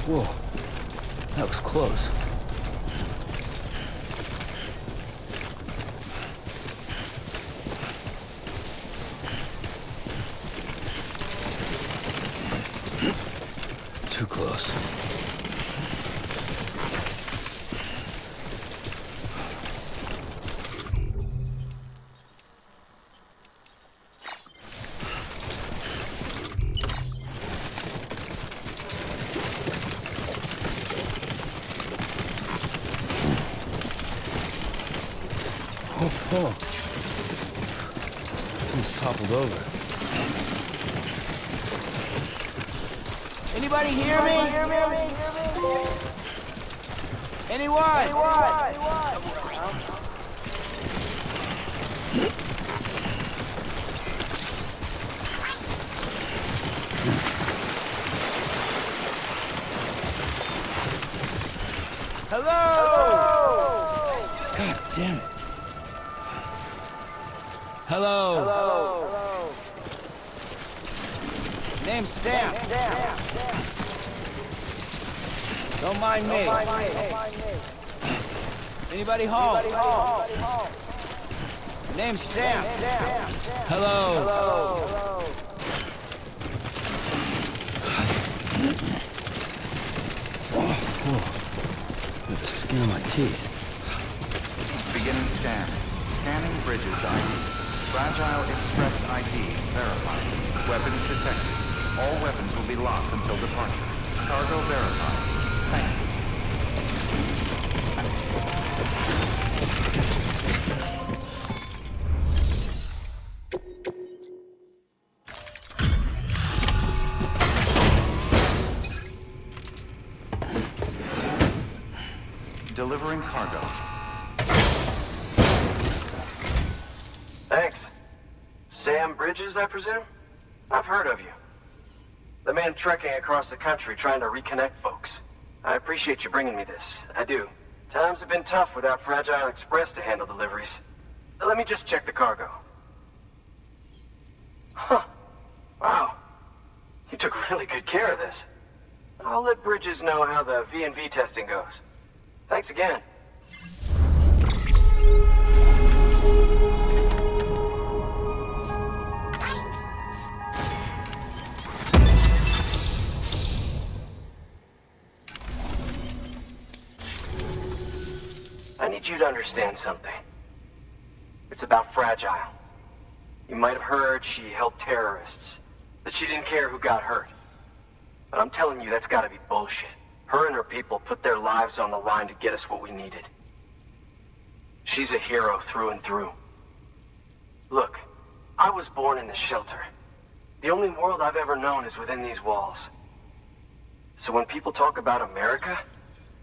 Whoa. That was close. Too close. Oh. He's toppled over. Anybody hear me? Anyone? Hello? God damn it. Hello. Name's Sam. Don't mind me. Anybody home? Name's Sam. Hello. With the skin on my teeth. Beginning scan. Scanning bridges ID. Fragile Express ID verified. Weapons detected. All weapons will be locked until departure. Cargo verified. Thank you. Delivering cargo. Thanks. Sam Bridges, I presume? I've heard of you. The man trekking across the country trying to reconnect folks. I appreciate you bringing me this. I do. Times have been tough without Fragile Express to handle deliveries. Let me just check the cargo. Huh. Wow. You took really good care of this. I'll let Bridges know how the V&V testing goes. Thanks again. I need you to understand something. It's about Fragile. You might have heard she helped terrorists, that she didn't care who got hurt. But I'm telling you, that's gotta be bullshit. Her and her people put their lives on the line to get us what we needed. She's a hero through and through. Look, I was born in this shelter. The only world I've ever known is within these walls. So when people talk about America,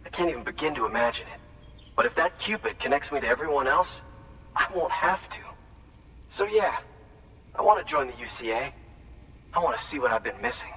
I can't even begin to imagine it. But if that Cupid connects me to everyone else, I won't have to. So yeah, I want to join the UCA. I want to see what I've been missing.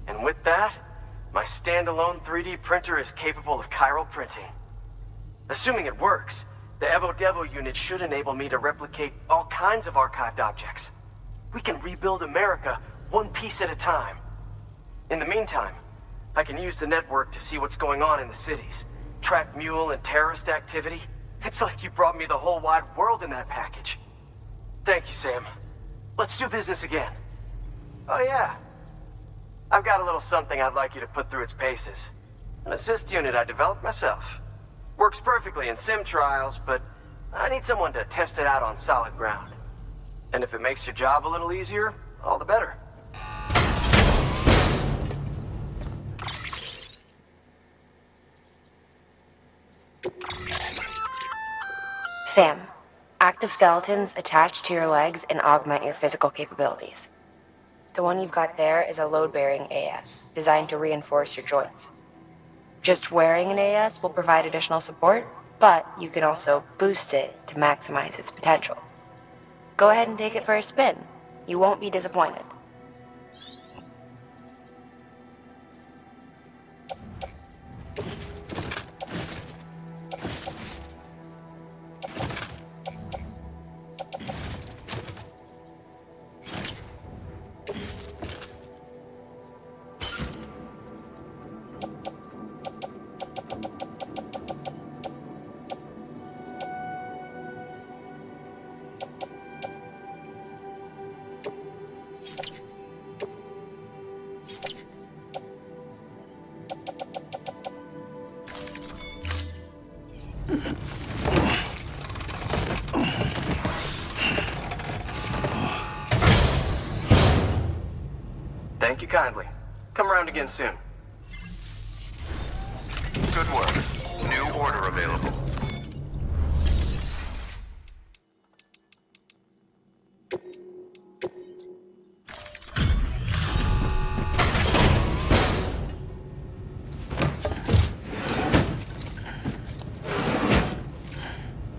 And with that, my standalone 3D printer is capable of chiral printing. Assuming it works, the Evo Devo unit should enable me to replicate all kinds of archived objects. We can rebuild America one piece at a time. In the meantime, I can use the network to see what's going on in the cities, track mule and terrorist activity. It's like you brought me the whole wide world in that package. Thank you, Sam. Let's do business again. Oh yeah. I've got a little something I'd like you to put through its paces. An assist unit I developed myself. Works perfectly in sim trials, but I need someone to test it out on solid ground. And if it makes your job a little easier, all the better. Sam, active skeletons attach to your legs and augment your physical capabilities. The one you've got there is a load-bearing AS, designed to reinforce your joints. Just wearing an AS will provide additional support, but you can also boost it to maximize its potential. Go ahead and take it for a spin. You won't be disappointed. Thank you kindly. Come around again soon. Good work. New order available.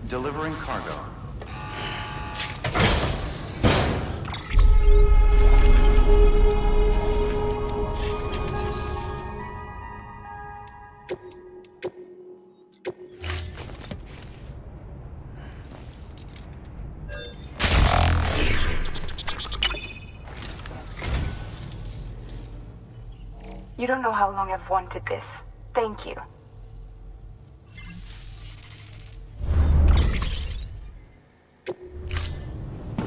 Delivering cargo. You don't know how long I've wanted this. Thank you.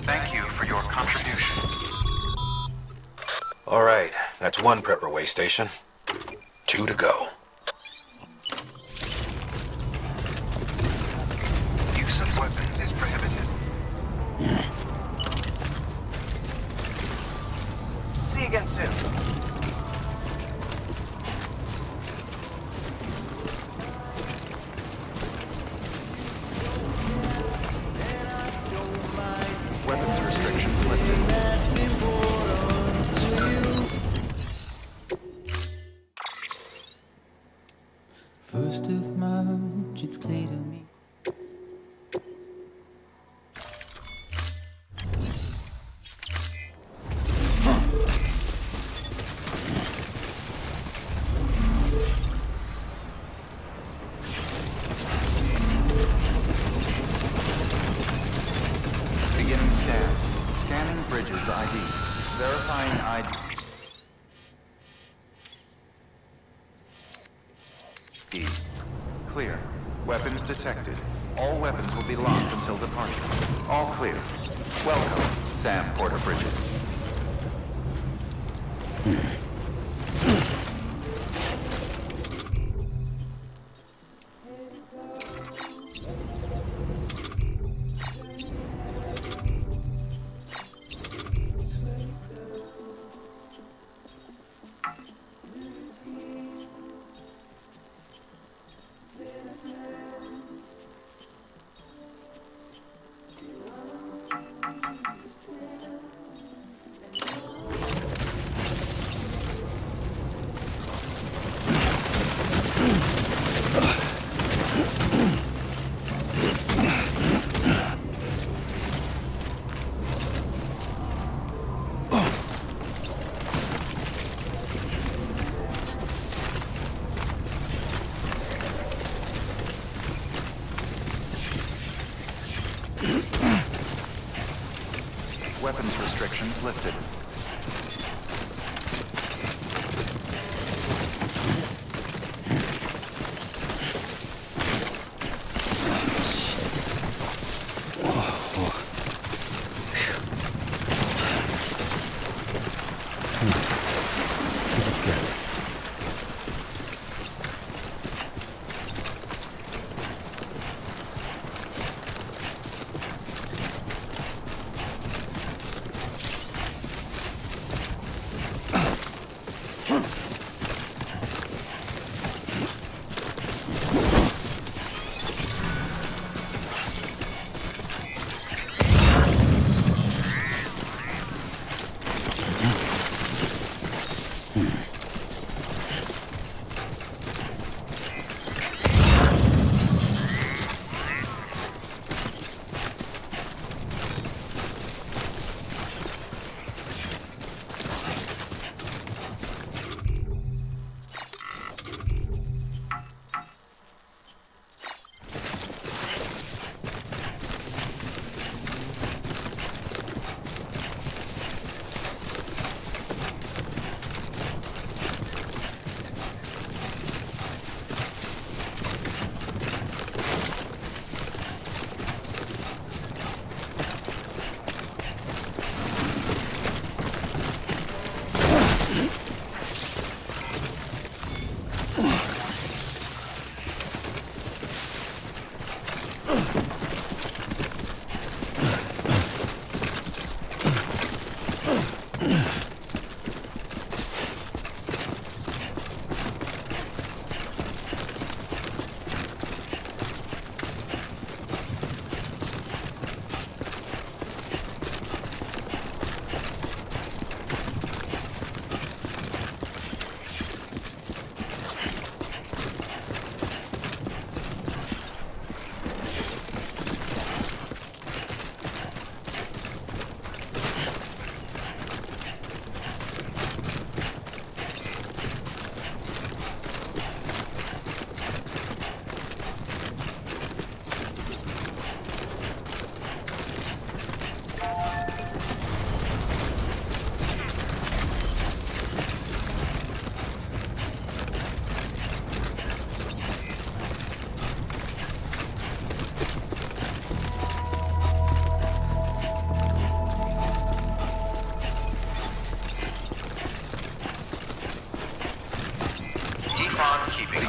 Thank you for your contribution. All right, that's one prepper way station. 2 to go. Use of weapons is prohibited. See you again soon. Weapons restrictions lifted. First of March, it's clear to me. Beginning scan. Scanning bridges ID. Verifying ID. E. Clear. Weapons detected. All weapons will be locked until departure. All clear. Welcome, Sam Porter Bridges. Weapons restrictions lifted.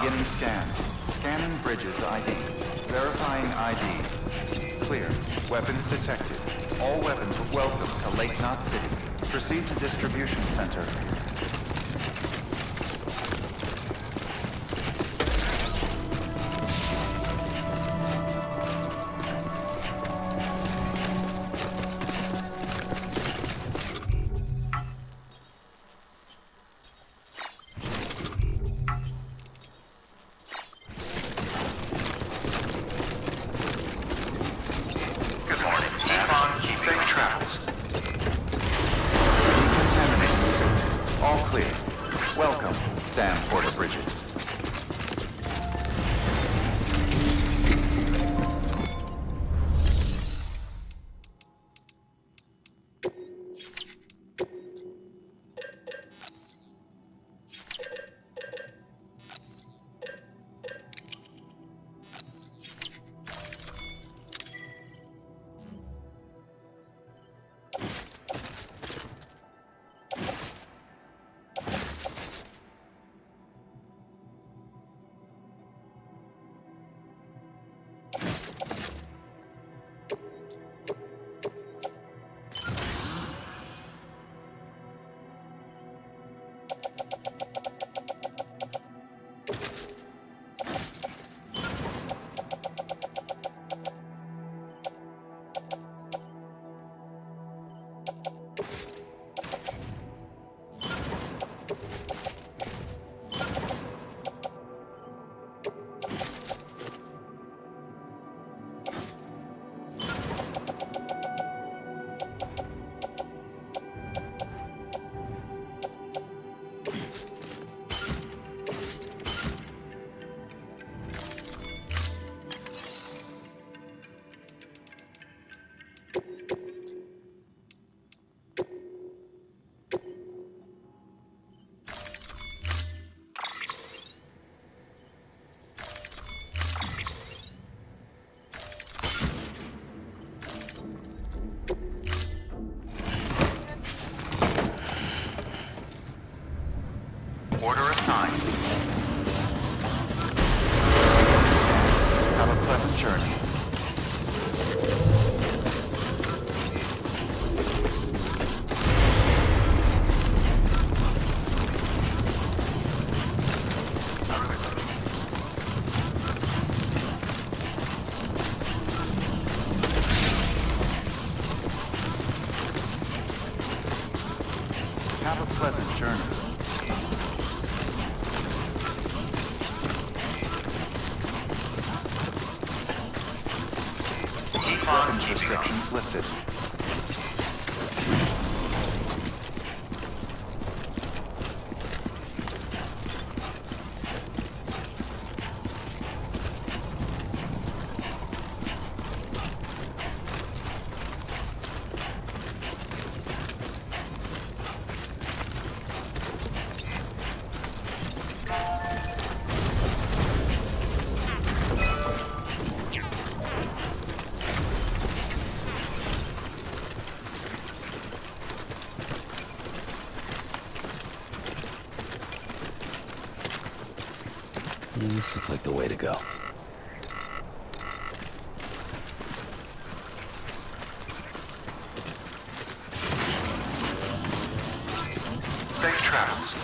Beginning scan. Scanning bridges ID. Verifying ID. Clear. Weapons detected. All weapons welcome to Lake Knot City. Proceed to distribution center. Order assigned. Have a pleasant journey. Have a pleasant journey. Weapons restrictions lifted. This looks like the way to go. Safe travels.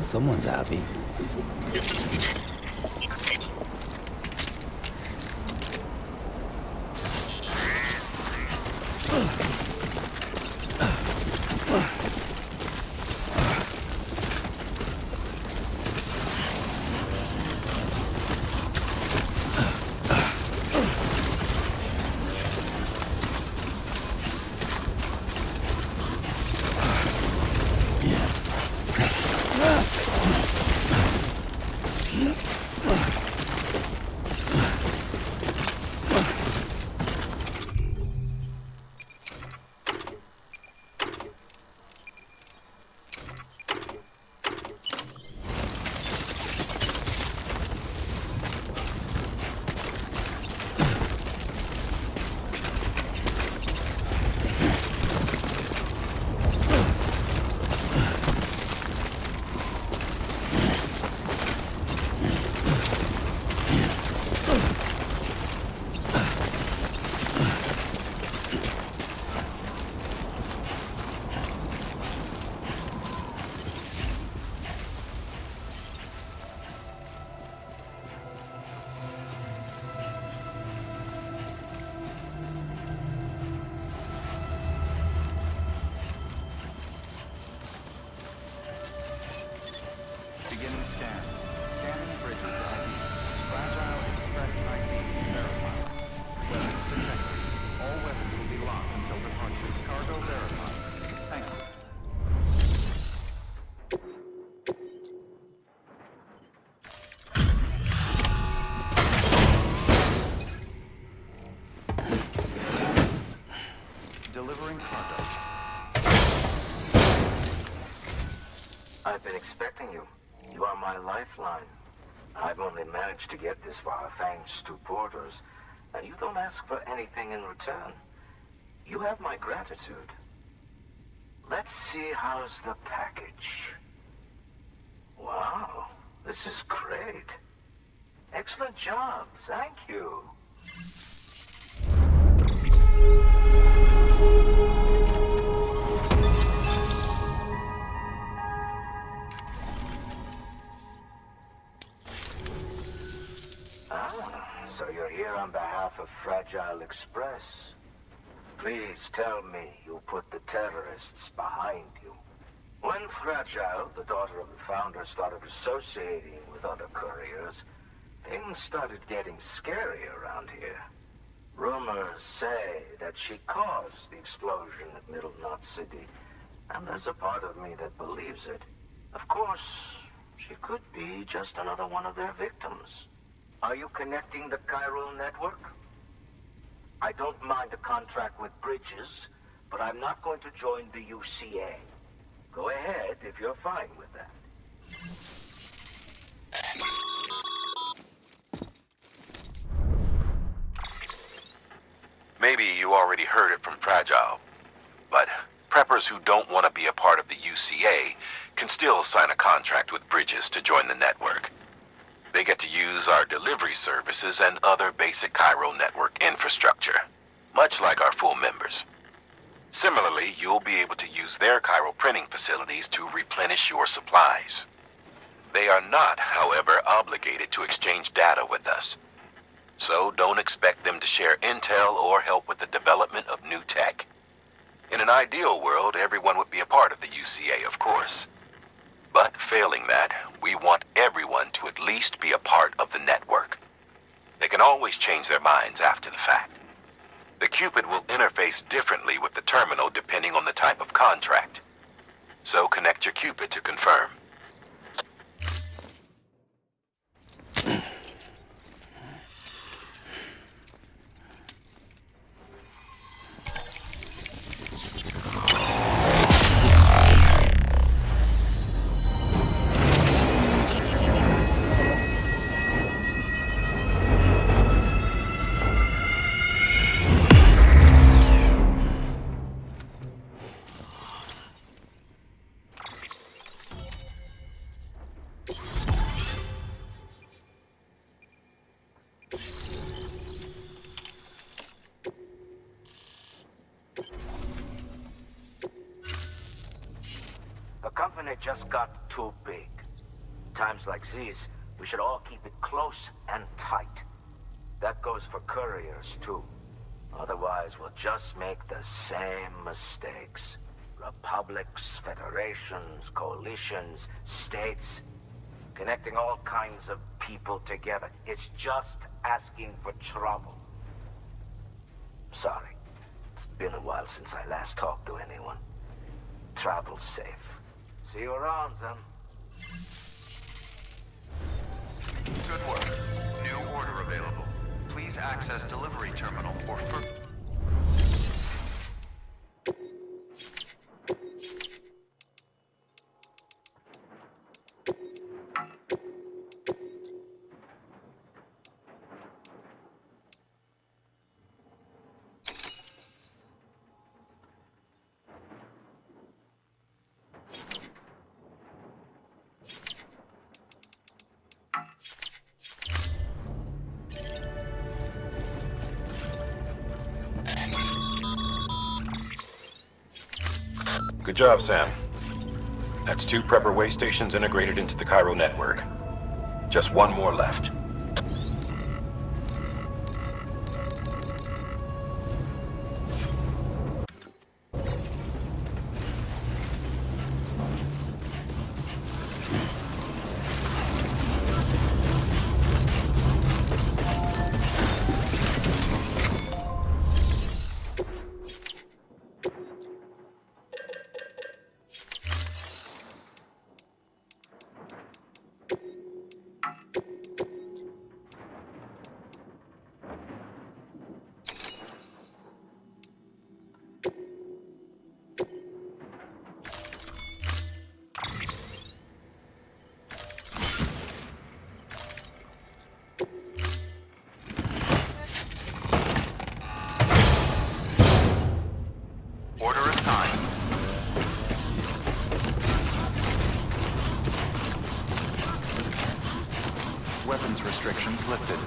Someone's happy. Beginning scan. Scanning bridges ID. Fragile Express ID verified. Weapons detected. All weapons will be locked until departure. Cargo verified. Thank you. Delivering cargo. I've been expecting you. You are my lifeline. I've only managed to get this far thanks to porters, and you don't ask for anything in return. You have my gratitude. Let's see, how's the package? Wow, this is great. Excellent job, thank you. So you're here on behalf of Fragile Express. Please tell me you put the terrorists behind you. When Fragile, the daughter of the founder, started associating with other couriers, things started getting scary around here. Rumors say that she caused the explosion at Middle Knot City, and there's a part of me that believes it. Of course, she could be just another one of their victims. Are you connecting the chiral network? I don't mind a contract with Bridges, but I'm not going to join the UCA. Go ahead if you're fine with that. Maybe you already heard it from Fragile, but preppers who don't want to be a part of the UCA can still sign a contract with Bridges to join the network. They get to use our delivery services and other basic chiral network infrastructure, much like our full members. Similarly, you'll be able to use their chiral printing facilities to replenish your supplies. They are not, however, obligated to exchange data with us. So don't expect them to share intel or help with the development of new tech. In an ideal world, everyone would be a part of the UCA, of course. But failing that, we want everyone to at least be a part of the network. They can always change their minds after the fact. The Cupid will interface differently with the terminal depending on the type of contract. So connect your Cupid to confirm. it just got too big. Times like these, we should all keep it close and tight. That goes for couriers, too. Otherwise, we'll just make the same mistakes. Republics, federations, coalitions, states, connecting all kinds of people together. It's just asking for trouble. Sorry. It's been a while since I last talked to anyone. Travel safe. See you around, then. Good work. New order available. Please access delivery terminal for Good job, Sam. That's 2 prepper way stations integrated into the Cairo network. Just 1 more left. order assigned. Weapons restrictions lifted.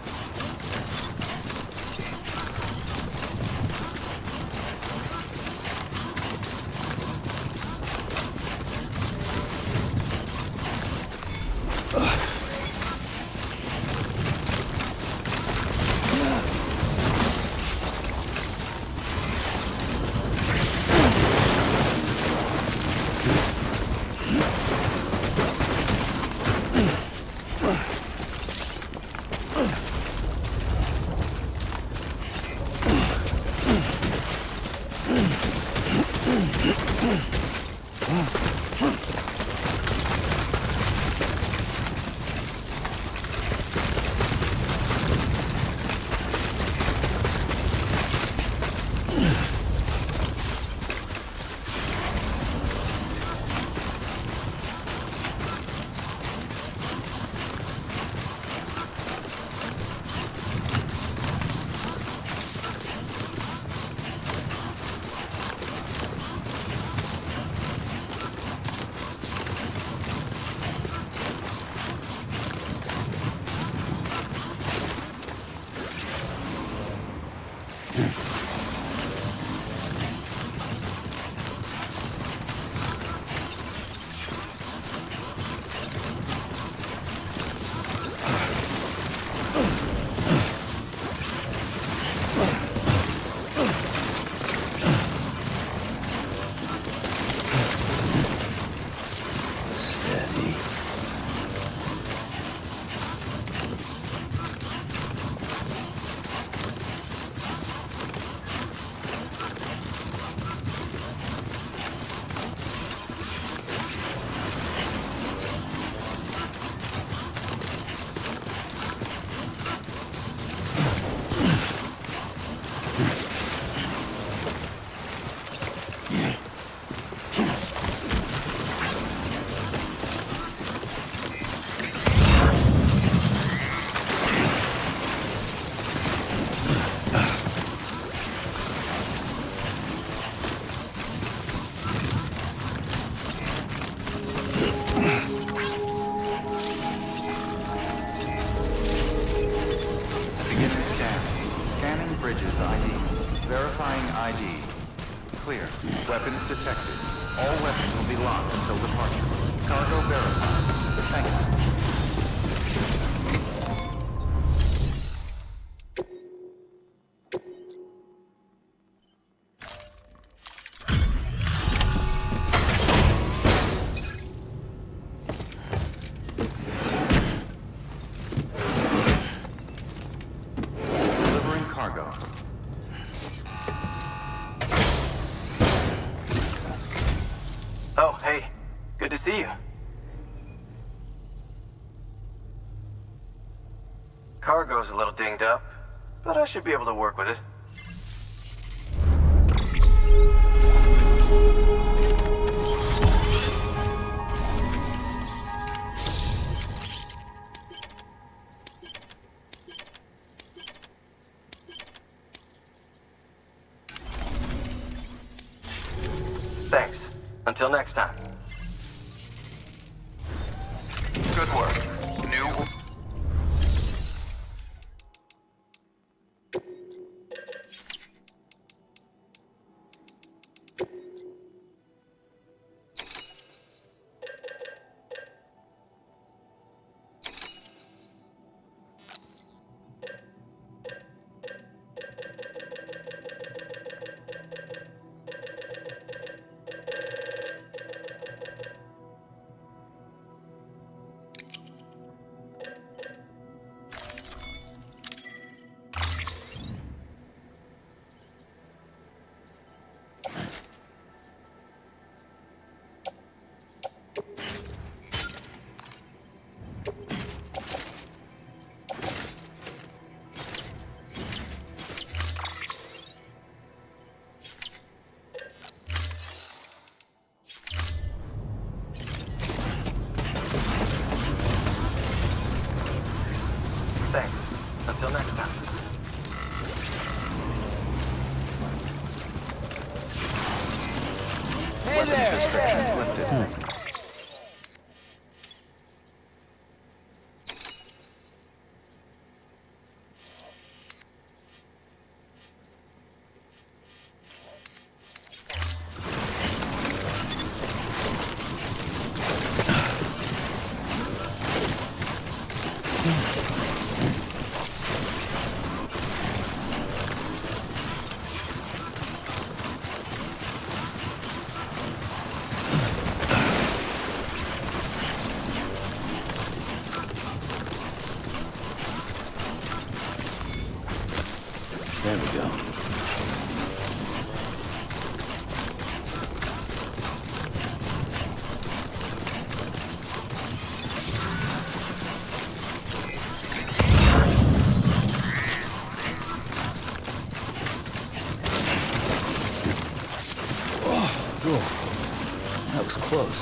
Weapons detected. All weapons will be locked until departure. Cargo verified. Thank you. Delivering cargo. Oh, hey. Good to see you. Cargo's a little dinged up, but I should be able to work with it. Thanks. Until next time. Good work. New... Thanks. Until next time. Hey there! Restrictions lifted. There we go. Oh, cool. That was close.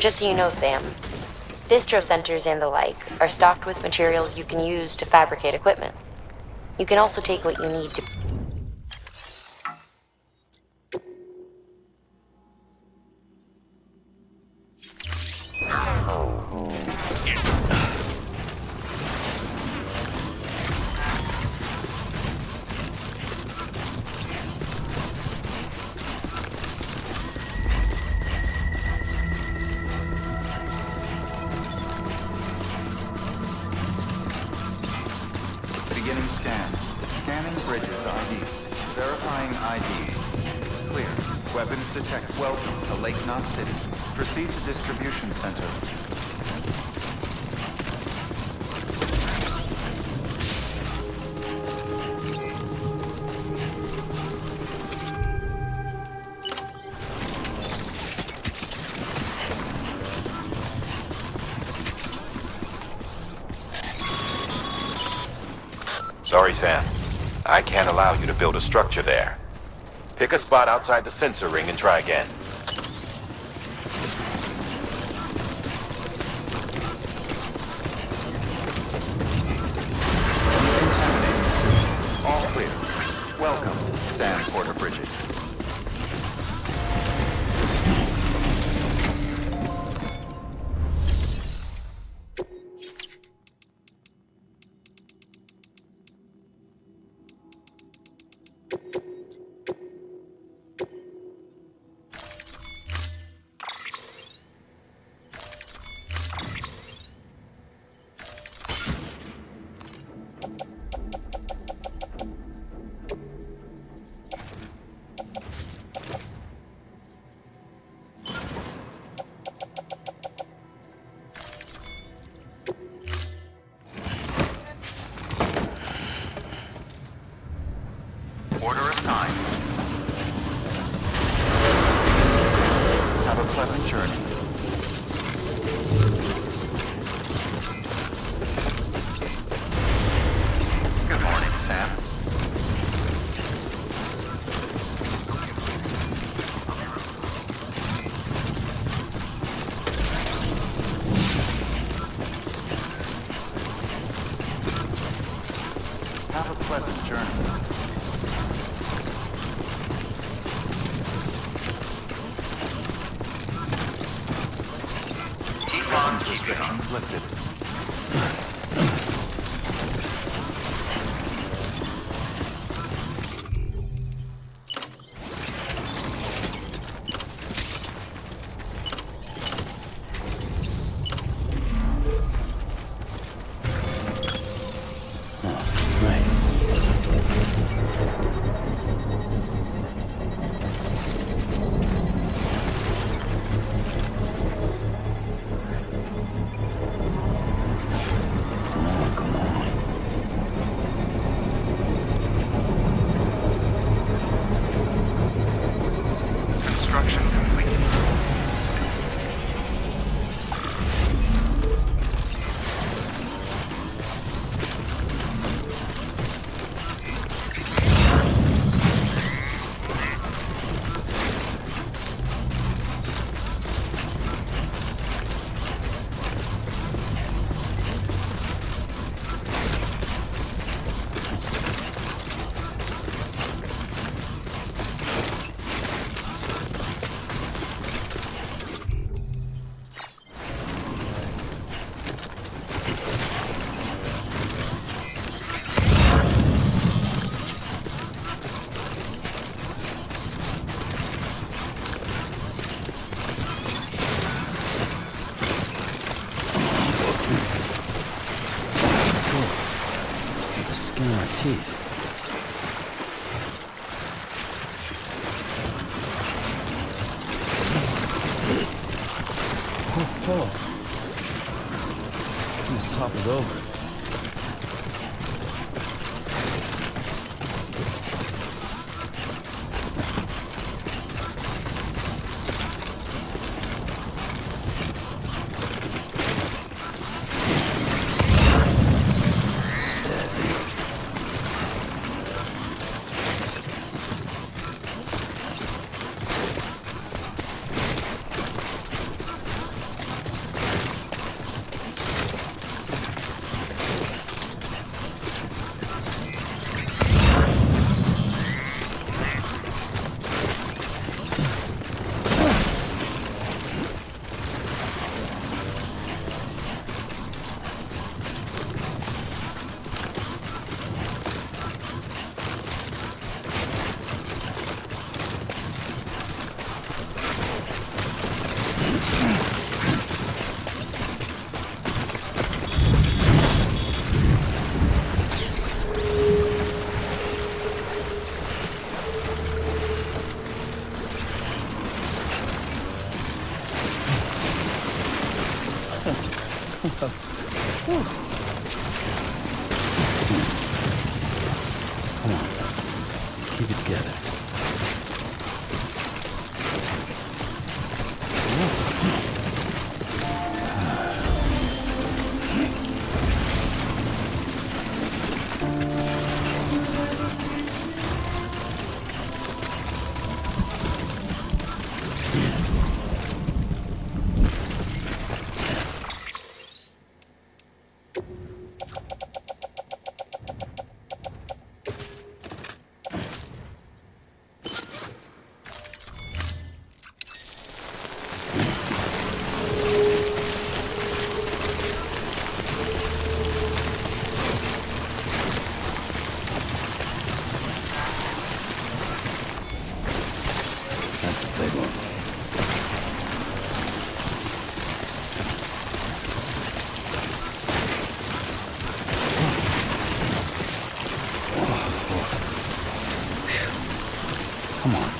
Just so you know, Sam, distro centers and the like are stocked with materials you can use to fabricate equipment. You can also take what you need to... Beginning scan. Scanning bridges ID. Verifying ID. Clear. Weapons detect. Welcome to Lake Knot City. Proceed to distribution center. Sorry, Sam. I can't allow you to build a structure there. Pick a spot outside the sensor ring and try again. All clear. Welcome, Sam Porter Bridges. Order assigned. Have a pleasant journey. Good morning, Sam. Have a pleasant journey. Restrictions lifted. Teeth. Oh, let's top it over. Come on. Keep it together. Come on.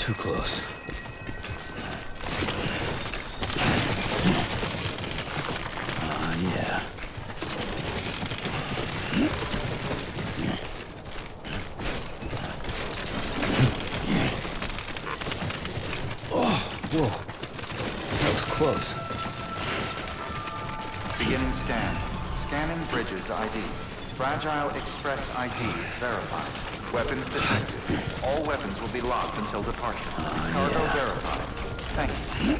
Too close. Yeah. Oh, whoa. That was close. Beginning scan. Scanning Bridges ID. Fragile Express ID verified. Weapons detected. All weapons will be locked until departure. Cargo verified. Thank you.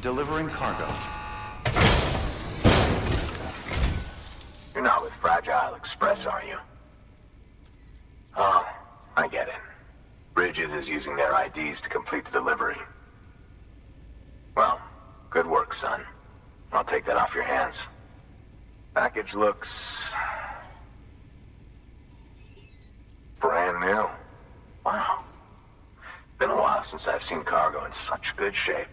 Delivering cargo. You're not with Fragile Express, are you? Oh, I get it. Bridget is using their IDs to complete the delivery. Well, good work, son. I'll take that off your hands. Package looks... brand new. Wow. Been a while since I've seen cargo in such good shape.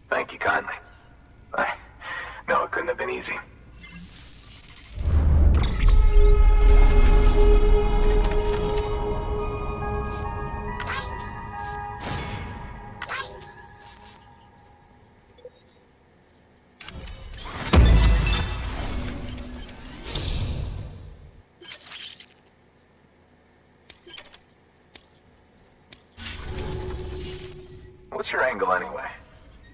Thank you kindly. I know it couldn't have been easy. What's your angle anyway?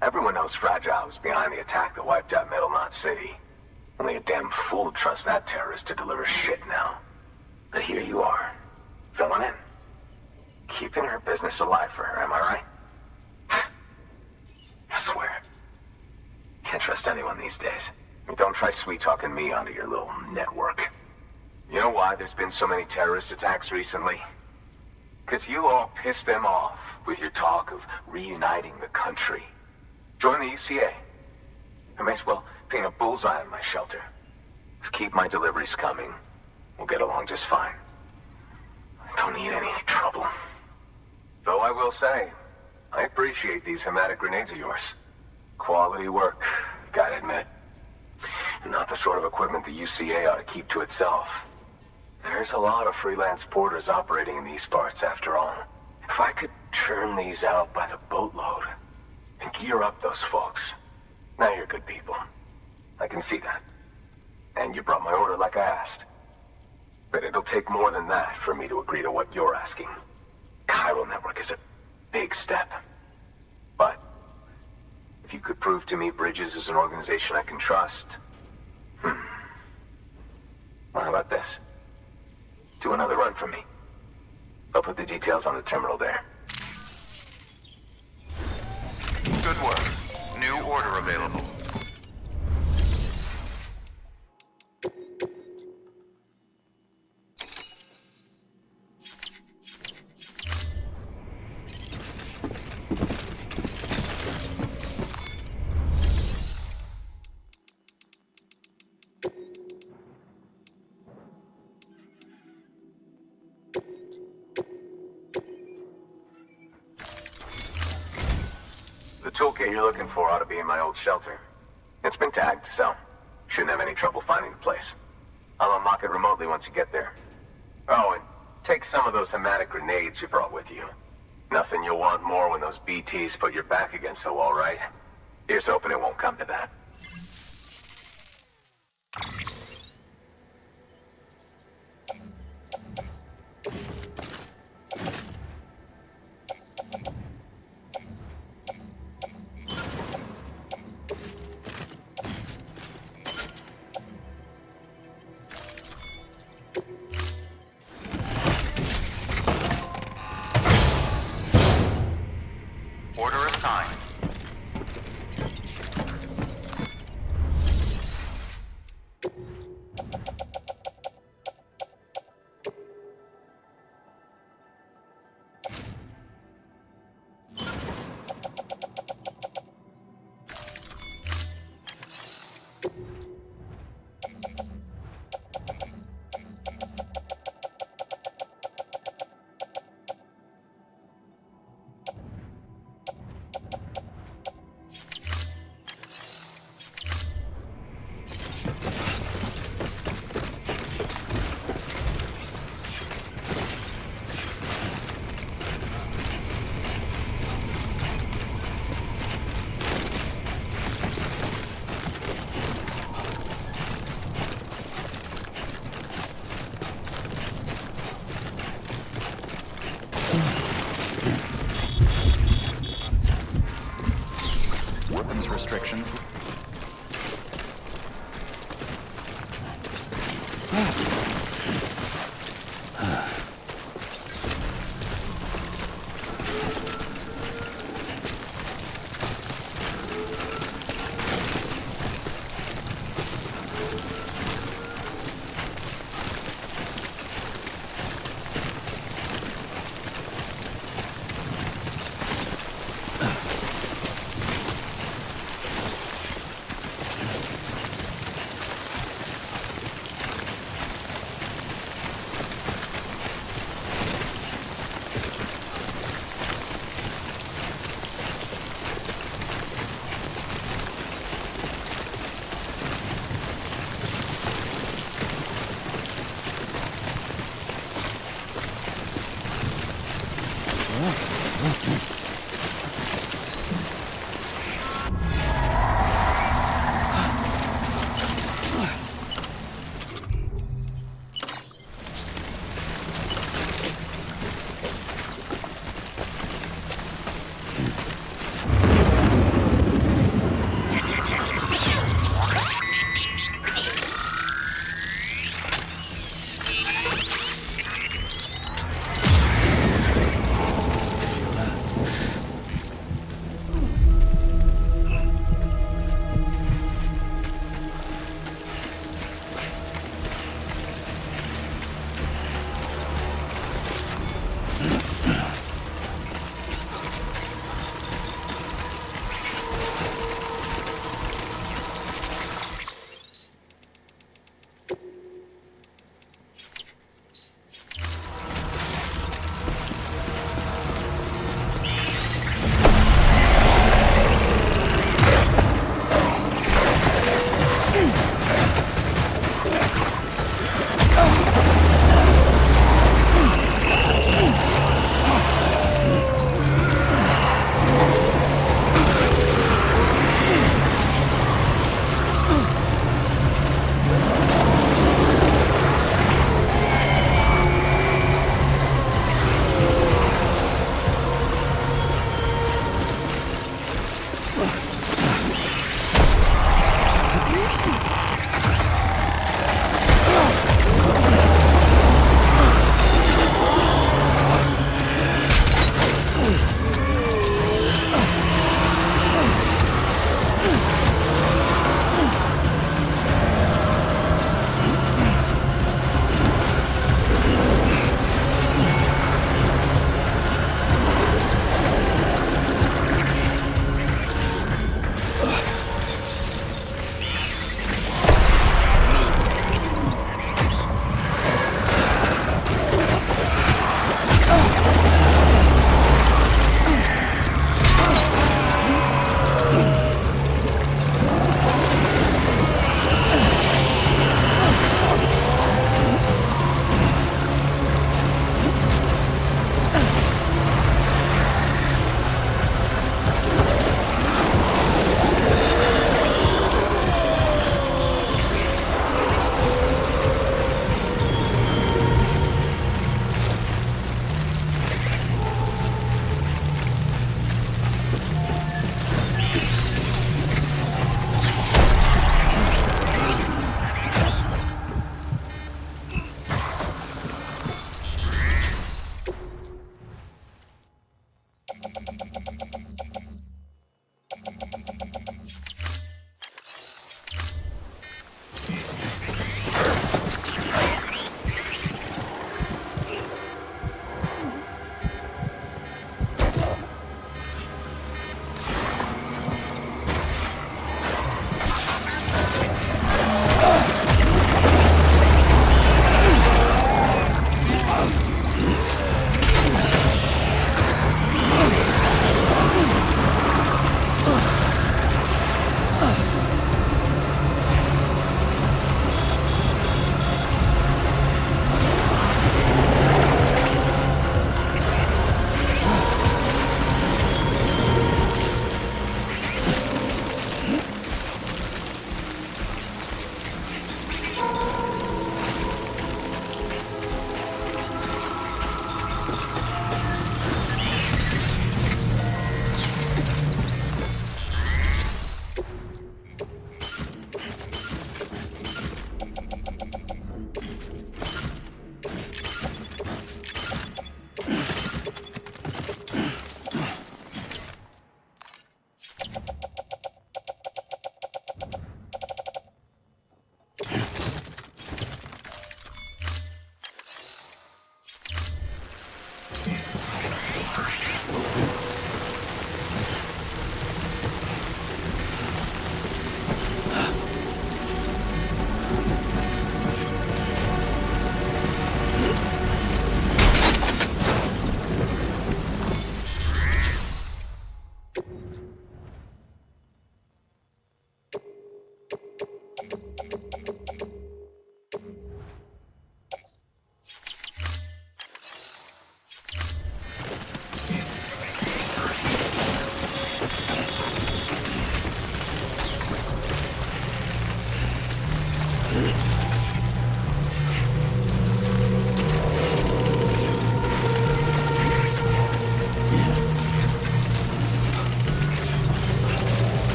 Everyone knows Fragile was behind the attack that wiped out Metal Knot City. Only a damn fool would trust that terrorist to deliver shit now. But here you are, filling in. Keeping her business alive for her, am I right? I swear. Can't trust anyone these days. Don't try sweet-talking me onto your little network. You know why there's been so many terrorist attacks recently? Because you all pissed them off with your talk of reuniting the country. Join the UCA. I may as well paint a bullseye on my shelter. Just keep my deliveries coming. We'll get along just fine. I don't need any trouble. Though I will say, I appreciate these hematic grenades of yours. Quality work, gotta admit. And not the sort of equipment the UCA ought to keep to itself. There's a lot of freelance porters operating in these parts, after all. If I could churn these out by the boatload and gear up those folks. Now you're good people. I can see that. And you brought my order like I asked. But it'll take more than that for me to agree to what you're asking. Chiral Network is a big step. But if you could prove to me Bridges is an organization I can trust... Well, how about this? Do another run for me. I'll put the details on the terminal there. Good work. New order available. The toolkit you're looking for ought to be in my old shelter. It's been tagged, so shouldn't have any trouble finding the place. I'll unlock it remotely once you get there. Oh, and take some of those hematic grenades you brought with you. Nothing you'll want more when those BTs put your back against the wall, right? Here's hoping it won't come to that. Order assigned. restrictions.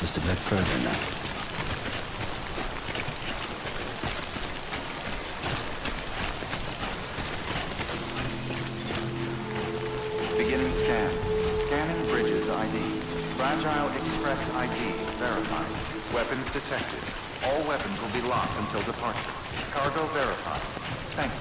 Just a bit further now. Beginning scan. Scanning bridges ID. Fragile Express ID verified. Weapons detected. All weapons will be locked until departure. Cargo verified. Thank you.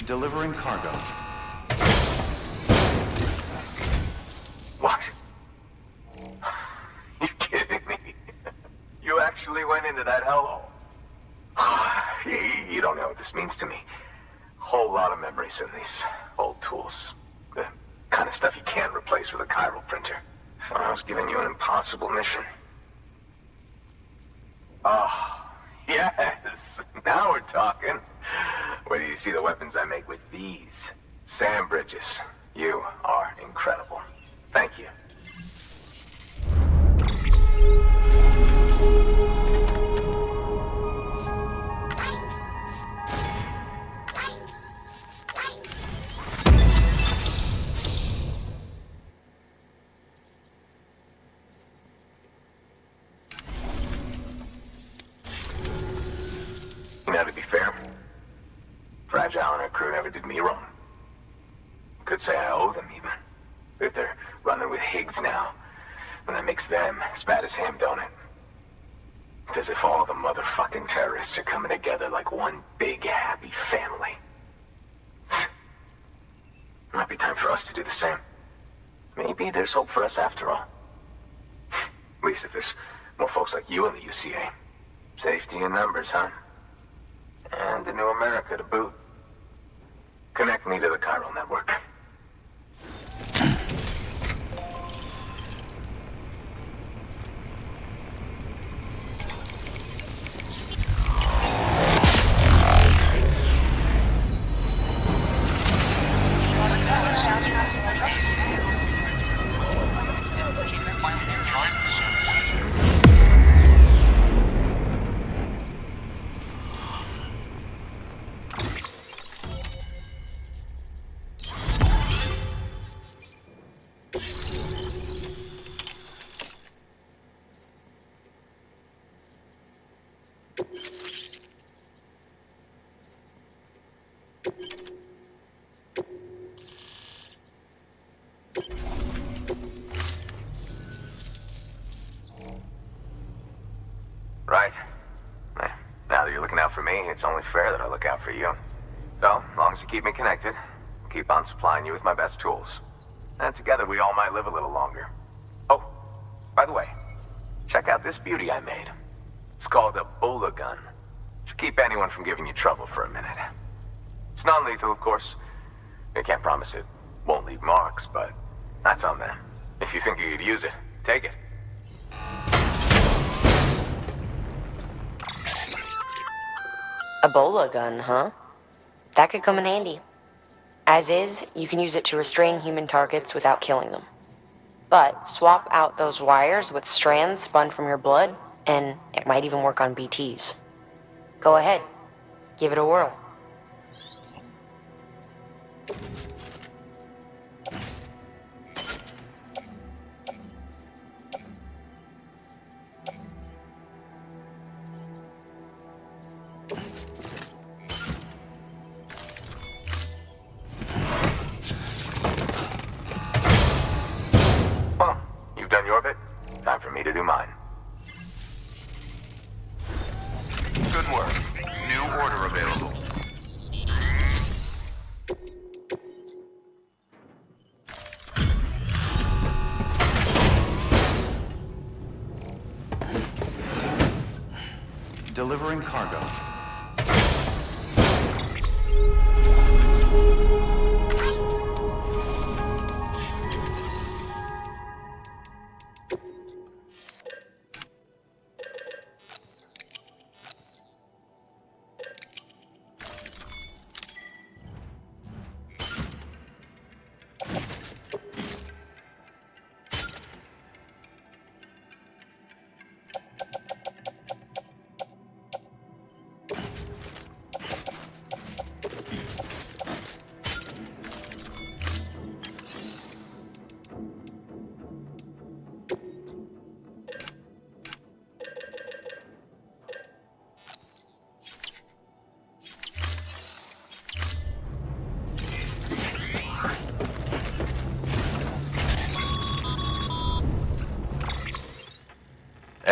Delivering cargo. What? You kidding me? You actually went into that hellhole? You don't know what this means to me. Whole lot of memories in these old tools. The kind of stuff you can't replace with a chiral printer. I was giving you an impossible mission. Oh, yes. Now we're talking. Whether you see the weapons I make with these, Sam Bridges, you are incredible. Thank you. Now, to be fair, Fragile and her crew never did me wrong. Could say I owe them, even. If they're running with Higgs now, and that makes them as bad as him, don't it? It's as if all the motherfucking terrorists are coming together like one big, happy family. Might be time for us to do the same. Maybe there's hope for us after all. At least if there's more folks like you in the UCA. Safety in numbers, huh? And the new America to boot. Connect me to the chiral network. Right. Now that you're looking out for me, it's only fair that I look out for you. So, as long as you keep me connected, I'll keep on supplying you with my best tools. And together we all might live a little longer. Oh, by the way, check out this beauty I made. It's called a Bola gun. Should keep anyone from giving you trouble for a minute. It's non-lethal, of course. I can't promise it won't leave marks, but that's on them. If you think you could use it, take it. A Bola gun, huh? That could come in handy. As is, you can use it to restrain human targets without killing them. But swap out those wires with strands spun from your blood, and it might even work on BTs. Go ahead. Give it a whirl. Well, you've done your bit. Time for me to do mine. Good work. New order available. Delivering cargo.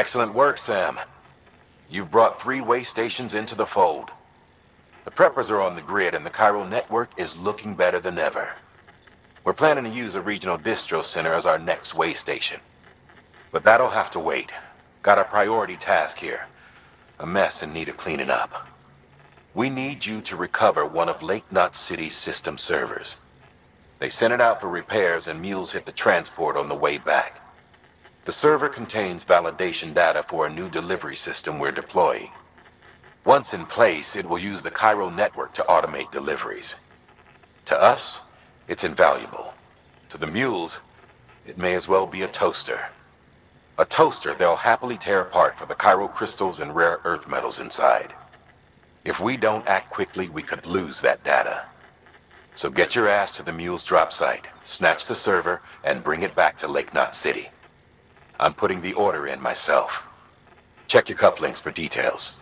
Excellent work, Sam. You've brought 3 way stations into the fold. The preppers are on the grid and the chiral network is looking better than ever. We're planning to use a regional distro center as our next way station. But that'll have to wait. Got a priority task here. A mess in need of cleaning up. We need you to recover one of Lake Knot City's system servers. They sent it out for repairs and mules hit the transport on the way back. The server contains validation data for a new delivery system we're deploying. Once in place, it will use the chiral network to automate deliveries. To us, it's invaluable. To the mules, it may as well be a toaster. A toaster they'll happily tear apart for the chiral crystals and rare earth metals inside. If we don't act quickly, we could lose that data. So get your ass to the mule's drop site, snatch the server, and bring it back to Lake Knot City. I'm putting the order in myself. Check your cufflinks for details.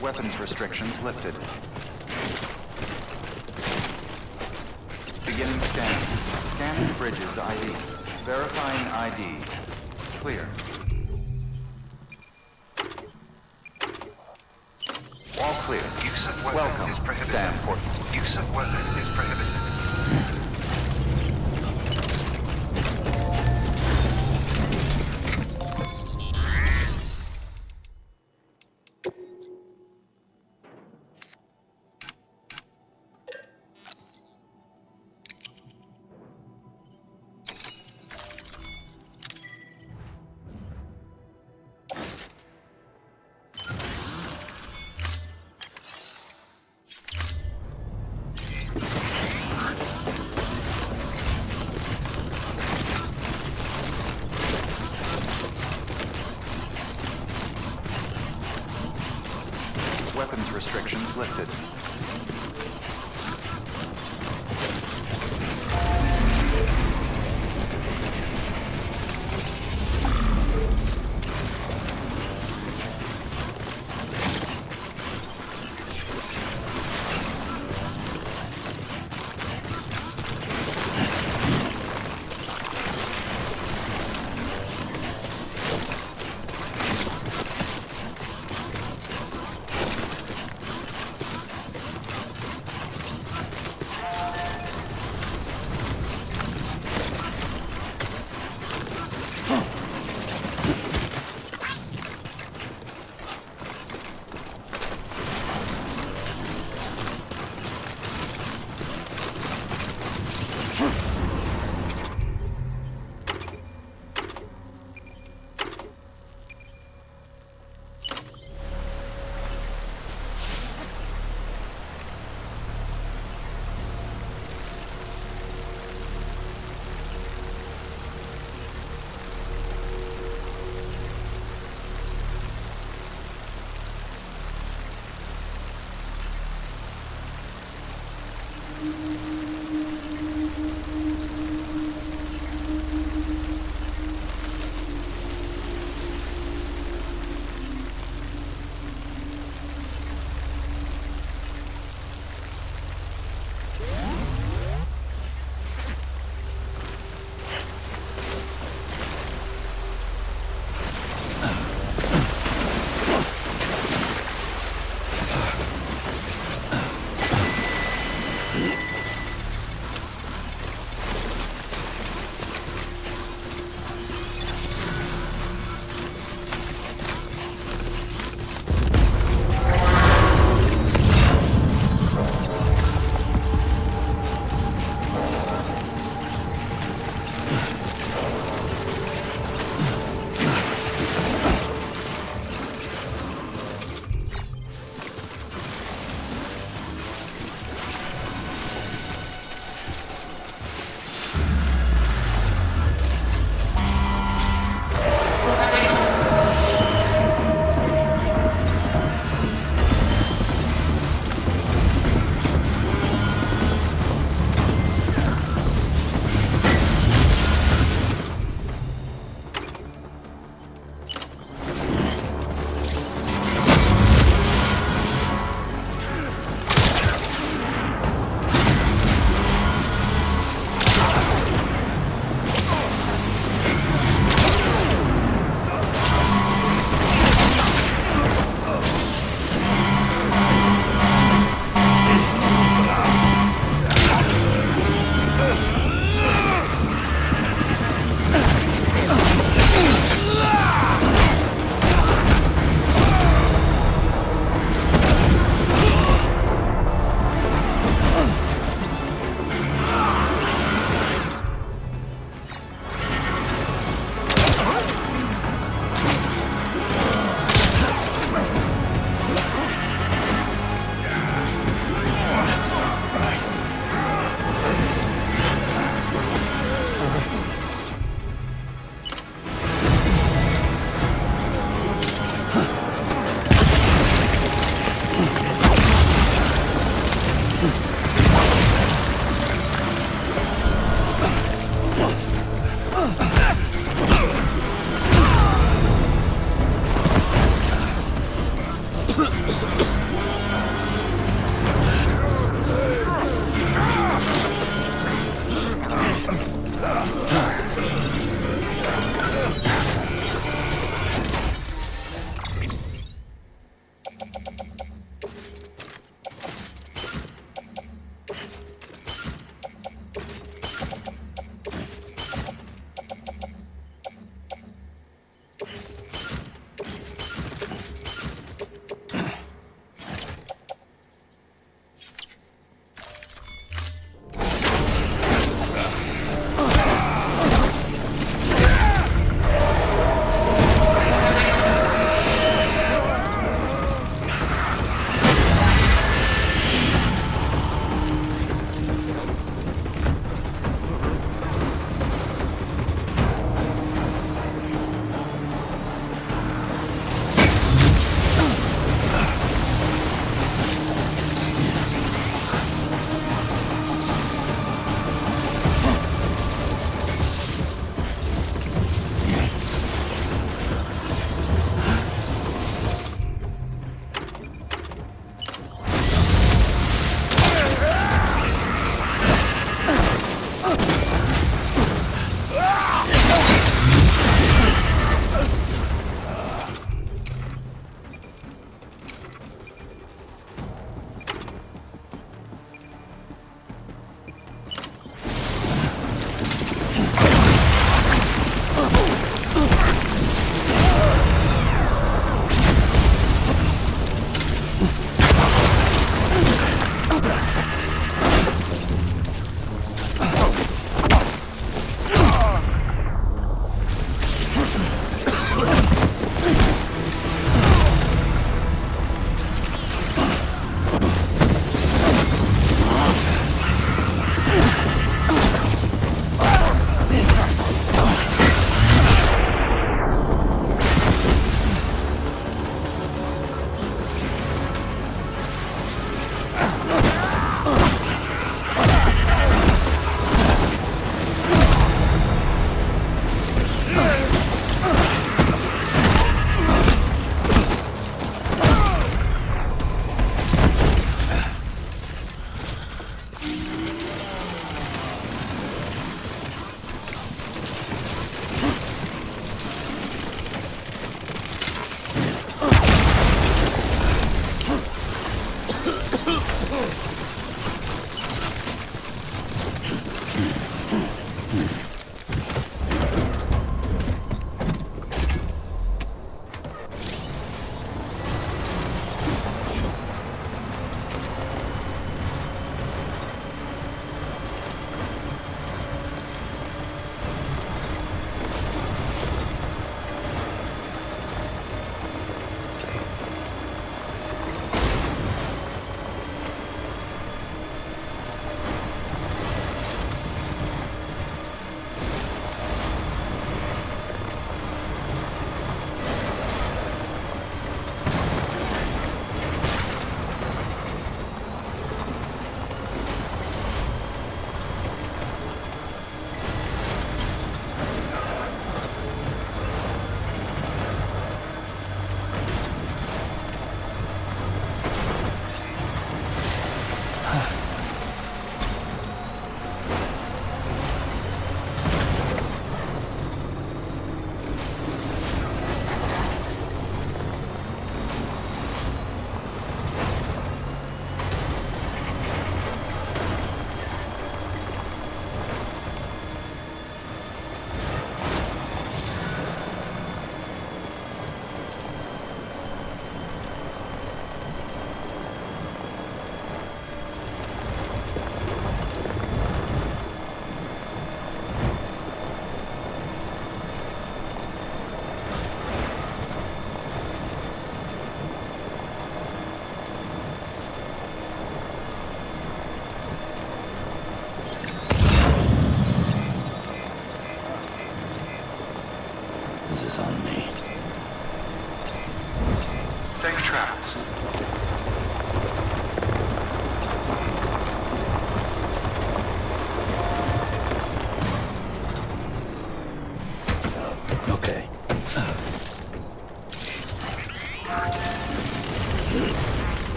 Weapons restrictions lifted. Beginning scan. Scanning bridges ID. Verifying ID. Clear. All clear. Use of weapons Welcome, is prohibited. Sam Portman. Use of weapons is prohibited. Weapons restrictions lifted.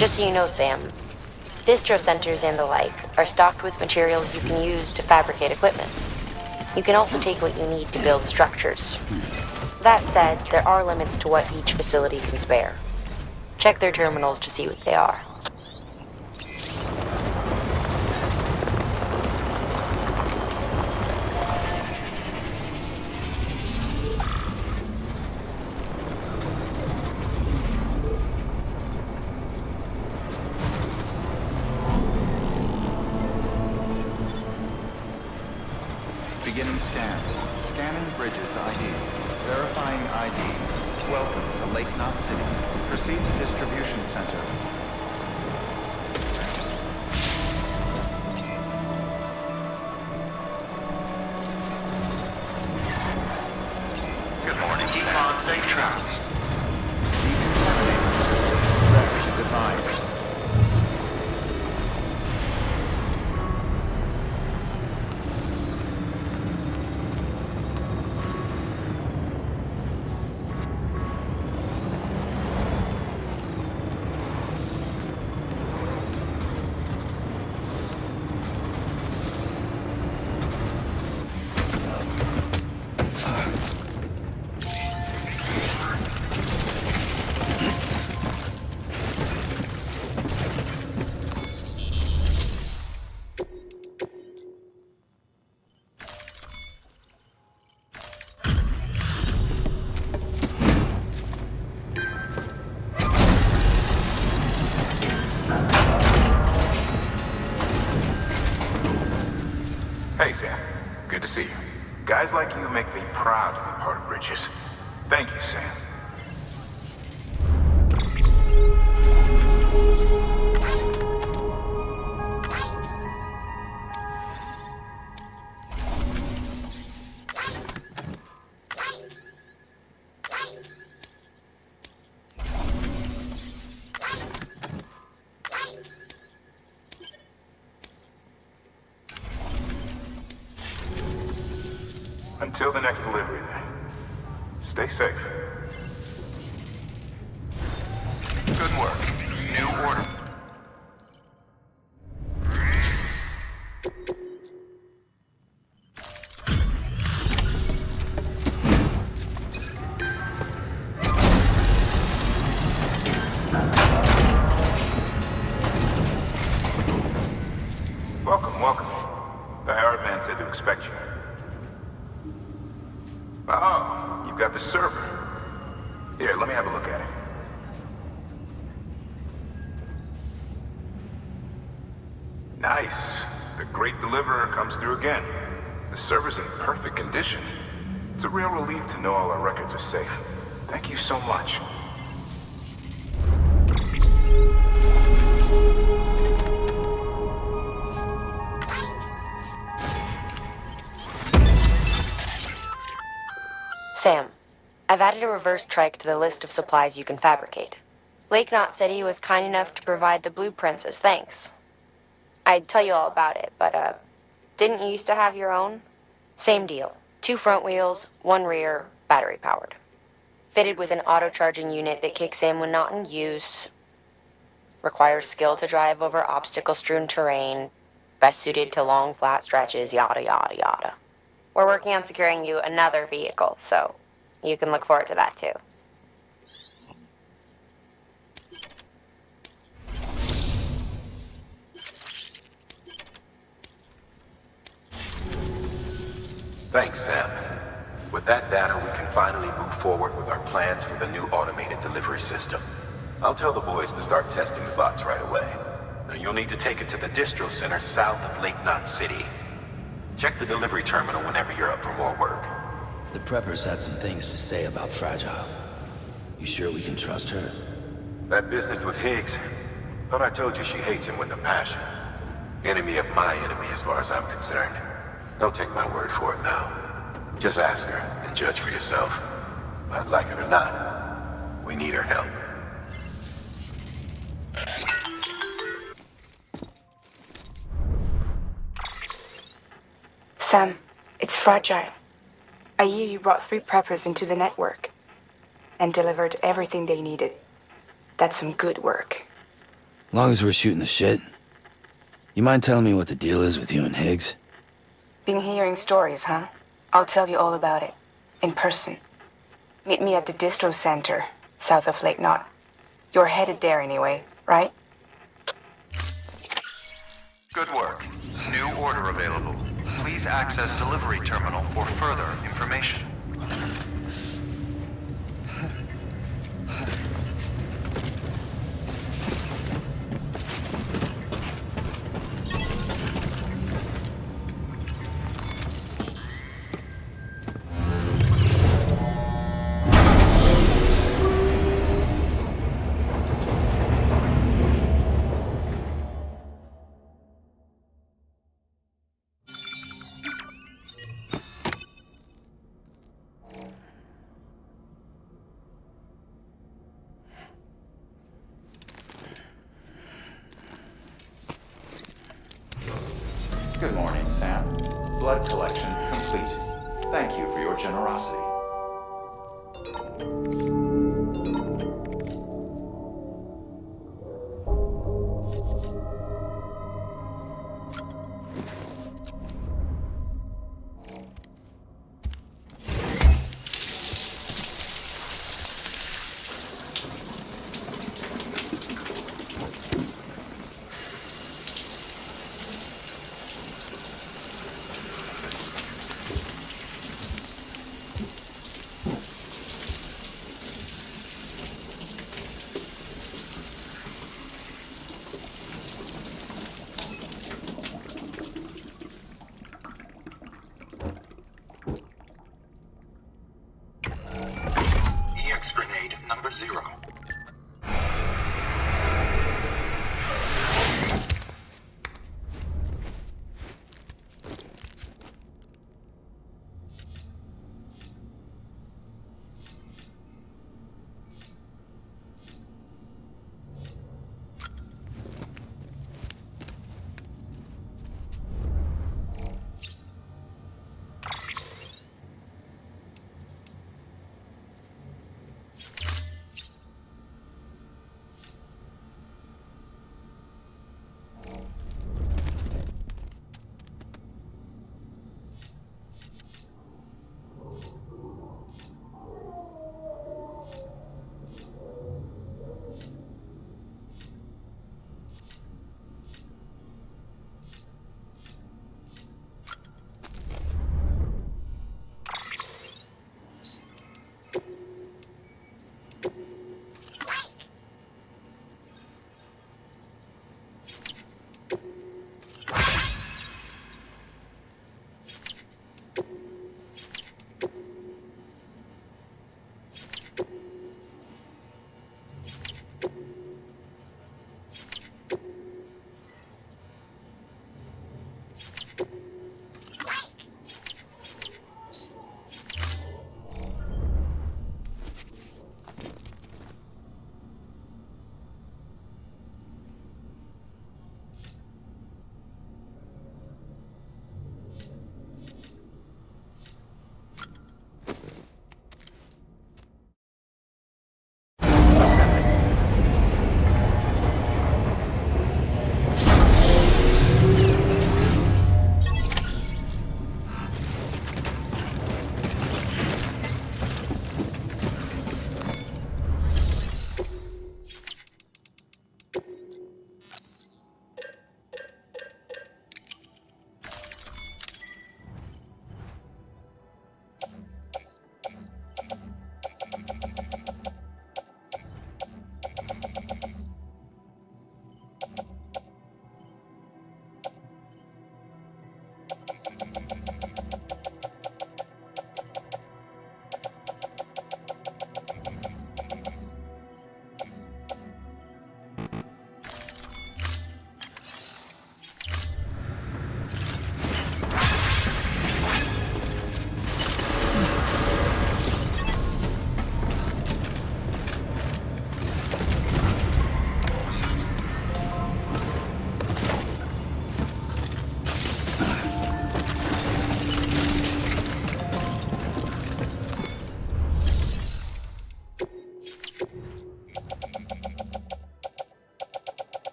Just so you know, Sam, distro centers and the like are stocked with materials you can use to fabricate equipment. You can also take what you need to build structures. That said, there are limits to what each facility can spare. Check their terminals to see what they are. Beginning scan. Scanning bridges ID. Verifying ID. Welcome to Lake Knot City. Proceed to distribution center. Good morning. Keep on safe travels. Decontaminating. Rest is advised. Hey, Sam. Good to see you. Guys like you make me proud to be part of Bridges. Thank you, Sam. Until the next delivery, then. Stay safe. Good work. New order. Welcome, welcome. The hired man said to expect you. Oh, you've got the server. Here, let me have a look at it. Nice. The great deliverer comes through again. The server's in perfect condition. It's a real relief to know all our records are safe. Thank you so much. Sam, I've added a reverse trike to the list of supplies you can fabricate. Lake Knot City was kind enough to provide the blueprints as thanks. I'd tell you all about it, but, didn't you used to have your own? Same deal. 2 front wheels, 1 rear, battery powered. Fitted with an auto-charging unit that kicks in when not in use. Requires skill to drive over obstacle-strewn terrain. Best suited to long, flat stretches, yada yada yada. We're working on securing you another vehicle, so you can look forward to that too. Thanks, Sam. With that data, we can finally move forward with our plans for the new automated delivery system. I'll tell the boys to start testing the bots right away. Now, you'll need to take it to the distro center south of Lake Knot City. Check the delivery terminal whenever you're up for more work. The preppers had some things to say about Fragile. You sure we can trust her? That business with Higgs, thought I told you she hates him with a passion. Enemy of my enemy as far as I'm concerned. Don't take my word for it, though. Just ask her and judge for yourself. I'd like it or not, we need her help. Sam, it's Fragile. I hear you brought 3 preppers into the network and delivered everything they needed. That's some good work. As long as we're shooting the shit. You mind telling me what the deal is with you and Higgs? Been hearing stories, huh? I'll tell you all about it. In person. Meet me at the Distro Center, south of Lake Knot. You're headed there anyway, right? Good work. New order available. Please access delivery terminal for further information. Good morning, Sam. Blood collection complete. Thank you for your generosity.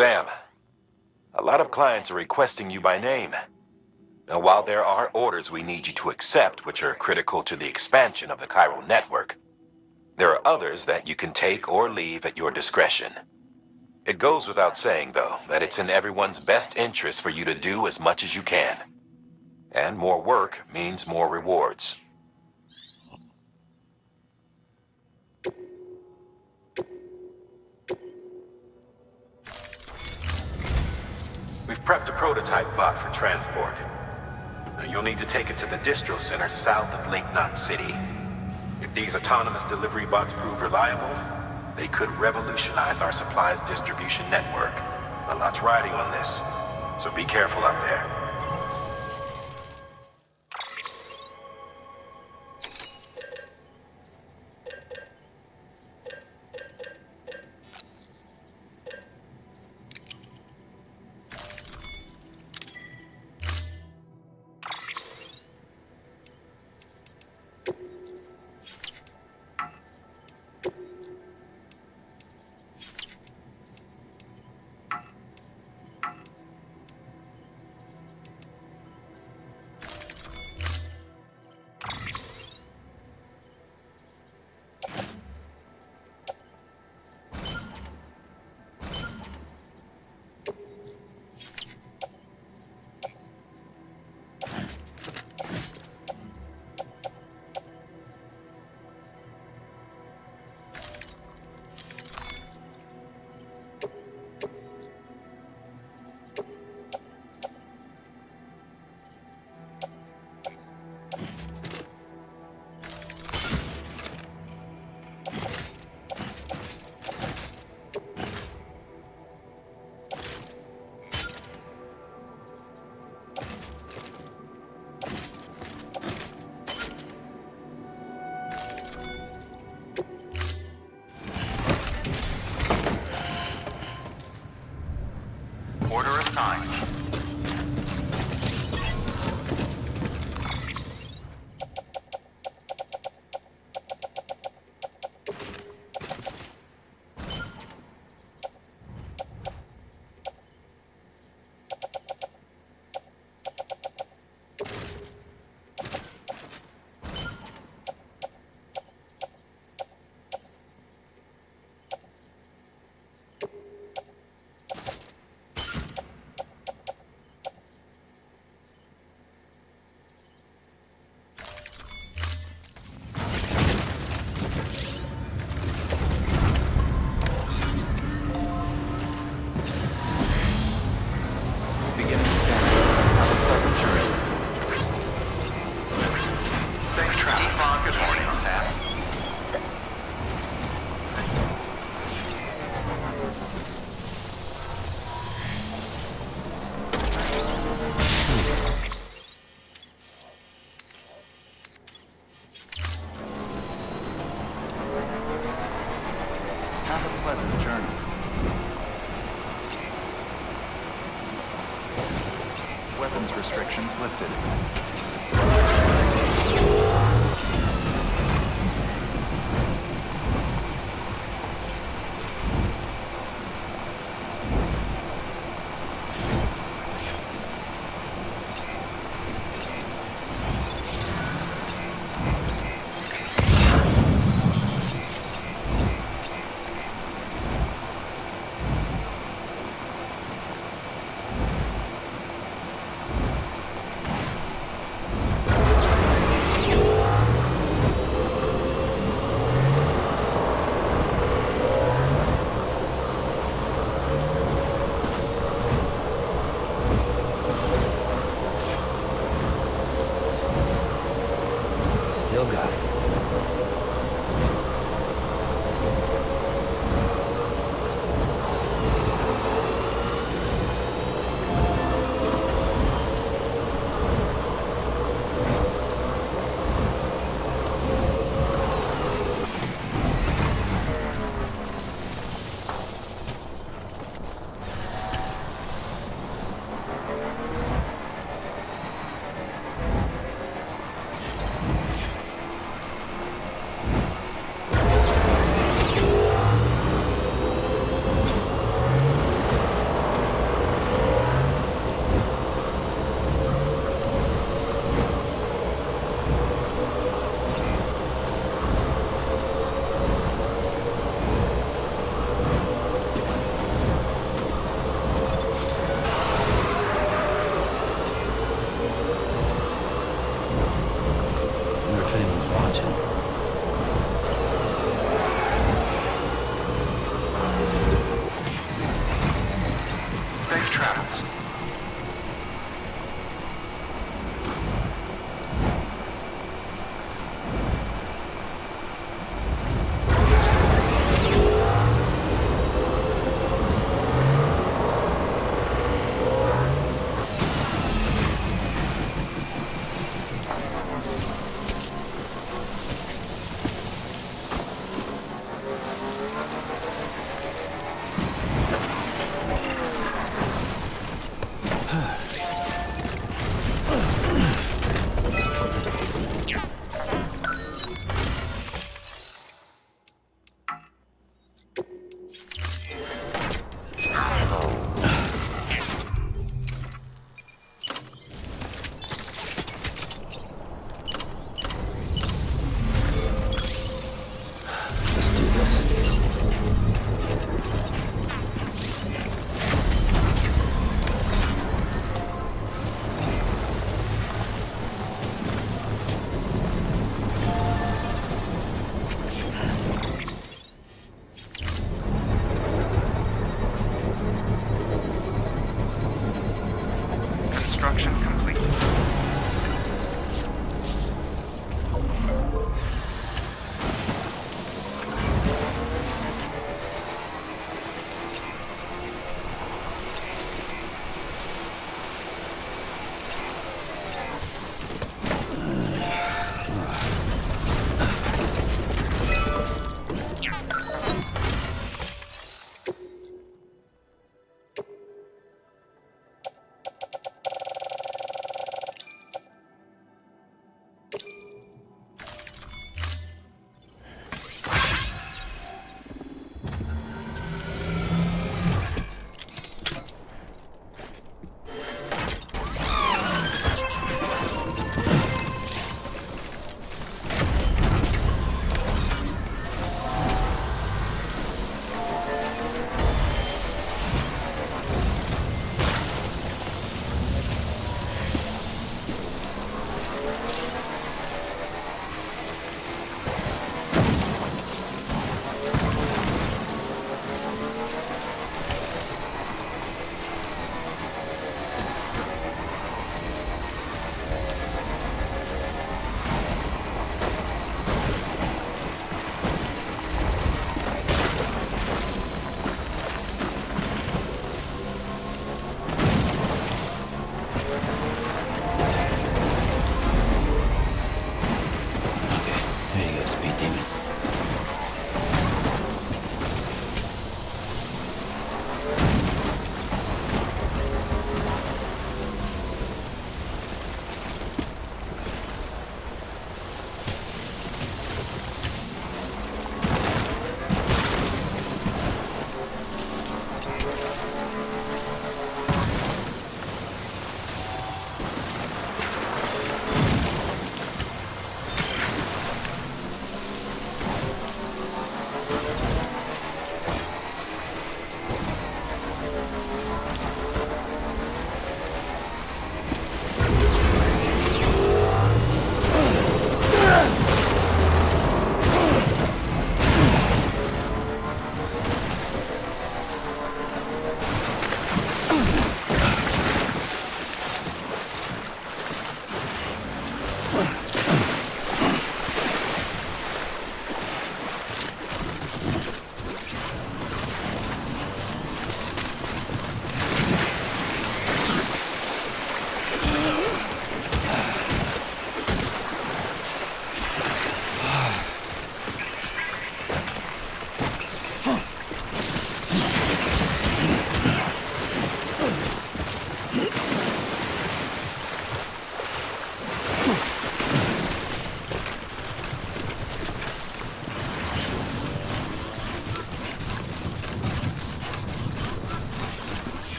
Sam, a lot of clients are requesting you by name. Now, while there are orders we need you to accept, which are critical to the expansion of the chiral network, there are others that you can take or leave at your discretion. It goes without saying, though, that it's in everyone's best interest for you to do as much as you can. And more work means more rewards. We've prepped a prototype bot for transport. Now, you'll need to take it to the distro center south of Lake Knot City. If these autonomous delivery bots prove reliable, they could revolutionize our supplies distribution network. A lot's riding on this, so be careful out there. Order assigned. Have a pleasant journey. Weapons restrictions lifted.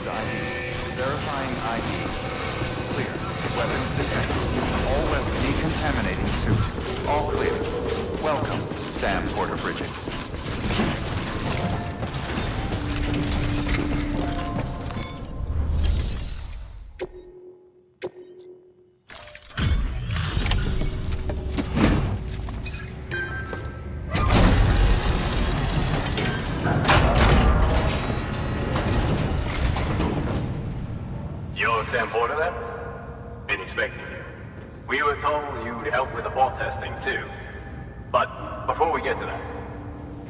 Bridges ID. Verifying ID. Clear. Weapons detected. All weapons decontaminating suit. All clear. Welcome, Sam Porter Bridges. You're Sam Porter then? Been expecting you. We were told you'd help with the bot testing too. But before we get to that,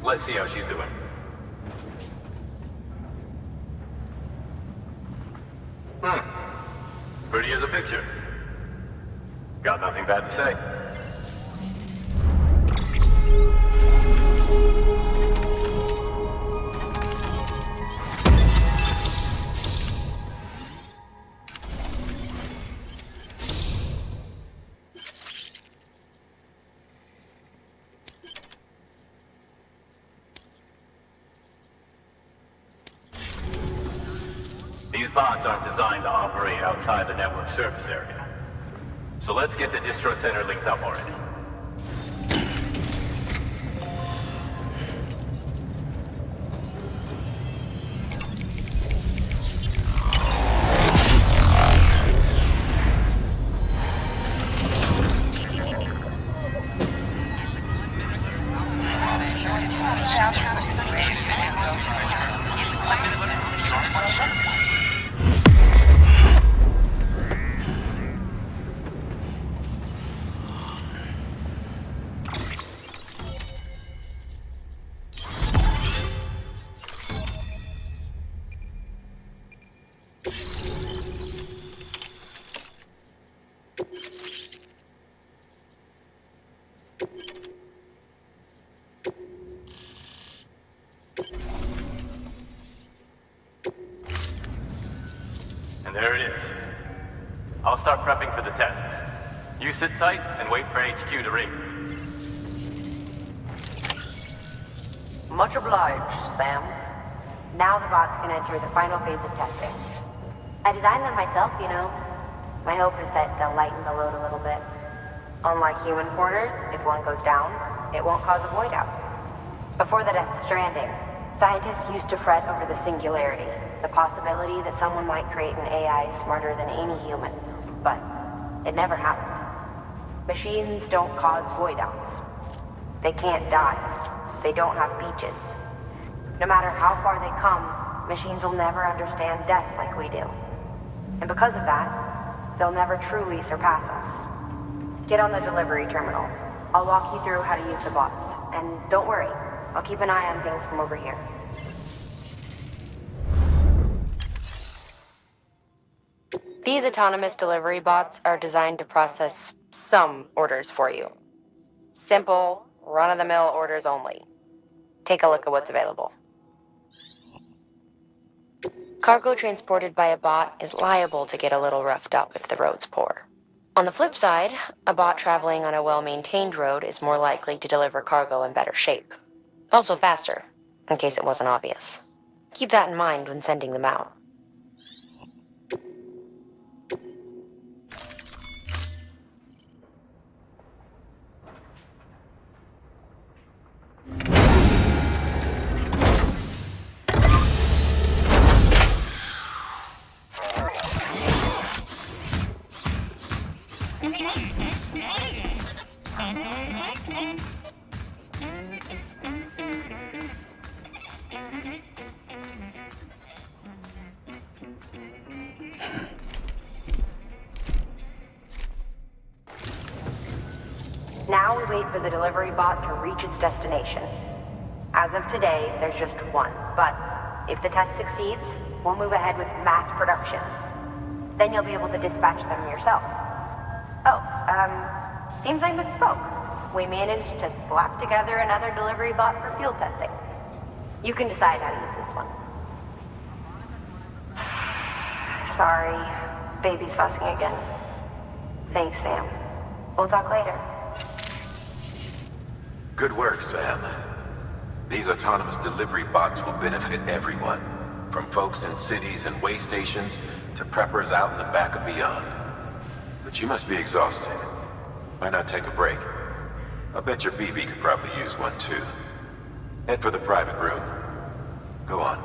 let's see how she's doing. Pretty as a picture. Got nothing bad to say. These bots aren't designed to operate outside the network service area. So let's get the distro center linked up already. And there it is. I'll start prepping for the tests. You sit tight and wait for HQ to ring. Much obliged, Sam. Now the bots can enter the final phase of testing. I designed them myself, you know. My hope is that they'll lighten the load a little bit. Unlike human porters, if one goes down, it won't cause a void out. Before the Death Stranding, scientists used to fret over the singularity, the possibility that someone might create an AI smarter than any human. But it never happened. Machines don't cause void outs. They can't die. They don't have beaches. No matter how far they come, machines will never understand death like we do. And because of that, they'll never truly surpass us. Get on the delivery terminal. I'll walk you through how to use the bots. And don't worry, I'll keep an eye on things from over here. These autonomous delivery bots are designed to process some orders for you. Simple, run-of-the-mill orders only. Take a look at what's available. Cargo transported by a bot is liable to get a little roughed up if the road's poor. On the flip side, a bot traveling on a well-maintained road is more likely to deliver cargo in better shape. Also faster, in case it wasn't obvious. Keep that in mind when sending them out. Now we wait for the delivery bot to reach its destination. As of today, there's just one, but if the test succeeds, we'll move ahead with mass production. Then you'll be able to dispatch them yourself. Oh, seems I misspoke. We managed to slap together another delivery bot for field testing. You can decide how to use this one. Sorry, baby's fussing again. Thanks, Sam. We'll talk later. Good work, Sam. These autonomous delivery bots will benefit everyone. From folks in cities and way stations to preppers out in the back of beyond. But you must be exhausted. Why not take a break? I bet your BB could probably use one too. Head for the private room. Go on.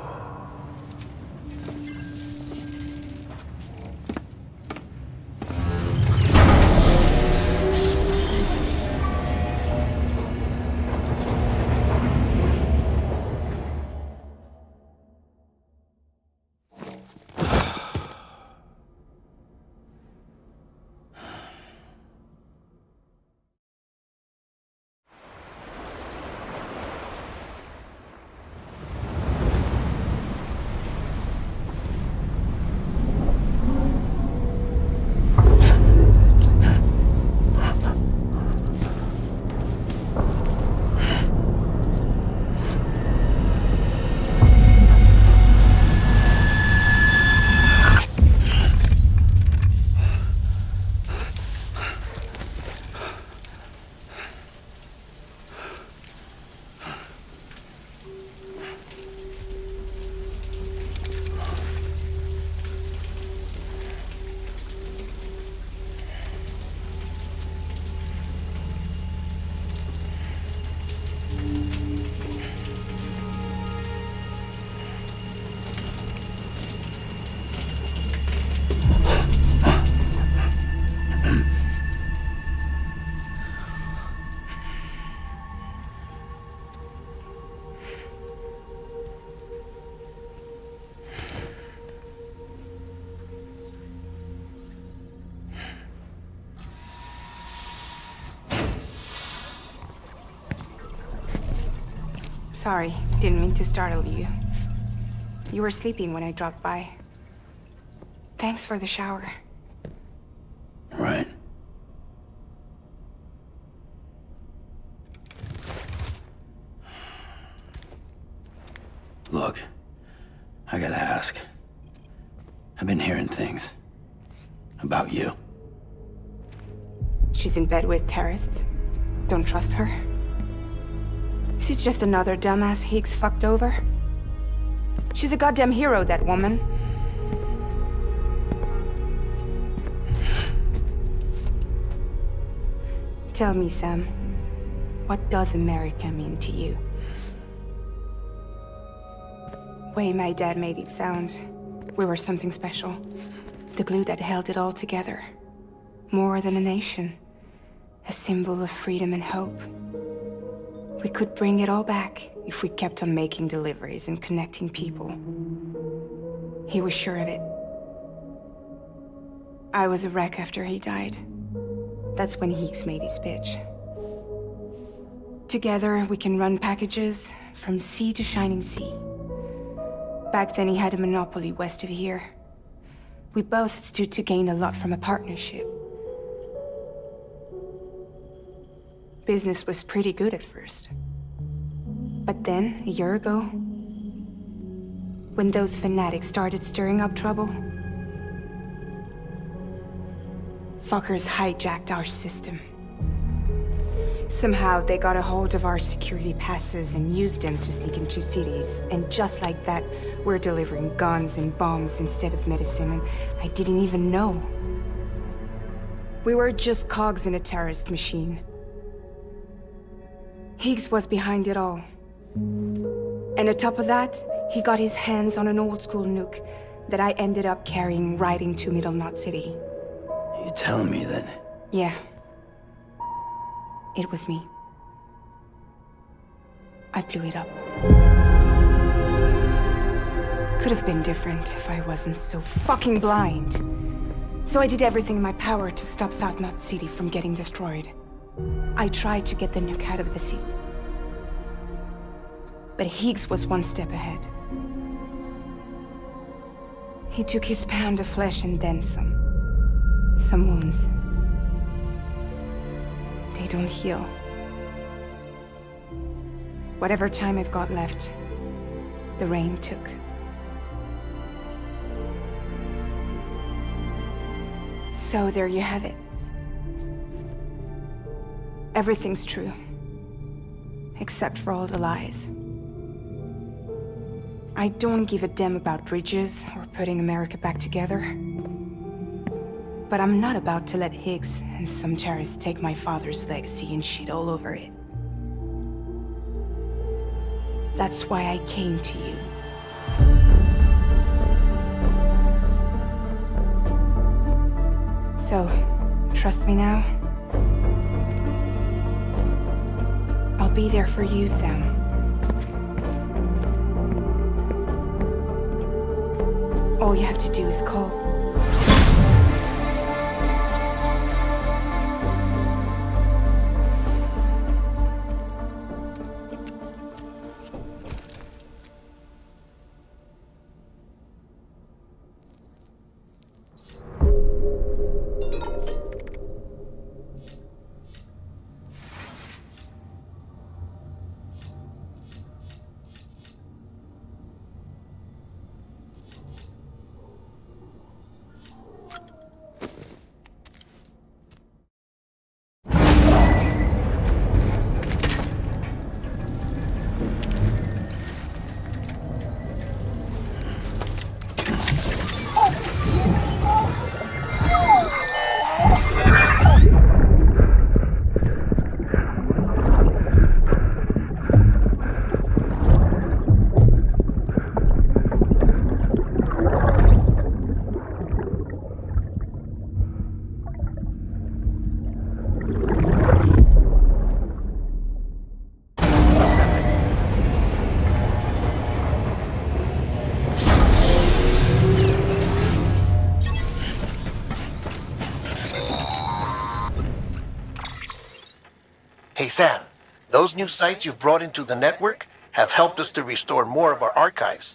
Sorry, didn't mean to startle you. You were sleeping when I dropped by. Thanks for the shower. Right. Look, I gotta ask. I've been hearing things about you. She's in bed with terrorists. Don't trust her. She's just another dumbass Higgs fucked over. She's a goddamn hero, that woman. Tell me, Sam, what does America mean to you? Way my dad made it sound, we were something special. The glue that held it all together. More than a nation. A symbol of freedom and hope. We could bring it all back if we kept on making deliveries and connecting people. He was sure of it. I was a wreck after he died. That's when Higgs made his pitch. Together, we can run packages from sea to shining sea. Back then, he had a monopoly west of here. We both stood to gain a lot from a partnership. Business was pretty good at first. But then, a year ago, when those fanatics started stirring up trouble, fuckers hijacked our system. Somehow, they got a hold of our security passes and used them to sneak into cities. And just like that, we're delivering guns and bombs instead of medicine, and I didn't even know. We were just cogs in a terrorist machine. Higgs was behind it all. And on top of that, he got his hands on an old-school nuke that I ended up carrying right into Middle Knot City. You telling me that? Yeah. It was me. I blew it up. Could have been different if I wasn't so fucking blind. So I did everything in my power to stop South Knot City from getting destroyed. I tried to get the nuke out of the city. But Higgs was one step ahead. He took his pound of flesh and then some. Some wounds. They don't heal. Whatever time I've got left, the rain took. So there you have it. Everything's true. Except for all the lies. I don't give a damn about bridges or putting America back together. But I'm not about to let Higgs and some terrorists take my father's legacy and shit all over it. That's why I came to you. So, trust me now? I'll be there for you, Sam. All you have to do is call. Hey Sam, those new sites you've brought into the network have helped us to restore more of our archives.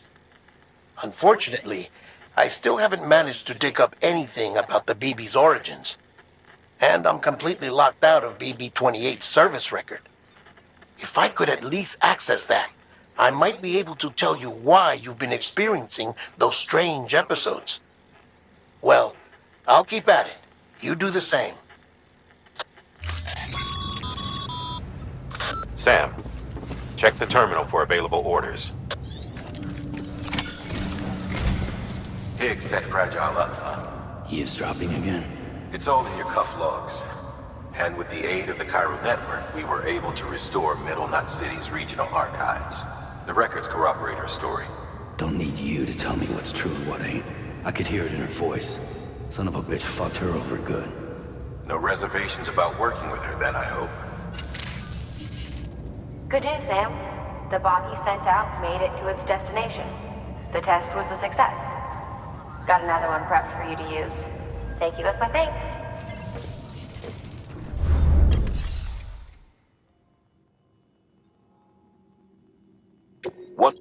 Unfortunately, I still haven't managed to dig up anything about the BB's origins. And I'm completely locked out of BB-28's service record. If I could at least access that, I might be able to tell you why you've been experiencing those strange episodes. Well, I'll keep at it. You do the same. Sam, check the terminal for available orders. Higgs set Fragile up, huh? Eavesdropping again? It's all in your cuff logs. And with the aid of the Cairo network, we were able to restore Middle Knot City's regional archives. The records corroborate her story. Don't need you to tell me what's true and what ain't. I could hear it in her voice. Son of a bitch fucked her over good. No reservations about working with her then, I hope. Good news, Sam. The bot you sent out made it to its destination. The test was a success. Got another one prepped for you to use. Take you with my thanks. What?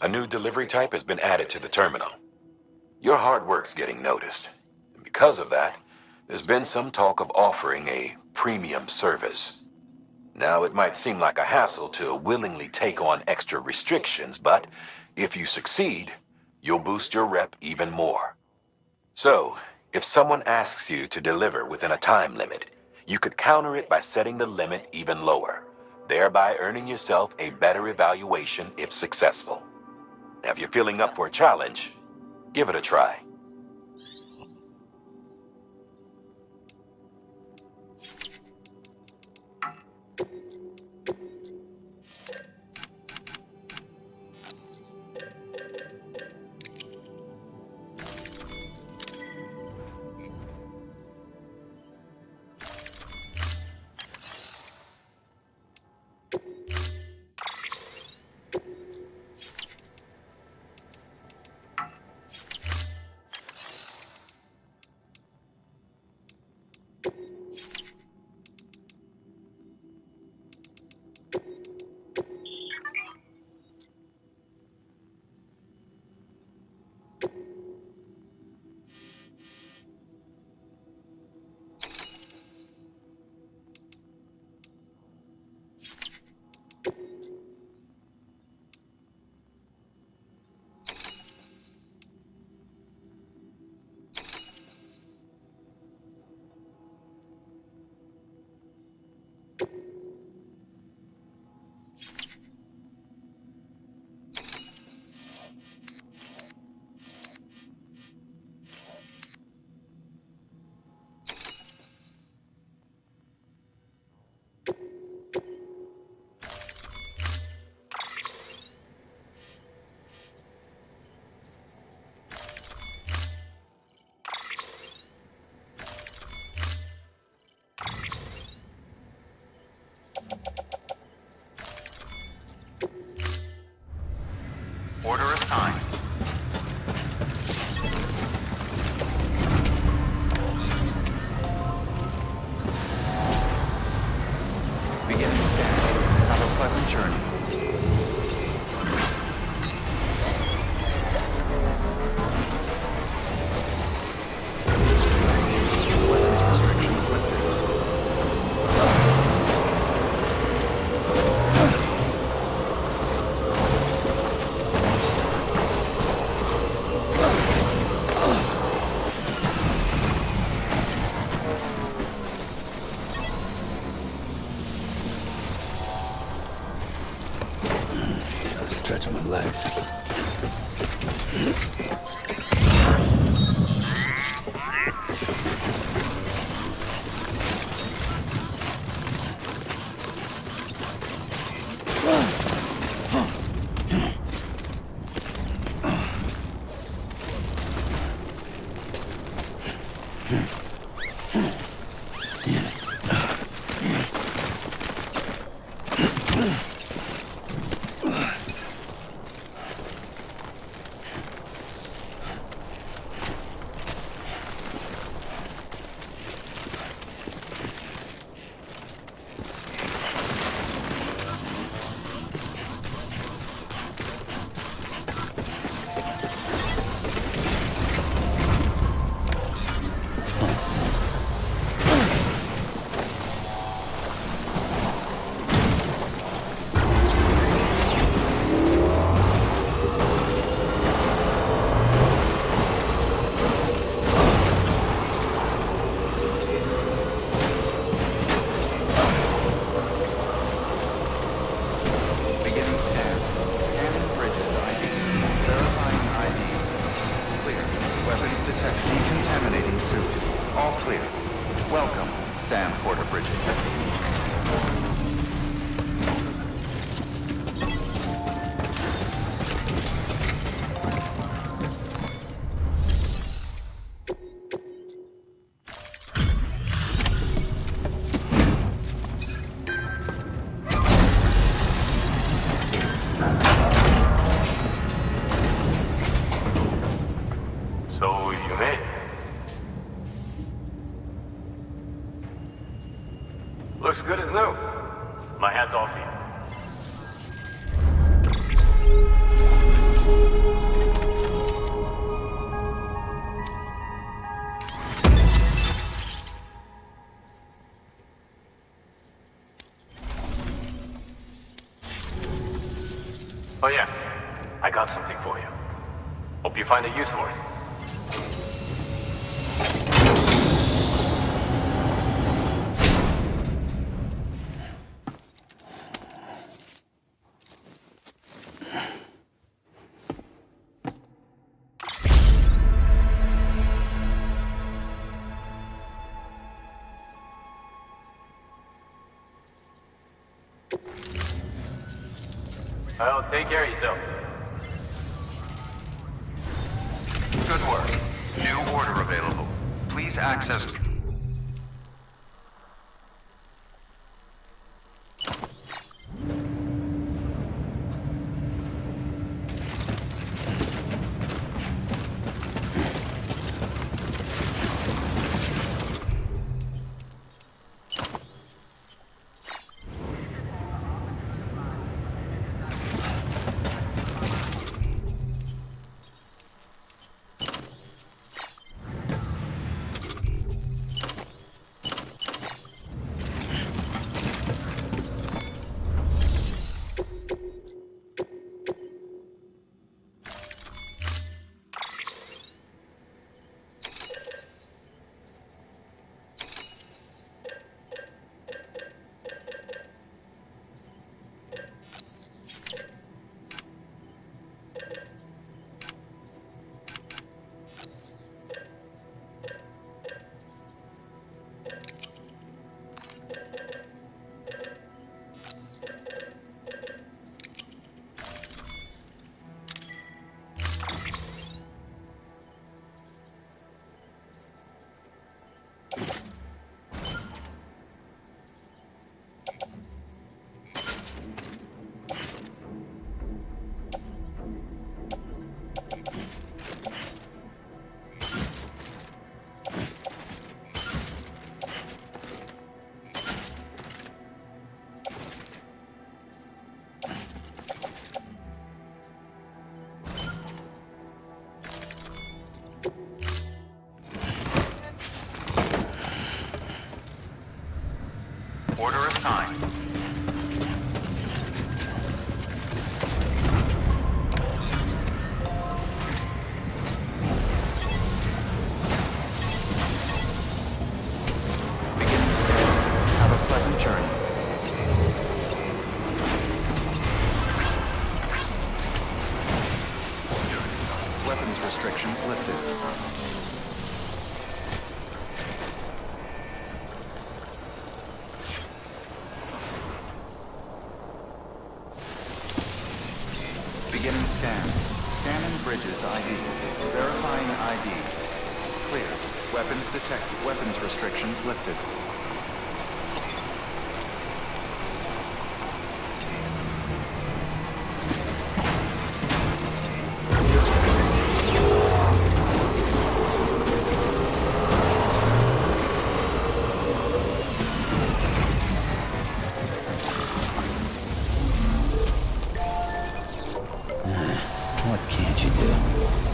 A new delivery type has been added to the terminal. Your hard work's getting noticed. And because of that, there's been some talk of offering a premium service. Now, it might seem like a hassle to willingly take on extra restrictions, but if you succeed, you'll boost your rep even more. So, if someone asks you to deliver within a time limit, you could counter it by setting the limit even lower, thereby earning yourself a better evaluation if successful. Now, if you're feeling up for a challenge, give it a try. pleasant journey. Weapons restrictions lifted. Stretch my legs. Looks good as new. My hat's off to you. Oh yeah, I got something for you. Hope you find a use for it. Well, take care of yourself. Good work. New order available. Please access... Beginning scan. Scanning bridges ID. Verifying ID. Clear. Weapons detected. Weapons restrictions lifted. What can't you do?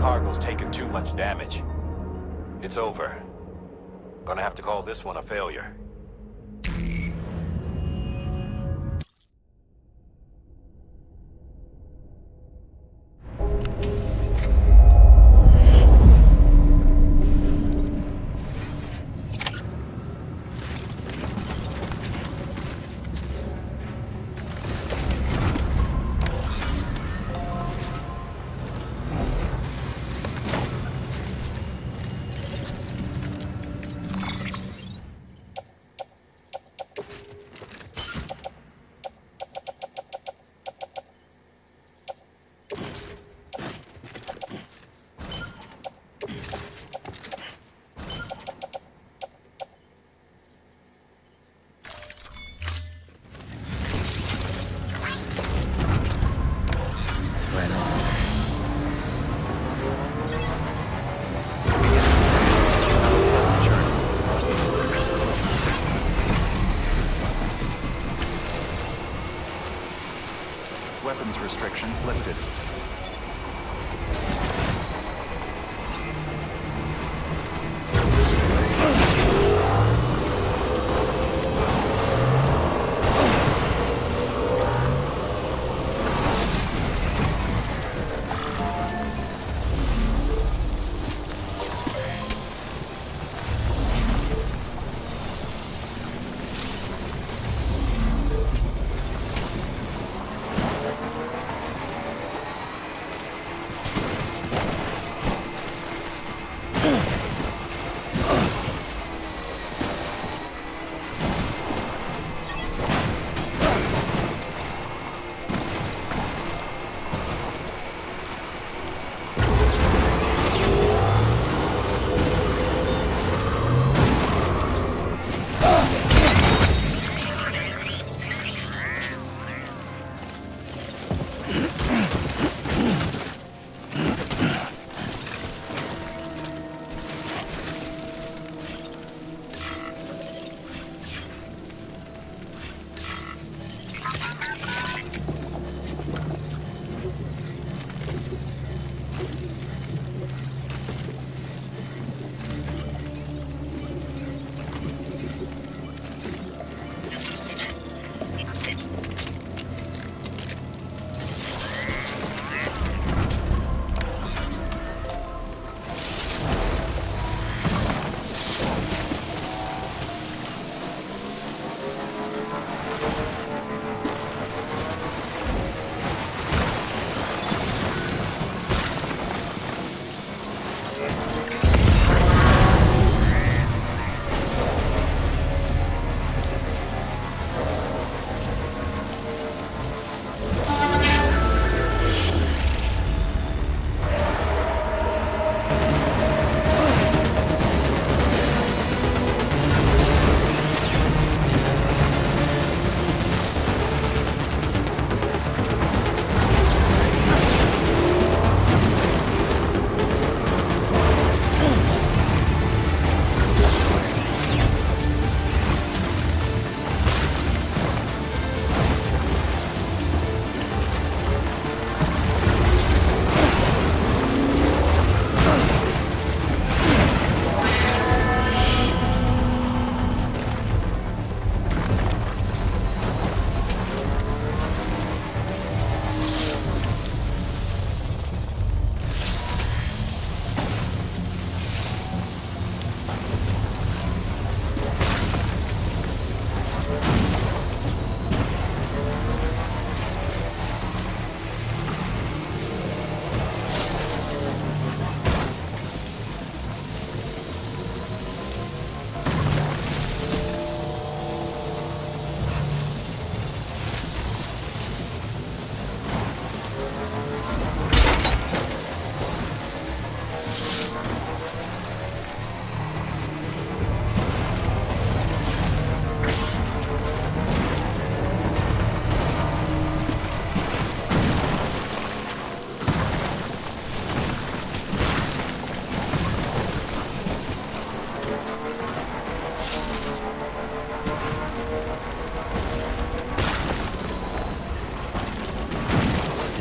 cargo's taken too much damage. It's over. Gonna have to call this one a failure. Weapons restrictions lifted.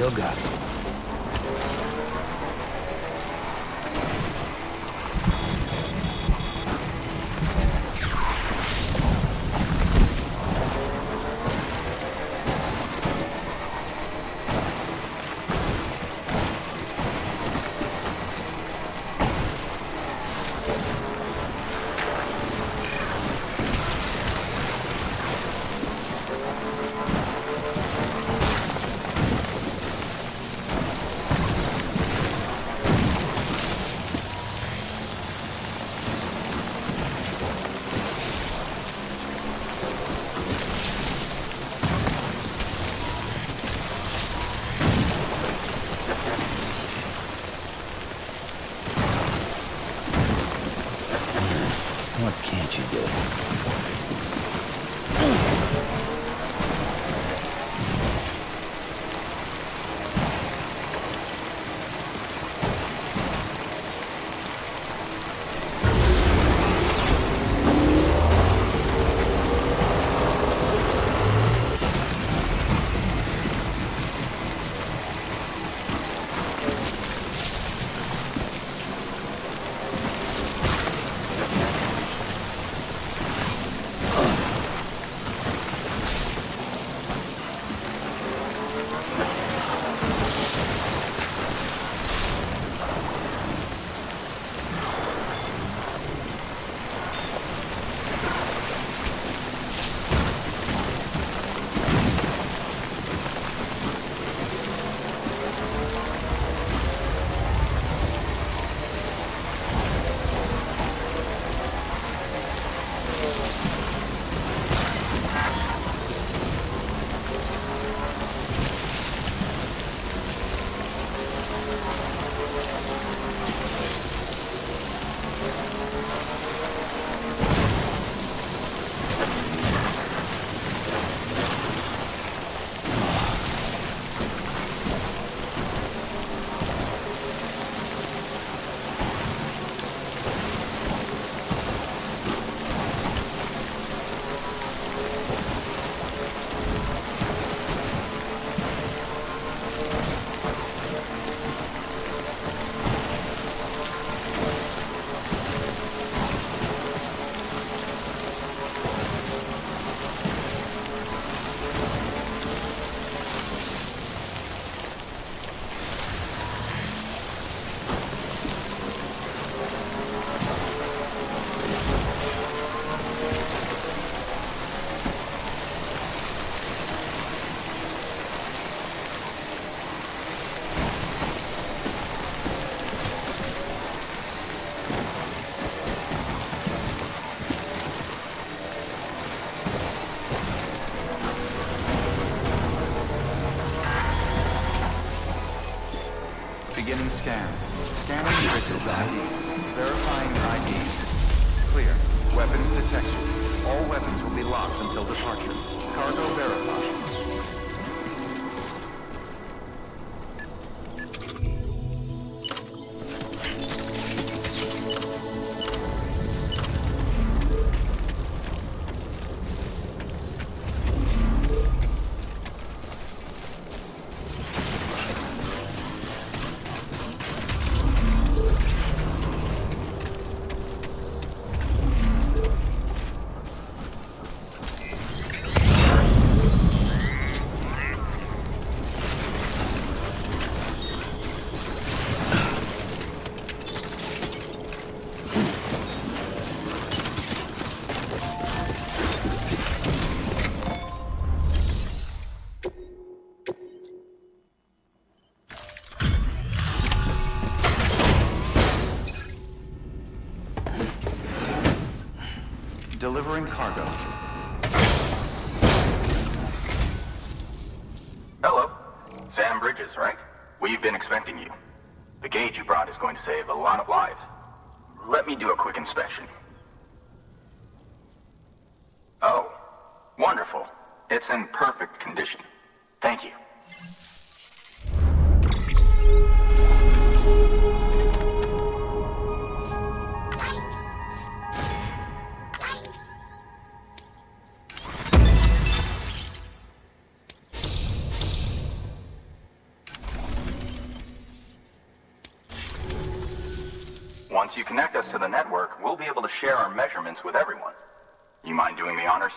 Still got it. what you did. Beginning scan. Scanning Bridges ID. Verifying ID. Clear. Weapons detected. All weapons will be locked until departure. Cargo verified. Delivering cargo. Hello. Sam Bridges, right? We've been expecting you. The gauge you brought is going to save a lot of lives. Let me do a quick inspection. Oh, wonderful. It's in perfect condition. Thank you. Once you connect us to the network, we'll be able to share our measurements with everyone. You mind doing the honors?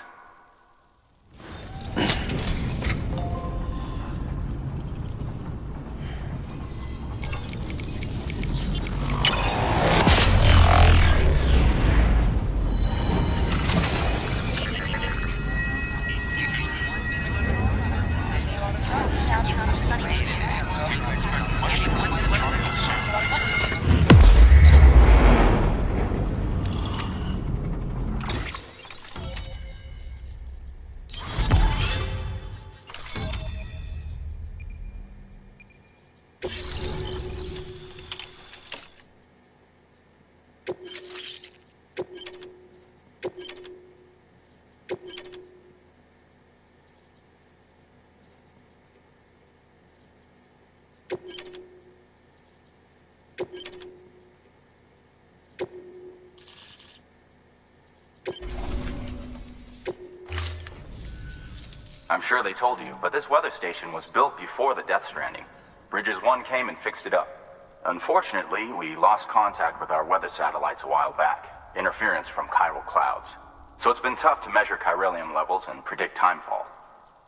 I'm sure they told you, but this weather station was built before the Death Stranding. Bridges 1 came and fixed it up. Unfortunately, we lost contact with our weather satellites a while back. Interference from chiral clouds. So it's been tough to measure chiralium levels and predict timefall.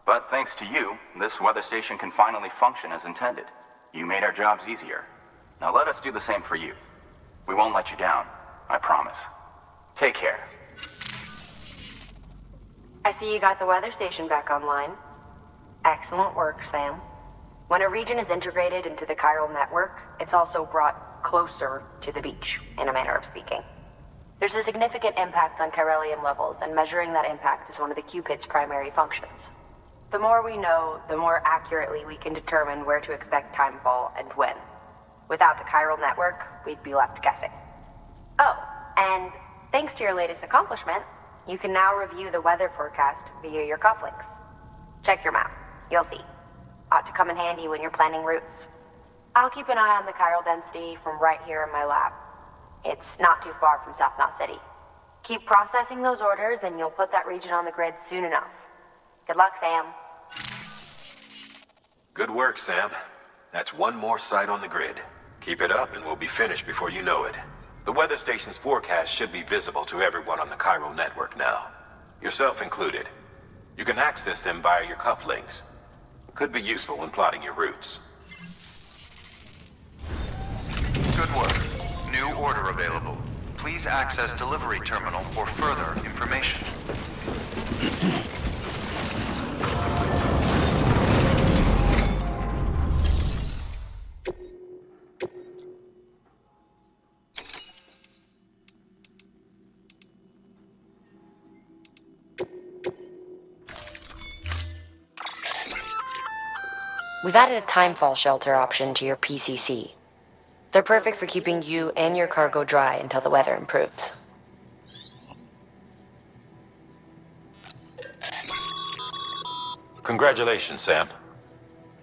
But thanks to you, this weather station can finally function as intended. You made our jobs easier. Now let us do the same for you. We won't let you down, I promise. Take care. I see you got the weather station back online. Excellent work, Sam. When a region is integrated into the chiral network, it's also brought closer to the beach, in a manner of speaking. There's a significant impact on chiralium levels, and measuring that impact is one of the Cupid's primary functions. The more we know, the more accurately we can determine where to expect timefall and when. Without the chiral network, we'd be left guessing. Oh, and thanks to your latest accomplishment, you can now review the weather forecast via your cufflinks. Check your map. You'll see. Ought to come in handy when you're planning routes. I'll keep an eye on the chiral density from right here in my lab. It's not too far from South Knot City. Keep processing those orders and you'll put that region on the grid soon enough. Good luck, Sam. Good work, Sam. That's one more site on the grid. Keep it up and we'll be finished before you know it. The weather station's forecast should be visible to everyone on the chiral network now. Yourself included. You can access them via your cufflinks. Could be useful when plotting your routes. Good work. New order available. Please access delivery terminal for further information. We've added a timefall shelter option to your PCC. They're perfect for keeping you and your cargo dry until the weather improves. Congratulations, Sam.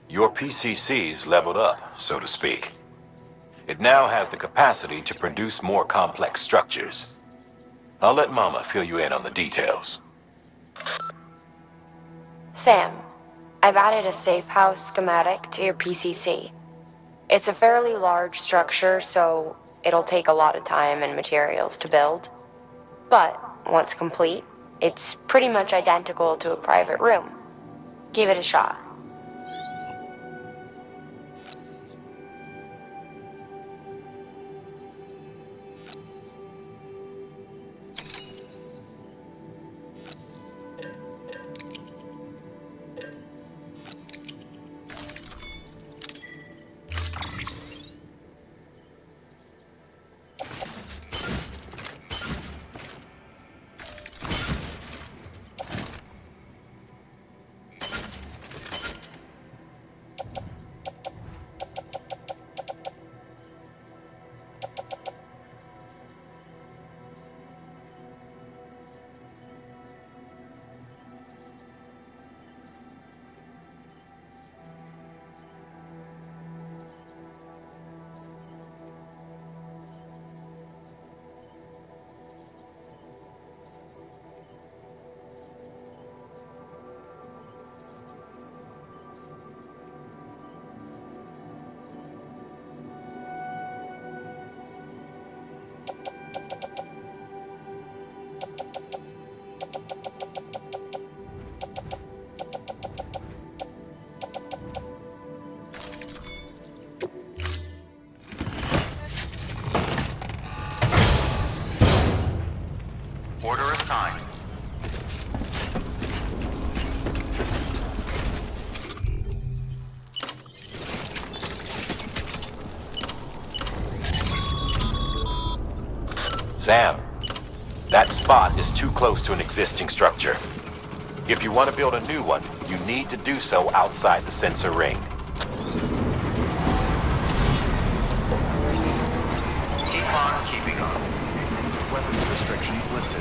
Your PCC's leveled up, so to speak. It now has the capacity to produce more complex structures. I'll let Mama fill you in on the details. Sam, I've added a safe house schematic to your PCC. It's a fairly large structure, so it'll take a lot of time and materials to build. But once complete, it's pretty much identical to a private room. Give it a shot. Order assigned. Sam, that spot is too close to an existing structure. If you want to build a new one, you need to do so outside the sensor ring. Keep on keeping on. Weapons restrictions lifted.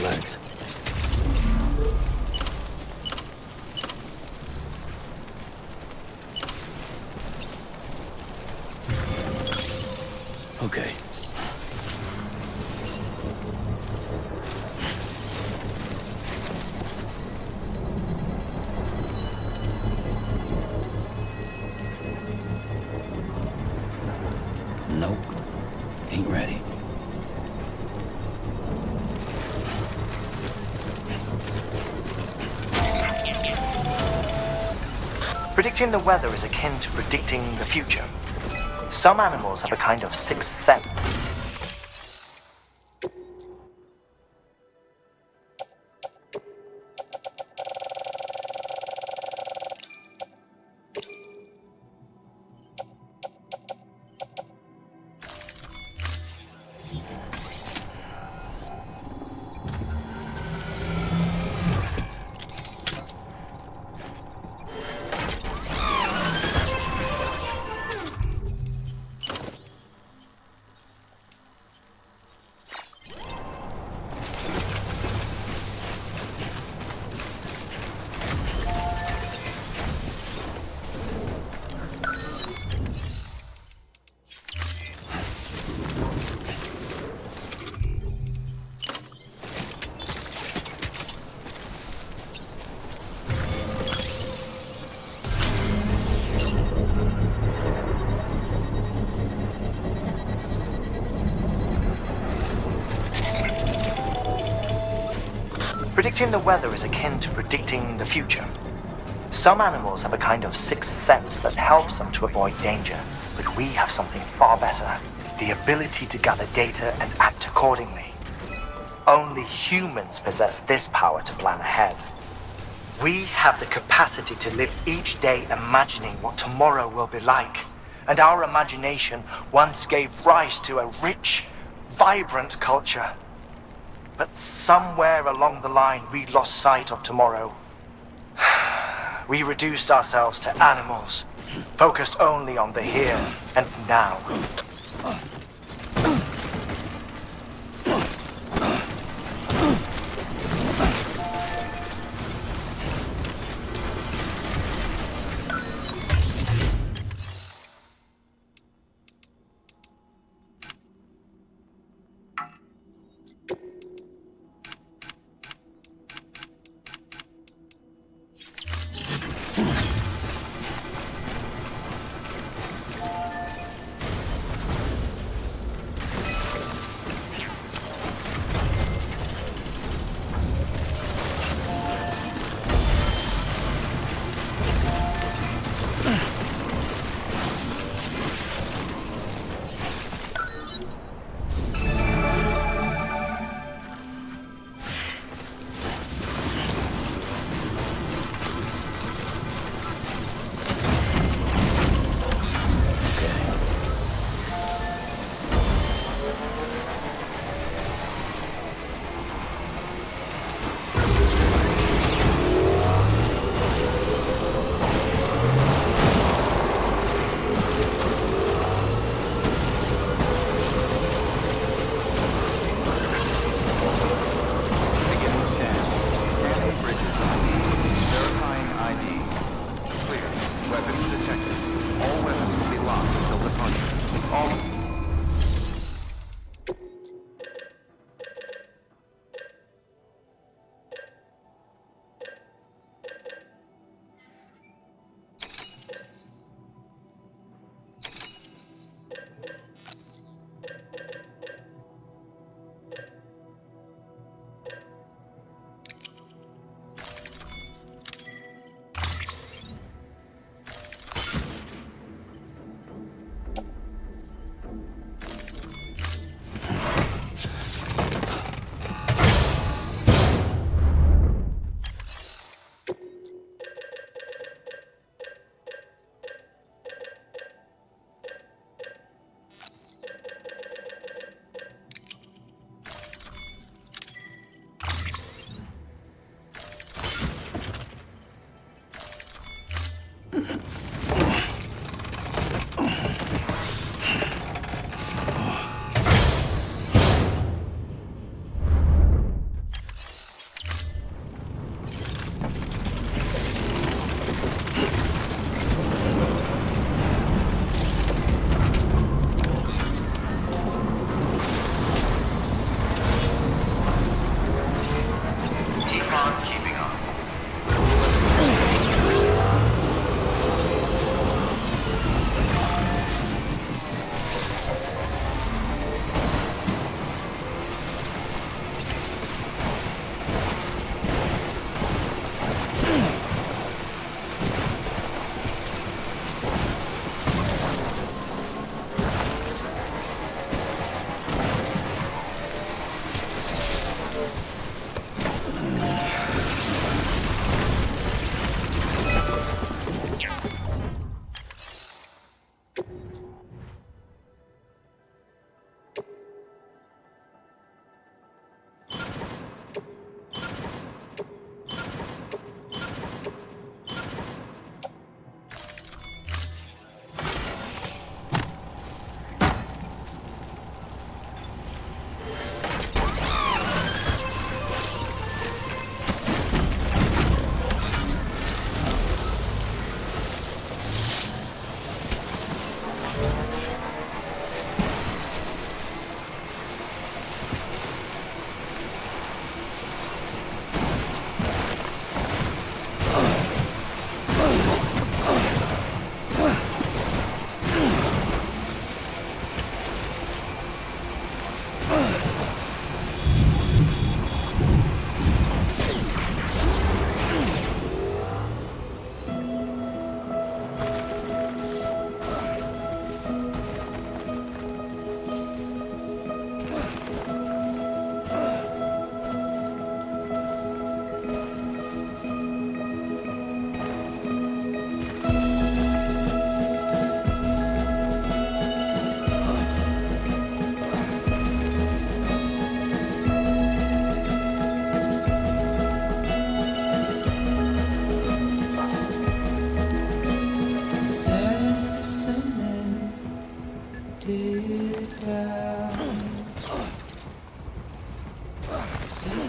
legs. Okay. Nope. Ain't ready. Predicting the weather is akin to predicting the future. Some animals have a kind of sixth sense. Predicting the weather is akin to predicting the future. Some animals have a kind of sixth sense that helps them to avoid danger, but we have something far better, the ability to gather data and act accordingly. Only humans possess this power to plan ahead. We have the capacity to live each day imagining what tomorrow will be like, and our imagination once gave rise to a rich, vibrant culture. But somewhere along the line, we lost sight of tomorrow. We reduced ourselves to animals, focused only on the here and now.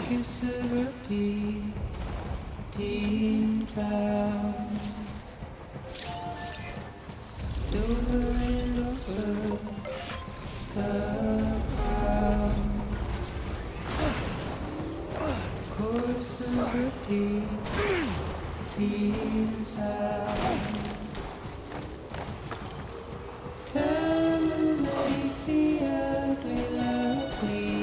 kiss of repeating cloud. Over and over the ground. Chorus of repeating sound. Terminate the ugly lovely.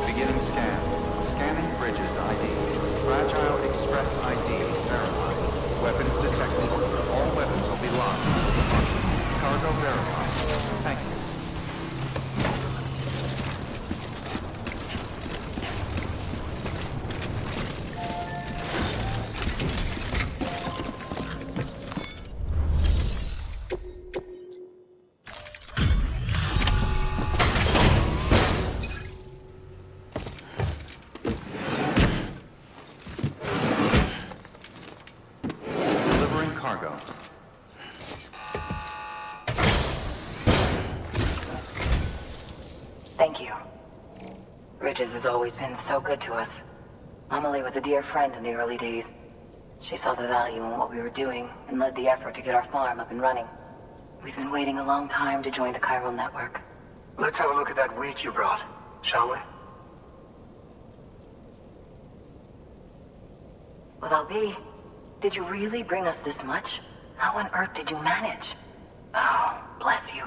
Beginning scan. Scanning Bridges ID. Fragile Express ID verified. Weapons detected. All weapons will be locked. Cargo verified. Thank you. Delivering cargo. Thank you. Bridges has always been so good to us. Amelie was a dear friend in the early days. She saw the value in what we were doing and led the effort to get our farm up and running. We've been waiting a long time to join the chiral network. Let's have a look at that wheat you brought, shall we? Well, Albi, did you really bring us this much? How on earth did you manage? Oh, bless you.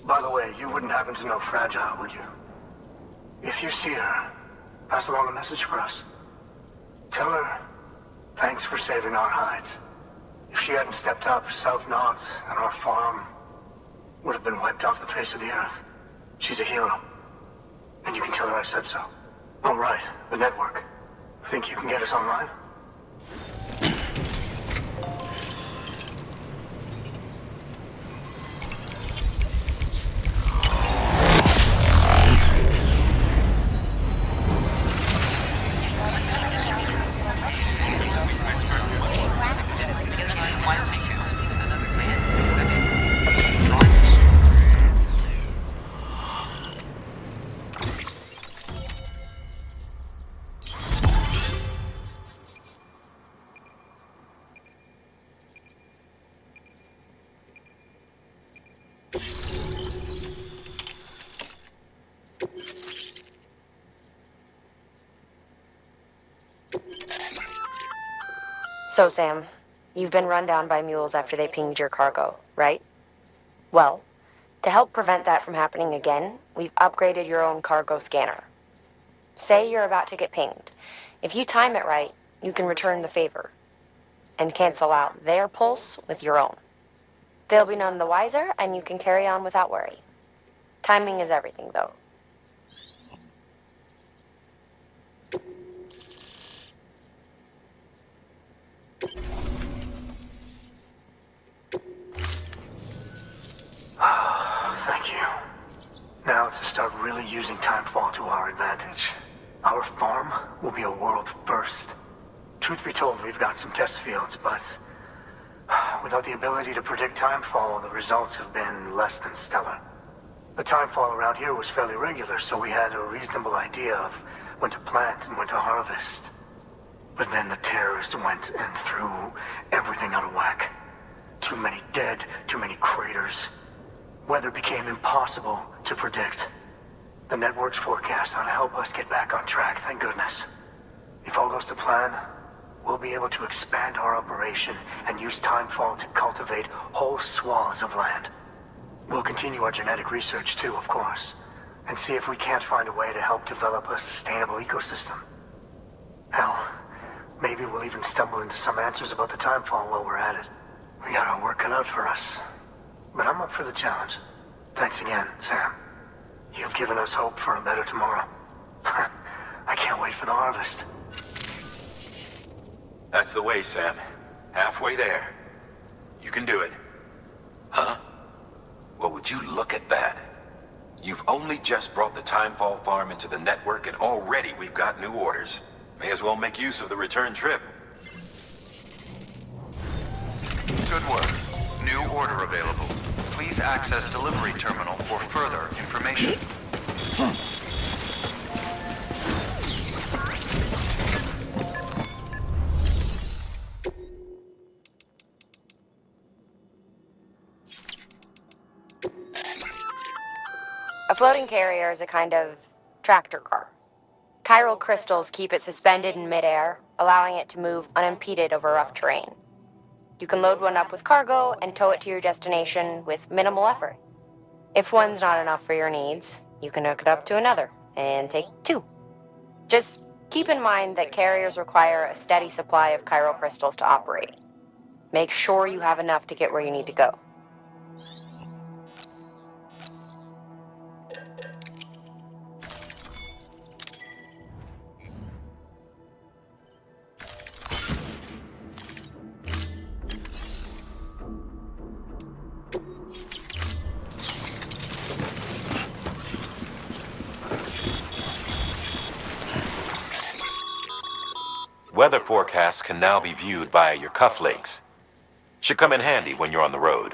By the way, you wouldn't happen to know Fragile, would you? If you see her, pass along a message for us. Tell her, thanks for saving our hides. If she hadn't stepped up, South Knots and our farm would have been wiped off the face of the earth. She's a hero. And you can tell her I said so. Oh, right, the network. Think you can get us online? So, Sam, you've been run down by mules after they pinged your cargo, right? Well, to help prevent that from happening again, we've upgraded your own cargo scanner. Say you're about to get pinged. If you time it right, you can return the favor and cancel out their pulse with your own. They'll be none the wiser, and you can carry on without worry. Timing is everything, though. Thank you. Now to start really using timefall to our advantage. Our farm will be a world first. Truth be told, we've got some test fields, but without the ability to predict timefall, the results have been less than stellar. The timefall around here was fairly regular, so we had a reasonable idea of when to plant and when to harvest. But then the terrorists went and threw everything out of whack. Too many dead, too many craters. Weather became impossible to predict. The network's forecast ought to help us get back on track, thank goodness. If all goes to plan, we'll be able to expand our operation and use Timefall to cultivate whole swaths of land. We'll continue our genetic research too, of course, and see if we can't find a way to help develop a sustainable ecosystem. Hell, maybe we'll even stumble into some answers about the Timefall while we're at it. We got our work cut out for us. But I'm up for the challenge. Thanks again, Sam. You've given us hope for a better tomorrow. I can't wait for the harvest. That's the way, Sam. Halfway there. You can do it. Huh? Well, would you look at that? You've only just brought the Timefall farm into the network, and already we've got new orders. May as well make use of the return trip. Good work. New order available. Please access delivery terminal for further information. A floating carrier is a kind of tractor car. Chiral crystals keep it suspended in midair, allowing it to move unimpeded over rough terrain. You can load one up with cargo and tow it to your destination with minimal effort. If one's not enough for your needs, you can hook it up to another and take two. Just keep in mind that carriers require a steady supply of chiral crystals to operate. Make sure you have enough to get where you need to go. Weather forecasts can now be viewed via your cufflinks. Should come in handy when you're on the road.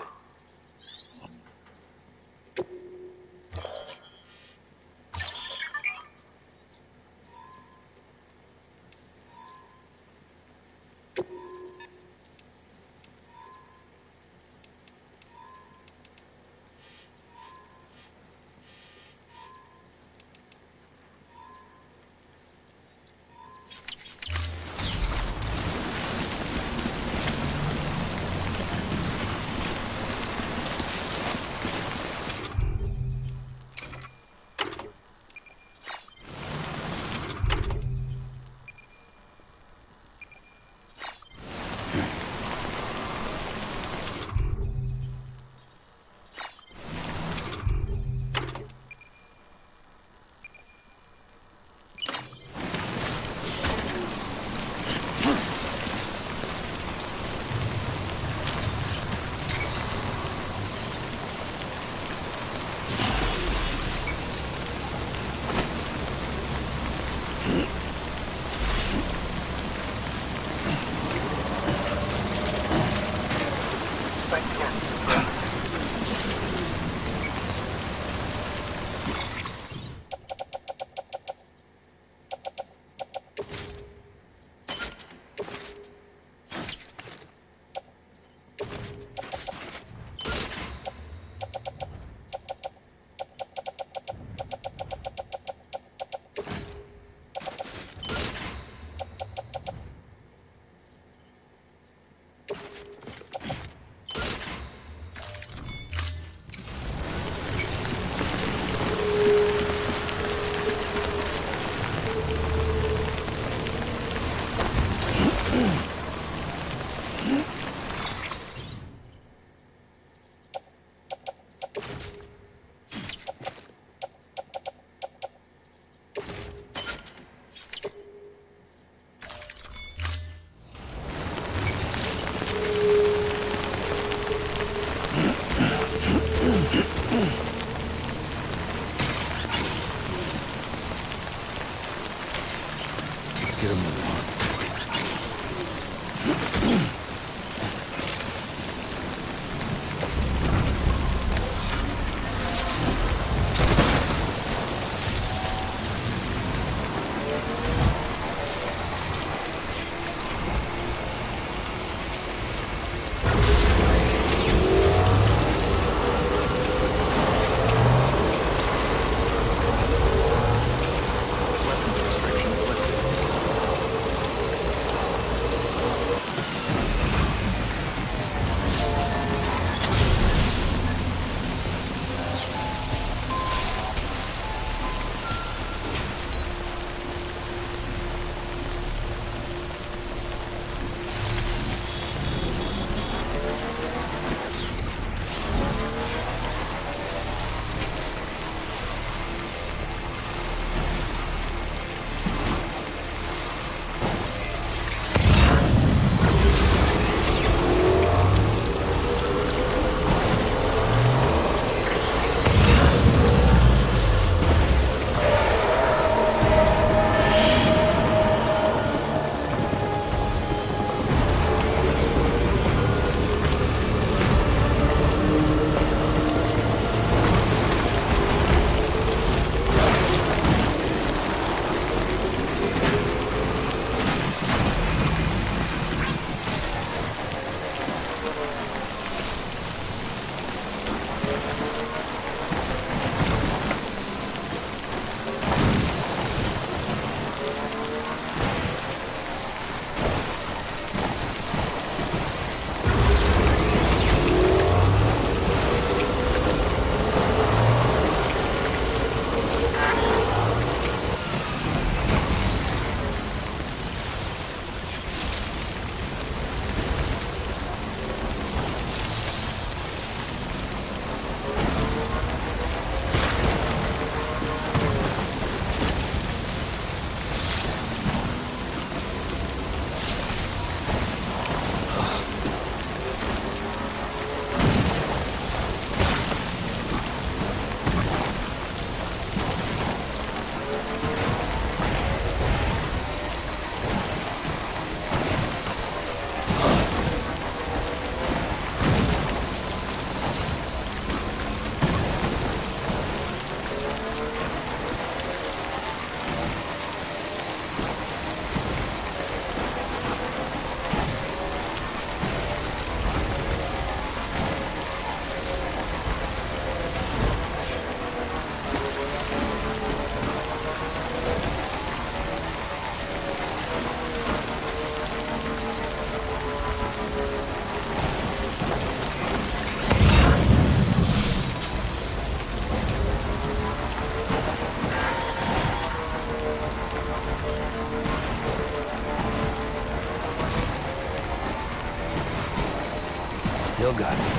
your guts.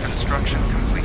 Construction complete.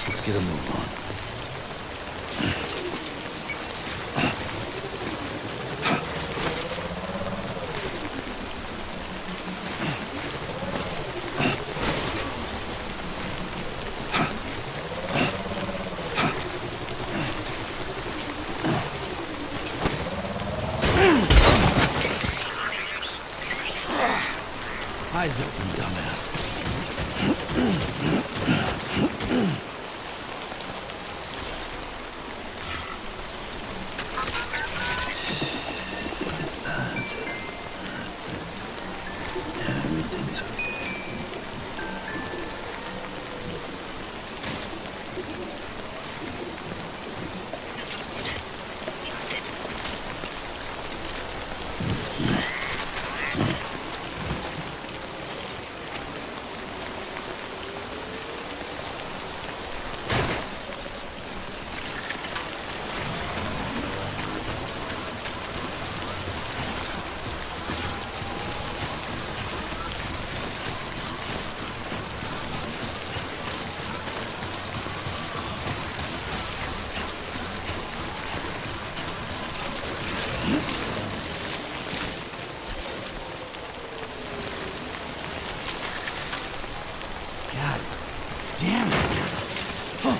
Let's get a move on. Eyes open, dumbass. That's it. Everything's okay. God damn it. Huh.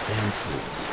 less damn fools.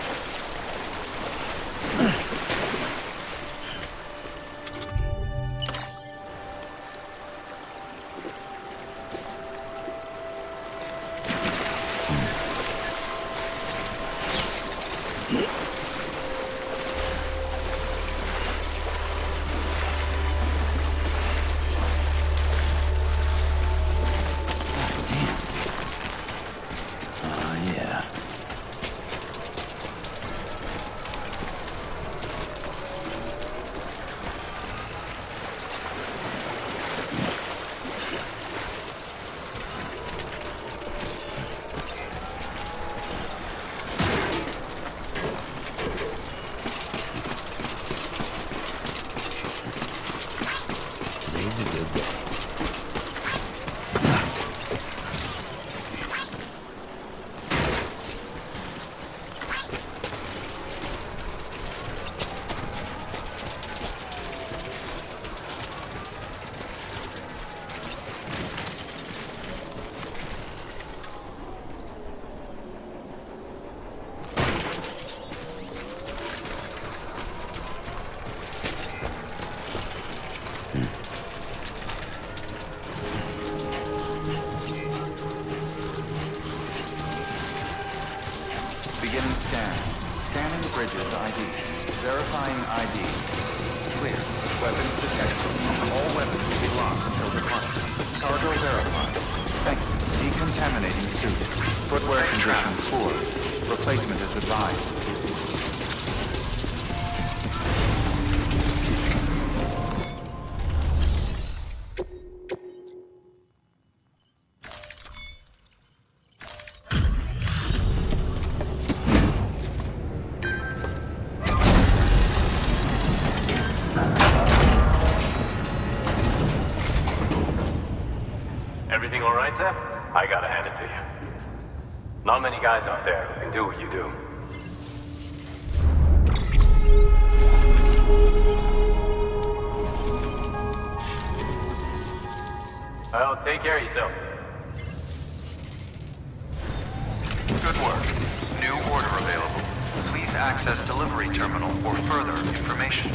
Today's a good day. Beginning scan. Scanning Bridges ID. Verifying ID. Clear. Weapons detected. All weapons will be locked until departure. Cargo verified. Thank you. Decontaminating suit. Footwear condition poor. Replacement is advised. Everything all right, Sam? I gotta hand it to you. Not many guys out there who can do what you do. Well, take care of yourself. Good work. New order available. Please access delivery terminal for further information.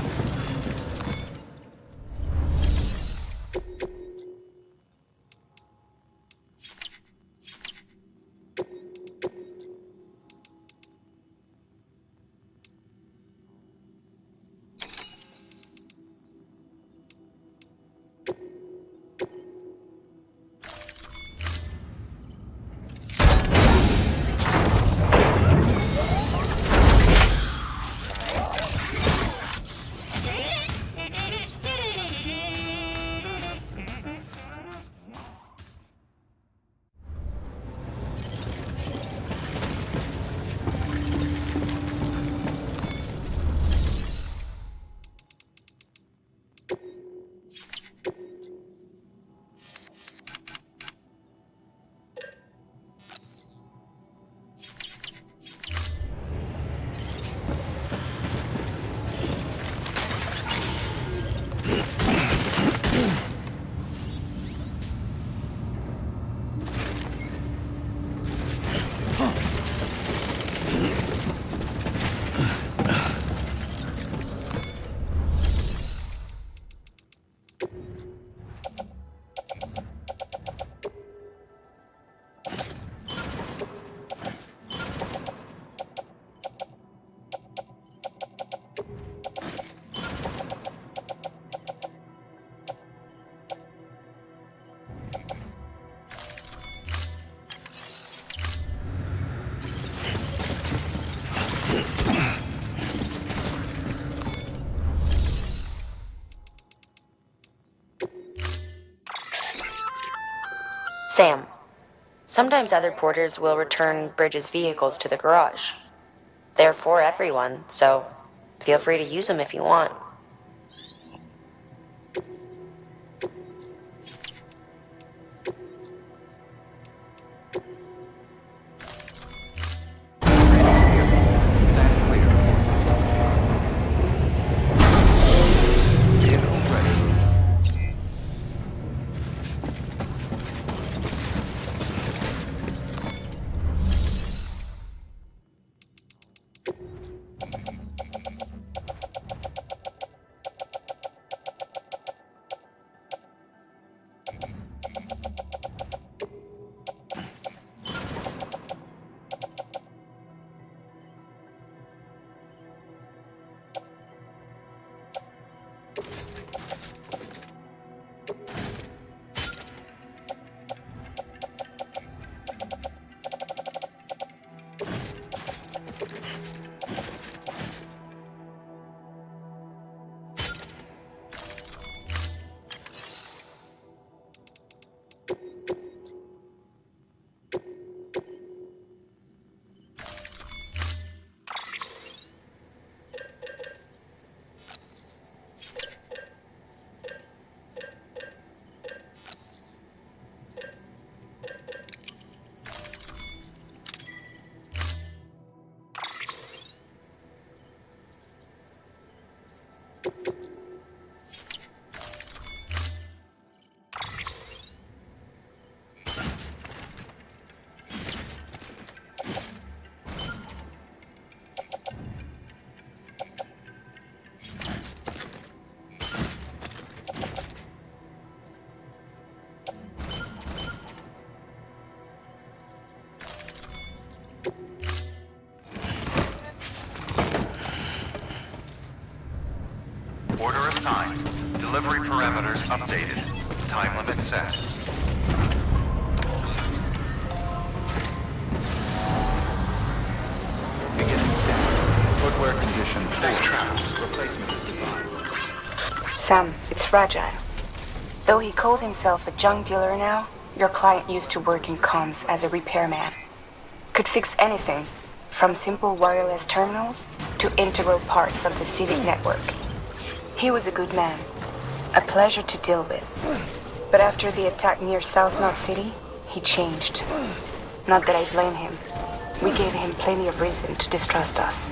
Sam, sometimes other porters will return Bridges' vehicles to the garage. They're for everyone, so feel free to use them if you want. assigned. Delivery parameters updated. Time limit set. Beginning scan. Footwear condition poor. Replacement is advised. Sam, it's fragile. Though he calls himself a junk dealer now, your client used to work in comms as a repairman. Could fix anything, from simple wireless terminals to integral parts of the civic network. He was a good man, a pleasure to deal with. But after the attack near South Knot City, he changed. Not that I blame him. We gave him plenty of reason to distrust us.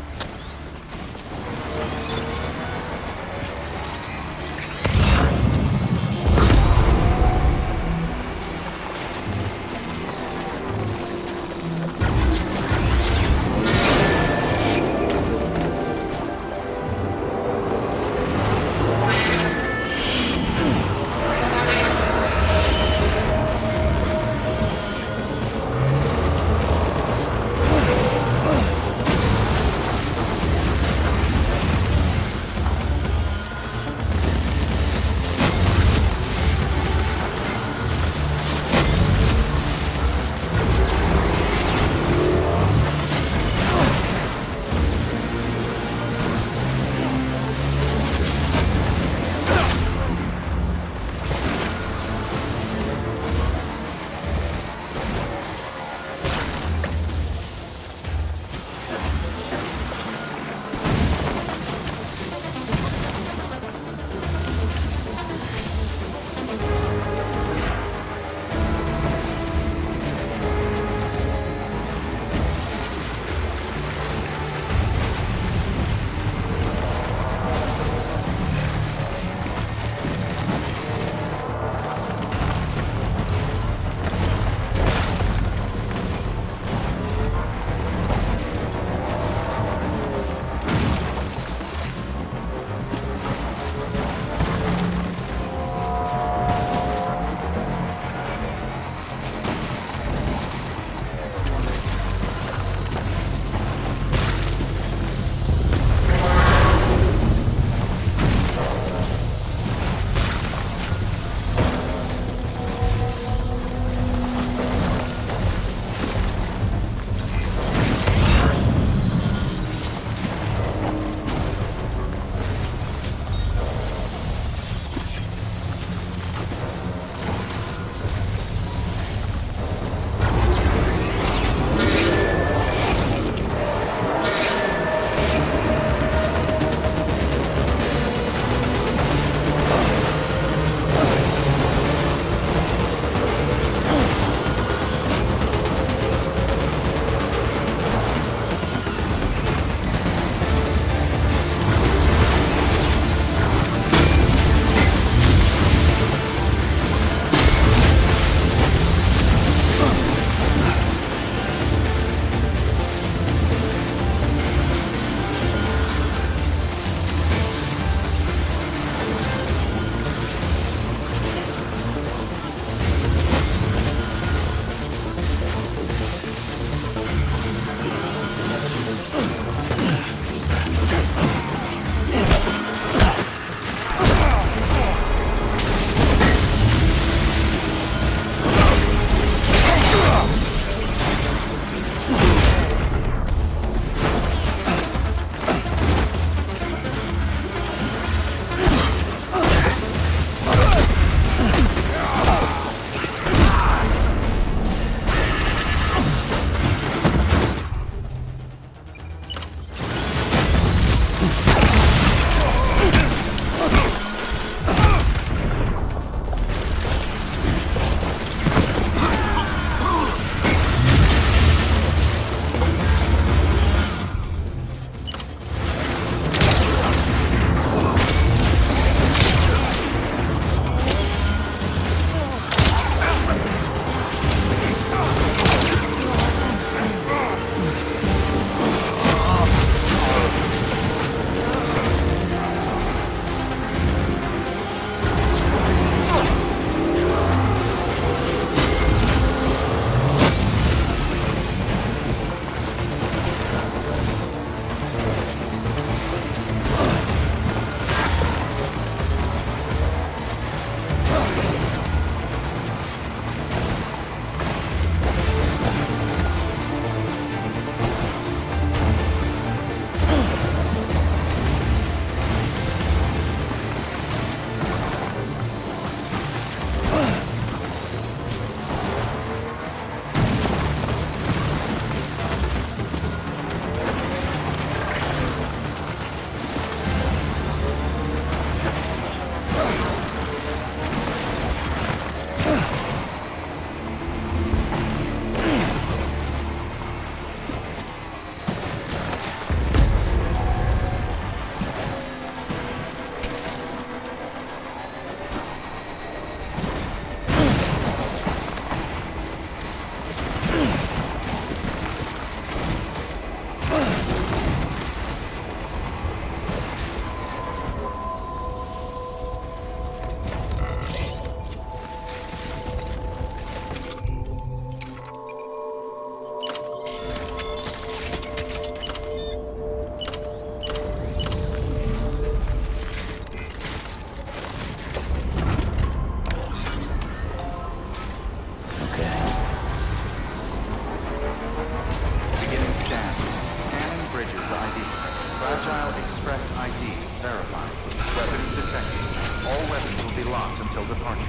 until departure.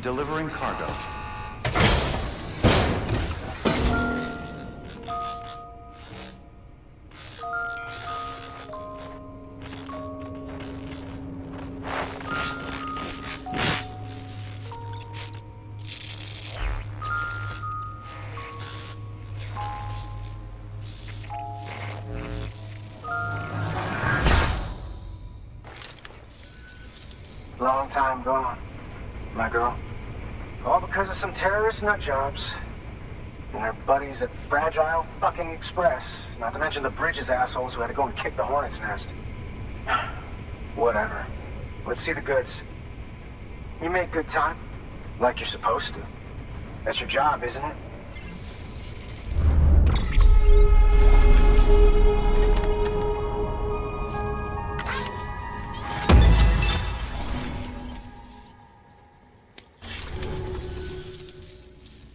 Cargo. Delivering cargo. Long time gone, my girl. All because of some terrorist nut jobs. And their buddies at Fragile fucking Express. Not to mention the Bridges assholes who had to go and kick the hornet's nest. Whatever. Let's see the goods. You make good time. Like you're supposed to. That's your job, isn't it?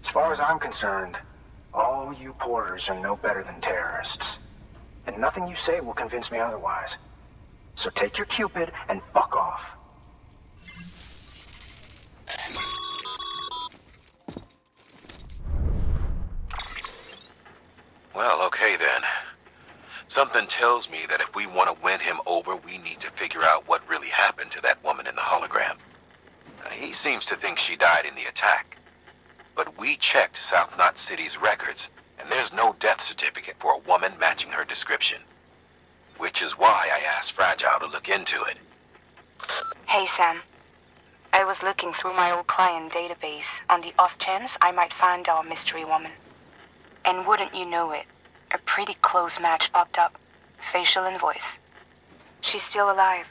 As far as I'm concerned, all you porters are no better than terrorists. And nothing you say will convince me otherwise. So take your Cupid and fuck off. Well, okay then. Something tells me that if we want to win him over, we need to figure out what really happened to that woman in the hologram. He seems to think she died in the attack. But we checked South Knot City's records, and there's no death certificate for a woman matching her description. Which is why I asked Fragile to look into it. Hey, Sam. I was looking through my old client database on the off chance I might find our mystery woman. And wouldn't you know it, a pretty close match popped up. Facial and voice. She's still alive.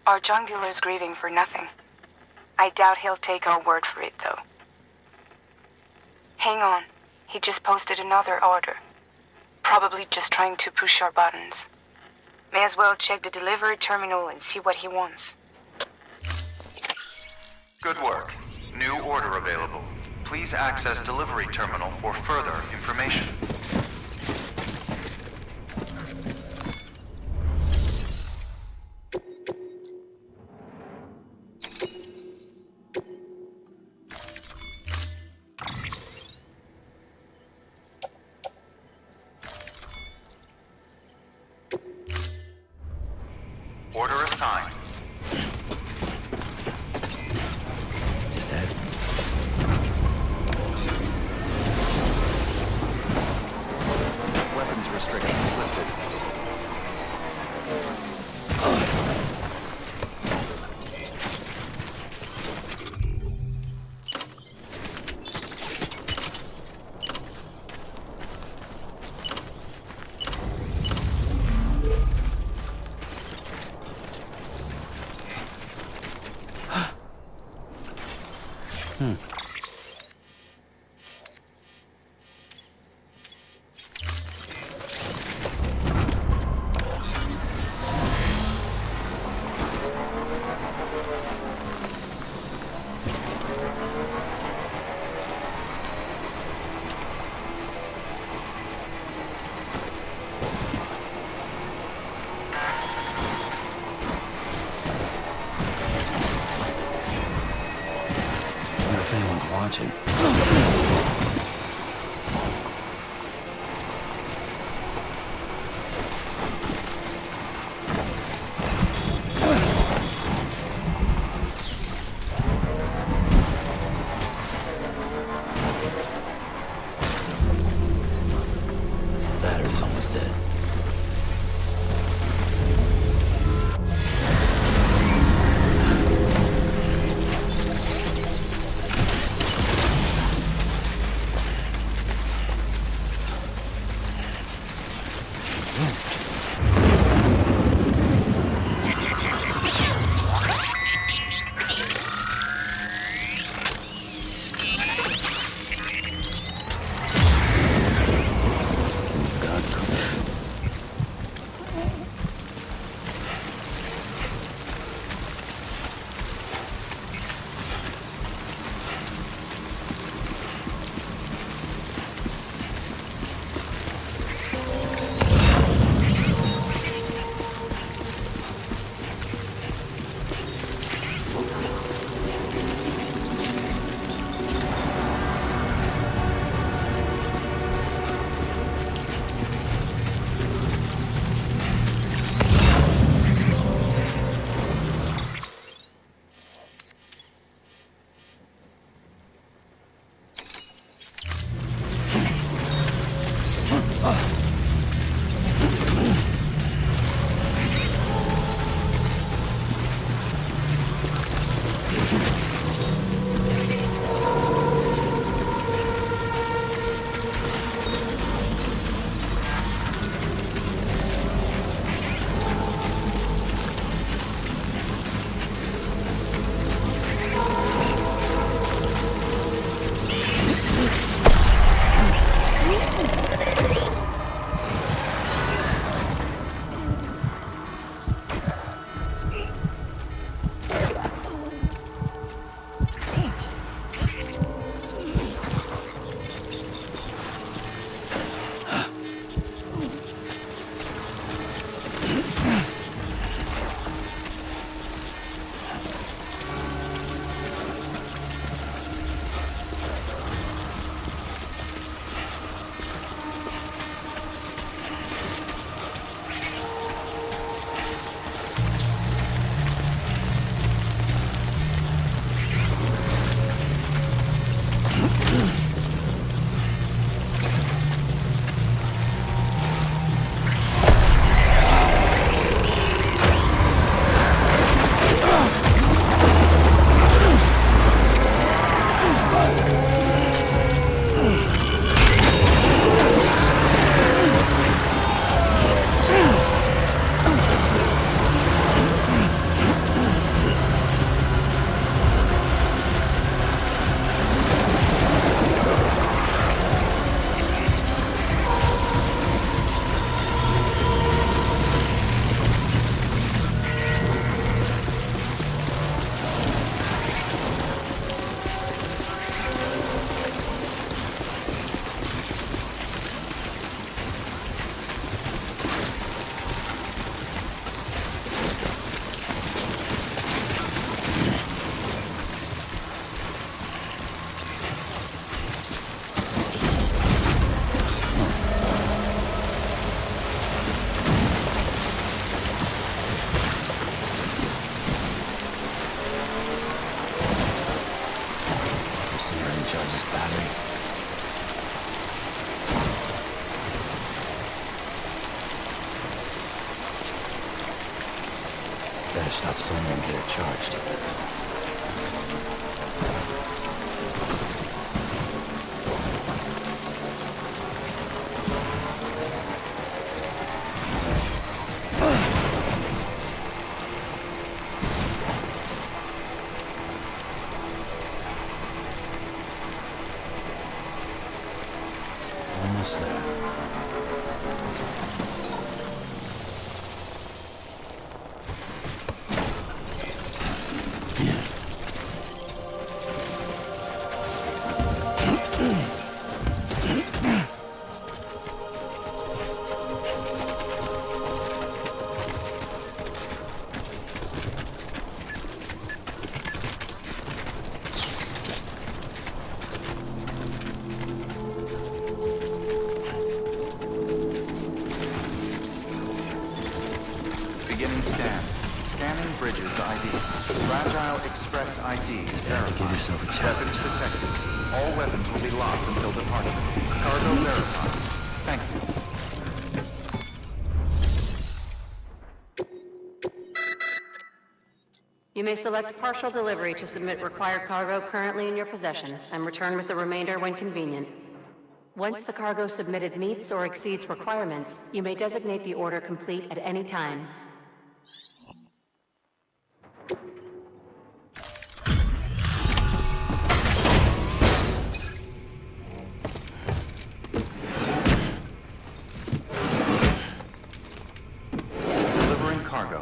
Our junk dealer's grieving for nothing. I doubt he'll take our word for it, though. Hang on. He just posted another order. Probably just trying to push our buttons. May as well check the delivery terminal and see what he wants. Good work. New order available. Please access delivery terminal for further information. Order assigned. Just ahead. Weapons restrictions lifted. stop Sony and get her charged. Almost there. Beginning scan. Scanning Bridges ID. Fragile Express ID is verified. Give yourself a chance. Weapons detected. All weapons will be locked until departure. Cargo verified. Thank you. You may select partial delivery to submit required cargo currently in your possession and return with the remainder when convenient. Once the cargo submitted meets or exceeds requirements, you may designate the order complete at any time. Delivering cargo.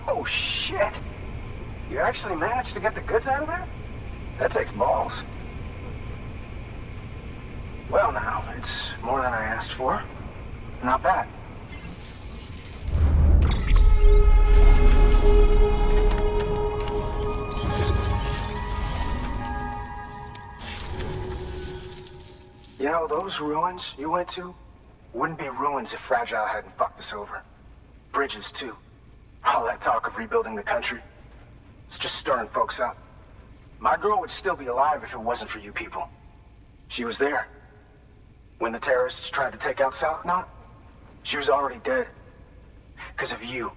Oh, shit! You actually managed to get the goods out of there? That takes balls. Well now, it's more than I asked for. Not bad. You know, those ruins you went to wouldn't be ruins if Fragile hadn't fucked us over. Bridges, too. All that talk of rebuilding the country, it's just stirring folks up. My girl would still be alive if it wasn't for you people. She was there. When the terrorists tried to take out South Knot, she was already dead. Because of you.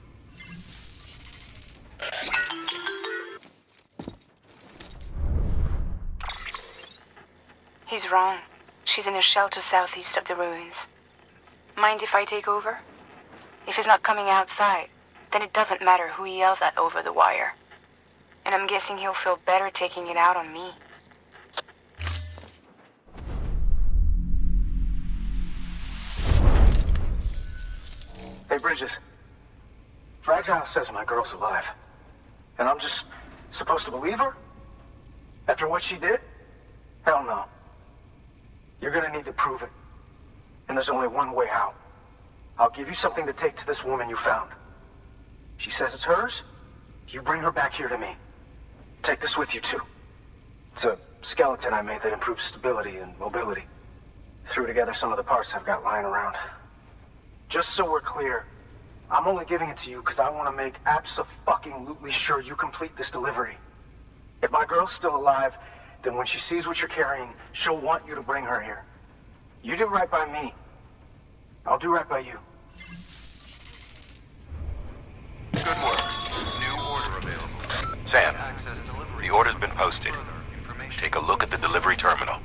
He's wrong. She's in a shelter southeast of the ruins. Mind if I take over? If he's not coming outside, then it doesn't matter who he yells at over the wire. And I'm guessing he'll feel better taking it out on me. Hey, Bridges. Fragile says my girl's alive. And I'm just supposed to believe her? After what she did? Hell no. You're gonna need to prove it. And there's only one way out. I'll give you something to take to this woman you found. She says it's hers. You bring her back here to me. Take this with you, too. It's a skeleton I made that improves stability and mobility. Threw together some of the parts I've got lying around. Just so we're clear, I'm only giving it to you because I want to make abso-fucking-lutely sure you complete this delivery. If my girl's still alive, then when she sees what you're carrying, she'll want you to bring her here. You do right by me. I'll do right by you. Good work. New order available. Sam, the order's been posted. Take a look at the delivery terminal.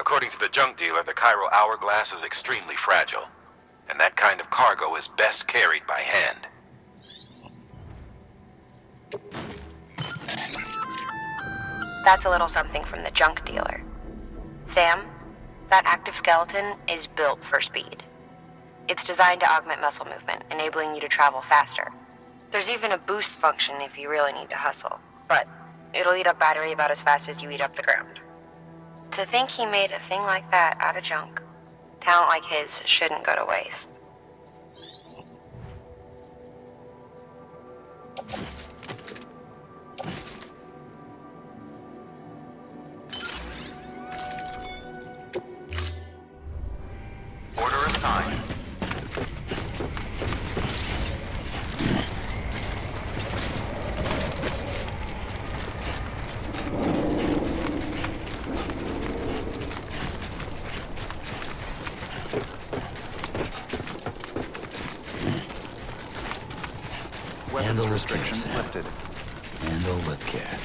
According to the junk dealer, the chiral hourglass is extremely fragile, and that kind of cargo is best carried by hand. That's a little something from the junk dealer. Sam, that active skeleton is built for speed. It's designed to augment muscle movement, enabling you to travel faster. There's even a boost function if you really need to hustle, but it'll eat up battery about as fast as you eat up the ground. To think he made a thing like that out of junk. Talent like his shouldn't go to waste. Order assigned. Weapons restrictions lifted. Handle with care.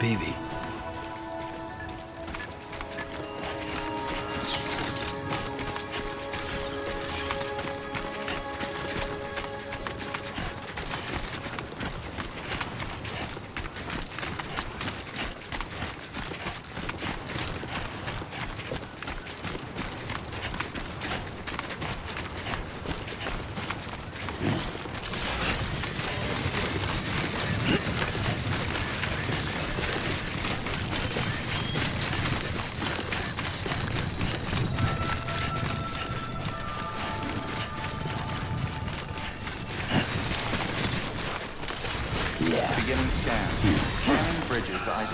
BB. Beginning scan. Scanning bridges ID.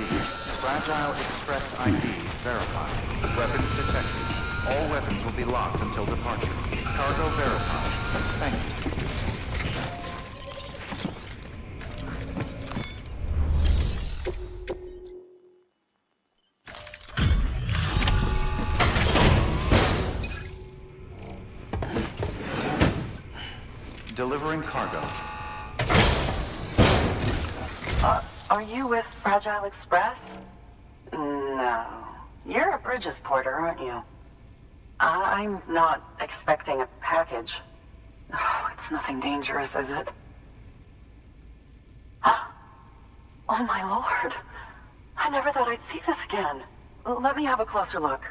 Fragile Express ID verified. Weapons detected. All weapons will be locked until departure. Cargo verified. Thank you. Delivering cargo. Are you with Fragile Express? No. You're a Bridges porter, aren't you? I'm not expecting a package. Oh, it's nothing dangerous, is it? Oh my lord. I never thought I'd see this again. Let me have a closer look.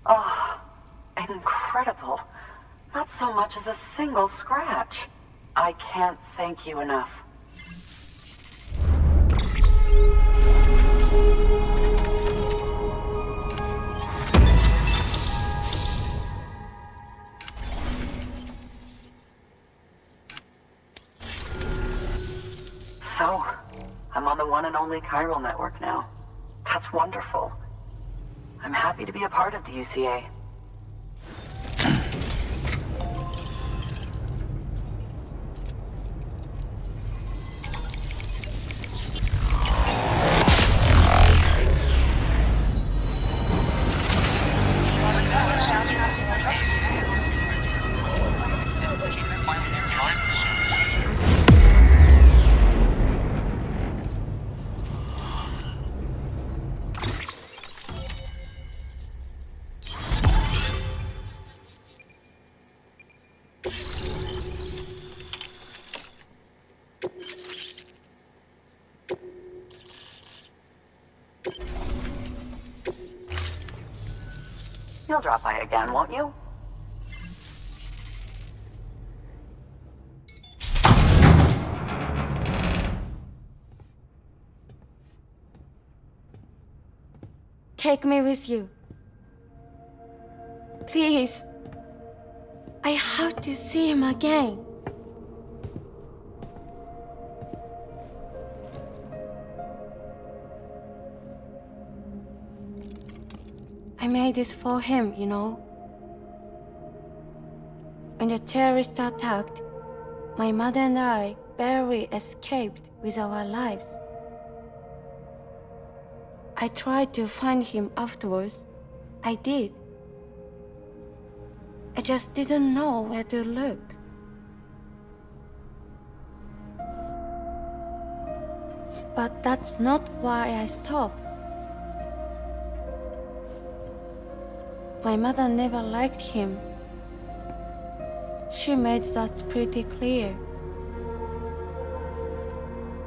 Oh, incredible. Not so much as a single scratch. I can't thank you enough. So, I'm on the one and only chiral network now. That's wonderful. I'm happy to be a part of the UCA. You'll drop by again, won't you? Take me with you. Please. I have to see him again. I made this for him, you know. When the terrorists attacked, my mother and I barely escaped with our lives. I tried to find him afterwards. I did. I just didn't know where to look. But that's not why I stopped. My mother never liked him. She made that pretty clear.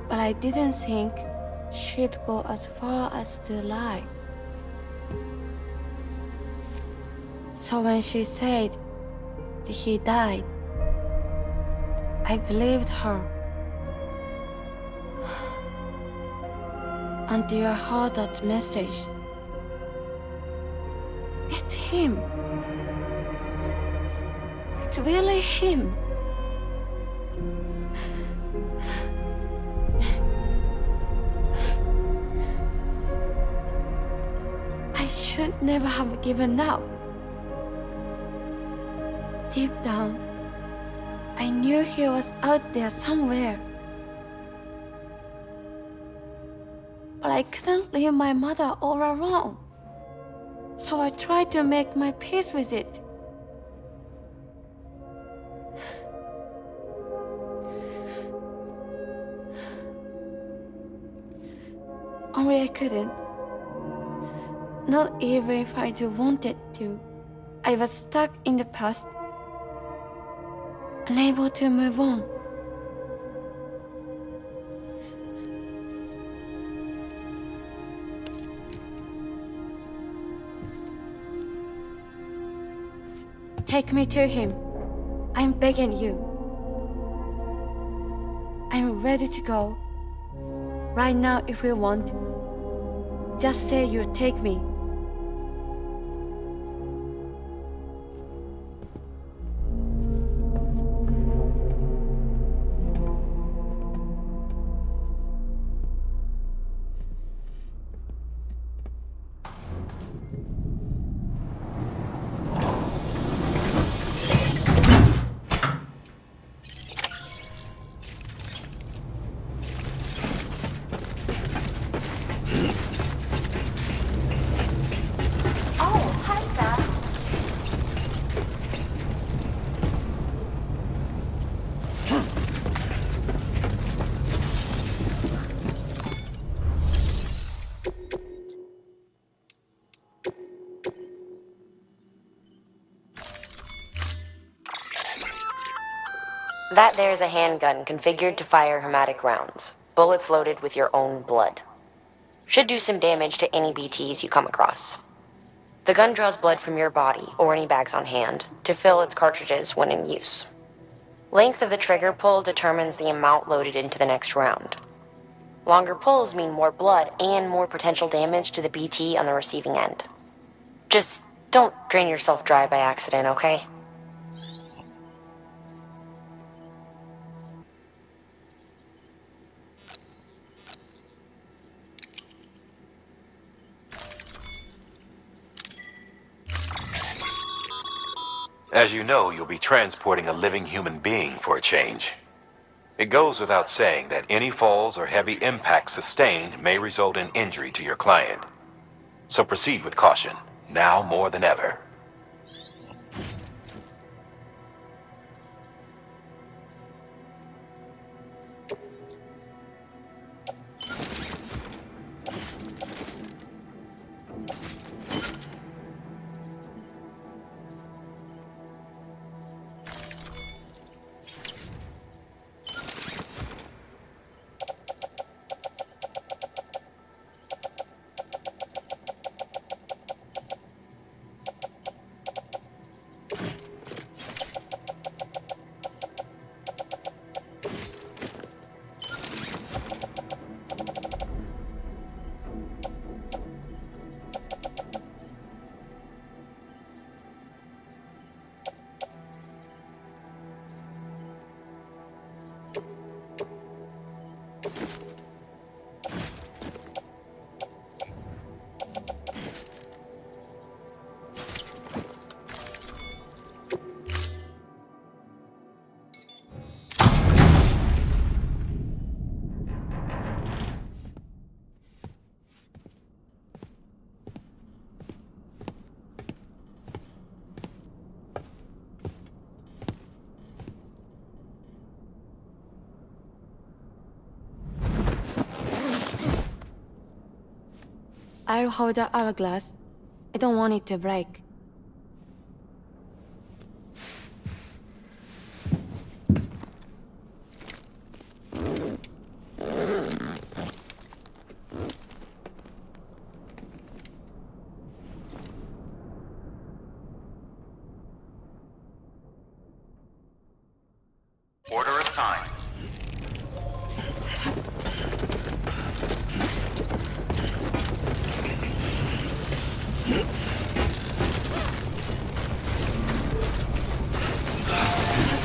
But I didn't think she'd go as far as to lie. So when she said that he died, I believed her. Until I heard that message. It's him. It's really him. I should never have given up. Deep down, I knew he was out there somewhere. But I couldn't leave my mother all alone. So I tried to make my peace with it. Only I couldn't. Not even if I do wanted to. I was stuck in the past, unable to move on. Take me to him. I'm begging you. I'm ready to go. Right now if you want. Just say you'll take me. That there's a handgun configured to fire hematic rounds, bullets loaded with your own blood. Should do some damage to any BTs you come across. The gun draws blood from your body, or any bags on hand, to fill its cartridges when in use. Length of the trigger pull determines the amount loaded into the next round. Longer pulls mean more blood and more potential damage to the BT on the receiving end. Just don't drain yourself dry by accident, okay? As you know, you'll be transporting a living human being for a change. It goes without saying that any falls or heavy impacts sustained may result in injury to your client. So proceed with caution, now more than ever. I'll hold the hourglass. I don't want it to break. Order assigned.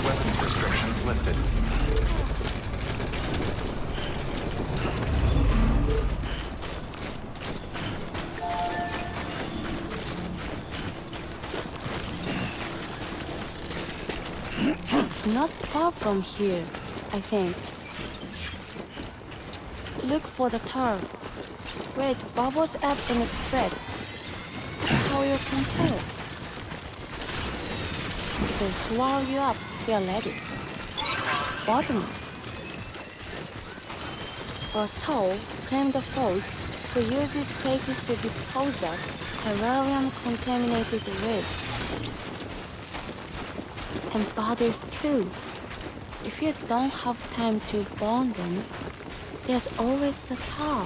Weapons restrictions lifted. It's not far from here, I think. Look for the tar. Where it bubbles up and spreads. That's how you can tell. It'll swallow you up if you're ready. It's bottomless. A soul claimed the faults who uses places to dispose of terrarium-contaminated waste. And bodies too. If you don't have time to burn them, there's always the tar.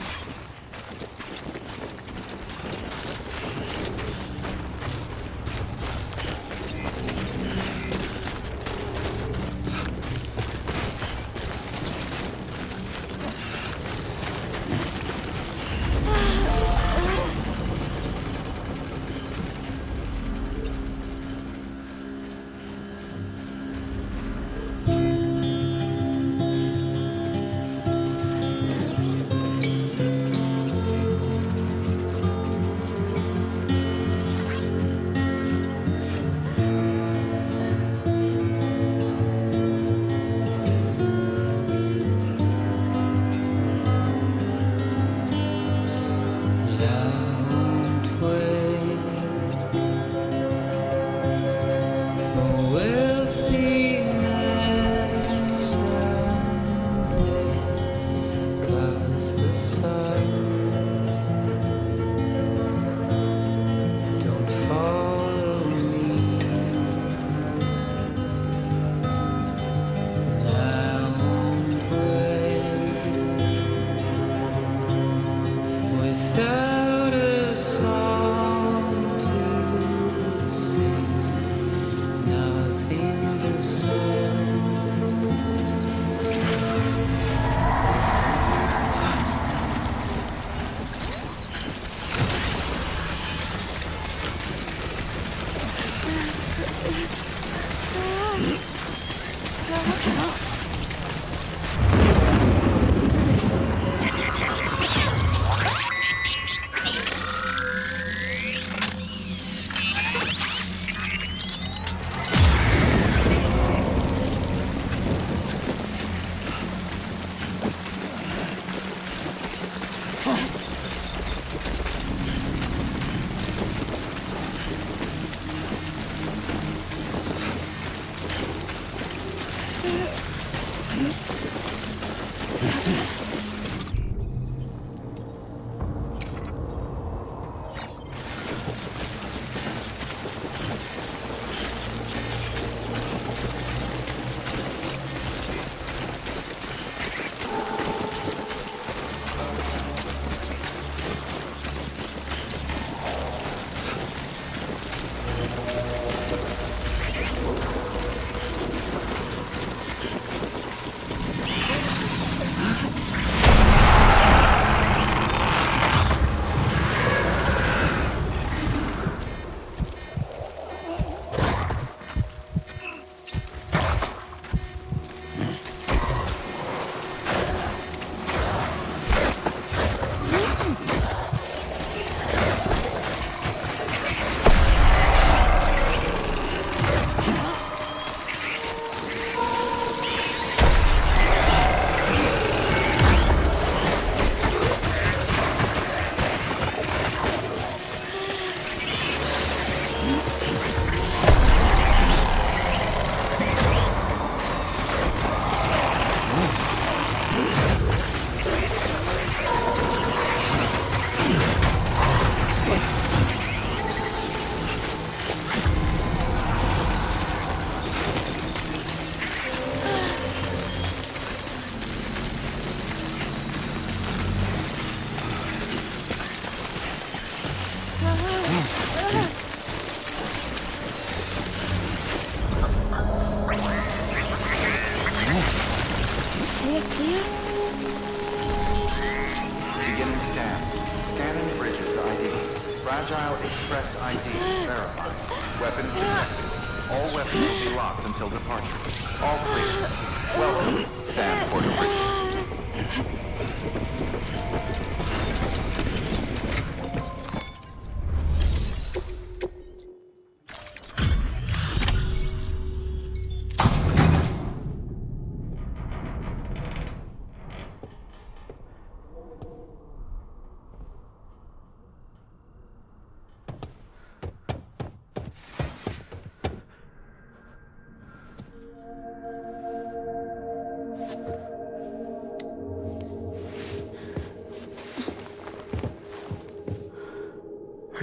Fragile Express ID verified. Weapons detected. All weapons will be locked until departure. All clear. Welcome, Sam Porter Bridges.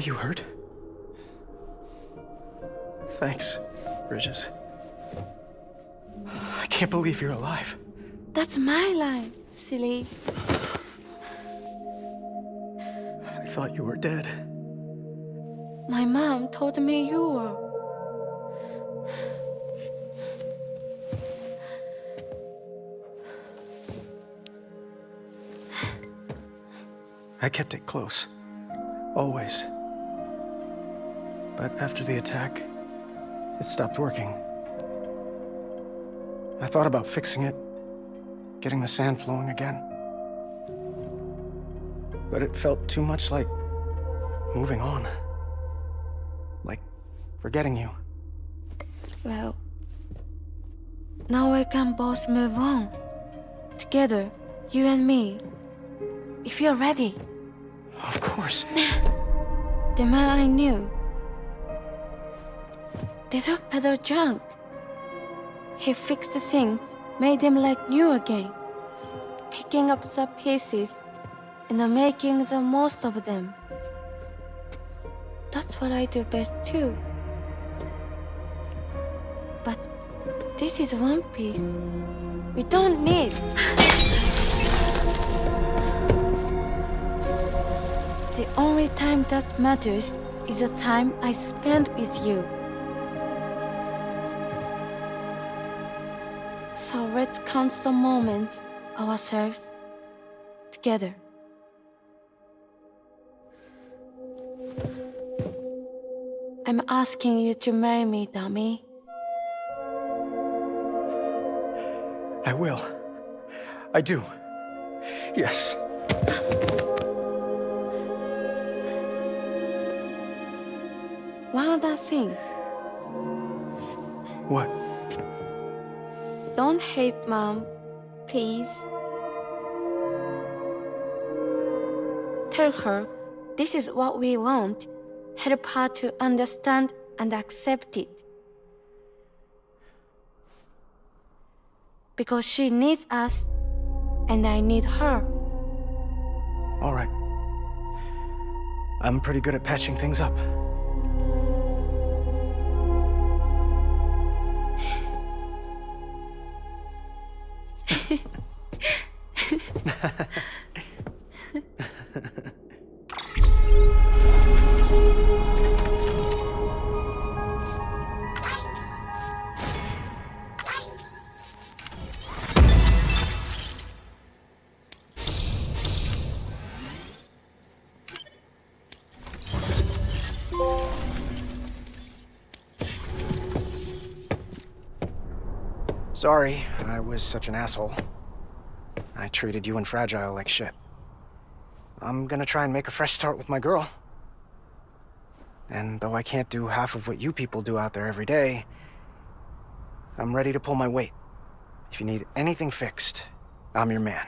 you hurt? Thanks, Bridges. I can't believe you're alive. That's my line, silly. I thought you were dead. My mom told me you were. I kept it close. Always. But after the attack, it stopped working. I thought about fixing it, getting the sand flowing again. But it felt too much like moving on. Like forgetting you. Well, now we can both move on. Together, you and me. If you're ready. Of course. The man I knew. Didn't peddle junk. He fixed things, made them like new again. Picking up the pieces and making the most of them. That's what I do best too. But this is one piece. We don't need. The only time that matters is the time I spend with you. So let's count the moments ourselves together. I'm asking you to marry me, dummy. I will. I do. Yes. One other thing. What? Don't hate Mom, please. Tell her this is what we want. Help her to understand and accept it. Because she needs us, and I need her. All right. I'm pretty good at patching things up. Sorry, I was such an asshole. I treated you and Fragile like shit. I'm gonna try and make a fresh start with my girl. And though I can't do half of what you people do out there every day, I'm ready to pull my weight. If you need anything fixed, I'm your man.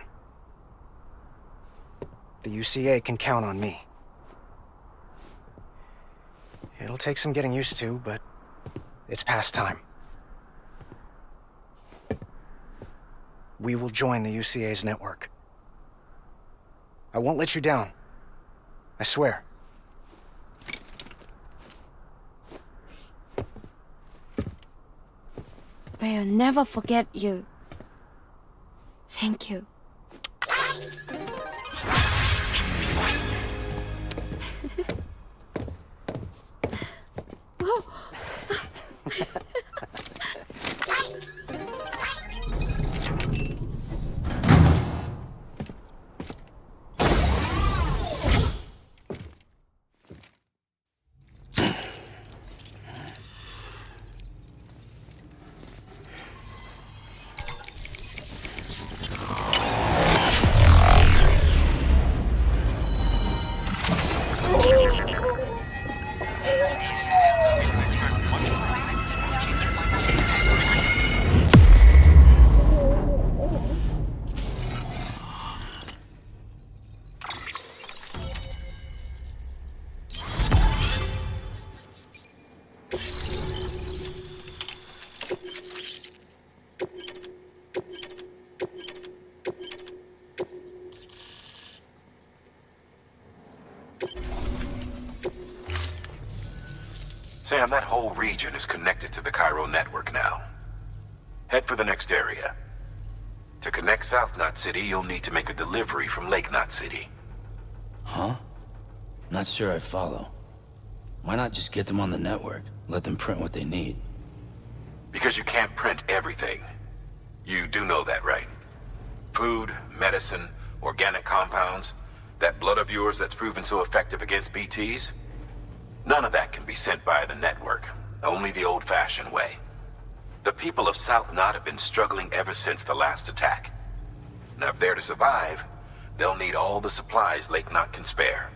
The UCA can count on me. It'll take some getting used to, but it's past time. We will join the UCA's network. I won't let you down. I swear. We'll never forget you. Thank you. Sam, that whole region is connected to the Cairo network now. Head for the next area. To connect South Knot City, you'll need to make a delivery from Lake Knot City. Huh? Not sure I follow. Why not just get them on the network? Let them print what they need. Because you can't print everything. You do know that, right? Food, medicine, organic compounds, that blood of yours that's proven so effective against BTs? None of that can be sent by the network. Only the old-fashioned way. The people of South Knot have been struggling ever since the last attack. Now, if they're to survive, they'll need all the supplies Lake Knot can spare.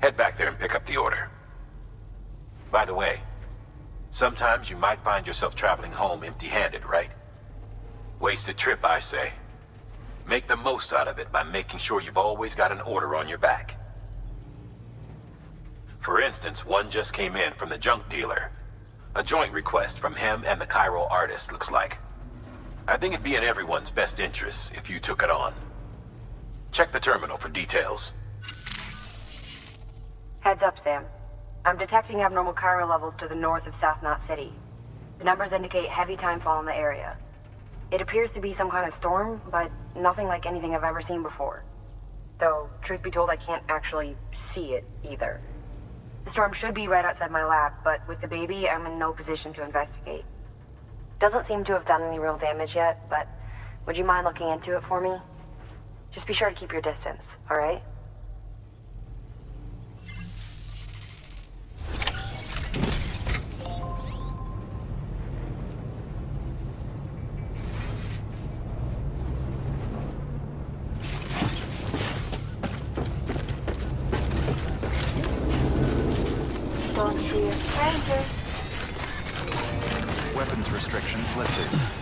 Head back there and pick up the order. By the way, sometimes you might find yourself traveling home empty-handed, right? Wasted trip, I say. Make the most out of it by making sure you've always got an order on your back. For instance, one just came in from the junk dealer. A joint request from him and the Cairo artist, looks like. I think it'd be in everyone's best interest if you took it on. Check the terminal for details. Heads up, Sam. I'm detecting abnormal Cairo levels to the north of South Knot City. The numbers indicate heavy timefall in the area. It appears to be some kind of storm, but nothing like anything I've ever seen before. Though, truth be told, I can't actually see it either. The storm should be right outside my lab, but with the baby, I'm in no position to investigate. Doesn't seem to have done any real damage yet, but would you mind looking into it for me? Just be sure to keep your distance, alright? Don't be a stranger. Weapons restrictions lifted.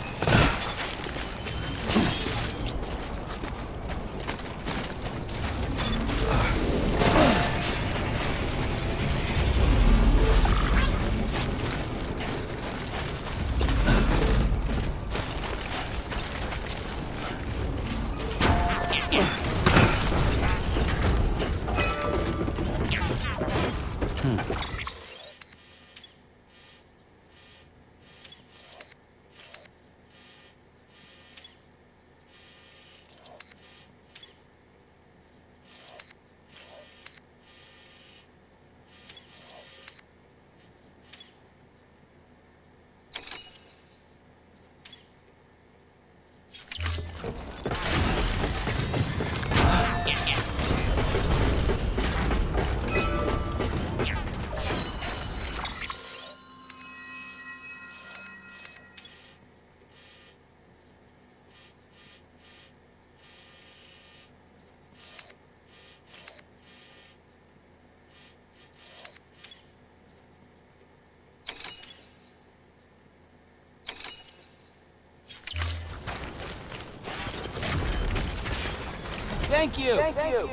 Thank you.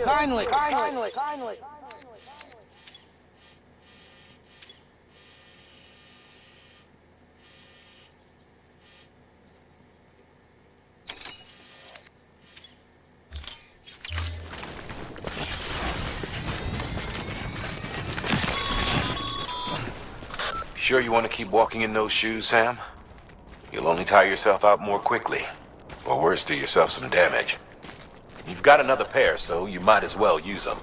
Kindly. Sure you want to keep walking in those shoes, Sam? You'll only tire yourself out more quickly. Or worse, do yourself some damage. You've got another pair, so you might as well use them.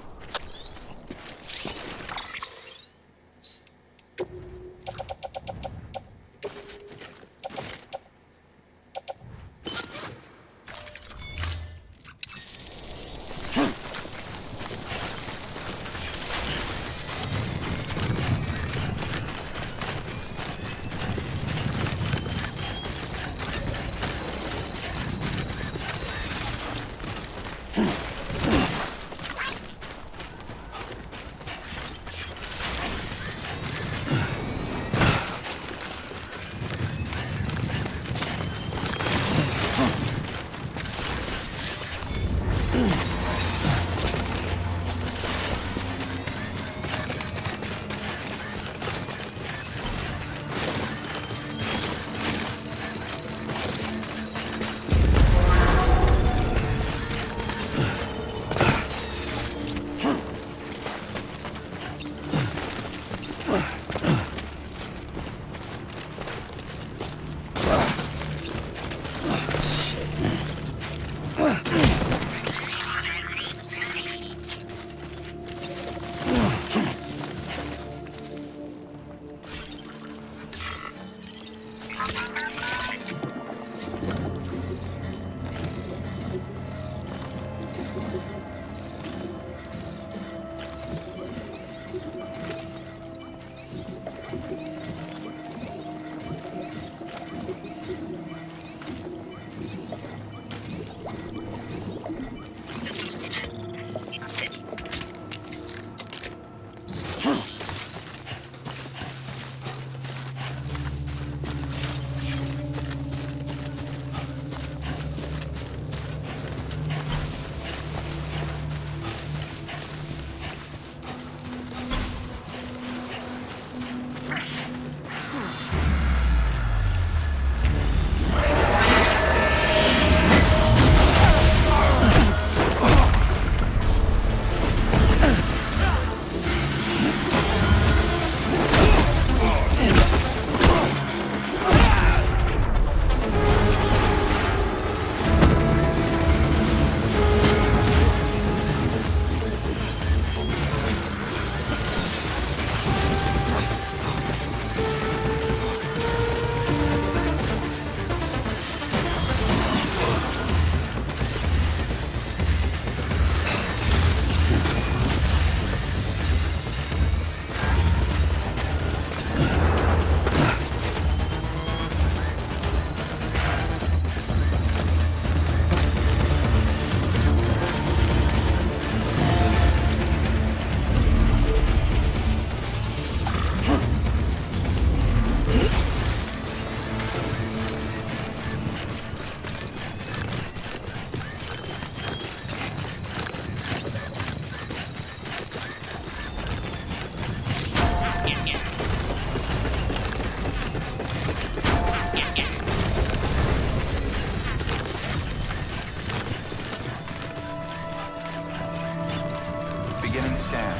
scan.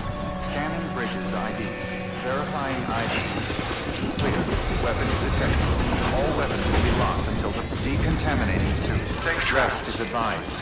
Scanning bridges ID. Verifying ID. Clear. Weapons detected. All weapons will be locked until the decontaminating suit. Rest is advised.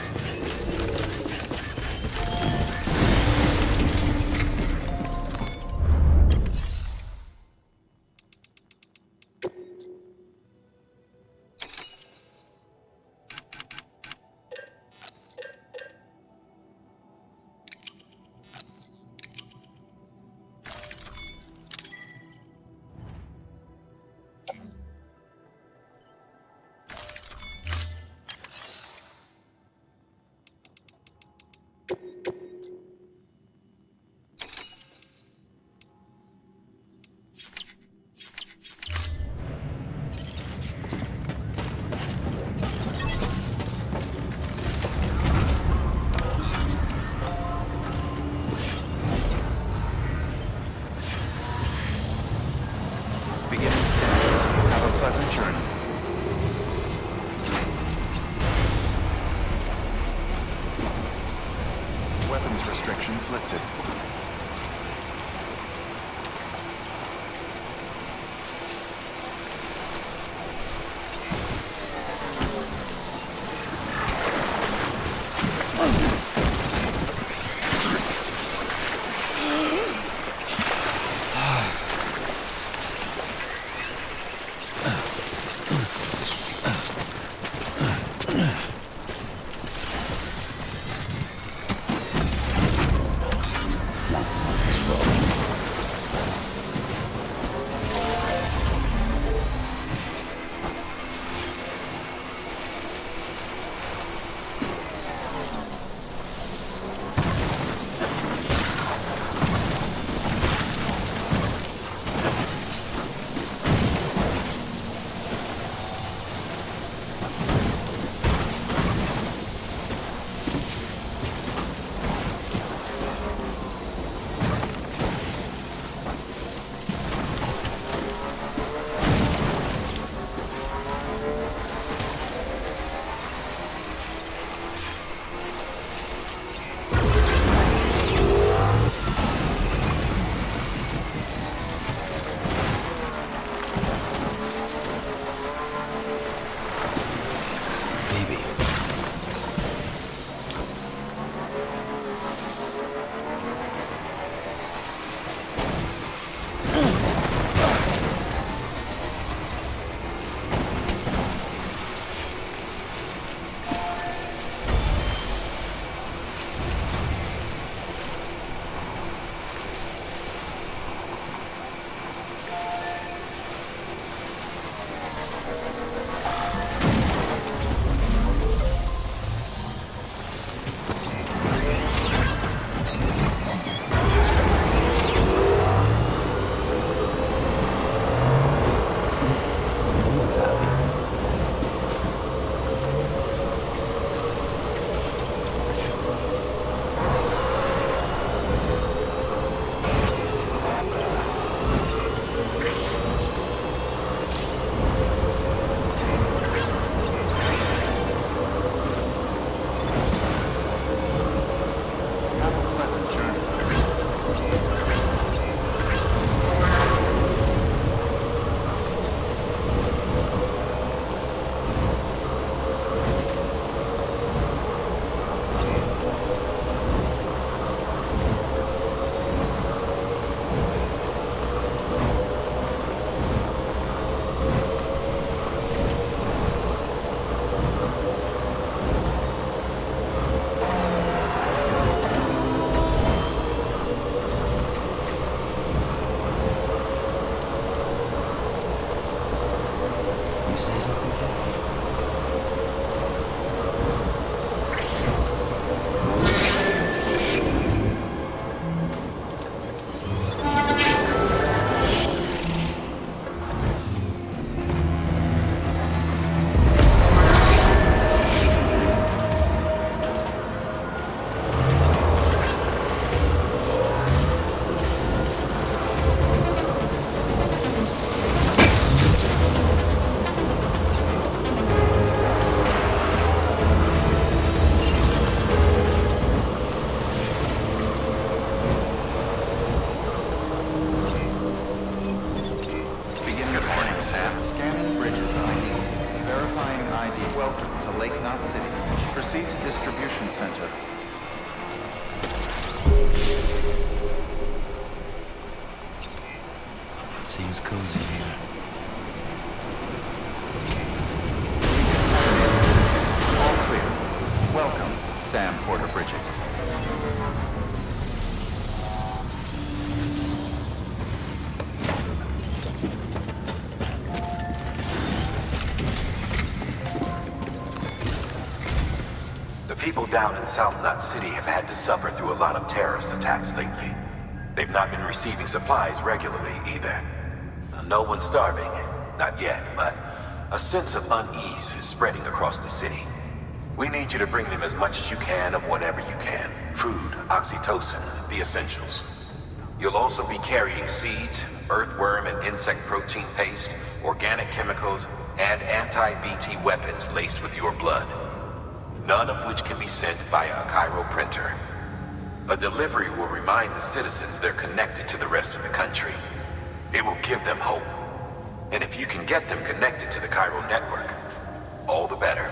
Restrictions lifted. distribution center. Seems cozy here. All clear. Welcome, Sam Porter Bridges. The people down in South Knot City have had to suffer through a lot of terrorist attacks lately. They've not been receiving supplies regularly either. No one's starving, not yet, but a sense of unease is spreading across the city. We need you to bring them as much as you can of whatever you can. Food, oxytocin, the essentials. You'll also be carrying seeds, earthworm and insect protein paste, organic chemicals, and anti-BT weapons laced with your blood. None of which can be sent via a Cairo printer. A delivery will remind the citizens they're connected to the rest of the country. It will give them hope. And if you can get them connected to the Cairo network, all the better.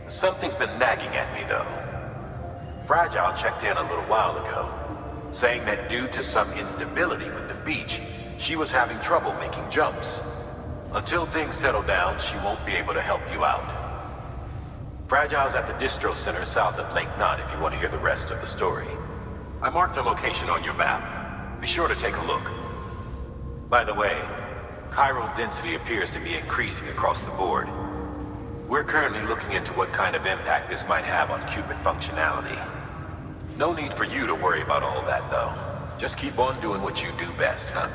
Something's been nagging at me, though. Fragile checked in a little while ago, saying that due to some instability with the beach, she was having trouble making jumps. Until things settle down, she won't be able to help you out. Fragile's at the distro center south of Lake Knot if you want to hear the rest of the story. I marked her location on your map. Be sure to take a look. By the way, chiral density appears to be increasing across the board. We're currently looking into what kind of impact this might have on qubit functionality. No need for you to worry about all that, though. Just keep on doing what you do best, huh?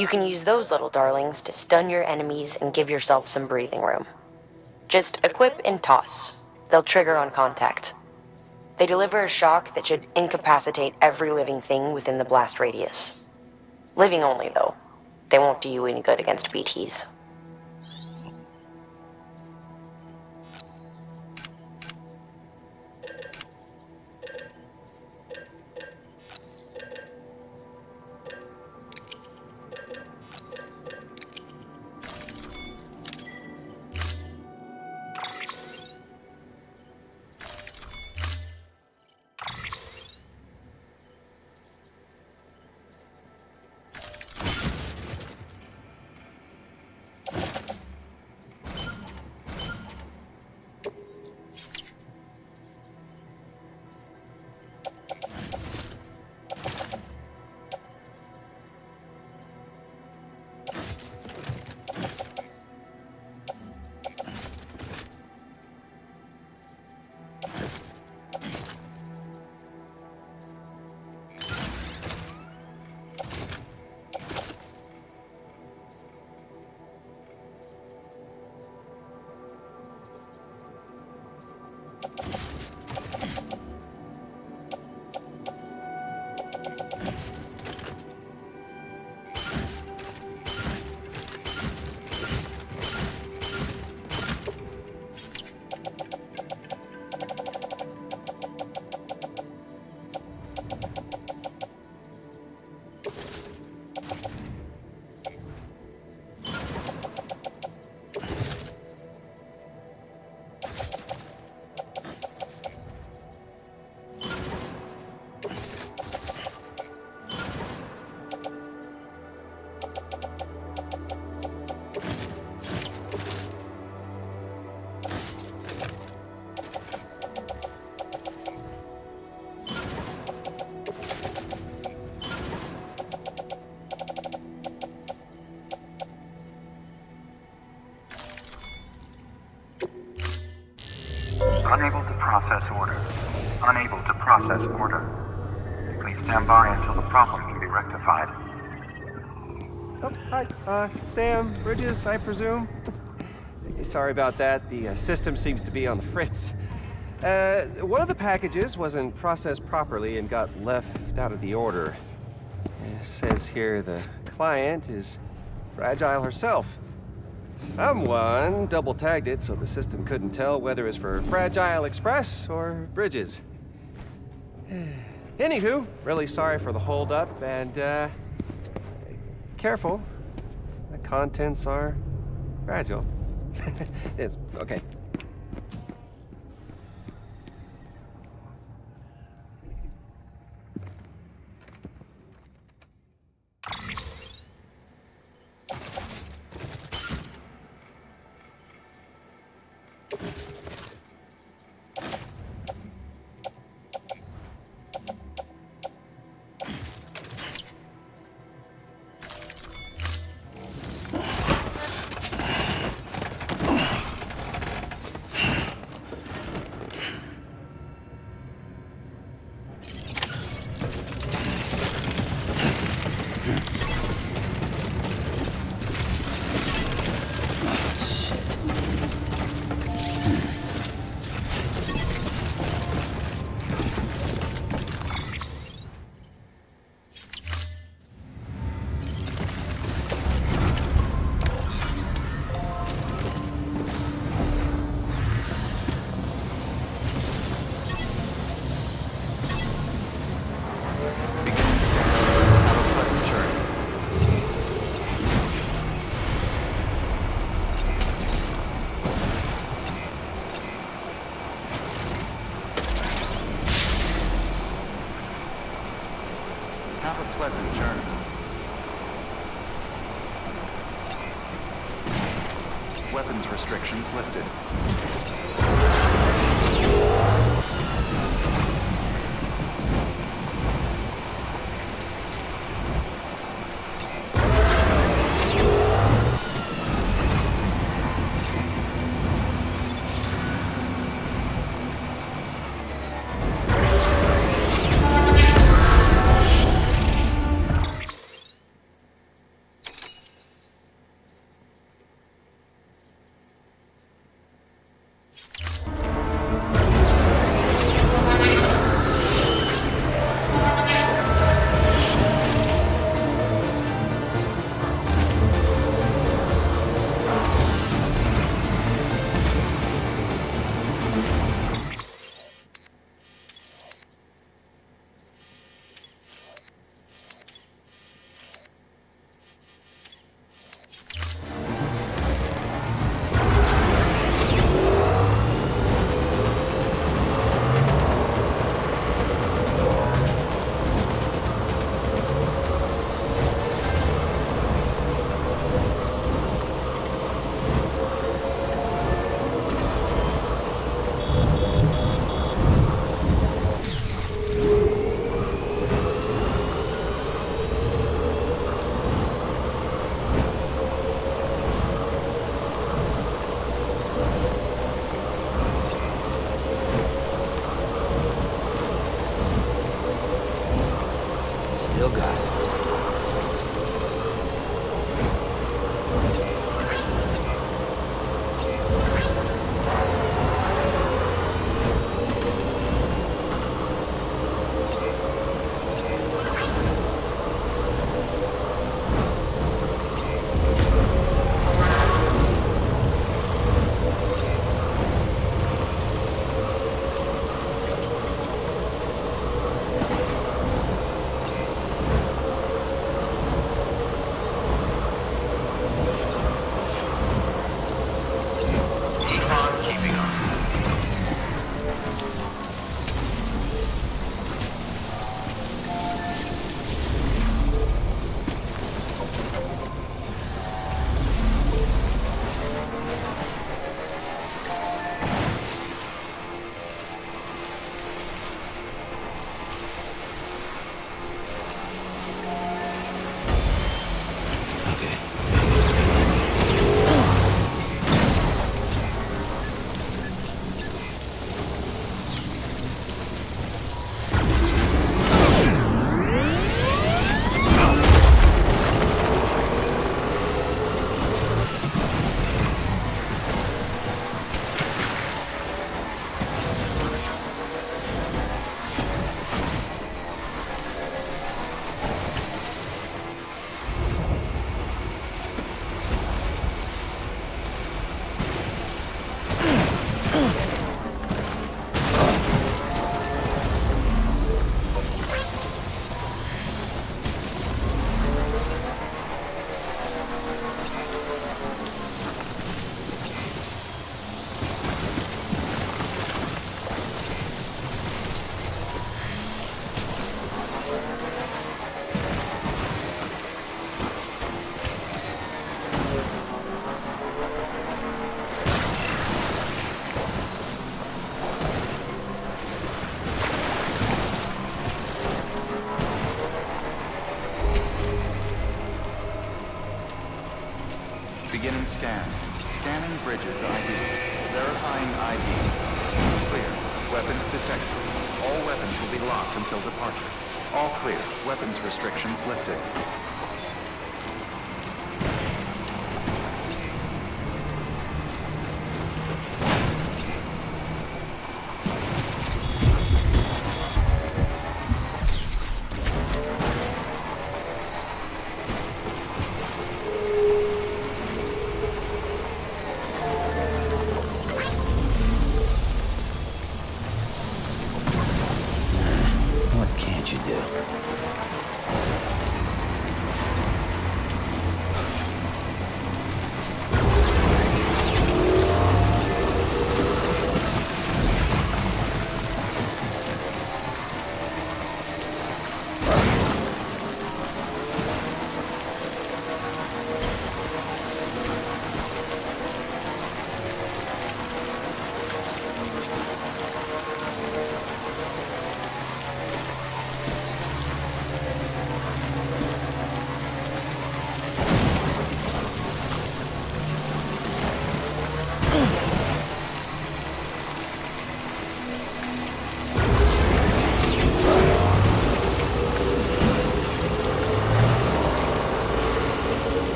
You can use those little darlings to stun your enemies and give yourself some breathing room. Just equip and toss. They'll trigger on contact. They deliver a shock that should incapacitate every living thing within the blast radius. Living only, though. They won't do you any good against BTs. Unable to process order. Unable to process order. Please stand by until the problem can be rectified. Oh, hi. Sam, Bridges, I presume? Sorry about that. The system seems to be on the fritz. One of the packages wasn't processed properly and got left out of the order. It says here the client is Fragile herself. Someone double-tagged it so the system couldn't tell whether it's for Fragile Express or Bridges. Anywho, really sorry for the holdup, and careful. The contents are fragile. It's okay. Have a pleasant journey. Weapons restrictions lifted. Scanning bridges ID. Verifying ID. Clear. Weapons detected. All weapons will be locked until departure. All clear. Weapons restrictions lifted. What can't you do?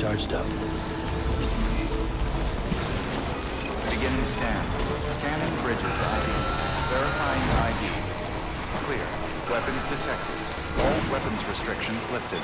Charged up. Beginning scan. Scanning bridges ID. Verifying ID. Clear. Weapons detected. All weapons restrictions lifted.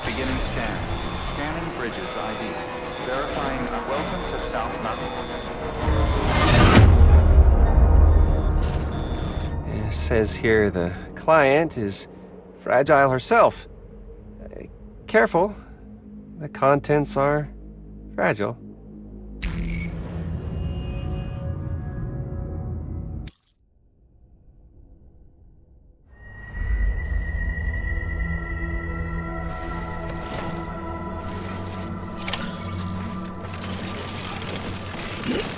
Beginning scan. Scanning bridges ID. Verifying welcome to South Mountain. It says here the client is fragile herself. Careful. The contents are fragile. Beginning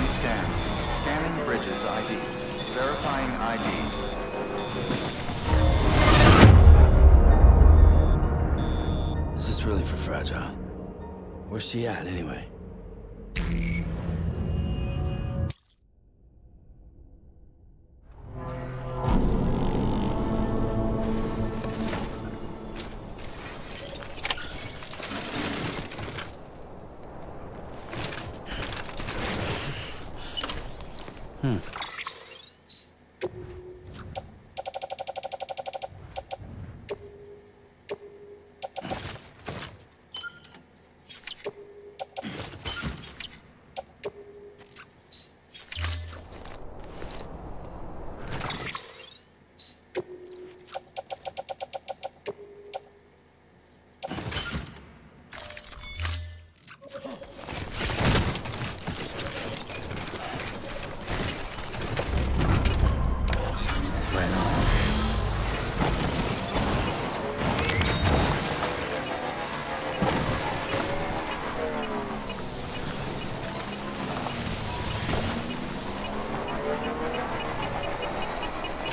scan. Scanning bridges ID. Verifying ID. Is this really for Fragile? Where's she at, anyway?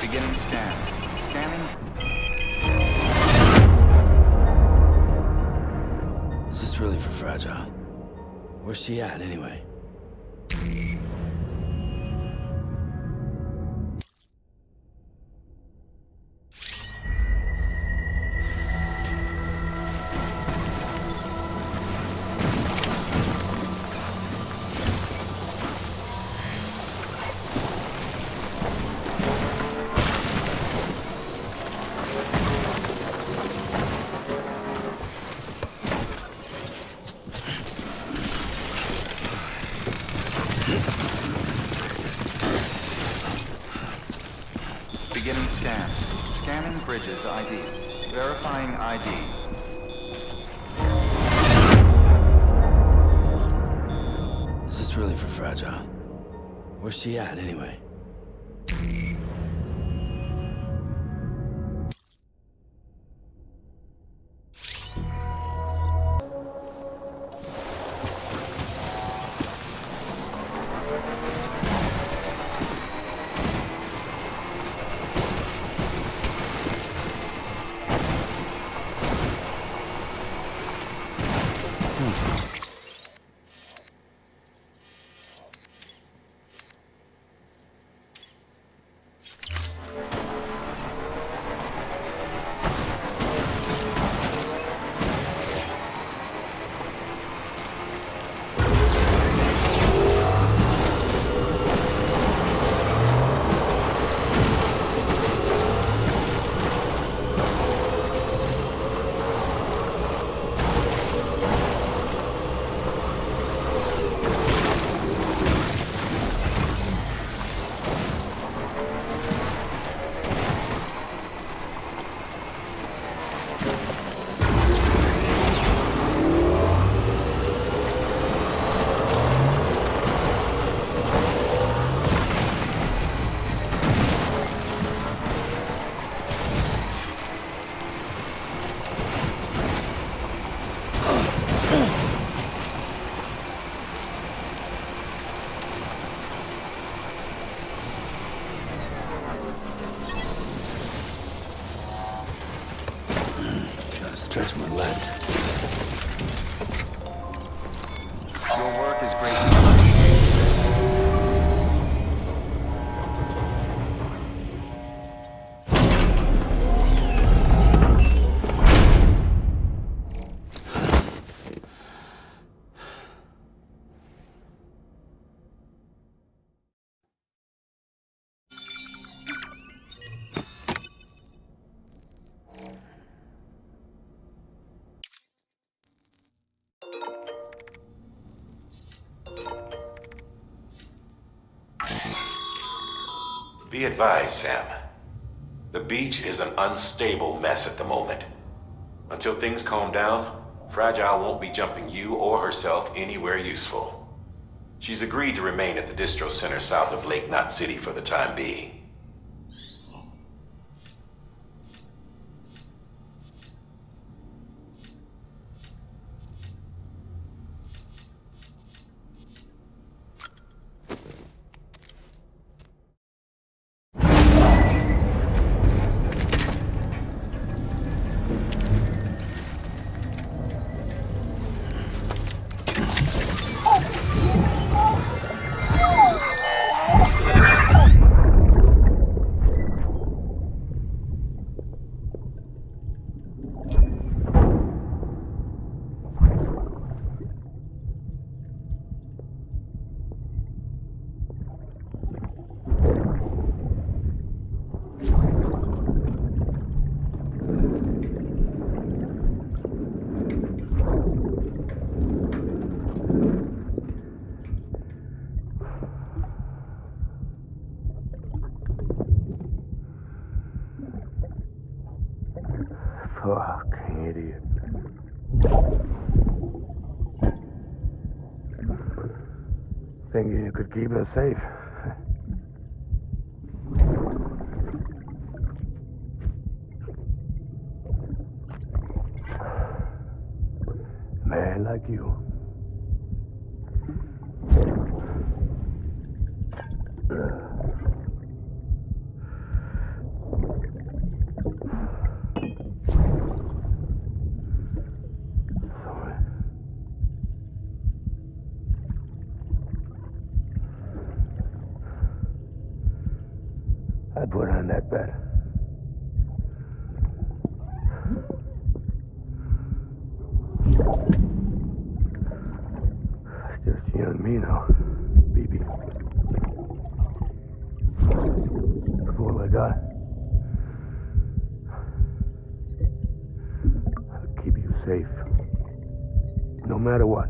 Beginning scan. Scanning. Is this really for Fragile? Where's she at, anyway? Beginning scan. Scanning bridges ID. Verifying ID. Is this really for Fragile? Where's she at, anyway? Stretch my legs. Your work is greatly appreciated. Be advised, Sam. The beach is an unstable mess at the moment. Until things calm down, Fragile won't be jumping you or herself anywhere useful. She's agreed to remain at the distro center south of Lake Knot City for the time being. Fuck, idiot. Thinking you could keep us safe. Man like you. I put on that bet. It's just you and me now, BB. That's all I got. I'll keep you safe. No matter what.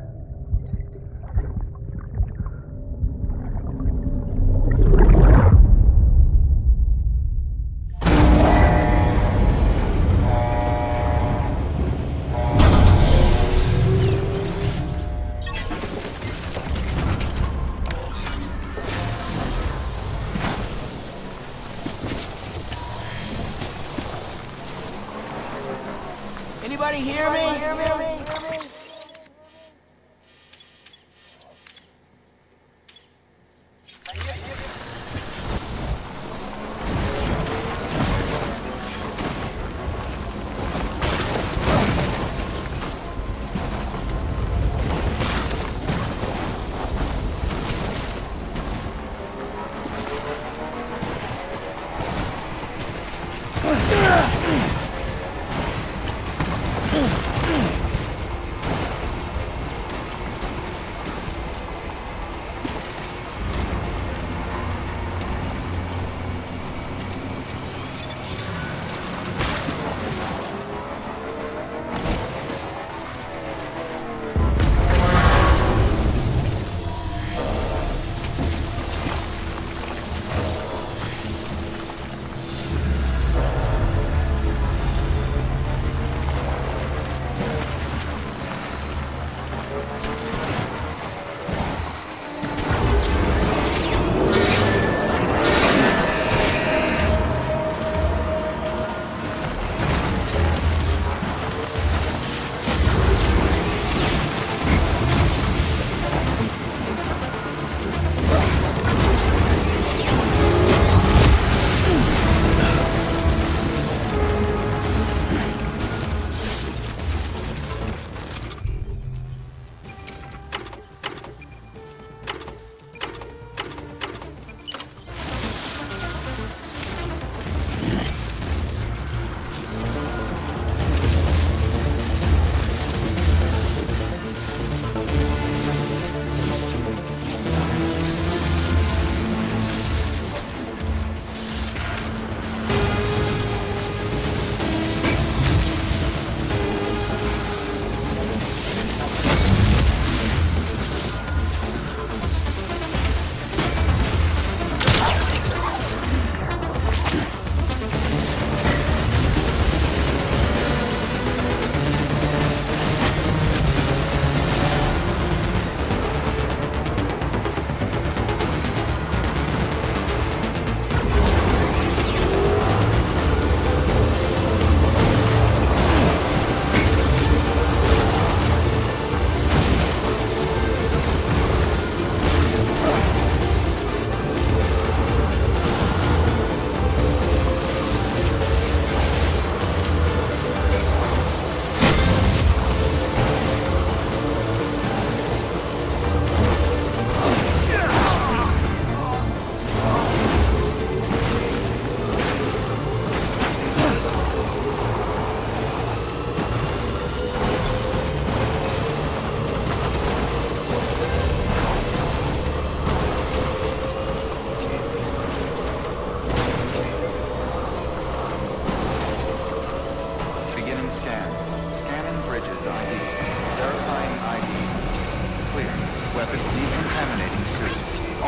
Anybody hear me?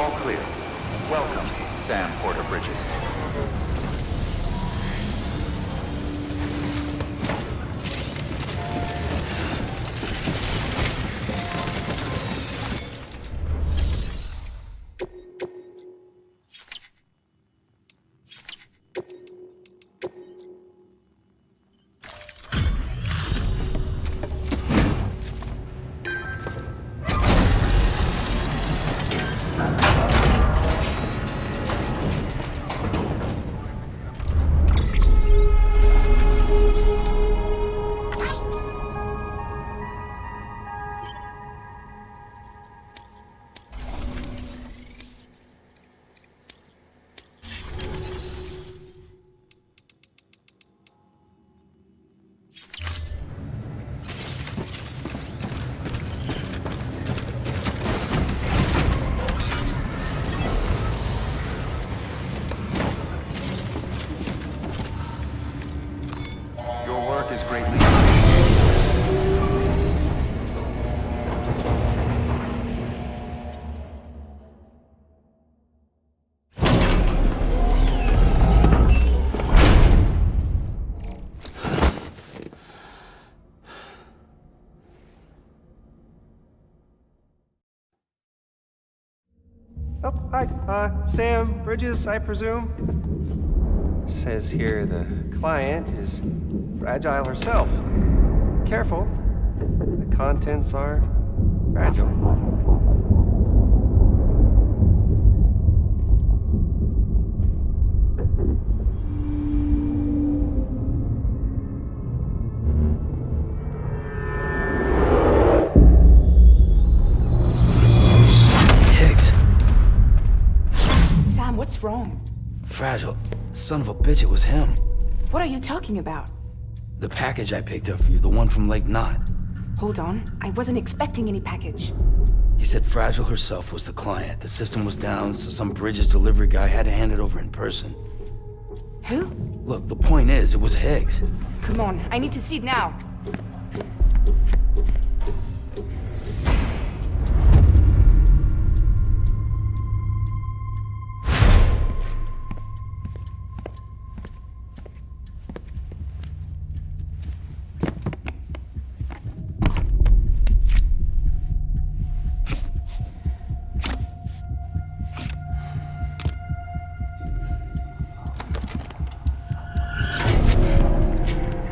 All clear. Welcome, Sam Porter Bridges. Your work is greatly Oh, hi. Sam Bridges, I presume? Says here the client is fragile herself. Careful. The contents are fragile. Sam, what's wrong? Fragile. Son of a bitch, it was him. What are you talking about? The package I picked up for you, the one from Lake Knot. Hold on. I wasn't expecting any package. He said Fragile herself was the client. The system was down, so some Bridges delivery guy had to hand it over in person. Who? Look, the point is, it was Higgs. Come on, I need to see it now.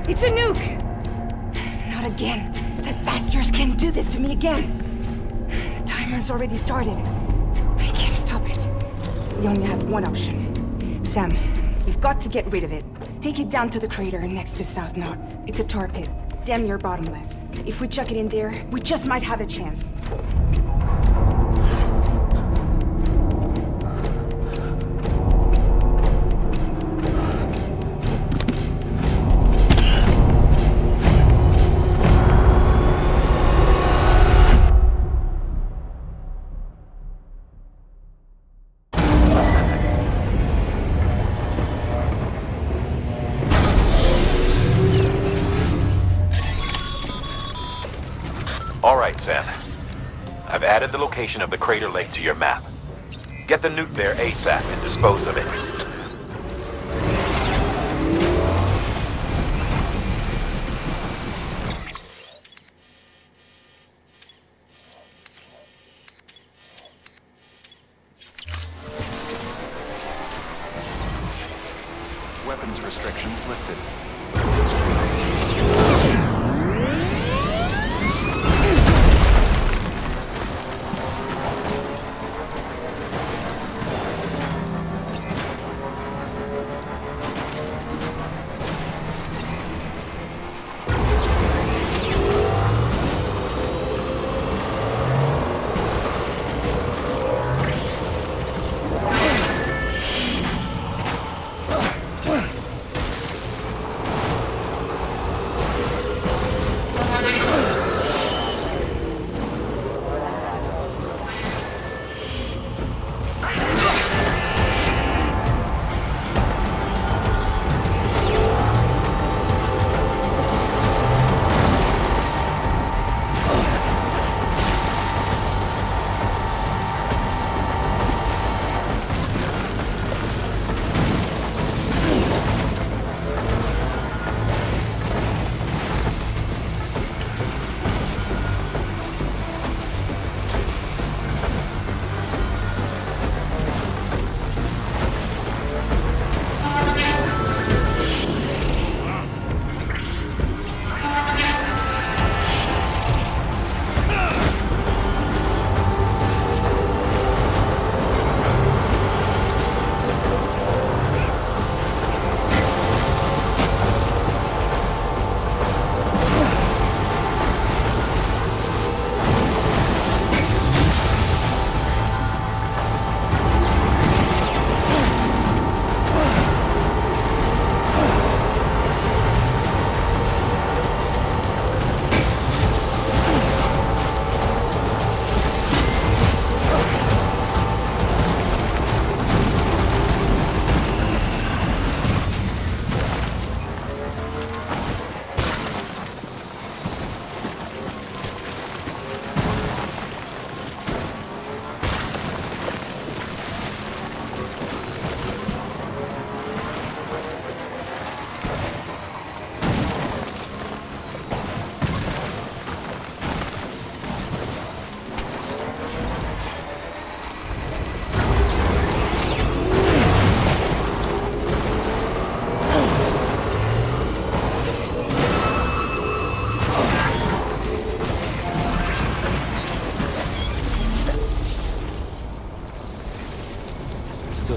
It's a nuke! Not again. That bastards can't do this to me again. The timer's already started. I can't stop it. We only have one option. Sam, we've got to get rid of it. Take it down to the crater next to South Knot. It's a tar pit, damn near bottomless. If we chuck it in there, we just might have a chance. All right, Sam. I've added the location of the crater lake to your map. Get the nuke there ASAP and dispose of it. Weapons restrictions lifted.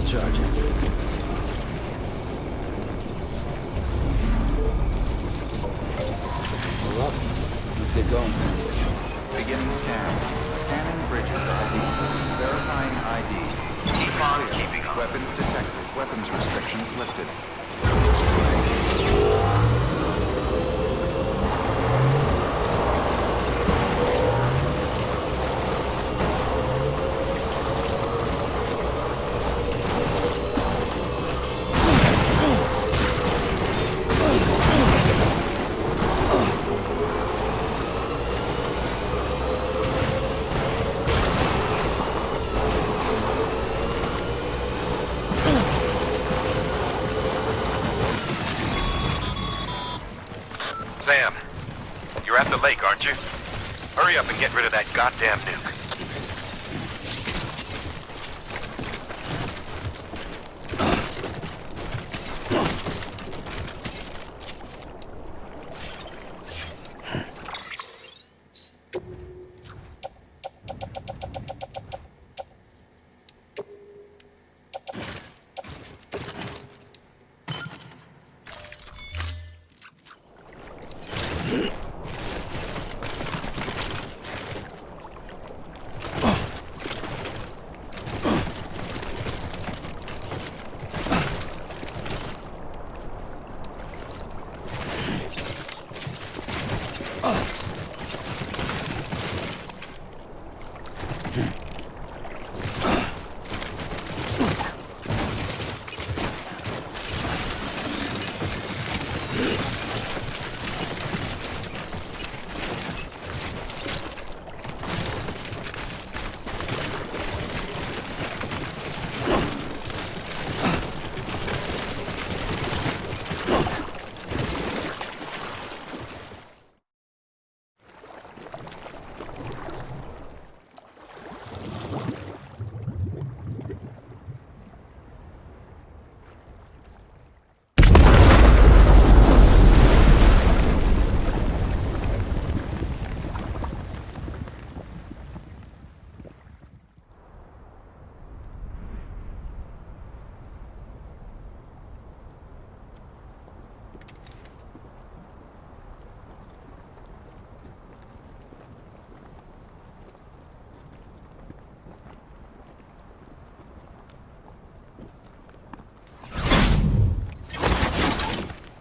Charging. All up. Let's get going. Beginning scan. Scanning bridges ID. Verifying ID. Keep on keeping up. Weapons detected. Weapons restrictions lifted. Sam, you're at the lake, aren't you? Hurry up and get rid of that goddamn nuke.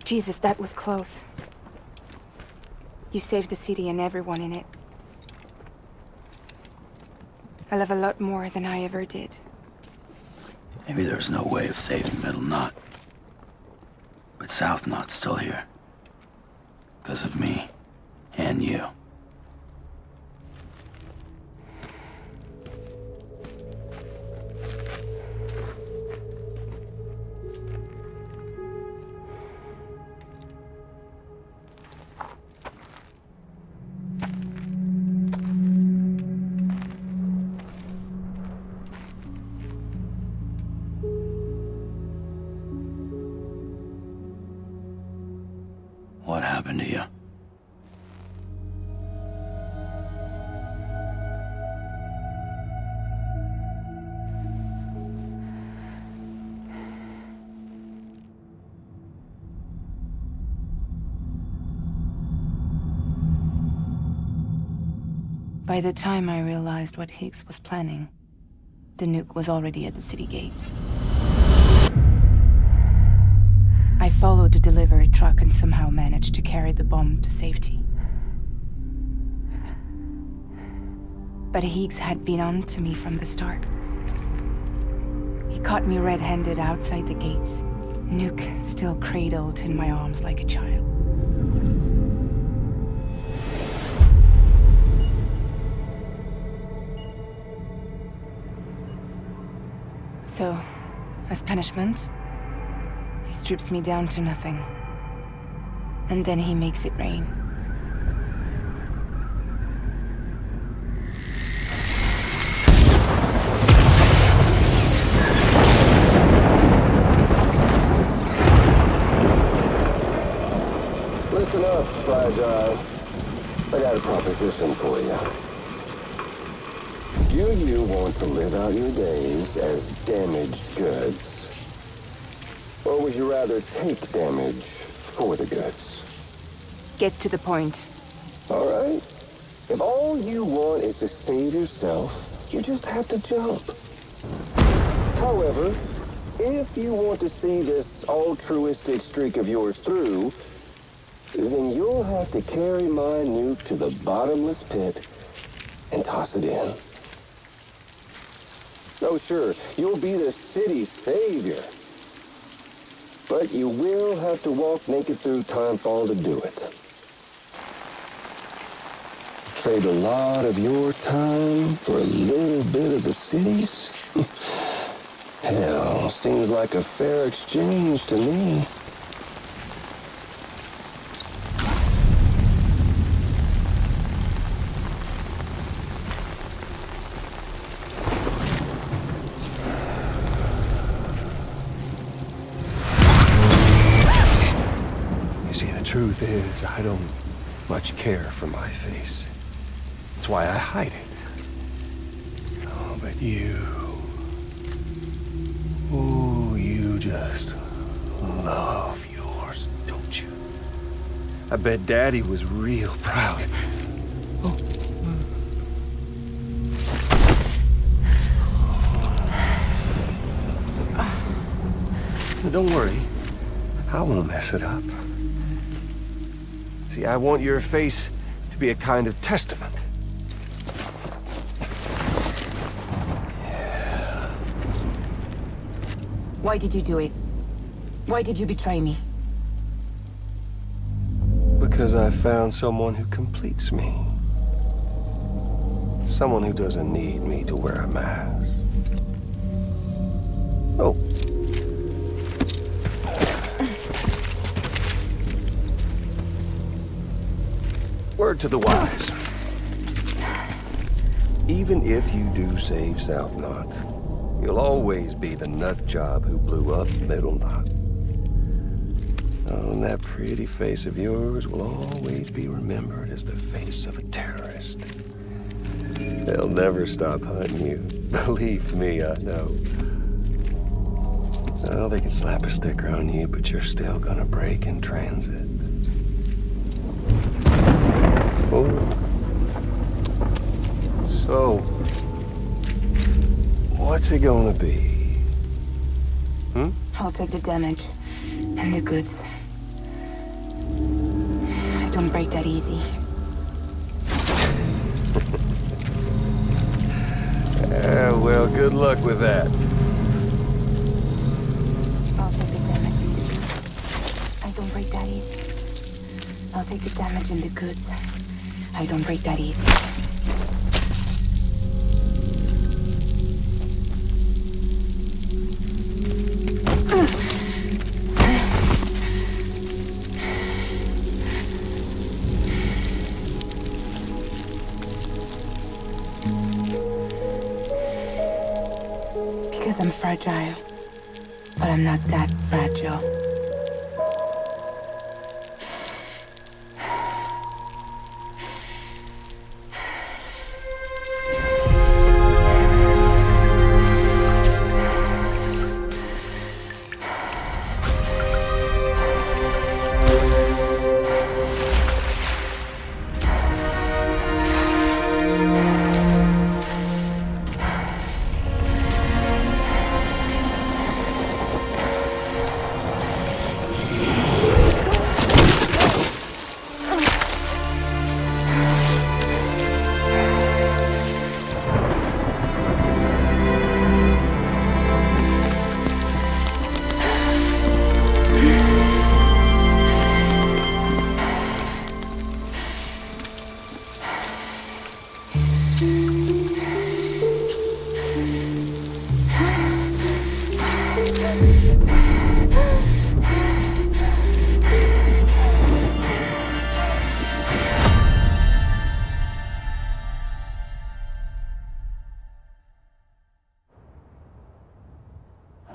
Jesus, that was close. You saved the city and everyone in it. I love a lot more than I ever did. Maybe there's no way of saving Middle Knot. But South Knot's still here. Because of me. And you. What happened to you? By the time I realized what Higgs was planning, the nuke was already at the city gates. I followed the delivery truck and somehow managed to carry the bomb to safety. But Higgs had been on to me from the start. He caught me red-handed outside the gates, nuke still cradled in my arms like a child. So, as punishment, he strips me down to nothing. And then he makes it rain. Listen up, Fragile. I got a proposition for you. Do you want to live out your days as damaged goods? Or would you rather take damage for the goods? Get to the point. All right. If all you want is to save yourself, you just have to jump. However, if you want to see this altruistic streak of yours through, then you'll have to carry my nuke to the bottomless pit and toss it in. Oh, sure, you'll be the city's savior. But you will have to walk naked through Timefall to do it. Trade a lot of your time for a little bit of the city's? Hell, seems like a fair exchange to me. You see, the truth is, I don't much care for my face. That's why I hide it. Oh, but you... Ooh, you just love yours, don't you? I bet Daddy was real proud. Oh. Don't worry. I won't mess it up. See, I want your face to be a kind of testament. Why did you do it? Why did you betray me? Because I found someone who completes me. Someone who doesn't need me to wear a mask. Oh. Word to the wise. Even if you do save South Knot, you'll always be the nut job who blew up Middle Knot. Oh, and that pretty face of yours will always be remembered as the face of a terrorist. They'll never stop hunting you. Believe me, I know. Oh, they can slap a sticker on you, but you're still gonna break in transit. Oh. So, what's it gonna be? I'll take the damage and the goods. I don't break that easy. Well, good luck with that. I'll take the damage and the goods. I don't break that easy. I'll take the damage and the goods. I don't break that easy. Because I'm fragile, but I'm not that fragile.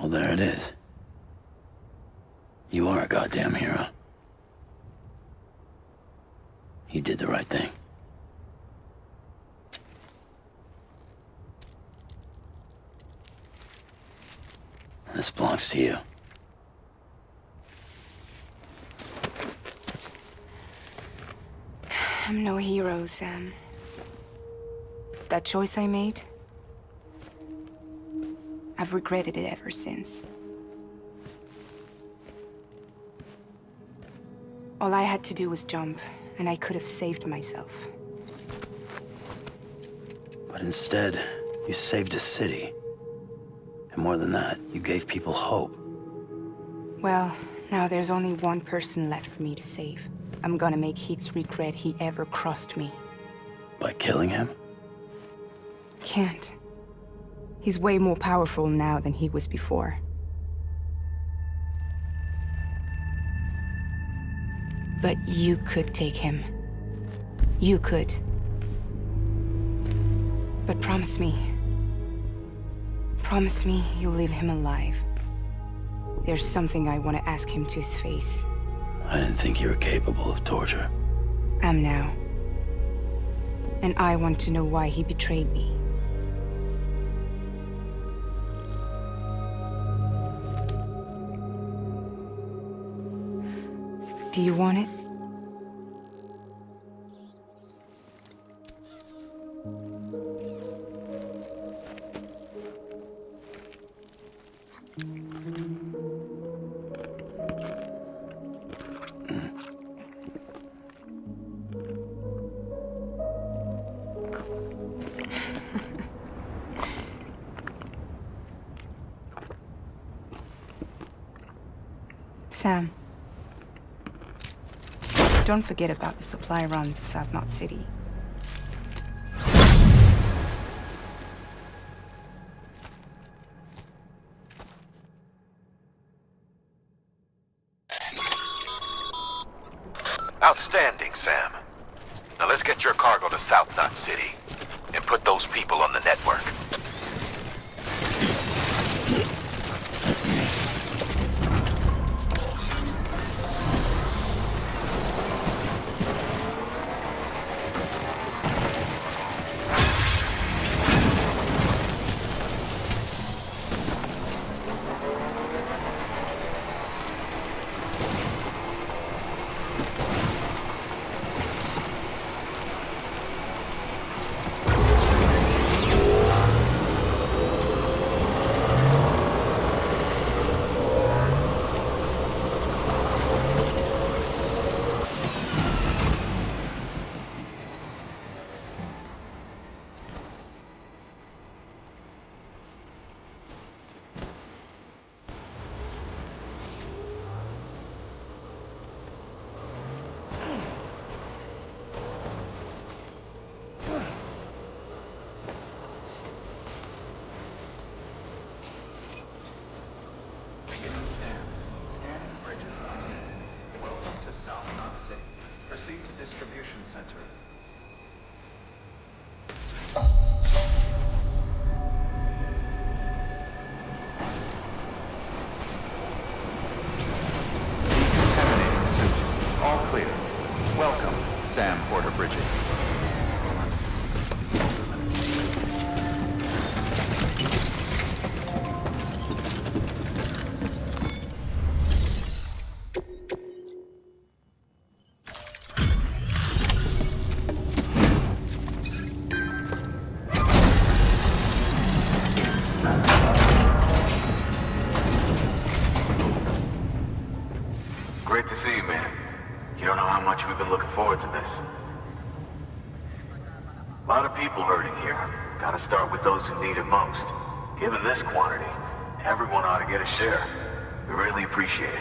Well, there it is. You are a goddamn hero. You did the right thing. This belongs to you. I'm no hero, Sam. That choice I made, I've regretted it ever since. All I had to do was jump, and I could have saved myself. But instead, you saved a city. And more than that, you gave people hope. Well, now there's only one person left for me to save. I'm gonna make Heats regret he ever crossed me. By killing him? Can't. He's way more powerful now than he was before. But you could take him. You could. But promise me. Promise me you'll leave him alive. There's something I want to ask him to his face. I didn't think you were capable of torture. Am now. And I want to know why he betrayed me. Do you want it? Sam. Don't forget about the supply run to South Knot City. Outstanding, Sam. Now let's get your cargo to South Knot City and put those people on the network. Proceed to distribution center. Contaminating suit. All clear. Welcome, Sam Porter Bridges. Great to see you, man. You don't know how much we've been looking forward to this. A lot of people hurting here. Gotta start with those who need it most. Given this quantity, everyone ought to get a share. We really appreciate it.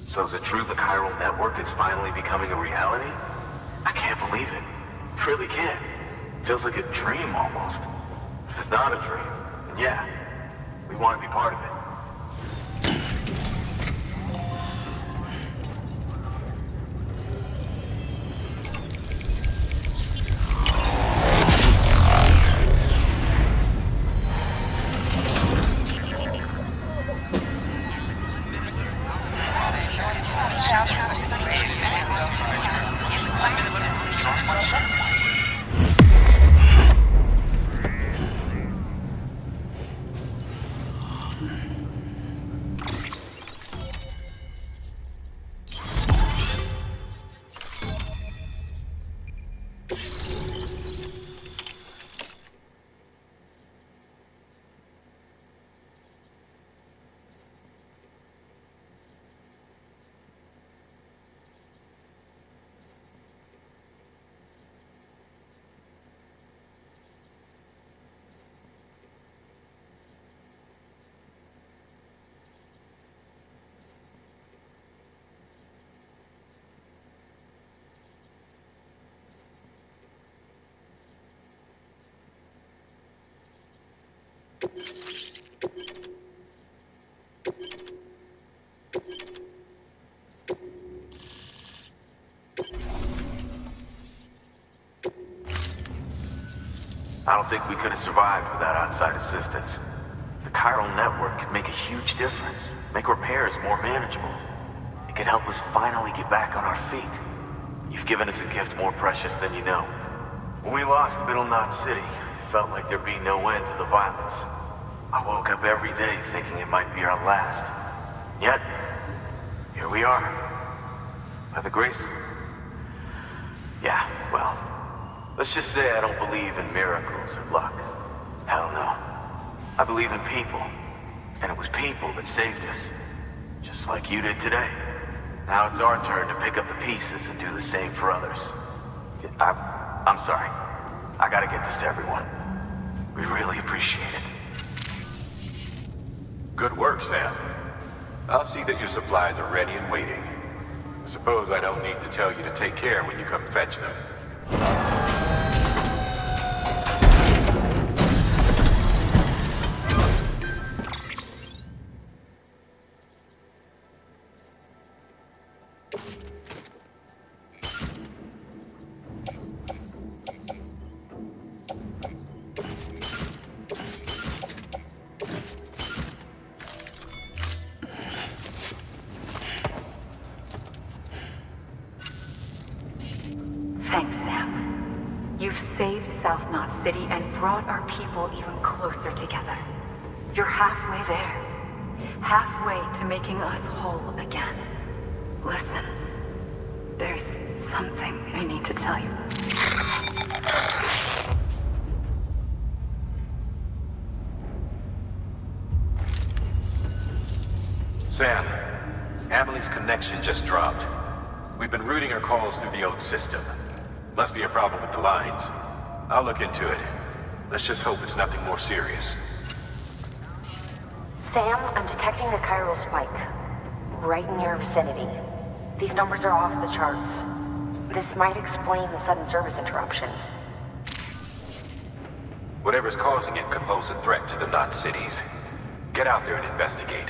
So is it true the chiral network is finally becoming a reality? I can't believe it. Really can't. Feels like a dream almost. If it's not a dream, then yeah, we want to be part of it. I don't think we could have survived without outside assistance. The chiral network could make a huge difference, make repairs more manageable. It could help us finally get back on our feet. You've given us a gift more precious than you know. When we lost Middle Knot City, it felt like there'd be no end to the violence. I woke up every day thinking it might be our last. Yet, here we are. By the grace... Yeah, well, let's just say I don't believe in miracles or luck. Hell no. I believe in people. And it was people that saved us. Just like you did today. Now it's our turn to pick up the pieces and do the same for others. I'm sorry. I gotta get this to everyone. We really appreciate it. Good work, Sam. I'll see that your supplies are ready and waiting. I suppose I don't need to tell you to take care when you come fetch them. Thanks, Sam. You've saved South Knot City and brought our people even closer together. You're halfway there. Halfway to making us whole again. Listen, there's something I need to tell you. Sam, Amelie's connection just dropped. We've been routing her calls through the old system. Must be a problem with the lines. I'll look into it. Let's just hope it's nothing more serious. Sam, I'm detecting a chiral spike. Right in your vicinity. These numbers are off the charts. This might explain the sudden service interruption. Whatever's causing it could pose a threat to the Knot cities. Get out there and investigate.